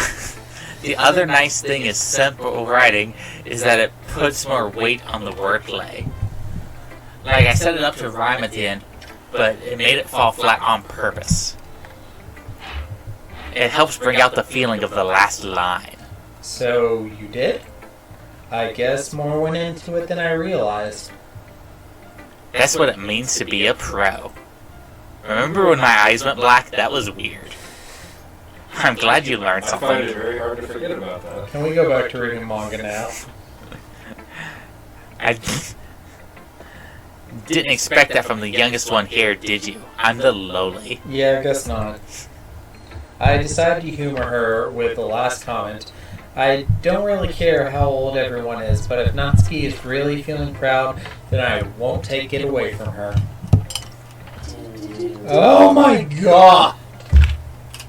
other nice thing is simple writing is that it puts more weight on the wordplay. Like I set it up to rhyme at the end, but it made it fall flat on purpose. It helps bring out the feeling of the last line. So, you did? I guess more went into it than I realized. That's what it means to be a pro. Remember when my eyes went black? That was weird. I'm glad you learned I find something. it very hard to forget about that. Can we go back to reading manga now? I didn't expect that from the youngest one here, did you? I'm the lowly. Yeah, I guess not. I decided to humor her with the last comment. I don't really care how old everyone is, but if Natsuki is really feeling proud, then I won't take it away from her. Oh my god!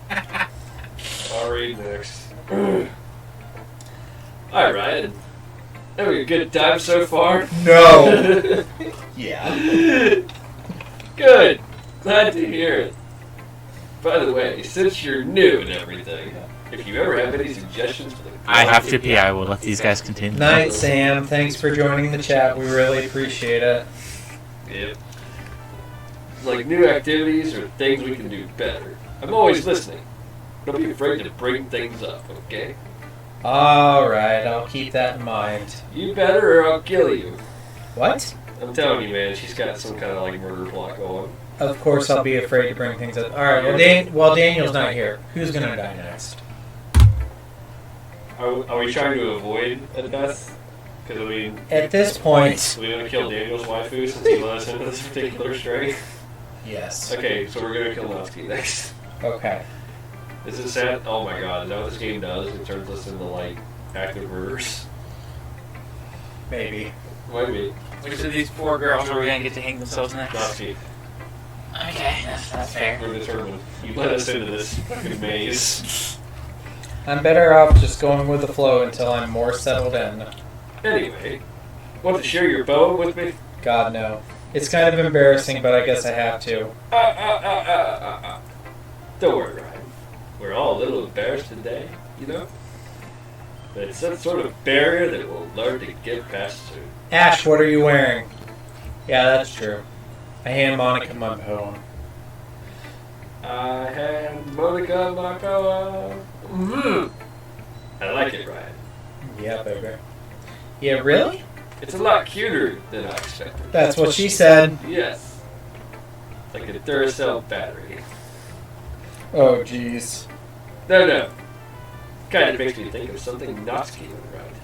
I'll read next. Alright. Having a good time so far? No! Yeah. Good. Glad to hear it. By the way, since you're new and everything, if you ever have any suggestions for the I have to pee. I will let these guys continue. Night, Sam. Thanks for joining the chat. We really appreciate it. Yep. Like new activities or things we can do better. I'm always listening. Don't be afraid to bring things up, okay? Alright, I'll keep that in mind. You better or I'll kill you. What? I'm telling you, man, she's got some kind of like murder plot going. Of course I'll be afraid to bring things up. Alright, well, Daniel's not here. Who's gonna die next? Are we trying to avoid a death? Because, I mean, At this point, we want to kill Daniel's waifu since he let us into this particular string. yes. Okay, so we're going to kill Natsuki next. Okay. Is it sad? Oh my god, is that what this game does? It turns us into, like, active murderers. Maybe. Maybe. Which of these poor girls are we going to get to hang themselves next? Natsuki. Okay, that's fair. We're determined. You let us into this fucking maze. I'm better off just going with the flow until I'm more settled in. Anyway, want to share your poem with me? God, no. It's kind of embarrassing, but I guess I have to. Don't worry, Ryan. We're all a little embarrassed today, you know? But it's some sort of barrier that we'll learn to get past soon. Ash, what are you wearing? Yeah, that's true. I hand Monica my poem. I had Monica my poem. I like it, Ryan. Yeah, baby. Yeah, really? It's a lot cuter than I expected. That's what she said. Yes. Like a Duracell battery. Oh, jeez. No. Kind of makes me think of something Natsuki would write.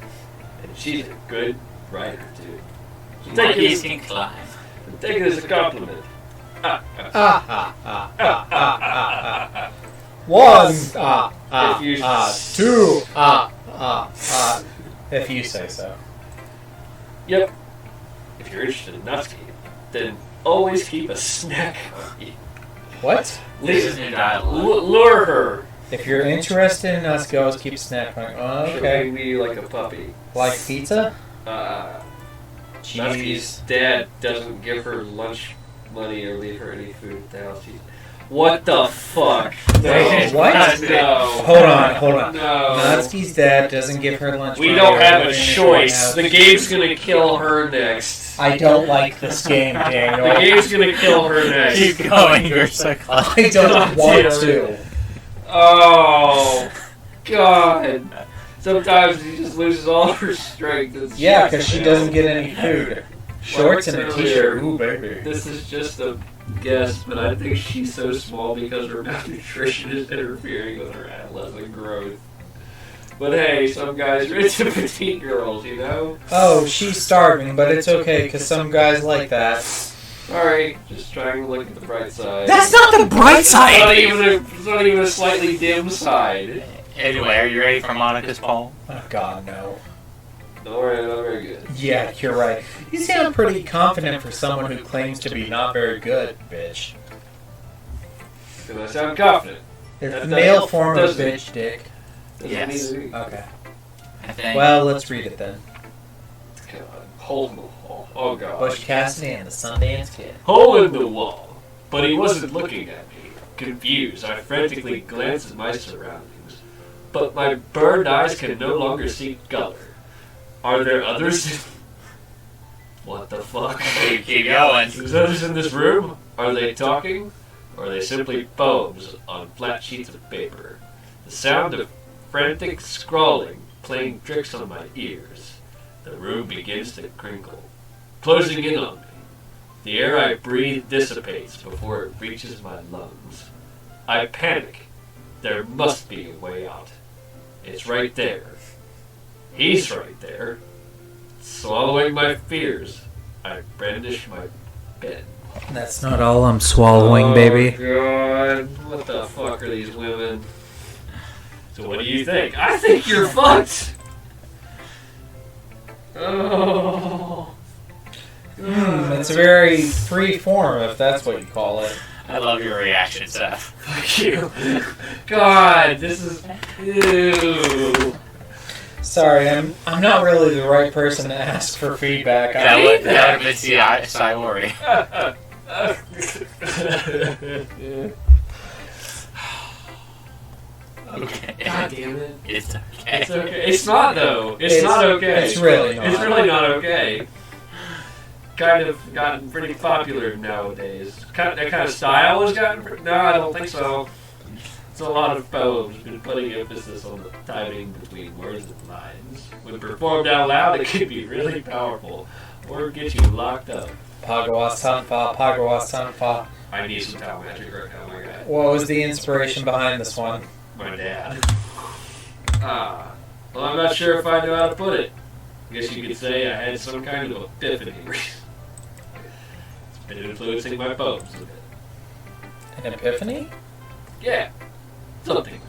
And she's a good writer, too. So take Monkeys it can climb. as a compliment. One, If you two, if you say so. Yep. If you're interested in Natsuki, then always keep a snack on you. What? This is new dialogue. Lure her. If you're interested in us, go keep snack on. Oh, okay. She'll be like a puppy. Like pizza? Natsuki's Jeez. dad doesn't give her lunch money or leave her any food at the house. What the fuck? No. What? No. Hold on. No. Natsuki's dad doesn't give her lunch. We money don't or have a anything choice. in The game's gonna kill her next. I don't like this game, Daniel. The game's gonna kill her next. Keep going, you're so close. I don't want to. Oh, God. Sometimes she just loses all of her strength. And Yeah, because she doesn't get any food. Shorts and a t-shirt. Ooh, baby. This is just a guess, but I think she's so small because her malnutrition is interfering with her adolescent growth. But hey, some guys are into petite girls, you know? Oh, she's starving, but it's okay, because some guys like that. Alright, just trying to look at the bright side. That's not the bright side! It's not even a slightly dim side. Anyway, are you ready for Monica's poem? Oh, God, no. Alright, not very good. Yeah, you're right. You sound pretty confident for someone who claims to be not very good, bitch. Because I sound confident. It's the That male form of doesn't- bitch, dick. Yes. Okay. I think. Well, let's read it then. God, hole in the wall. Oh god. Bush Cassidy and the Sundance Kid. Hole in the wall. But he wasn't looking at me. Confused, I frantically glanced at my surroundings. But my burned eyes can no longer see color. Are there others? What the fuck? Keep going. There's others in this room? Are they talking? Or are they simply poems on flat sheets of paper? The sound of frantic scrawling playing tricks on my ears. The room begins to crinkle, closing in on me. The air I breathe dissipates before it reaches my lungs. I panic. There must be a way out. It's right there. He's right there. Swallowing my fears, I brandish my pen. That's not all I'm swallowing, baby. God, what the fuck are these women? So what do you think? I think you're fucked! Oh. It's a very free form, if that's what you call it. I love your reaction, Seth. Fuck you. God, this is... Ew. Sorry, I'm not really the right person to ask for feedback. That would have been Sayori. Okay. God damn it. It's okay. It's okay. It's not, though. It's not okay. It's really not. It's really not okay. Kind of gotten pretty popular nowadays. That kind of style has gotten... No, I don't think so. It's a lot of poems been putting emphasis on the timing between words and lines. When performed out loud, it can be really powerful, or get you locked up. Pagawa Sanfa, Pagawa Sanfa. I need some talent magic right now, my guy. What was the inspiration behind this one? My dad. Well, I'm not sure if I know how to put it. I guess you could say I had some kind of epiphany. It's been influencing my poems a bit. An epiphany? Yeah, something.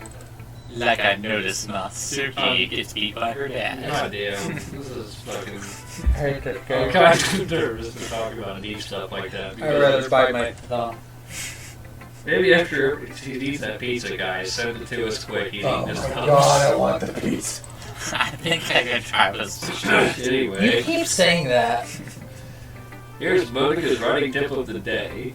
Like I noticed Natsuki gets beat by her dad. God damn, this is fucking... I hate this I'm game. kind of nervous to talk about deep stuff like that. I'd rather bite my thumb. Maybe after he eats that pizza, guys, send it to us quick. He's Oh eating his my thumbs. god, I want the pizza. I think I can try this. You Anyway, keep saying that. here's Monica's writing tip of the day.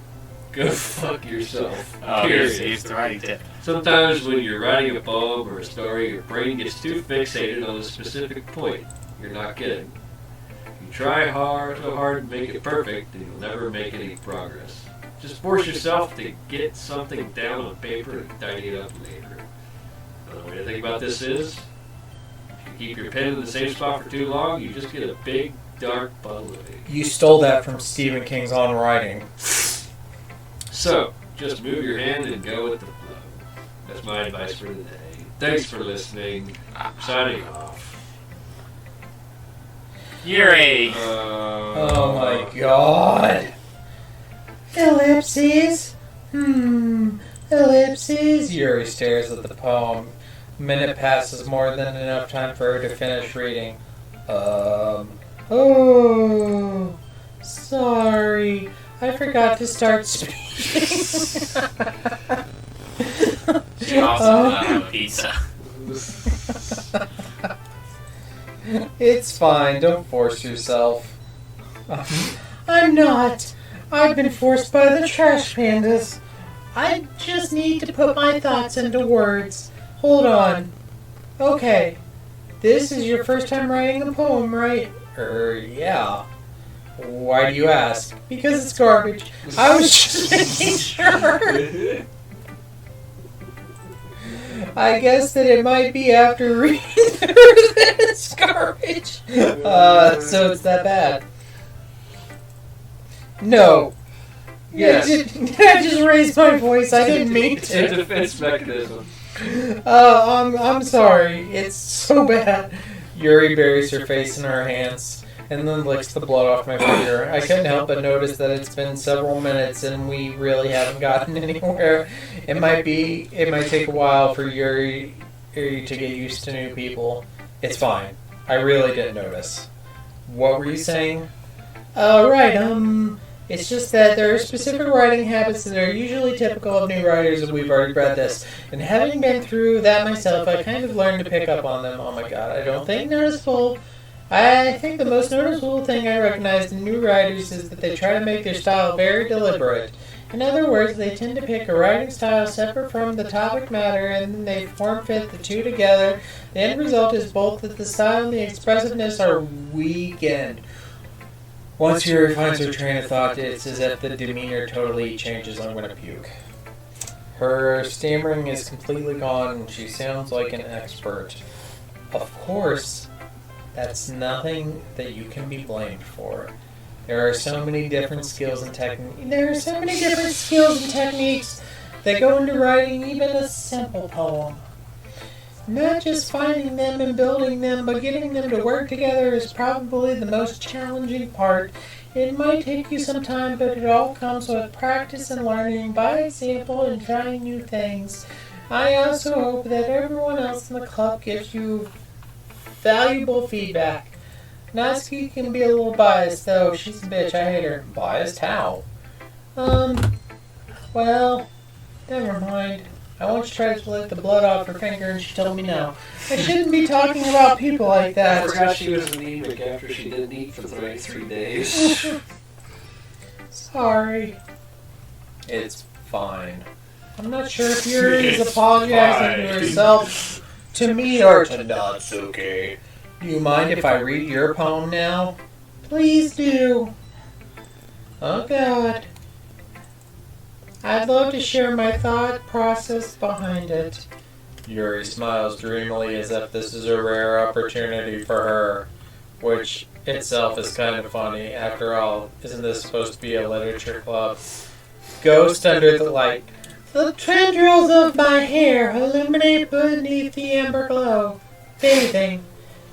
Go fuck yourself. Oh, Period. here's the writing tip. Sometimes when you're writing a poem or a story, your brain gets too fixated on a specific point. You're not kidding. You try so hard to make it perfect, and you'll never make any progress. Just force yourself to get something down on paper and tidy it up later. Another way to think about this is, if you keep your pen in the same spot for too long, you just get a big, dark puddle of ink. You stole that from Stephen King's On Writing. So, just move your hand and go with the flow. That's my advice for today. Thanks for listening. Signing off. Yuri! Oh my god. Ellipses? Ellipses? Yuri stares at the poem. A minute passes, more than enough time for her to finish reading. Oh, sorry. I forgot to start speaking. She also got a pizza. It's fine, don't force yourself. I'm not. I've been forced by the trash pandas. I just need to put my thoughts into words. Hold on. Okay. This is your first time writing a poem, right? Yeah. Why do you ask? Because it's garbage. I was just making sure. I guess that it might be after reading this garbage. So it's that bad. No. Yes. I just raised my voice. I didn't mean It's a to. defense mechanism. I'm sorry. It's so bad. Yuri buries her face in her hands and then licks the blood off my finger. I couldn't help but notice that it's been several minutes and we really haven't gotten anywhere. It might take a while for Yuri to get used to new people. It's fine. I really didn't notice. What were you saying? Right, it's just that there are specific writing habits that are usually typical of new writers, and we've already read this. And having been through that myself, I kind of learned to pick up on them. Oh my god, I don't think noticeable. I think the most noticeable thing I recognized in new writers is that they try to make their style very deliberate. In other words, they tend to pick a writing style separate from the topic matter, and then they form-fit the two together. The end result is both that the style and the expressiveness are weakened. Once Yuri finds her train of thought, it's as if the demeanor totally changes. I'm gonna puke. Her stammering is completely gone, and she sounds like an expert. Of course, that's nothing that you can be blamed for. There are so many different skills and techniques that go into writing even a simple poem. Not just finding them and building them, but getting them to work together is probably the most challenging part. It might take you some time, but it all comes with practice and learning by example and trying new things. I also hope that everyone else in the club gives you valuable feedback. Natsuki can be a little biased, though. She's a bitch. I hate her. Biased? How? Well, never mind. I once tried to lick the blood off her finger and she told me no. I shouldn't be talking about people like I that. forgot she was anemic after she didn't eat for 3 days. Sorry. It's fine. I'm not sure if Yuri is apologizing to herself, to me, or to Natsuki. Do you mind if I read your poem now? Please do. Oh God. I'd love to share my thought process behind it. Yuri smiles dreamily as if this is a rare opportunity for her, which itself is kind of funny. After all, isn't this supposed to be a literature club? Ghost under the light. The tendrils of my hair illuminate beneath the amber glow. Bathing.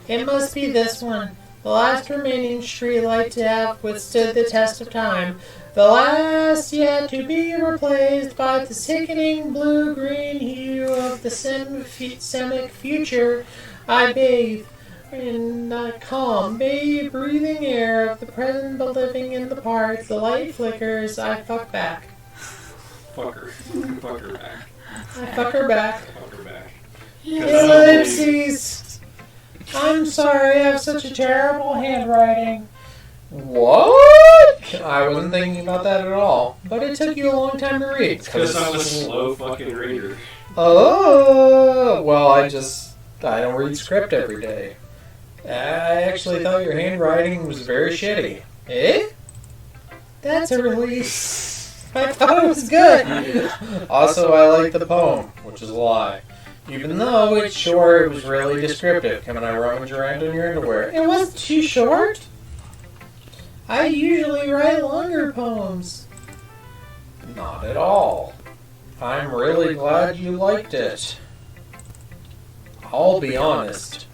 It must be this one. The last remaining streetlight to have withstood the test of time. The last yet to be replaced by the sickening blue-green hue of the semic future. I bathe in the calm, breathing air of the present, but living in the past. The light flickers. I fuck back. Fuck her. Fuck her back. I fuck her back. Fuck her back. Ellipses. I'm sorry, I have such a terrible handwriting. What? I wasn't thinking about that at all. But it took you a long time to read. Because I'm a slow fucking reader. Oh, well, I don't read script every day. I actually thought your handwriting was very shitty. Eh? That's a relief. I thought it was good. Also, I like the poem, which is a lie. Even though it's short, it was really descriptive. Can I rummage around in your underwear? It wasn't too short. I usually write longer poems. Not at all. I'm really glad you liked it. I'll be honest.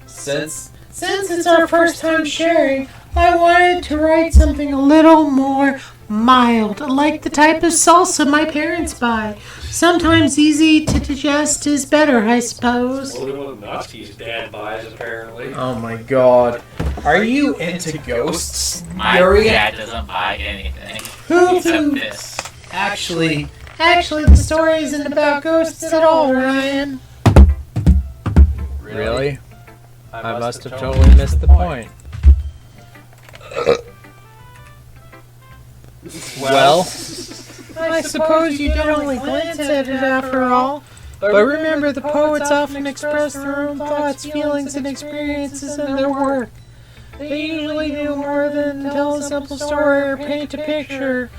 Since it's our first time sharing, I wanted to write something a little more mild, like the type of salsa my parents buy. Sometimes easy to digest is better, I suppose. Well, what Natsuki's dad buys, apparently. Oh my god. Are you into ghosts, My Yuri? dad doesn't buy anything Who? except this. Actually, the story isn't about ghosts at all, Ryan. Really? I must have totally missed the point. Well, I suppose you did only glance at it after all. But remember, the poets often express their own thoughts, feelings, and experiences in their work. They usually do more than tell a simple story or paint a picture.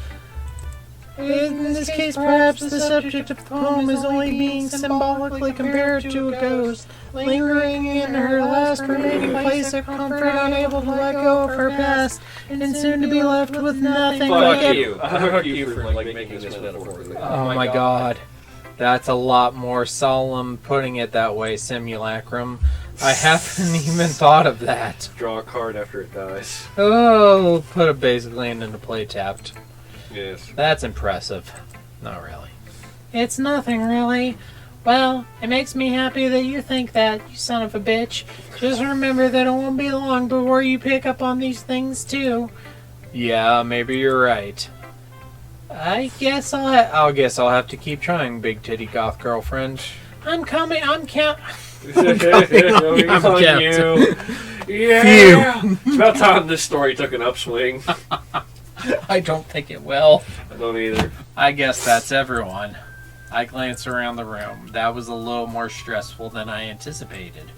In this case, perhaps the subject of the poem is only being symbolically compared to a ghost, lingering in her last remaining place of comfort, unable to let go of her past, and soon to be left with nothing. Fuck you. Fuck you for making this metaphor. Oh my god. That's a lot more solemn putting it that way, Simulacrum. I haven't even thought of that. Draw a card after it dies. Oh, put a basic land into play tapped. Yes. That's impressive. Not really. It's nothing, really. Well, it makes me happy that you think that, you son of a bitch. Just remember that it won't be long before you pick up on these things, too. Yeah, maybe you're right. I guess I'll have to keep trying, big titty goth girlfriend. I'm coming, I'm Yeah. It's about time this story took an upswing. I don't think it will. I don't either. I guess that's everyone. I glance around the room. That was a little more stressful than I anticipated.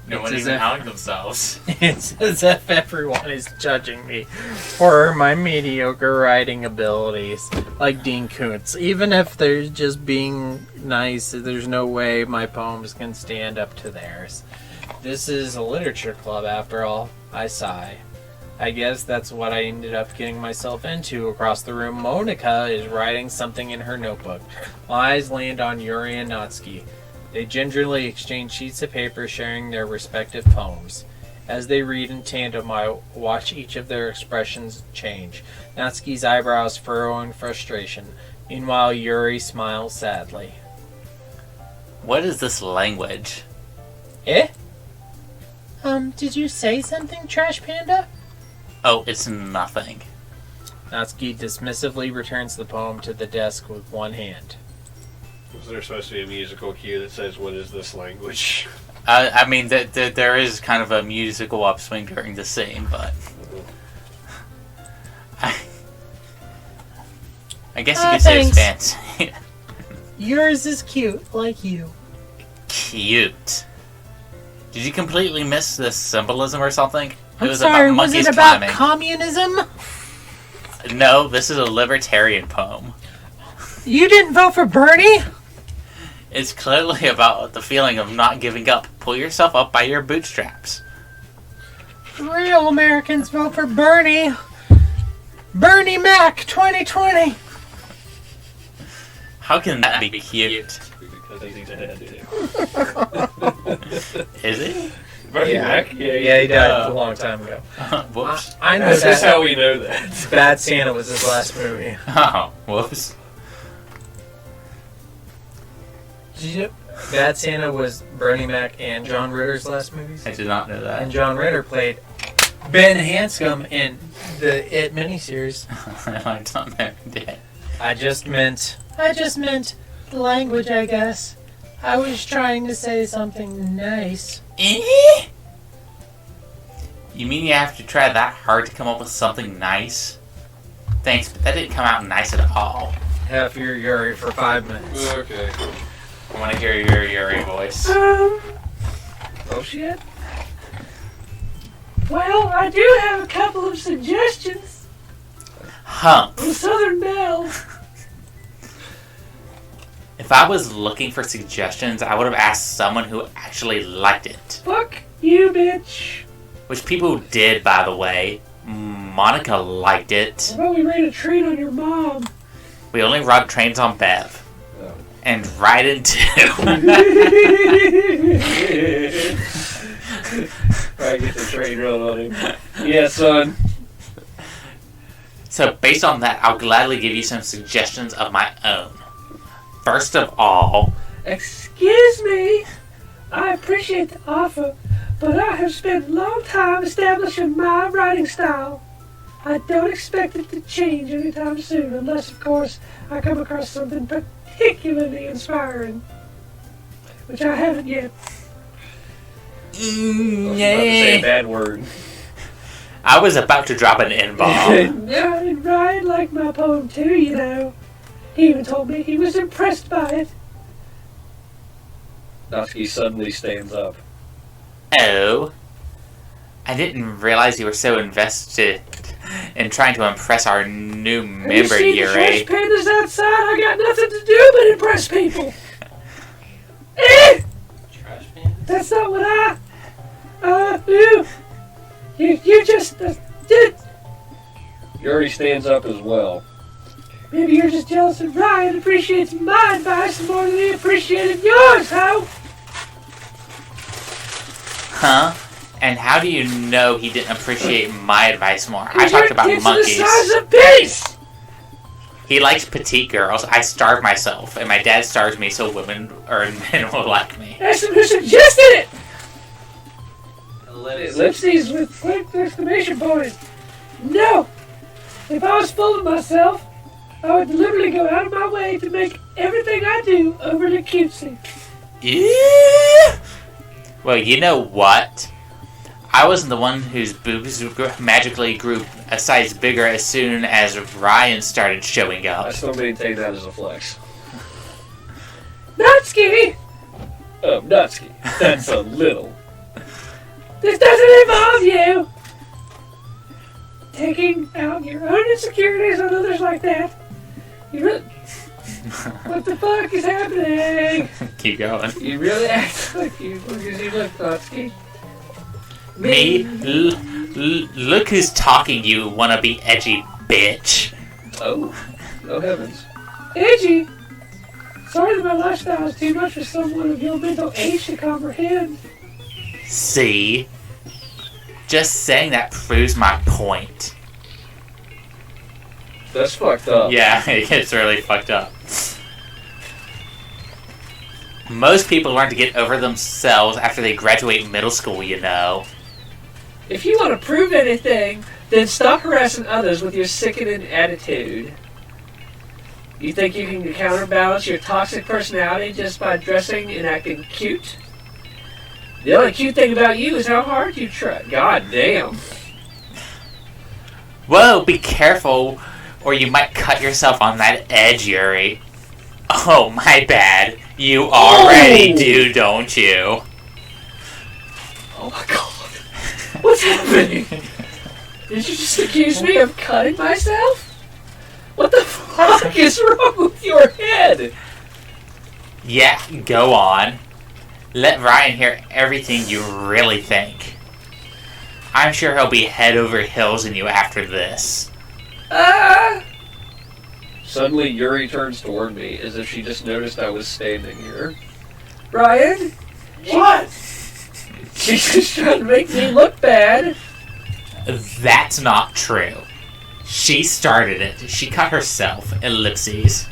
No one It's as even if- outing themselves. It's as if everyone is judging me for my mediocre writing abilities, like Dean Koontz. Even if they're just being nice, there's no way my poems can stand up to theirs. This is a literature club, after all. I sigh. I guess that's what I ended up getting myself into. Across the room, Monica is writing something in her notebook. My eyes land on Yuri and Natsuki. They gingerly exchange sheets of paper, sharing their respective poems. As they read in tandem, I watch each of their expressions change. Natsuki's eyebrows furrow in frustration. Meanwhile, Yuri smiles sadly. What is this language? Eh? Did you say something, Trash Panda? Oh, it's nothing. Natsuki dismissively returns the poem to the desk with one hand. Is there supposed to be a musical cue that says, "What is this language?" I mean, there is kind of a musical upswing during the scene, but I guess you could say it's fancy. Yours is cute, like you. Cute. Did you completely miss this symbolism or something? I'm It was sorry, about was monkeys it about climbing. communism? No, this is a libertarian poem. You didn't vote for Bernie? It's clearly about the feeling of not giving up. Pull yourself up by your bootstraps. Real Americans vote for Bernie. Bernie Mac 2020. How can that be cute? Because he's dead too. Is it? Bernie Mac? Yeah, he died a long time ago. Whoops. I know That's just that how we know that. Bad Santa was his last movie. Oh, whoops. Did you know Bad Santa was Bernie Mac and John Ritter's last movies? I did not know And that. John Ritter played Ben Hanscom in the It miniseries. I don't know. Yeah. I just meant The language, I guess. I was trying to say something nice. Eh? You mean you have to try that hard to come up with something nice? Thanks, but that didn't come out nice at all. half your Yuri for 5 minutes. Okay. I want to hear your Yuri voice. Oh shit. Well, I do have a couple of suggestions. Hump. The Southern Belle. If I was looking for suggestions, I would have asked someone who actually liked it. Fuck you, bitch. Which people did, by the way. Monica liked it. Well, we ran a train on your mom. We only rode trains on Bev. Oh. And Raiden too. Right, get the train run on him. Yeah, son. So based on that, I'll gladly give you some suggestions of my own. First of all, Excuse me. I appreciate the offer, but I have spent a long time establishing my writing style. I don't expect it to change anytime soon, unless, of course, I come across something particularly inspiring, which I haven't yet. I was about to say a bad word. I was about to drop an N-bomb. Yeah, and Ryan liked my poem too, you know. He even told me he was impressed by it. Natsuki suddenly stands up. Oh. I didn't realize you were so invested. and trying to impress our new Have you member, seen the Yuri. trash pandas outside? I got nothing to do but impress people. Eh! Trash pan? That's not what I do. You just did. Yuri stands up as well. Maybe you're just jealous that Ryan appreciates my advice more than he appreciated yours, huh? Huh? And how do you know he didn't appreciate my advice more? I talked about monkeys. The size of peace. He likes petite girls. I starve myself, and my dad starves me so women or men will like me. That's who suggested it. Ellipses with quick exclamation point. No. If I was full of myself, I would deliberately go out of my way to make everything I do overly cutesy. Yeah. Well, you know what? I wasn't the one whose boobs magically grew a size bigger as soon as Ryan started showing I up. still maintain that as a flex. Nutsky! Nutsky. That's a little. This doesn't involve you taking out your own insecurities on others like that. You really... What the fuck is happening? Keep going. You really act like you look Nutsky. Me? Look who's talking, you wannabe edgy bitch. Oh. Oh heavens. Edgy? Sorry that my lifestyle is too much for someone of your mental age to comprehend. See? Just saying that proves my point. That's fucked up. Yeah, it's really fucked up. Most people learn to get over themselves after they graduate middle school, you know. If you want to prove anything, then stop harassing others with your sickening attitude. You think you can counterbalance your toxic personality just by dressing and acting cute? The only cute thing about you is how hard you try. God damn. Whoa, be careful, or you might cut yourself on that edge, Yuri. Oh, my bad. You already do, don't you? Oh my god. What's happening? Did you just accuse me of cutting myself? What the fuck is wrong with your head? Yeah, go on. Let Ryan hear everything you really think. I'm sure he'll be head over heels in you after this. Suddenly Yuri turns toward me as if she just noticed I was standing here. Ryan? What? She's just trying to make me look bad. That's not true. She started it. She cut herself. Ellipses.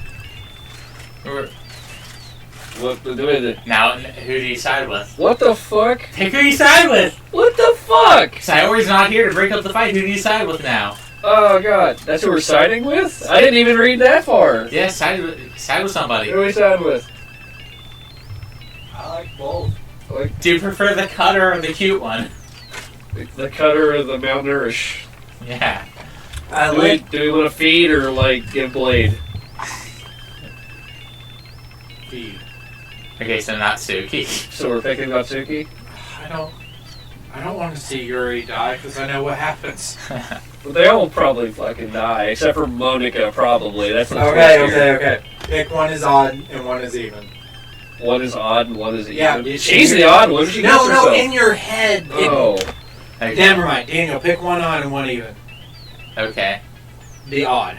Now, who do you side with? What the fuck? Pick who you side with! What the fuck? Cyori's not here to break up the fight. Who do you side with now? Oh god, that's who we're siding with? I didn't even read that far. Yeah, side with somebody. Who are we siding with? I like both. Do you prefer the cutter or the cute one? The cutter or the malnourished? Yeah. Do we want to feed or like give blade? Feed. Okay, so not Suki. So we're picking Natsuki? I don't want to see Yuri die because I know what happens. Well, they all probably fucking die, except for Monica, probably. That's the Okay. Pick one is odd and one is even. One is odd and one is even. Yeah, she's the odd one. She gets herself. in your head. Oh. Okay. Never mind. Daniel, pick one odd and one even. Okay. The odd.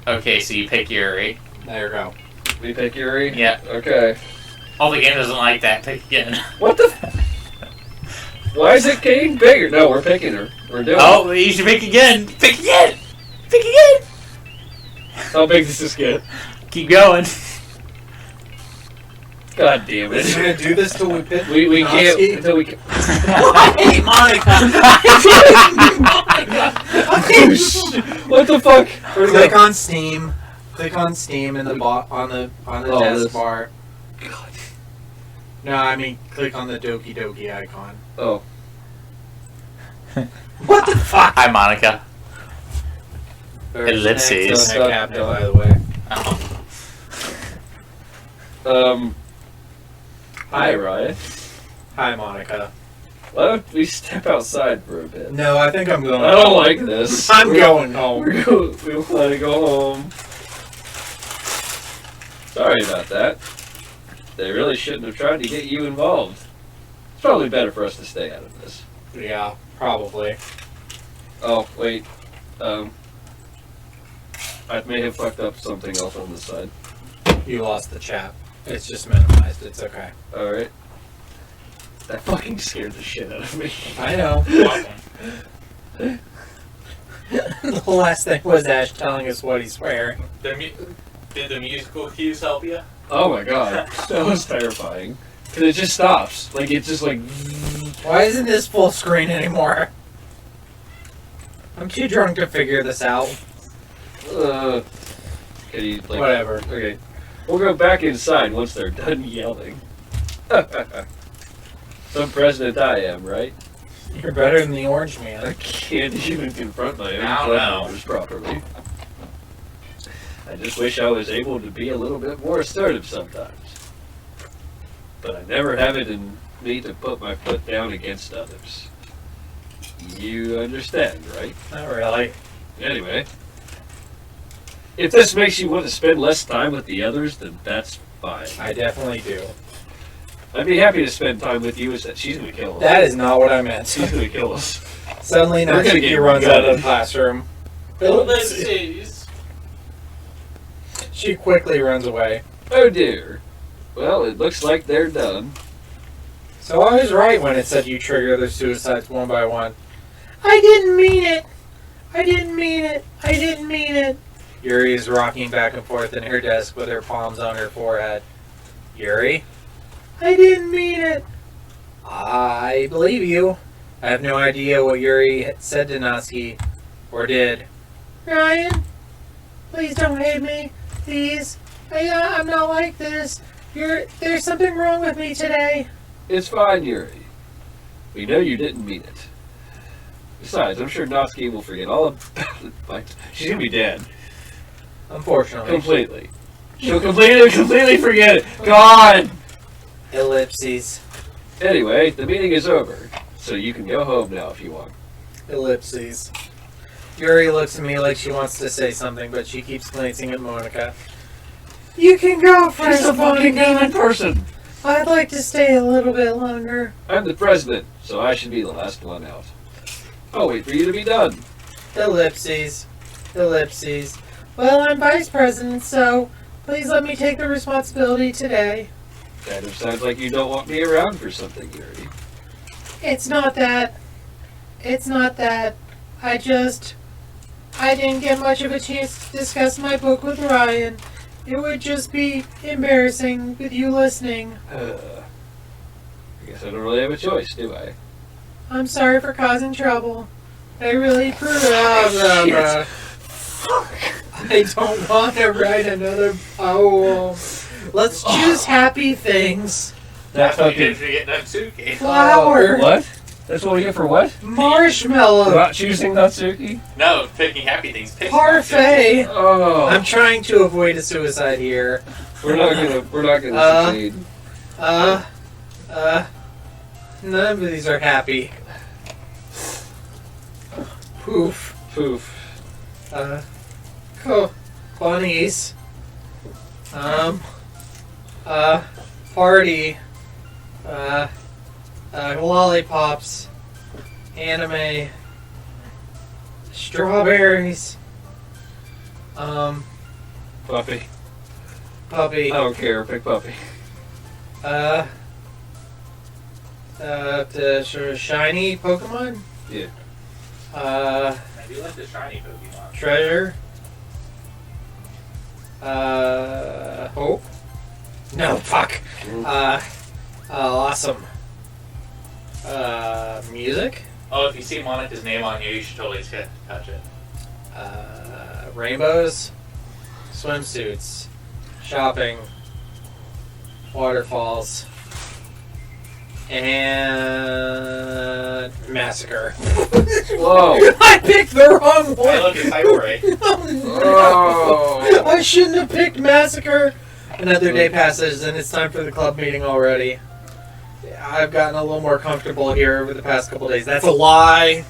Okay, so you pick Yuri. There you go. We pick Yuri? Yeah. Okay. Oh, the game doesn't like that. Pick again. What the Why is it getting bigger? No, we're picking her. We're doing Oh, you should pick again. Pick again. Pick again. How big does this get? Keep going. God damn it. We're gonna do this till we pick. We can't until we can. Hey, Monica! What the fuck? Click on Steam. Click on Steam in the on the taskbar. God. No, I mean click on the Doki Doki icon. Oh. What the fuck? Hi, Monica. There's Ellipses. an captain, by the way. Oh. Hi, Ryan. Hi, Monica. Why don't we step outside for a bit? No, I think I'm going. I don't like this. I'm going home. We want to go home. Sorry about that. They really shouldn't have tried to get you involved. It's probably better for us to stay out of this. Yeah, probably. Oh, wait. I may have fucked up something else on this side. You lost the chat. It's just minimized. It's okay. Alright. That fucking scared the shit out of me. I know. The last thing was Ash telling us what he's wearing. Did the musical cues help you? Oh my god. That was terrifying. Because it just stops. Like, it's just like... Why isn't this full screen anymore? I'm too drunk to figure this out. Can you, like... Whatever. Okay. We'll go back inside once they're done yelling. Some president I am, right? You're better than the Orange I Man. can't even confront my own I don't know. members properly. I just wish I was able to be a little bit more assertive sometimes. But I never have it in me to put my foot down against others. You understand, right? Not really. Anyway, if this makes you want to spend less time with the others, then that's fine. I definitely do. I'd be happy to spend time with you. She's gonna kill us. That is not what I meant. She's gonna kill us. Suddenly, We're gonna Natsuki get runs out of gutted. the classroom. She quickly runs away. Oh dear. Well, it looks like they're done. So I was right when it said you trigger the suicides one by one. I didn't mean it. I didn't mean it. I didn't mean it. Yuri is rocking back and forth in her desk with her palms on her forehead. Yuri? I didn't mean it. I believe you. I have no idea what Yuri had said to Natsuki, or did. Ryan, please don't hate me. Please. I'm not like this. There's something wrong with me today. It's fine, Yuri. We know you didn't mean it. Besides, I'm sure Natsuki will forget all about it. But she's gonna be dead. Unfortunately. Completely. She'll completely forget it. God! Ellipses. Anyway, the meeting is over. So you can go home now if you want. Ellipses. Yuri looks at me like she wants to say something, but she keeps glancing at Monica. You can go for She's a fucking demon person! I'd like to stay a little bit longer. I'm the president, so I should be the last one out. I'll wait for you to be done. Ellipses. Ellipses. Well, I'm vice president, so please let me take the responsibility today. Kind of sounds like you don't want me around for something, Yuri. It's not that. It's not that. I didn't get much of a chance to discuss my book with Ryan. It would just be embarrassing with you listening. I guess I don't really have a choice, do I? I'm sorry for causing trouble. I really approve. I don't want to write another poem. Let's choose happy things. That's what you did to get Natsuki. Flower. What? That's what we get for what? Marshmallow. Not choosing Natsuki? No, picking happy things. Pick Parfait. Oh. I'm trying to avoid a suicide here. We're not gonna succeed. None of these are happy. Poof. Poof. Bunnies. Party. Lollipops. Anime. Strawberries. Puppy. Puppy. I don't care. Pick puppy. The sort of shiny Pokemon? Yeah. I do like the shiny Pokemon. Treasure. Hope? No, fuck. Awesome. Music? Oh, if you see Monica's name on here, you should totally touch it. Rainbows. Swimsuits. Shopping. Waterfalls. And massacre. Whoa. I picked the wrong one. Hey, look, it's Hybrid. Oh. I shouldn't have picked massacre. Another day passes and it's time for the club meeting already. I've gotten a little more comfortable here over the past couple days. That's a lie.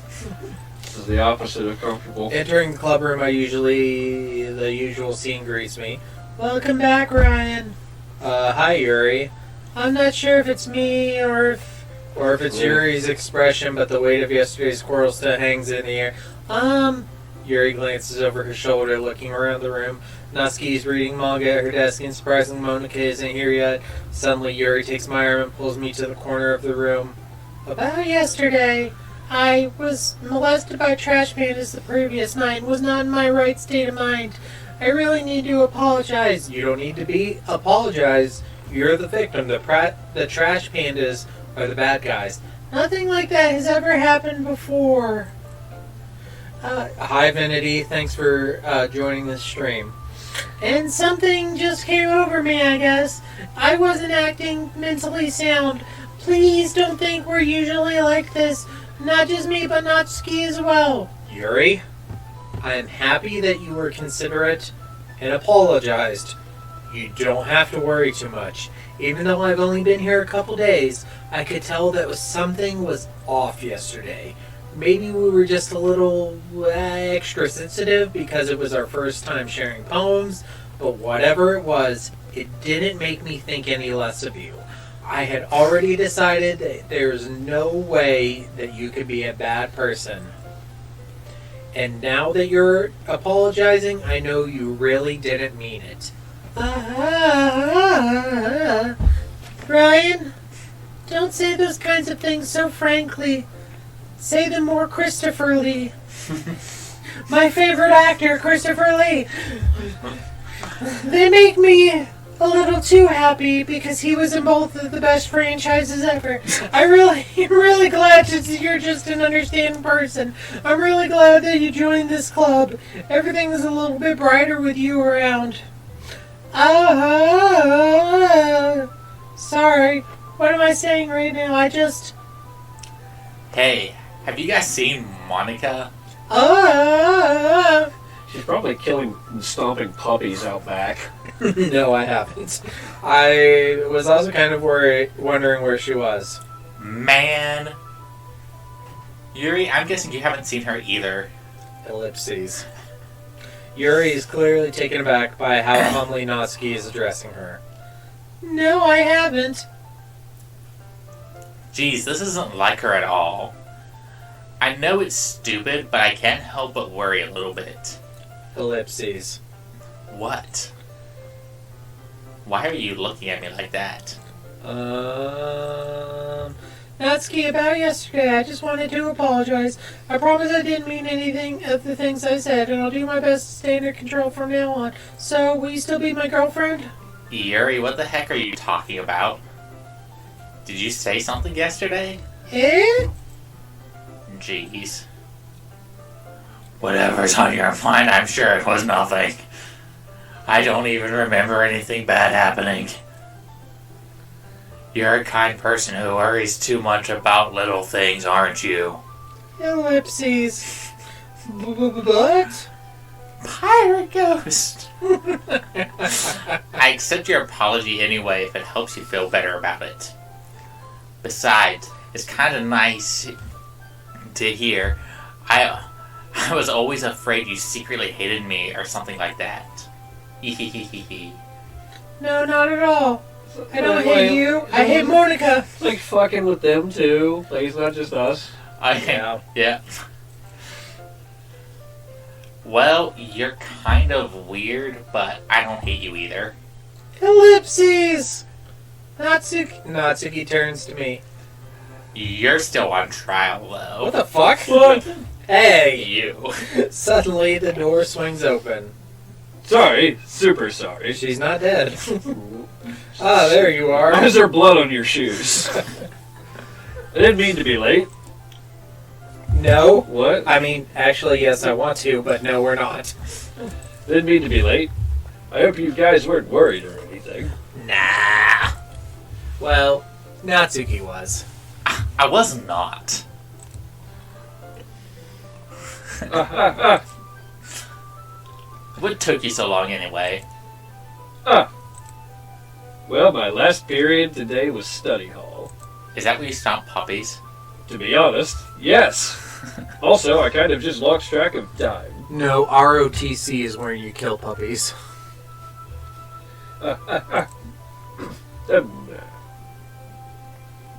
This is the opposite of comfortable. Entering the club room, the usual scene greets me. Welcome back, Ryan. Hi, Yuri. I'm not sure if it's me or if it's Yuri's expression, but the weight of yesterday's quarrel still hangs in the air. Yuri glances over her shoulder, looking around the room. Natsuki's reading manga at her desk, and surprisingly, Monika isn't here yet. Suddenly, Yuri takes my arm and pulls me to the corner of the room. About yesterday, I was molested by trash pandas the previous night and was not in my right state of mind. I really need to apologize. You don't need to apologize. You're the victim. The trash pandas are the bad guys. Nothing like that has ever happened before. Hi, Vanity. Thanks for joining this stream. And something just came over me, I guess. I wasn't acting mentally sound. Please don't think we're usually like this. Not just me, but Natsuki as well. Yuri, I am happy that you were considerate and apologized. You don't have to worry too much. Even though I've only been here a couple days, I could tell that something was off yesterday. Maybe we were just a little extra sensitive because it was our first time sharing poems, but whatever it was, it didn't make me think any less of you. I had already decided that there's no way that you could be a bad person. And now that you're apologizing, I know you really didn't mean it. Ryan, don't say those kinds of things so frankly. Say them more Christopher Lee. My favorite actor, Christopher Lee. They make me a little too happy because he was in both of the best franchises ever. I'm really glad that you're just an understanding person. I'm really glad that you joined this club. Everything is a little bit brighter with you around. Sorry. What am I saying right now? Hey, have you guys seen Monica? She's probably killing and stomping puppies out back. No, I haven't. I was also kind of wondering where she was. Man. Yuri, I'm guessing you haven't seen her either. Ellipses. Yuri is clearly taken aback by how humbly Natsuki is addressing her. No, I haven't. Geez, this isn't like her at all. I know it's stupid, but I can't help but worry a little bit. Ellipses. What? Why are you looking at me like that? Natsuki, about yesterday, I just wanted to apologize. I promise I didn't mean anything of the things I said, and I'll do my best to stay under control from now on. So, will you still be my girlfriend? Yuri, what the heck are you talking about? Did you say something yesterday? Eh? Jeez. Whatever's on your mind, I'm sure it was nothing. I don't even remember anything bad happening. You're a kind person who worries too much about little things, aren't you? Ellipses. What? Pirate ghost! I accept your apology anyway if it helps you feel better about it. Besides, it's kind of nice to hear. I was always afraid you secretly hated me or something like that. No, not at all. I don't hate you. I hate Monica. Like fucking with them too. Like it's not just us. Yeah. Well, you're kind of weird, but I don't hate you either. Ellipses! Natsuki turns to me. You're still on trial, though. What the fuck? What? Hey! You. Suddenly, the door swings open. Sorry, super sorry. She's not dead. There you are. Why is there blood on your shoes? I didn't mean to be late. No. What? I mean, actually, yes, I want to, but no, we're not. Didn't mean to be late. I hope you guys weren't worried or anything. Nah. Well, Natsuki was. I was not. What took you so long anyway? Well, my last period today was study hall. Is that where you stomp puppies? To be honest, yes. Also, I kind of just lost track of time. No, ROTC is where you kill puppies.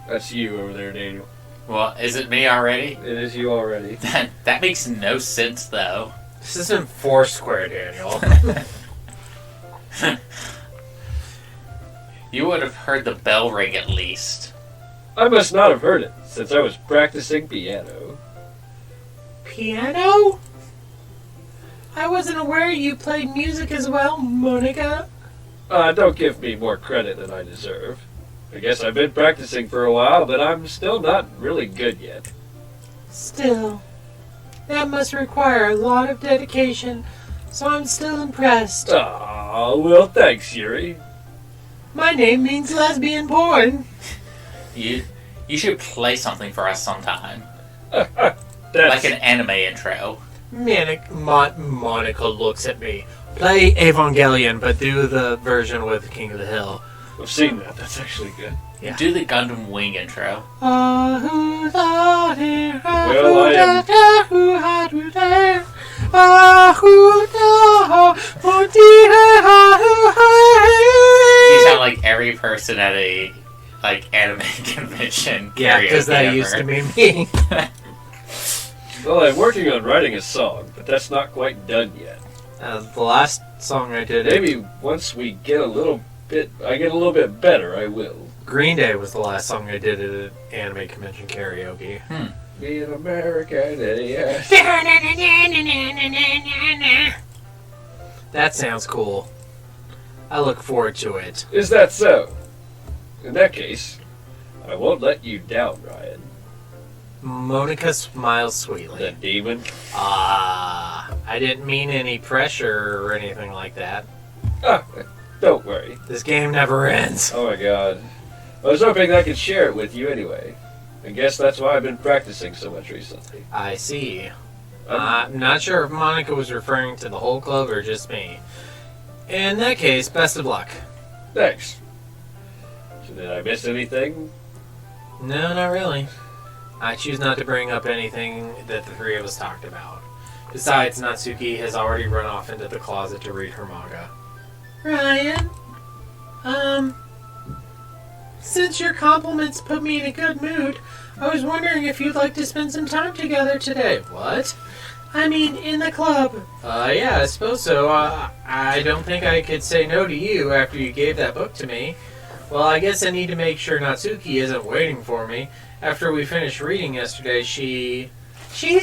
That's you over there, Daniel. Well, is it me already? It is you already. That makes no sense, though. This isn't Foursquare, Daniel. You would have heard the bell ring at least. I must not have heard it, since I was practicing piano. Piano? I wasn't aware you played music as well, Monica. Don't give me more credit than I deserve. I guess I've been practicing for a while, but I'm still not really good yet. Still, that must require a lot of dedication, so I'm still impressed. Aw, well, thanks, Yuri. My name means lesbian porn. You should play something for us sometime. That's... Like an anime intro. Monica looks at me. Play Evangelion, but do the version with King of the Hill. I've seen that. That's actually good. Yeah. Do the Gundam Wing intro. Well, You sound like every person at a anime convention. Yeah, because that used to be me. Well, I'm working on writing a song, but that's not quite done yet. The last song I did... Maybe once we get a little bit better, I will. Green Day was the last song I did at an anime convention karaoke. Be an American idiot. That sounds cool. I look forward to it. Is that so? In that case, I won't let you down, Ryan. Monica smiles sweetly. The demon? I didn't mean any pressure or anything like that. Don't worry. This game never ends. Oh my god. I was hoping I could share it with you anyway. I guess that's why I've been practicing so much recently. I see. I'm not sure if Monica was referring to the whole club or just me. In that case, best of luck. Thanks. So did I miss anything? No, not really. I choose not to bring up anything that the three of us talked about. Besides, Natsuki has already run off into the closet to read her manga. Ryan, since your compliments put me in a good mood, I was wondering if you'd like to spend some time together today. What? I mean, in the club. Yeah, I suppose so. I don't think I could say no to you after you gave that book to me. Well, I guess I need to make sure Natsuki isn't waiting for me. After we finished reading yesterday, She's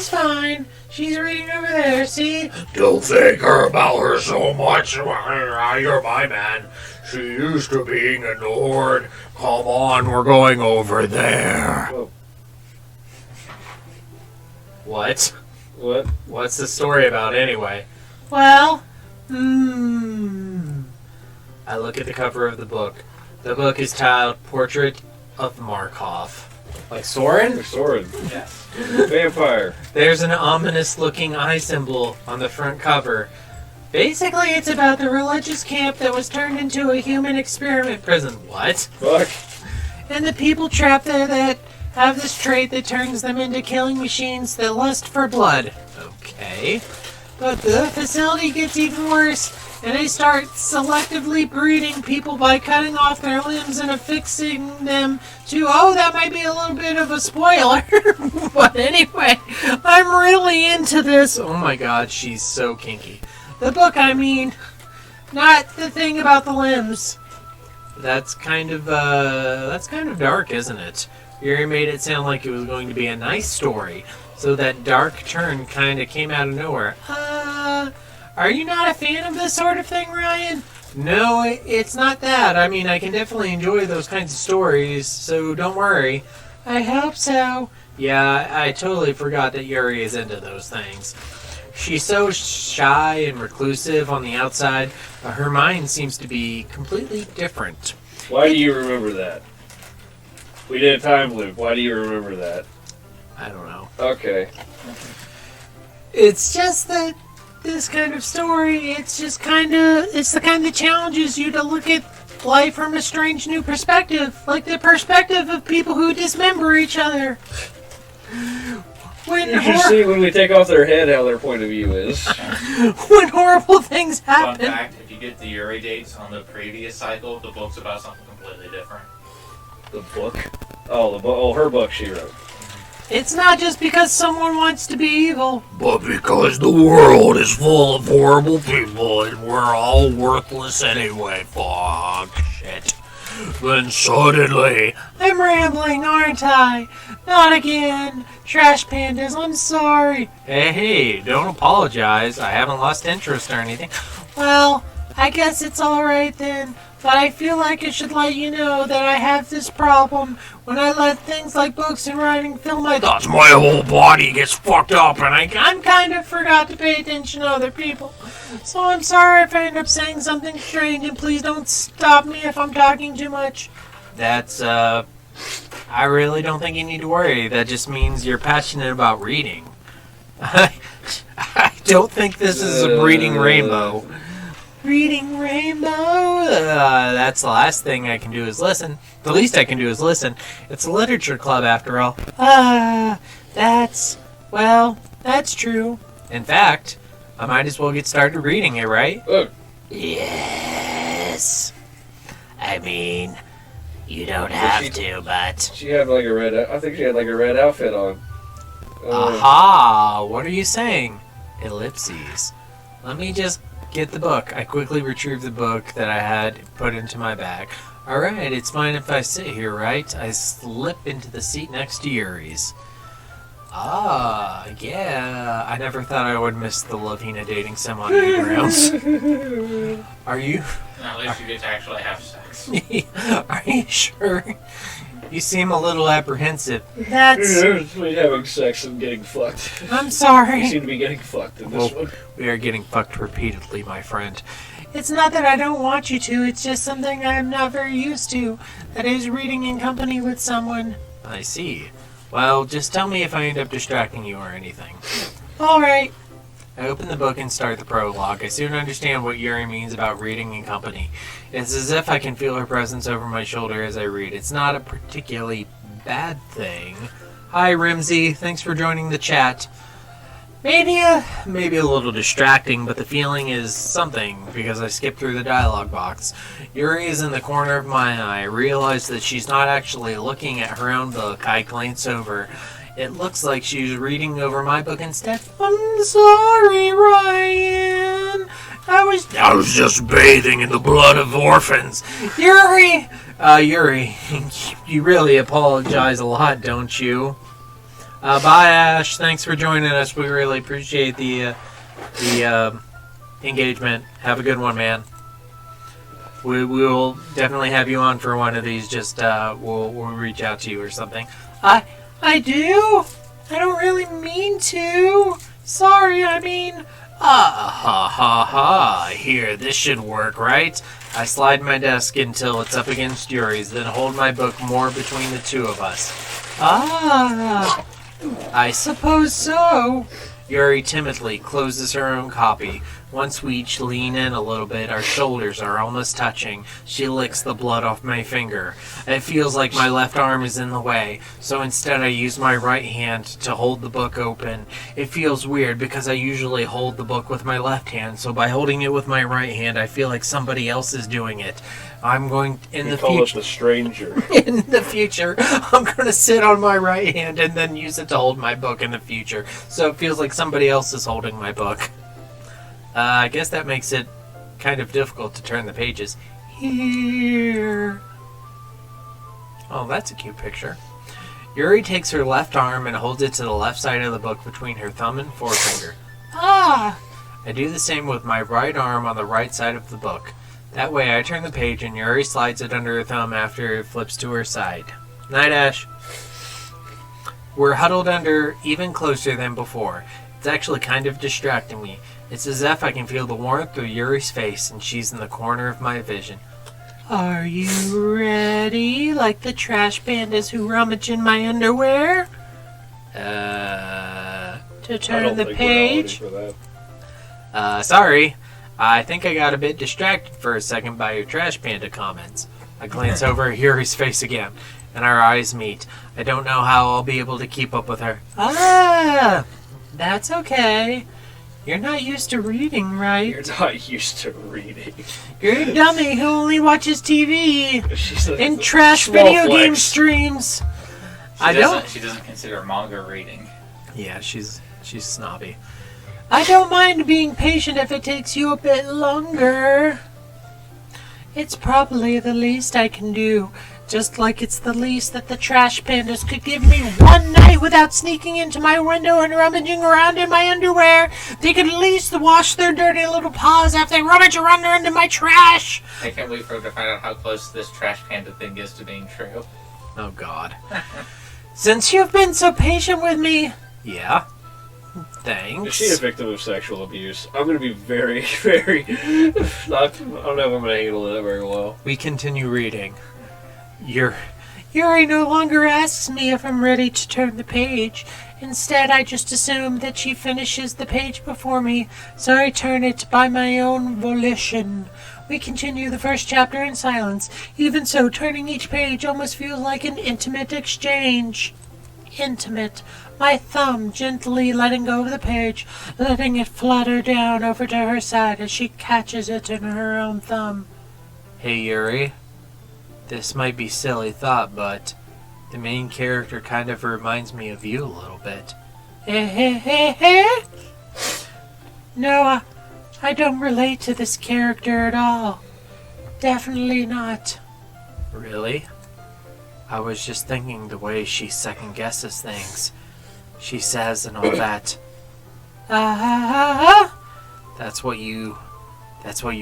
fine. She's reading over there, see? Don't think about her so much. You're my man. She used to being ignored. Come on, we're going over there. Whoa. What? What? What's the story about anyway? Well, I look at the cover of the book. The book is titled Portrait of Markov. Like Soren? Soren. Yes. Vampire. There's an ominous-looking eye symbol on the front cover. Basically, it's about the religious camp that was turned into a human experiment prison. What? Fuck. And the people trapped there that have this trait that turns them into killing machines that lust for blood. Okay. But the facility gets even worse, and they start selectively breeding people by cutting off their limbs and affixing them to, that might be a little bit of a spoiler. But anyway, I'm really into this. Oh my god, she's so kinky. The book, I mean, not the thing about the limbs. That's kind of dark, isn't it? Yuri made it sound like it was going to be a nice story, so that dark turn kind of came out of nowhere. Are you not a fan of this sort of thing, Ryan? No, it's not that. I mean, I can definitely enjoy those kinds of stories, so don't worry. I hope so. Yeah, I totally forgot that Yuri is into those things. She's so shy and reclusive on the outside, but her mind seems to be completely different. Why do you remember that? We did a time loop. Why do you remember that? I don't know. Okay. It's just that this kind of story, it's the kind that challenges you to look at life from a strange new perspective, like the perspective of people who dismember each other. You should see when we take off their head how their point of view is. When horrible things Fun happen. fact, if you get the Yuri dates on the previous cycle, the book's about something completely different. The book? Oh, the book. Oh, her book she wrote. It's not just because someone wants to be evil. But because the world is full of horrible people and we're all worthless anyway, fuck shit. Then suddenly, I'm rambling, aren't I? Not again. Trash pandas, I'm sorry. Hey, don't apologize. I haven't lost interest or anything. Well, I guess it's alright then. But I feel like I should let you know that I have this problem when I let things like books and writing fill my thoughts. my whole body gets fucked up and I I'm kind of forgot to pay attention to other people. So I'm sorry if I end up saying something strange, and please don't stop me if I'm talking too much. That's, I really don't think you need to worry. That just means you're passionate about reading. I don't think this is a reading rainbow. Reading Rainbow? That's the last thing I can do is listen. The least I can do is listen. It's a literature club after all. That's true. In fact, I might as well get started reading it, right? Look. Yes. I mean, you don't have to, but... She had like a red. I think she had like a red outfit on. Aha! What are you saying? Ellipses. Let me just get the book. I quickly retrieved the book that I had put into my bag. Alright, it's fine if I sit here, right? I slip into the seat next to Yuri's. Ah, yeah. I never thought I would miss the Lavina dating sim on grounds. Are you? At least you get to actually have sex. Are you sure? You seem a little apprehensive. That's... We having sex and getting fucked. I'm sorry. You seem to be getting fucked in this one. We are getting fucked repeatedly, my friend. It's not that I don't want you to, it's just something I'm not very used to. That is reading in company with someone. I see. Well, just tell me if I end up distracting you or anything. Alright. I open the book and start the prologue. I soon understand what Yuri means about reading in company. It's as if I can feel her presence over my shoulder as I read. It's not a particularly bad thing. Hi, Rimsey. Thanks for joining the chat. Maybe a little distracting, but the feeling is something because I skipped through the dialogue box. Yuri is in the corner of my eye. I realize that she's not actually looking at her own book. I glance over. It looks like she's reading over my book instead. I'm sorry, Ryan. I was just bathing in the blood of orphans. Yuri, you really apologize a lot, don't you? Bye, Ash. Thanks for joining us. We really appreciate the engagement. Have a good one, man. We will definitely have you on for one of these. Just we'll reach out to you or something. I do? I don't really mean to. Sorry, I mean... Here, this should work, right? I slide my desk until it's up against Yuri's, then hold my book more between the two of us. I suppose so. Yuri timidly closes her own copy. Once we each lean in a little bit, our shoulders are almost touching. She licks the blood off my finger. It feels like my left arm is in the way, so instead I use my right hand to hold the book open. It feels weird because I usually hold the book with my left hand, so by holding it with my right hand, I feel like somebody else is doing it. I'm going in the call future. it the stranger. In the future, I'm going to sit on my right hand and then use it to hold my book in the future. So it feels like somebody else is holding my book. I guess that makes it kind of difficult to turn the pages. Here. Oh, that's a cute picture. Yuri takes her left arm and holds it to the left side of the book between her thumb and forefinger. I do the same with my right arm on the right side of the book. That way I turn the page and Yuri slides it under her thumb after it flips to her side. Night, Ash. We're huddled under even closer than before. It's actually kind of distracting me. It's as if I can feel the warmth of Yuri's face and she's in the corner of my vision. Are you ready? Like the trash pandas who rummage in my underwear? To turn the page? Sorry. I think I got a bit distracted for a second by your trash panda comments. I glance over at Yuri's face again, and our eyes meet. I don't know how I'll be able to keep up with her. Ah, that's okay. You're not used to reading, right? You're not used to reading. You're a dummy who only watches TV She's and trash small video flex. game streams. She doesn't consider manga reading. Yeah, she's snobby. I don't mind being patient if it takes you a bit longer. It's probably the least I can do. Just like it's the least that the trash pandas could give me one night without sneaking into my window and rummaging around in my underwear. They could at least wash their dirty little paws after they rummage around into my trash. I can't wait for her to find out how close this trash panda thing is to being true. Oh, God. Since you've been so patient with me... Yeah? Thanks. Is she a victim of sexual abuse? I'm going to be very, very... I don't know if I'm going to handle that very well. We continue reading. Yuri no longer asks me if I'm ready to turn the page. Instead, I just assume that she finishes the page before me, so I turn it by my own volition. We continue the first chapter in silence. Even so, turning each page almost feels like an intimate exchange. Intimate. My thumb gently letting go of the page, letting it flutter down over to her side as she catches it in her own thumb. Hey, Yuri. This might be a silly thought, but the main character kind of reminds me of you a little bit. No, I don't relate to this character at all. Definitely not. Really? I was just thinking the way she second guesses things. She says and all that. That's what you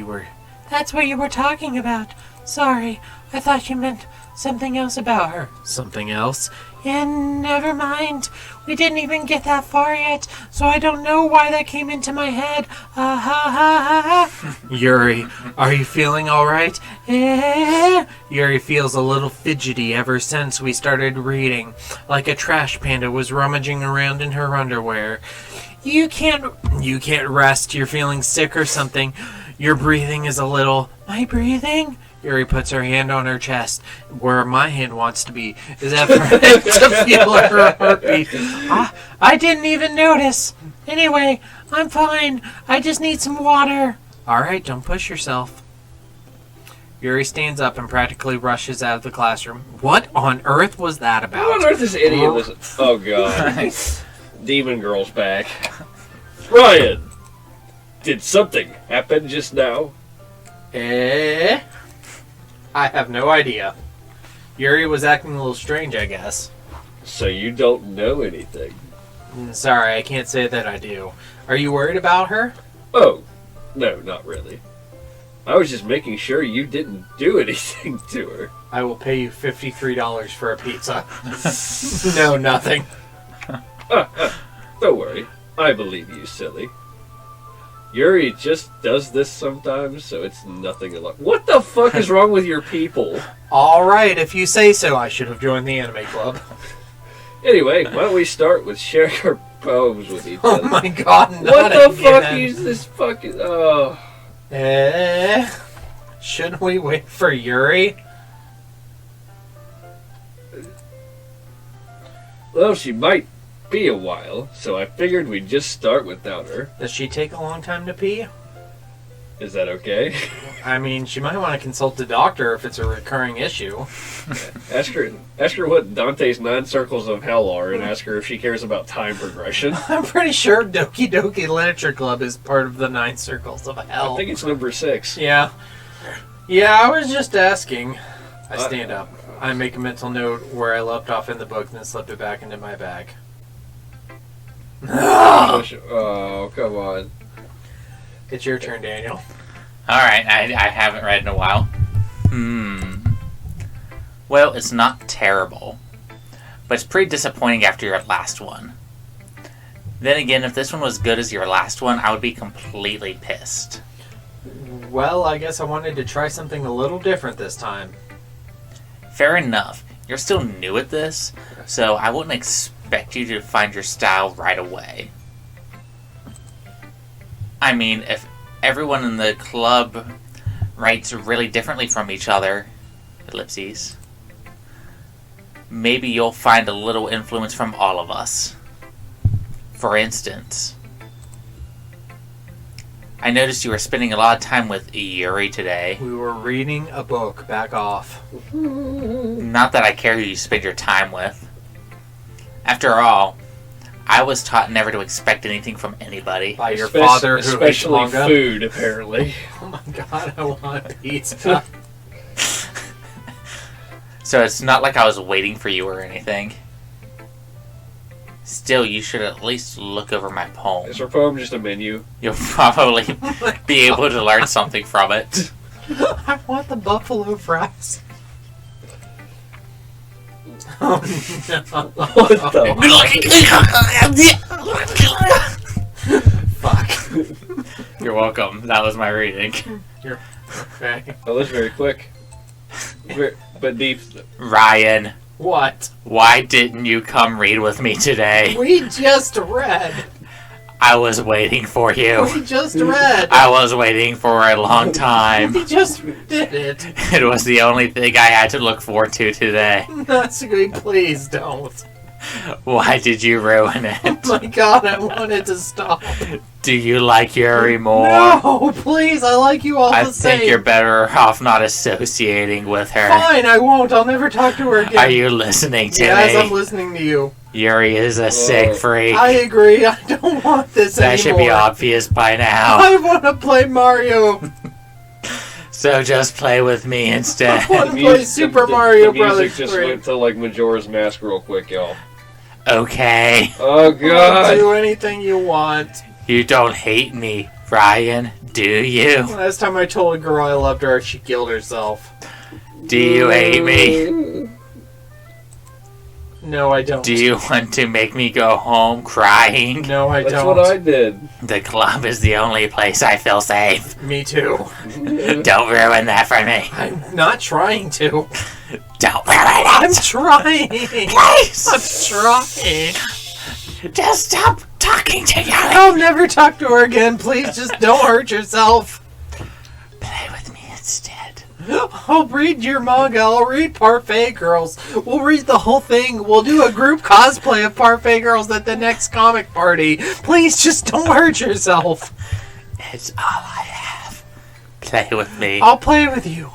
were talking about. Sorry, I thought you meant something else about her. Something else? And never mind. We didn't even get that far yet, so I don't know why that came into my head. Yuri, are you feeling alright? Yuri feels a little fidgety ever since we started reading, like a trash panda was rummaging around in her underwear. You can't rest. You're feeling sick or something. Your breathing is a little... My breathing? Yuri puts her hand on her chest, where my hand wants to be, as if to feel her heartbeat. I didn't even notice. Anyway, I'm fine. I just need some water. Alright, don't push yourself. Yuri stands up and practically rushes out of the classroom. What on earth was that about? What on earth is idiot listen? Oh, God. Demon Girl's back. Ryan! Did something happen just now? I have no idea. Yuri was acting a little strange, I guess. So you don't know anything? Sorry, I can't say that I do. Are you worried about her? Oh, no, not really. I was just making sure you didn't do anything to her. I will pay you $53 for a pizza. No, nothing. Don't worry. I believe you, silly. Yuri just does this sometimes, so it's nothing alike. What the fuck is wrong with your people? Alright, if you say so. I should have joined the anime club. Anyway, why don't we start with sharing our poems with each other? Oh my god, what the fuck is this fucking... Oh. Shouldn't we wait for Yuri? Well, she might be a while, so I figured we'd just start without her. Does she take a long time to pee? Is that okay? I mean, she might want to consult the doctor if it's a recurring issue. Ask her what Dante's 9 circles of hell are, and ask her if she cares about time progression. I'm pretty sure Doki Doki Literature Club is part of the 9 circles of hell. I think it's number 6. Yeah. Yeah, I was just asking. I stand up. I make a mental note where I left off in the book and then slipped it back into my bag. Oh, come on. It's your turn, Daniel. Alright, I haven't read in a while. Well, it's not terrible, but it's pretty disappointing after your last one. Then again, if this one was good as your last one, I would be completely pissed. Well, I guess I wanted to try something a little different this time. Fair enough. You're still new at this, so I wouldn't expect you to find your style right away. I mean, if everyone in the club writes really differently from each other, ellipses, maybe you'll find a little influence from all of us. For instance, I noticed you were spending a lot of time with Yuri today. We were reading a book. Back off. Not that I care who you spend your time with. After all, I was taught never to expect anything from anybody. By your father, who especially hates manga. food, apparently. Oh my god, I want pizza. So it's not like I was waiting for you or anything. Still, you should at least look over my poem. Is her poem just a menu? You'll probably be able to learn something from it. I want the buffalo fries. Oh no. What the Fuck. You're welcome. That was my reading. You're okay. That was very quick. But deep. Ryan, What? why didn't you come read with me today? We just read. I was waiting for you. We just read. I was waiting for a long time. We just did it. It was the only thing I had to look forward to today. That's good. Please don't. Why did you ruin it? Oh my god, I wanted to stop. Do you like Yuri more? No, please, I like you all I the same. think you're better off not associating with her. Fine, I won't. I'll never talk to her again. Are you listening to Yes, me? I'm listening to you. Yuri is a sick freak. I agree. I don't want this That should be anymore. obvious by now. I want to play Mario. So just play with me instead. I want to play Super Mario the music Brothers just 3. went to like Majora's Mask real quick, y'all. Okay. Oh I'll god! do anything you want. You don't hate me, Ryan, do you? Last time I told a girl I loved her, she killed herself. Do you hate me? No, I don't. Do you want to make me go home crying? No, I That's don't. what I did. The club is the only place I feel safe. Me too. Don't ruin that for me. I'm not trying to. Don't ruin it. I'm trying. Please. I'm trying. Just stop talking to Yuri. I'll never talk to her again. Please, just don't hurt yourself. Play with me instead. I'll read your manga. I'll read Parfait Girls. We'll read the whole thing. We'll do a group cosplay of Parfait Girls at the next comic party. Please, just don't hurt yourself. It's all I have. Play with me. I'll play with you.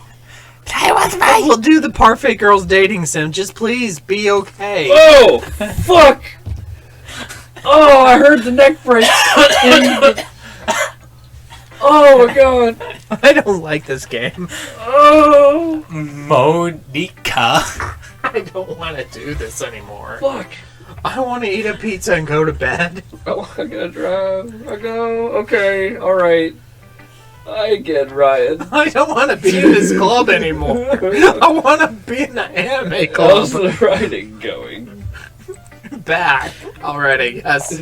Play with me. We'll do the Parfait Girls dating sim. Just please be okay. Oh! Fuck! Oh, I heard the neck break. Oh my god. I don't like this game. Oh! Monica. I don't want to do this anymore. Fuck. I want to eat a pizza and go to bed. Oh, I gotta drive. I go. Okay, alright. I get Ryan. I don't want to be in this club anymore. I want to be in the anime club. How's the writing going? Bad. Alright, I guess.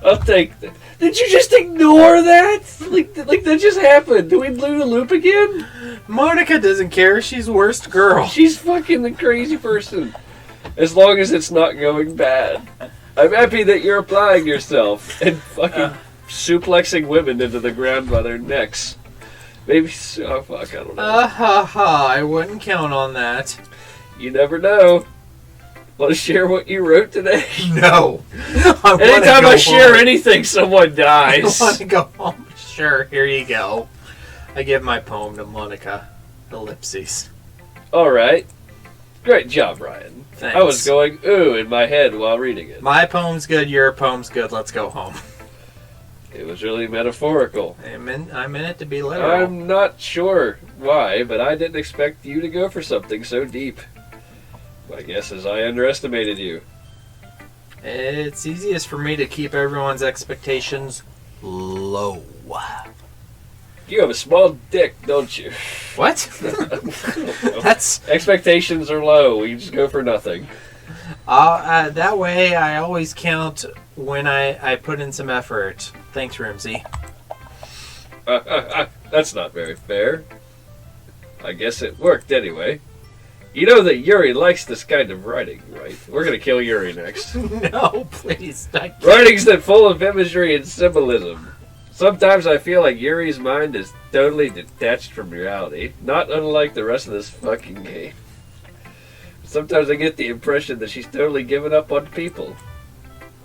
I'll take that. Did you just ignore that? Like that just happened. Do we do the loop again? Monica doesn't care. She's worst girl. She's fucking the crazy person. As long as it's not going bad. I'm happy that you're applying yourself and fucking suplexing women into the ground by their necks. Maybe. Oh, fuck, I don't know. I wouldn't count on that. You never know. Want to share what you wrote today? No. Anytime I share anything, someone I dies. want to go home. Sure, here you go. I give my poem to Monica. Ellipses. Alright. Great job, Ryan. Thanks. I was going ooh in my head while reading it. My poem's good, your poem's good. Let's go home. It was really metaphorical. I meant it to be literal. I'm not sure why, but I didn't expect you to go for something so deep. My guess is I underestimated you. It's easiest for me to keep everyone's expectations low. You have a small dick, don't you? What? That's Expectations are low. We just go for nothing. that way I always count when I put in some effort. Thanks, Ramsey. That's not very fair. I guess it worked anyway. You know that Yuri likes this kind of writing, right? We're gonna kill Yuri next. No, please. I can't. Writings that full of imagery and symbolism. Sometimes I feel like Yuri's mind is totally detached from reality, not unlike the rest of this fucking game. Sometimes I get the impression that she's totally given up on people.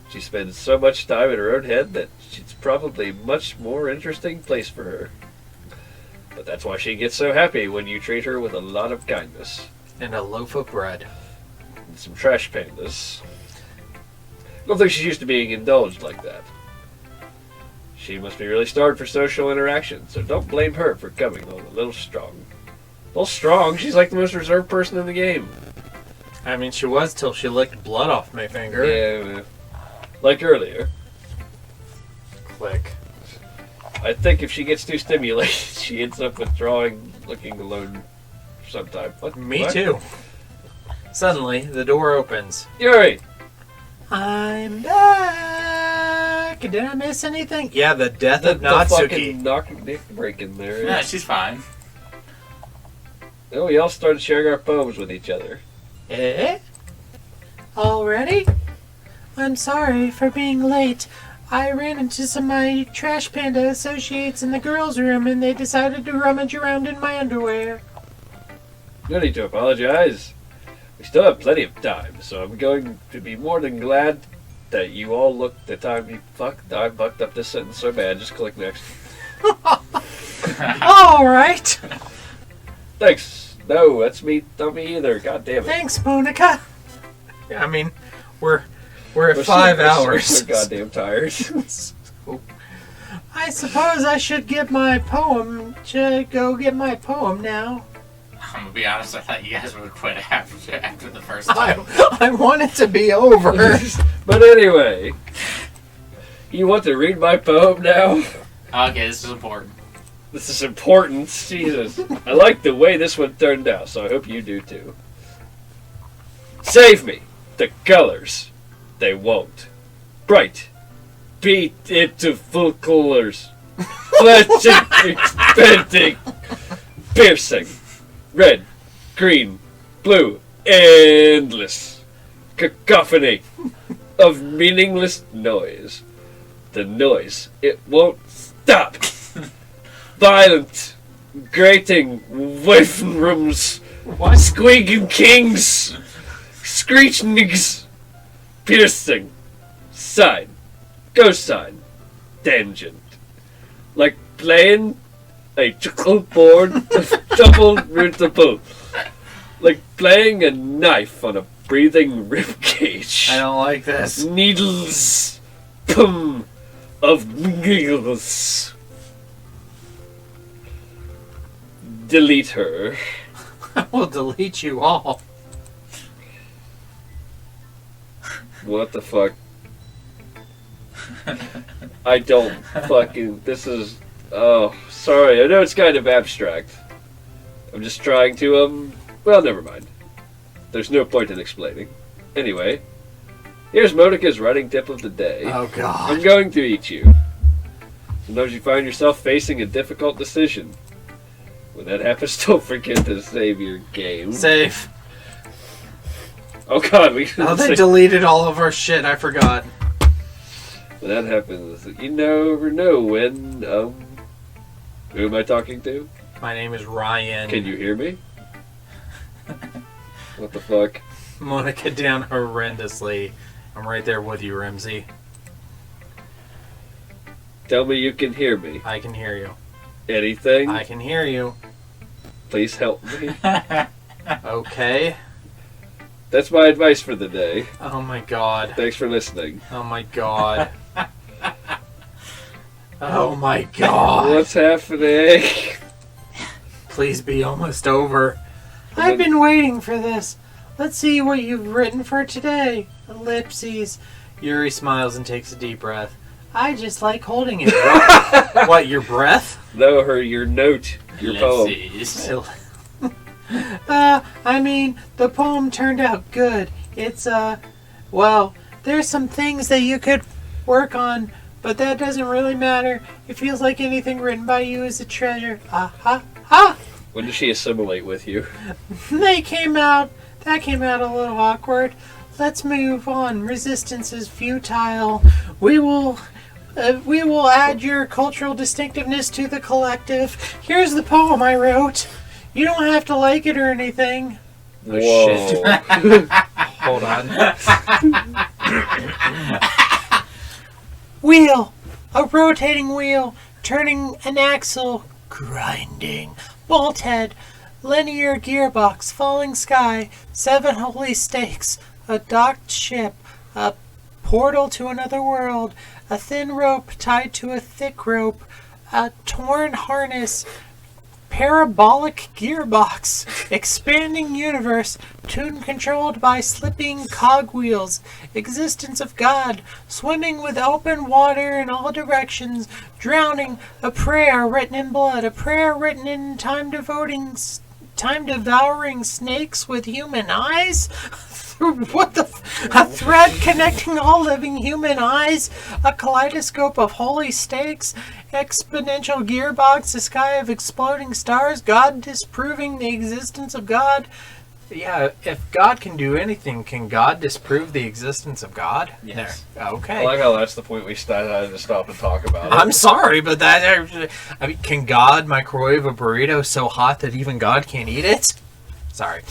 She spends so much time in her own head that it's probably a much more interesting place for her. But that's why she gets so happy when you treat her with a lot of kindness. And a loaf of bread. And some trash pandas. I don't think she's used to being indulged like that. She must be really starved for social interaction, so don't blame her for coming on a little strong. A little strong? She's like the most reserved person in the game. I mean, she was till she licked blood off my finger. Yeah, like earlier. Click. I think if she gets too stimulated, she ends up withdrawing, looking alone sometime. Me too. Suddenly, the door opens. Yuri! I'm back! Did I miss anything? Yeah, the death of Natsuki. The fucking neck breaking there. Yeah, she's fine. Oh, we all started sharing our poems with each other. Eh? Already? I'm sorry for being late. I ran into some of my trash panda associates in the girls' room and they decided to rummage around in my underwear. No need to apologize. We still have plenty of time, so I'm going to be more than glad that you all look the time you fucked. I fucked up this sentence so bad. Just click next. Alright. Thanks. No, that's me. Not me either. God damn it. Thanks, Monica. I mean, we're at 5 hours. So goddamn tired. I suppose I should get my poem. Should I go get my poem now? I'm gonna be honest, I thought you guys would quit after the first time. I want it to be over. But anyway, you want to read my poem now? Okay, this is important. This is important. Jesus. I like the way this one turned out, so I hope you do too. Save me. The colors. They won't. Bright. Beat into full colors. Flashing, expanding, piercing. Red, green, blue, endless. Cacophony of meaningless noise. The noise, it won't stop. Violent, grating, wifin rooms, squeaking kings, screechnings, piercing, side, ghost side, tangent. Like playing a checkerboard of double rootable. Like playing a knife on a breathing ribcage. I don't like this. Needles, pum, of giggles. Delete her. I will delete you all. What the fuck? I don't fucking... This is... Oh, sorry. I know it's kind of abstract. I'm just trying to, well, never mind. There's no point in explaining. Anyway, here's Monica's writing tip of the day. Oh, God. I'm going to eat you. Sometimes you find yourself facing a difficult decision. When that happens, don't forget to save your game. Save. Oh, God. Oh, they deleted all of our shit. I forgot. When that happens, you never know when, who am I talking to? My name is Ryan. Can you hear me? What the fuck? Monica down horrendously. I'm right there with you, Ramsey. Tell me you can hear me. I can hear you. Anything? I can hear you. Please help me. Okay. That's my advice for the day. Oh my god. Thanks for listening. Oh my god. Oh my god. What's happening? Please be almost over. I've been waiting for this. Let's see what you've written for today. Ellipses. Yuri smiles and takes a deep breath. I just like holding it. What, your breath? No, your note. Your poem. I mean, the poem turned out good. It's, well, there's some things that you could work on, but that doesn't really matter. It feels like anything written by you is a treasure. Ha! When does she assimilate with you? That came out a little awkward. Let's move on. Resistance is futile. We will We will add your cultural distinctiveness to the collective. Here's the poem I wrote. You don't have to like it or anything. Whoa. Hold on. Wheel. A rotating wheel. Turning an axle. Grinding. Bolt head. Linear gearbox. Falling sky. 7 holy stakes. A docked ship. A portal to another world. A thin rope tied to a thick rope. A torn harness. Parabolic gearbox. Expanding universe. Tune controlled by slipping cogwheels. Existence of God. Swimming with open water in all directions. Drowning. A prayer written in blood. A prayer written in time devouring snakes with human eyes. What the a thread connecting all living human eyes, a kaleidoscope of holy stakes, exponential gearbox, a sky of exploding stars, God disproving the existence of God. Yeah, if God can do anything, can God disprove the existence of God? Yes. Okay. I like how that's the point we decided to stop and talk about it. I'm sorry, but I mean, can God microwave a burrito so hot that even God can't eat it? Sorry.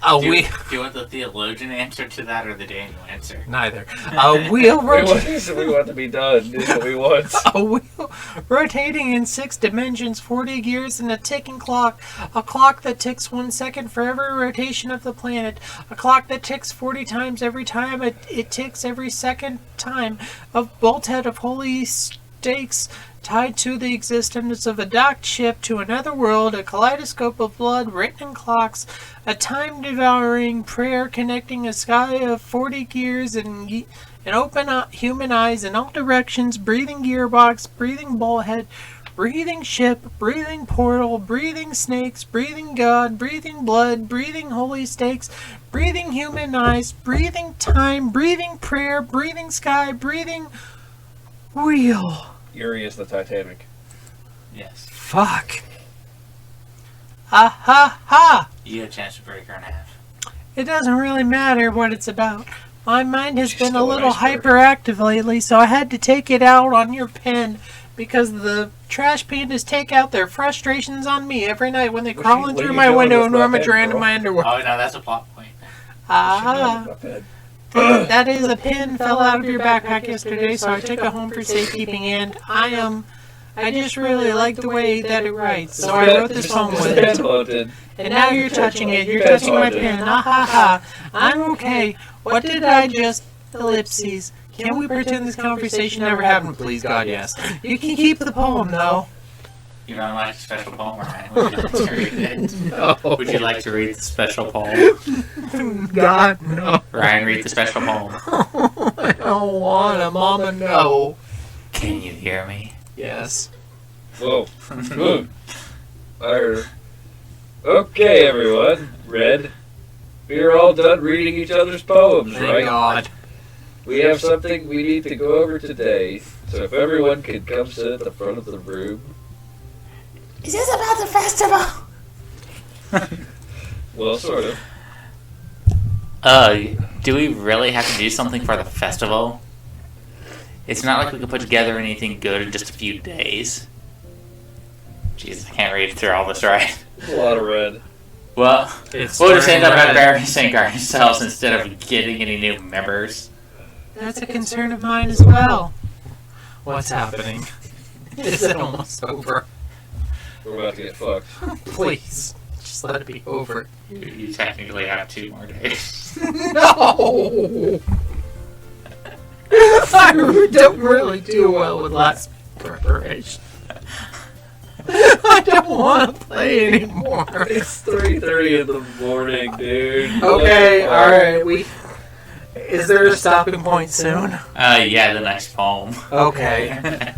Do you want the theologian answer to that or the Daniel answer? Neither. A wheel We rotating. want to be done. This is what we want. A wheel rotating in 6 dimensions, 40 gears, and a ticking clock. A clock that ticks 1 second for every rotation of the planet. A clock that ticks 40 times every time it ticks every second time. A bolthead of holy stakes tied to the existence of a docked ship to another world, a kaleidoscope of blood written in clocks, a time-devouring prayer connecting a sky of 40 gears and open human eyes in all directions, breathing gearbox, breathing bullhead, breathing ship, breathing portal, breathing snakes, breathing God, breathing blood, breathing holy stakes, breathing human eyes, breathing time, breathing prayer, breathing sky, breathing wheel. Yuri is the Titanic. Yes. Fuck. Ha ha ha! You had a chance to break her in half. It doesn't really matter what it's about. My mind has been a still an little iceberg. hyperactive lately, so I had to take it out on your pen because the trash pandas take out their frustrations on me every night when they crawl in through my window and rummage around in my underwear. Oh, no, that's a plot point. Ah, that is a pin fell out of your backpack yesterday, so I took it home for safekeeping, and I just really like the way that it writes, so I wrote this poem with it. Haunted. And now you're touching it. You're touching my pen. Ah ha ha. I'm okay. What did I just... Ellipses. Can we pretend this conversation never happened, please, God, yes. You can keep the poem, though. You don't like a special poem, Ryan? Would you like to read it? No. Would you like to read the special poem? God, no. Ryan, read the special poem. I don't want to, Mama, no. Can you hear me? Yes. Whoa. Good. I heard. Okay, everyone. Red. We are all done reading each other's poems, Thank right? God. We have something we need to go over today, so if everyone could come sit at the front of the room. Is this about the festival? Well, sort of. Do we really have to do something for the festival? It's not like we can put together anything good in just a few days. Jesus, I can't read through all this right. A lot of red. Well, It's we'll just end up turning red. embarrassing ourselves instead of getting any new members. That's a concern of mine as well. What's happening? Is it almost over? We're about to get fucked. Please, just let it be over. You technically have 2 more days. No! I don't really do well with last preparation. I don't want to play anymore. It's 3:30 in the morning, dude. Okay, alright, Is there a stopping point soon? Yeah, the next poem. Okay.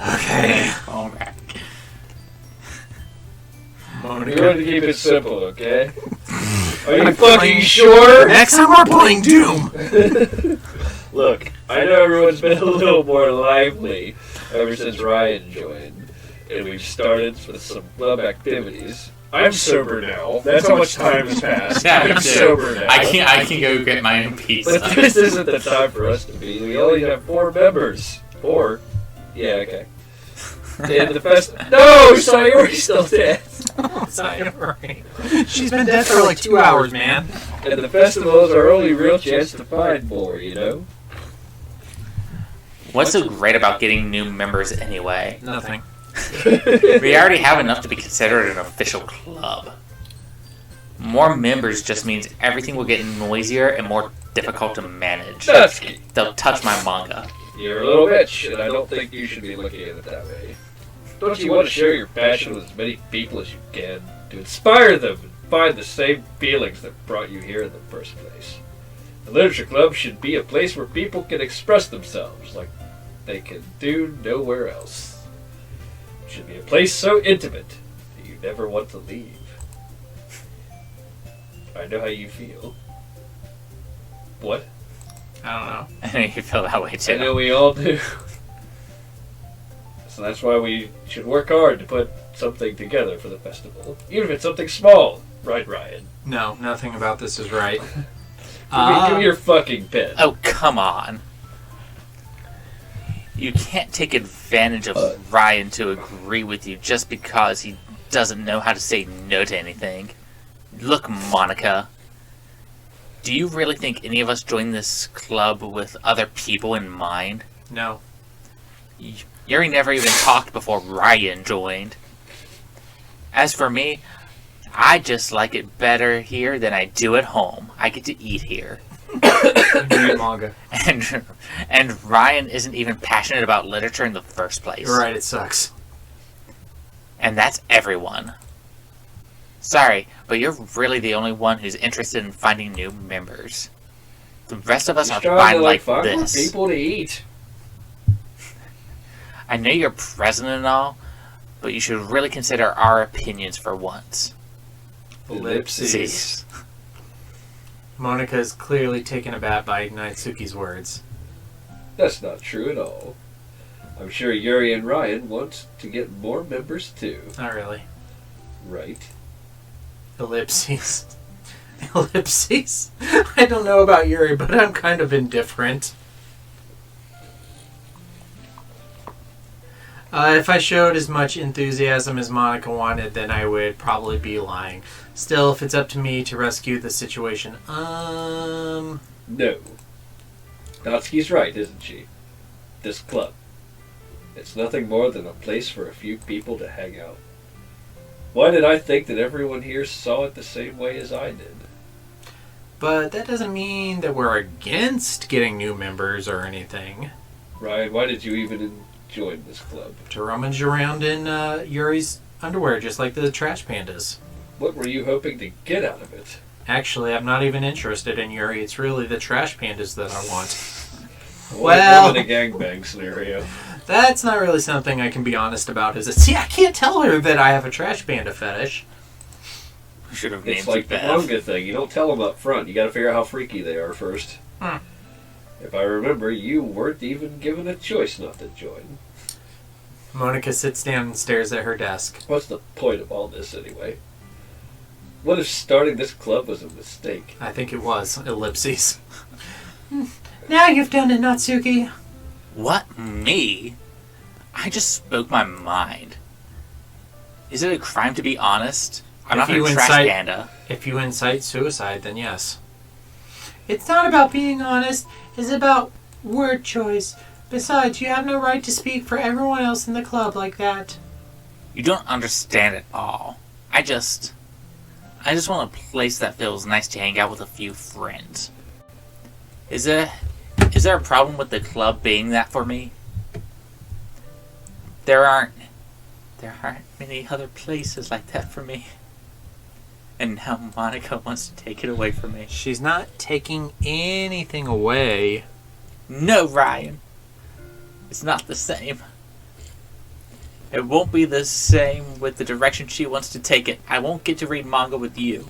Okay. Poem back. We're going to keep it simple, okay? Are you fucking sure? Next time we're playing Doom! Look, I know everyone's been a little more lively ever since Ryan joined, and we've started with some club activities. I'm sober now. That's how much time has passed. Yeah, me I'm too. sober now. I can go get my own pizza. But this isn't the time for us to be. We only have 4 members. Or, yeah, okay. And the No, Sayori's still dead. Sayori. She's been dead for like 2 hours, man. And the festival is our only real chance to find more, you know? What's so great about getting new members anyway? Nothing. We already have enough to be considered an official club. More members just means everything will get noisier and more difficult to manage. Natsuki, They'll touch my manga. you're a little bitch, and I don't think you should be looking at it that way. Don't you want to share your passion with as many people as you can, to inspire them and find the same feelings that brought you here in the first place? The Literature Club should be a place where people can express themselves like they can do nowhere else. It should be a place so intimate that you never want to leave. I know how you feel. What? I don't know. I know you feel that way too. I know we all do. So that's why we should work hard to put something together for the festival. Even if it's something small. Right, Ryan? No, nothing about this is right. Give me your fucking pen. Oh, come on. You can't take advantage of Ryan to agree with you just because he doesn't know how to say no to anything. Look, Monica. Do you really think any of us joined this club with other people in mind? No. Yuri never even talked before Ryan joined. As for me, I just like it better here than I do at home. I get to eat here. Read manga. And Ryan isn't even passionate about literature in the first place. You're right, it sucks. And that's everyone. Sorry, but you're really the only one who's interested in finding new members. The rest of us are fine like find more this. people to eat. I know you're president and all, but you should really consider our opinions for once. Ellipses. Monica is clearly taken aback by Natsuki's words. That's not true at all. I'm sure Yuri and Ryan want to get more members too. Not really. Right. Ellipses. Ellipses? I don't know about Yuri, but I'm kind of indifferent. If I showed as much enthusiasm as Monica wanted, then I would probably be lying. Still, if it's up to me to rescue the situation, No. Natsuki's right, isn't she? This club. It's nothing more than a place for a few people to hang out. Why did I think that everyone here saw it the same way as I did? But that doesn't mean that we're against getting new members or anything. Ryan, why did you even join this club? To rummage around in Yuri's underwear, just like the trash pandas. What were you hoping to get out of it? Actually, I'm not even interested in Yuri. It's really the trash pandas that I want. Well, in a gangbang scenario. That's not really something I can be honest about, is it? See, I can't tell her that I have a trash panda fetish. Should have named It's like the manga thing. You don't tell them up front. You got to figure out how freaky they are first. If I remember, you weren't even given a choice not to join. Monica sits down and stares at her desk. What's the point of all this, anyway? What if starting this club was a mistake? I think it was. Ellipses. Now you've done it, Natsuki. What? Me? I just spoke my mind. Is it a crime to be honest? I'm not a trash panda. If you incite suicide, then yes. It's not about being honest. It's about word choice. Besides, you have no right to speak for everyone else in the club like that. You don't understand at all. I just want a place that feels nice to hang out with a few friends. Is there a problem with the club being that for me? There aren't many other places like that for me. And now Monica wants to take it away from me. She's not taking anything away. No, Ryan. It's not the same. It won't be the same with the direction she wants to take it. I won't get to read manga with you.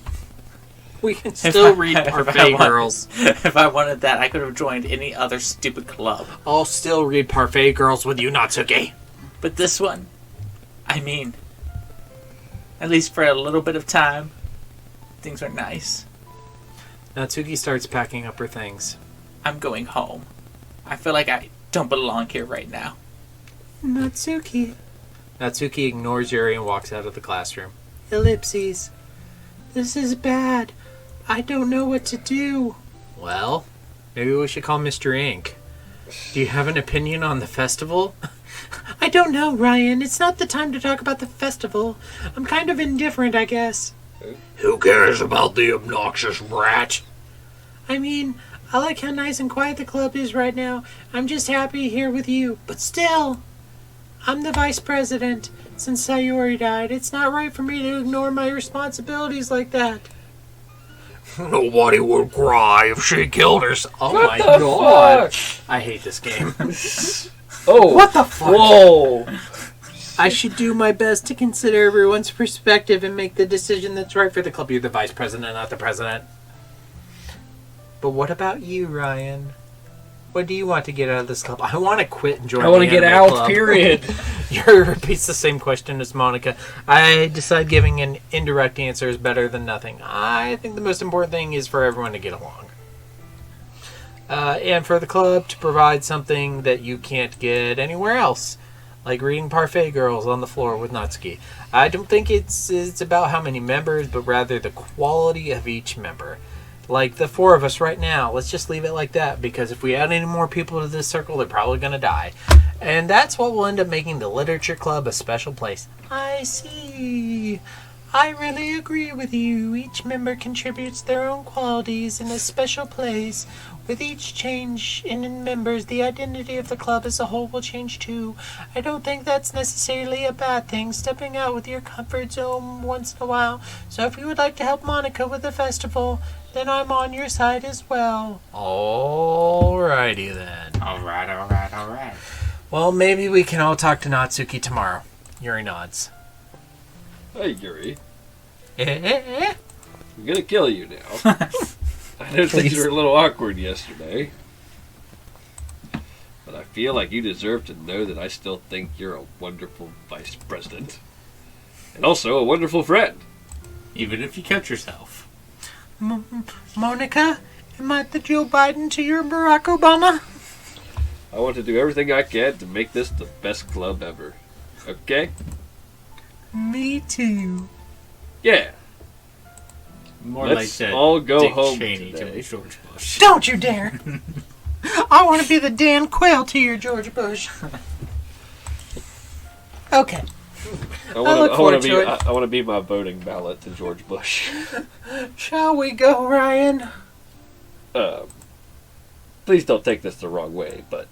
We can still read Parfait Girls. If I wanted that, I could have joined any other stupid club. I'll still read Parfait Girls with you, Natsuki. But this one, I mean, at least for a little bit of time, things are nice. Natsuki starts packing up her things. I'm going home. I feel like don't belong here right now. Natsuki. Natsuki ignores Yuri and walks out of the classroom. Ellipses. This is bad. I don't know what to do. Well, maybe we should call Mr. Ink. Do you have an opinion on the festival? I don't know, Ryan. It's not the time to talk about the festival. I'm kind of indifferent, I guess. Who cares about the obnoxious brat? I mean, I like how nice and quiet the club is right now. I'm just happy here with you. But still, I'm the vice president. Since Sayori died, it's not right for me to ignore my responsibilities like that. Nobody would cry if she killed herself. Oh my god. I hate this game. Oh, What the fuck? whoa! I should do my best to consider everyone's perspective and make the decision that's right for the club. You're the vice president, not the president. But what about you, Ryan? What do you want to get out of this club? I want to quit and join I want to the get anime out, club. period. Yuri repeats the same question as Monica. I decide giving an indirect answer is better than nothing. I think the most important thing is for everyone to get along. And for the club to provide something that you can't get anywhere else. Like reading Parfait Girls on the floor with Natsuki. I don't think it's about how many members, but rather the quality of each member. Like the four of us right now, let's just leave it like that, because if we add any more people to this circle, they're probably going to die. And that's what will end up making the Literature Club a special place. I see. I really agree with you. Each member contributes their own qualities in a special place. With each change in members, the identity of the club as a whole will change too. I don't think that's necessarily a bad thing, stepping out with your comfort zone once in a while. So if you would like to help Monica with the festival, then I'm on your side as well. Alrighty then. Alright. Well, maybe we can all talk to Natsuki tomorrow. Yuri nods. Hey, Yuri. Eh? I'm gonna kill you now. I know things were a little awkward yesterday. But I feel like you deserve to know that I still think you're a wonderful vice president. And also a wonderful friend. Even if you cut yourself. Monica, am I the Joe Biden to your Barack Obama? I want to do everything I can to make this the best club ever. Okay? Me too. Yeah. More Let's like the all go Dick home Cheney today. to George Bush. Don't you dare! I want to be the Dan Quayle to your George Bush. Okay. I want look forward to to it. I want to be my voting ballot to George Bush. Shall we go, Ryan? Please don't take this the wrong way, but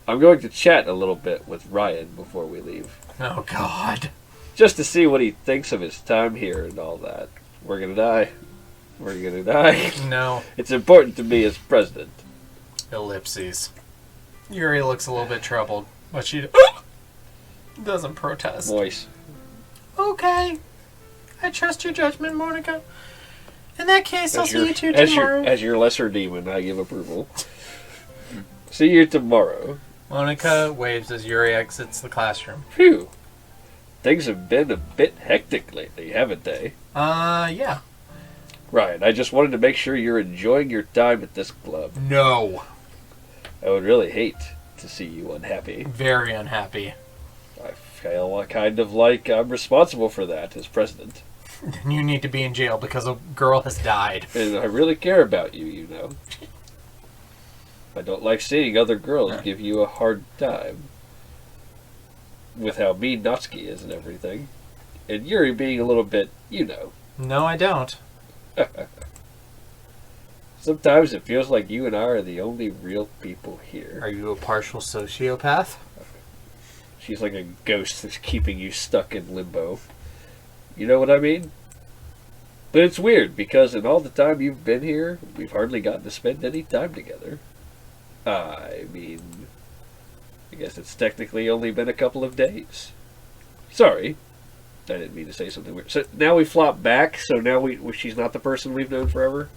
I'm going to chat a little bit with Ryan before we leave. Oh, God. Just to see what he thinks of his time here and all that. We're gonna die. We're gonna die. No. It's important to me as president. Ellipses. Yuri looks a little bit troubled, but she doesn't protest. Voice. Okay. I trust your judgment, Monica. In that case, I'll see you two as tomorrow. as your lesser demon, I give approval. See you tomorrow. Monica waves as Yuri exits the classroom. Phew. Things have been a bit hectic lately, haven't they? Yeah. Ryan, I just wanted to make sure you're enjoying your time at this club. No. I would really hate to see you unhappy. Very unhappy. I feel kind of like I'm responsible for that as president. Then you need to be in jail because a girl has died. And I really care about you, you know. I don't like seeing other girls give you a hard time. With how mean Natsuki is and everything. And Yuri being a little bit, you know. No, I don't. Sometimes it feels like you and I are the only real people here. Are you a partial sociopath? She's like a ghost that's keeping you stuck in limbo. You know what I mean? But it's weird, because in all the time you've been here, we've hardly gotten to spend any time together. I mean, I guess it's technically only been a couple of days. Sorry. I didn't mean to say something weird. So now we flop back, so now she's not the person we've known forever?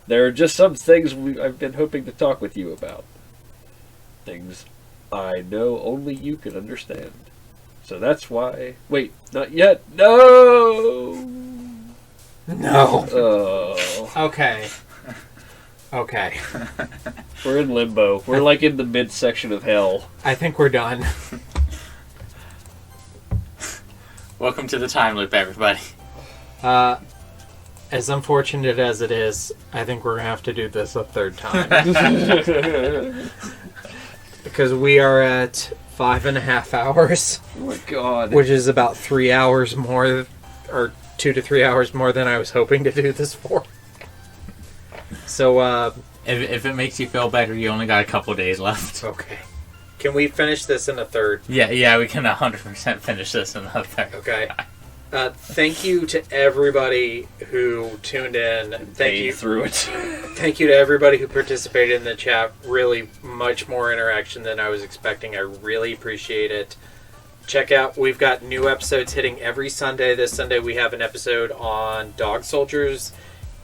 There are just some things I've been hoping to talk with you about. Things I know only you can understand. So that's why... Wait, not yet. No! No. Oh. Okay. Okay. We're in limbo. We're like in the midsection of hell. I think we're done. Welcome to the time loop, everybody. As unfortunate as it is, I think we're going to have to do this a third time. Because we are at 5.5 hours. Oh my god. Which is about 3 hours more, or 2 to 3 hours more than I was hoping to do this for. So, If it makes you feel better, you only got a couple of days left. Okay. Can we finish this in a third? Yeah, we can 100% finish this in a third. Okay. Thank you to everybody who tuned in. Thank you through it. Thank you to everybody who participated in the chat. Really much more interaction than I was expecting. I really appreciate it. Check out, we've got new episodes hitting every Sunday. This Sunday we have an episode on Dog Soldiers.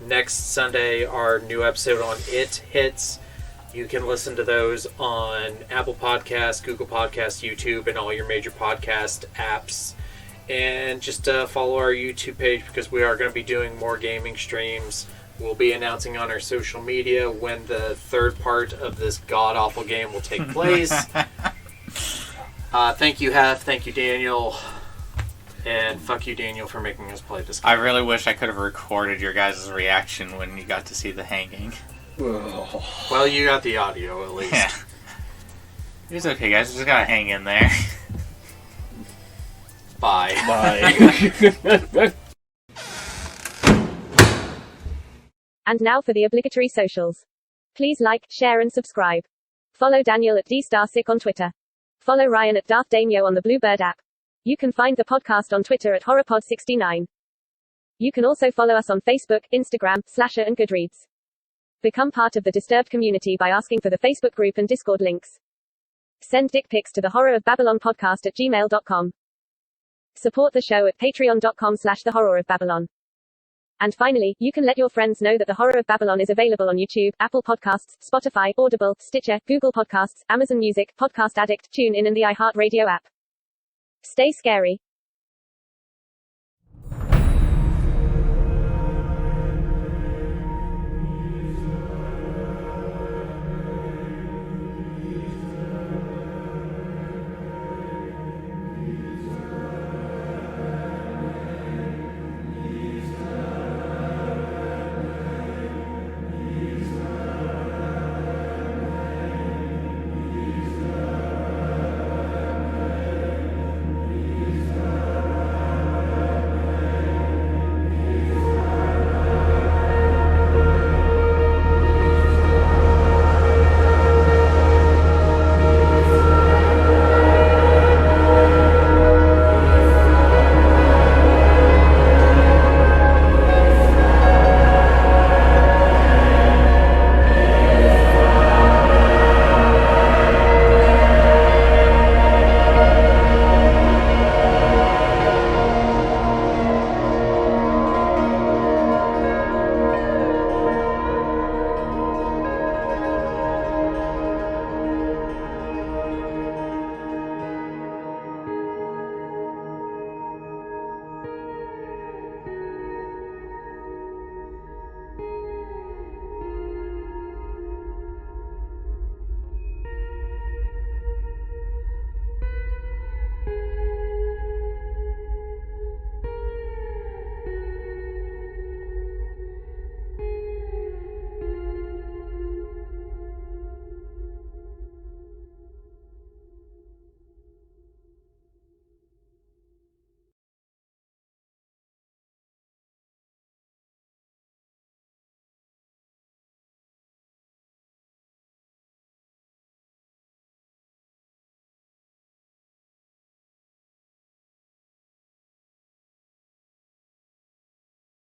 Next Sunday, our new episode on It hits. You can listen to those on Apple Podcasts, Google Podcasts, YouTube, and all your major podcast apps. And just follow our YouTube page because we are going to be doing more gaming streams. We'll be announcing on our social media when the third part of this god-awful game will take place. Thank you, Hef. Thank you, Daniel. And fuck you, Daniel, for making us play this game. I really wish I could have recorded your guys' reaction when you got to see the hanging. Well, you got the audio, at least. Yeah. It's okay, guys. We just gotta hang in there. Bye. Bye. And now for the obligatory socials. Please like, share, and subscribe. Follow Daniel at DStarSick on Twitter. Follow Ryan at Darth Damio on the Bluebird app. You can find the podcast on Twitter at HorrorPod69. You can also follow us on Facebook, Instagram, Slasher, and Goodreads. Become part of the Disturbed community by asking for the Facebook group and Discord links. Send dick pics to the Horror of Babylon podcast at gmail.com. Support the show at patreon.com/The Horror of Babylon. And finally, you can let your friends know that The Horror of Babylon is available on YouTube, Apple Podcasts, Spotify, Audible, Stitcher, Google Podcasts, Amazon Music, Podcast Addict, TuneIn, and the iHeartRadio app. Stay scary.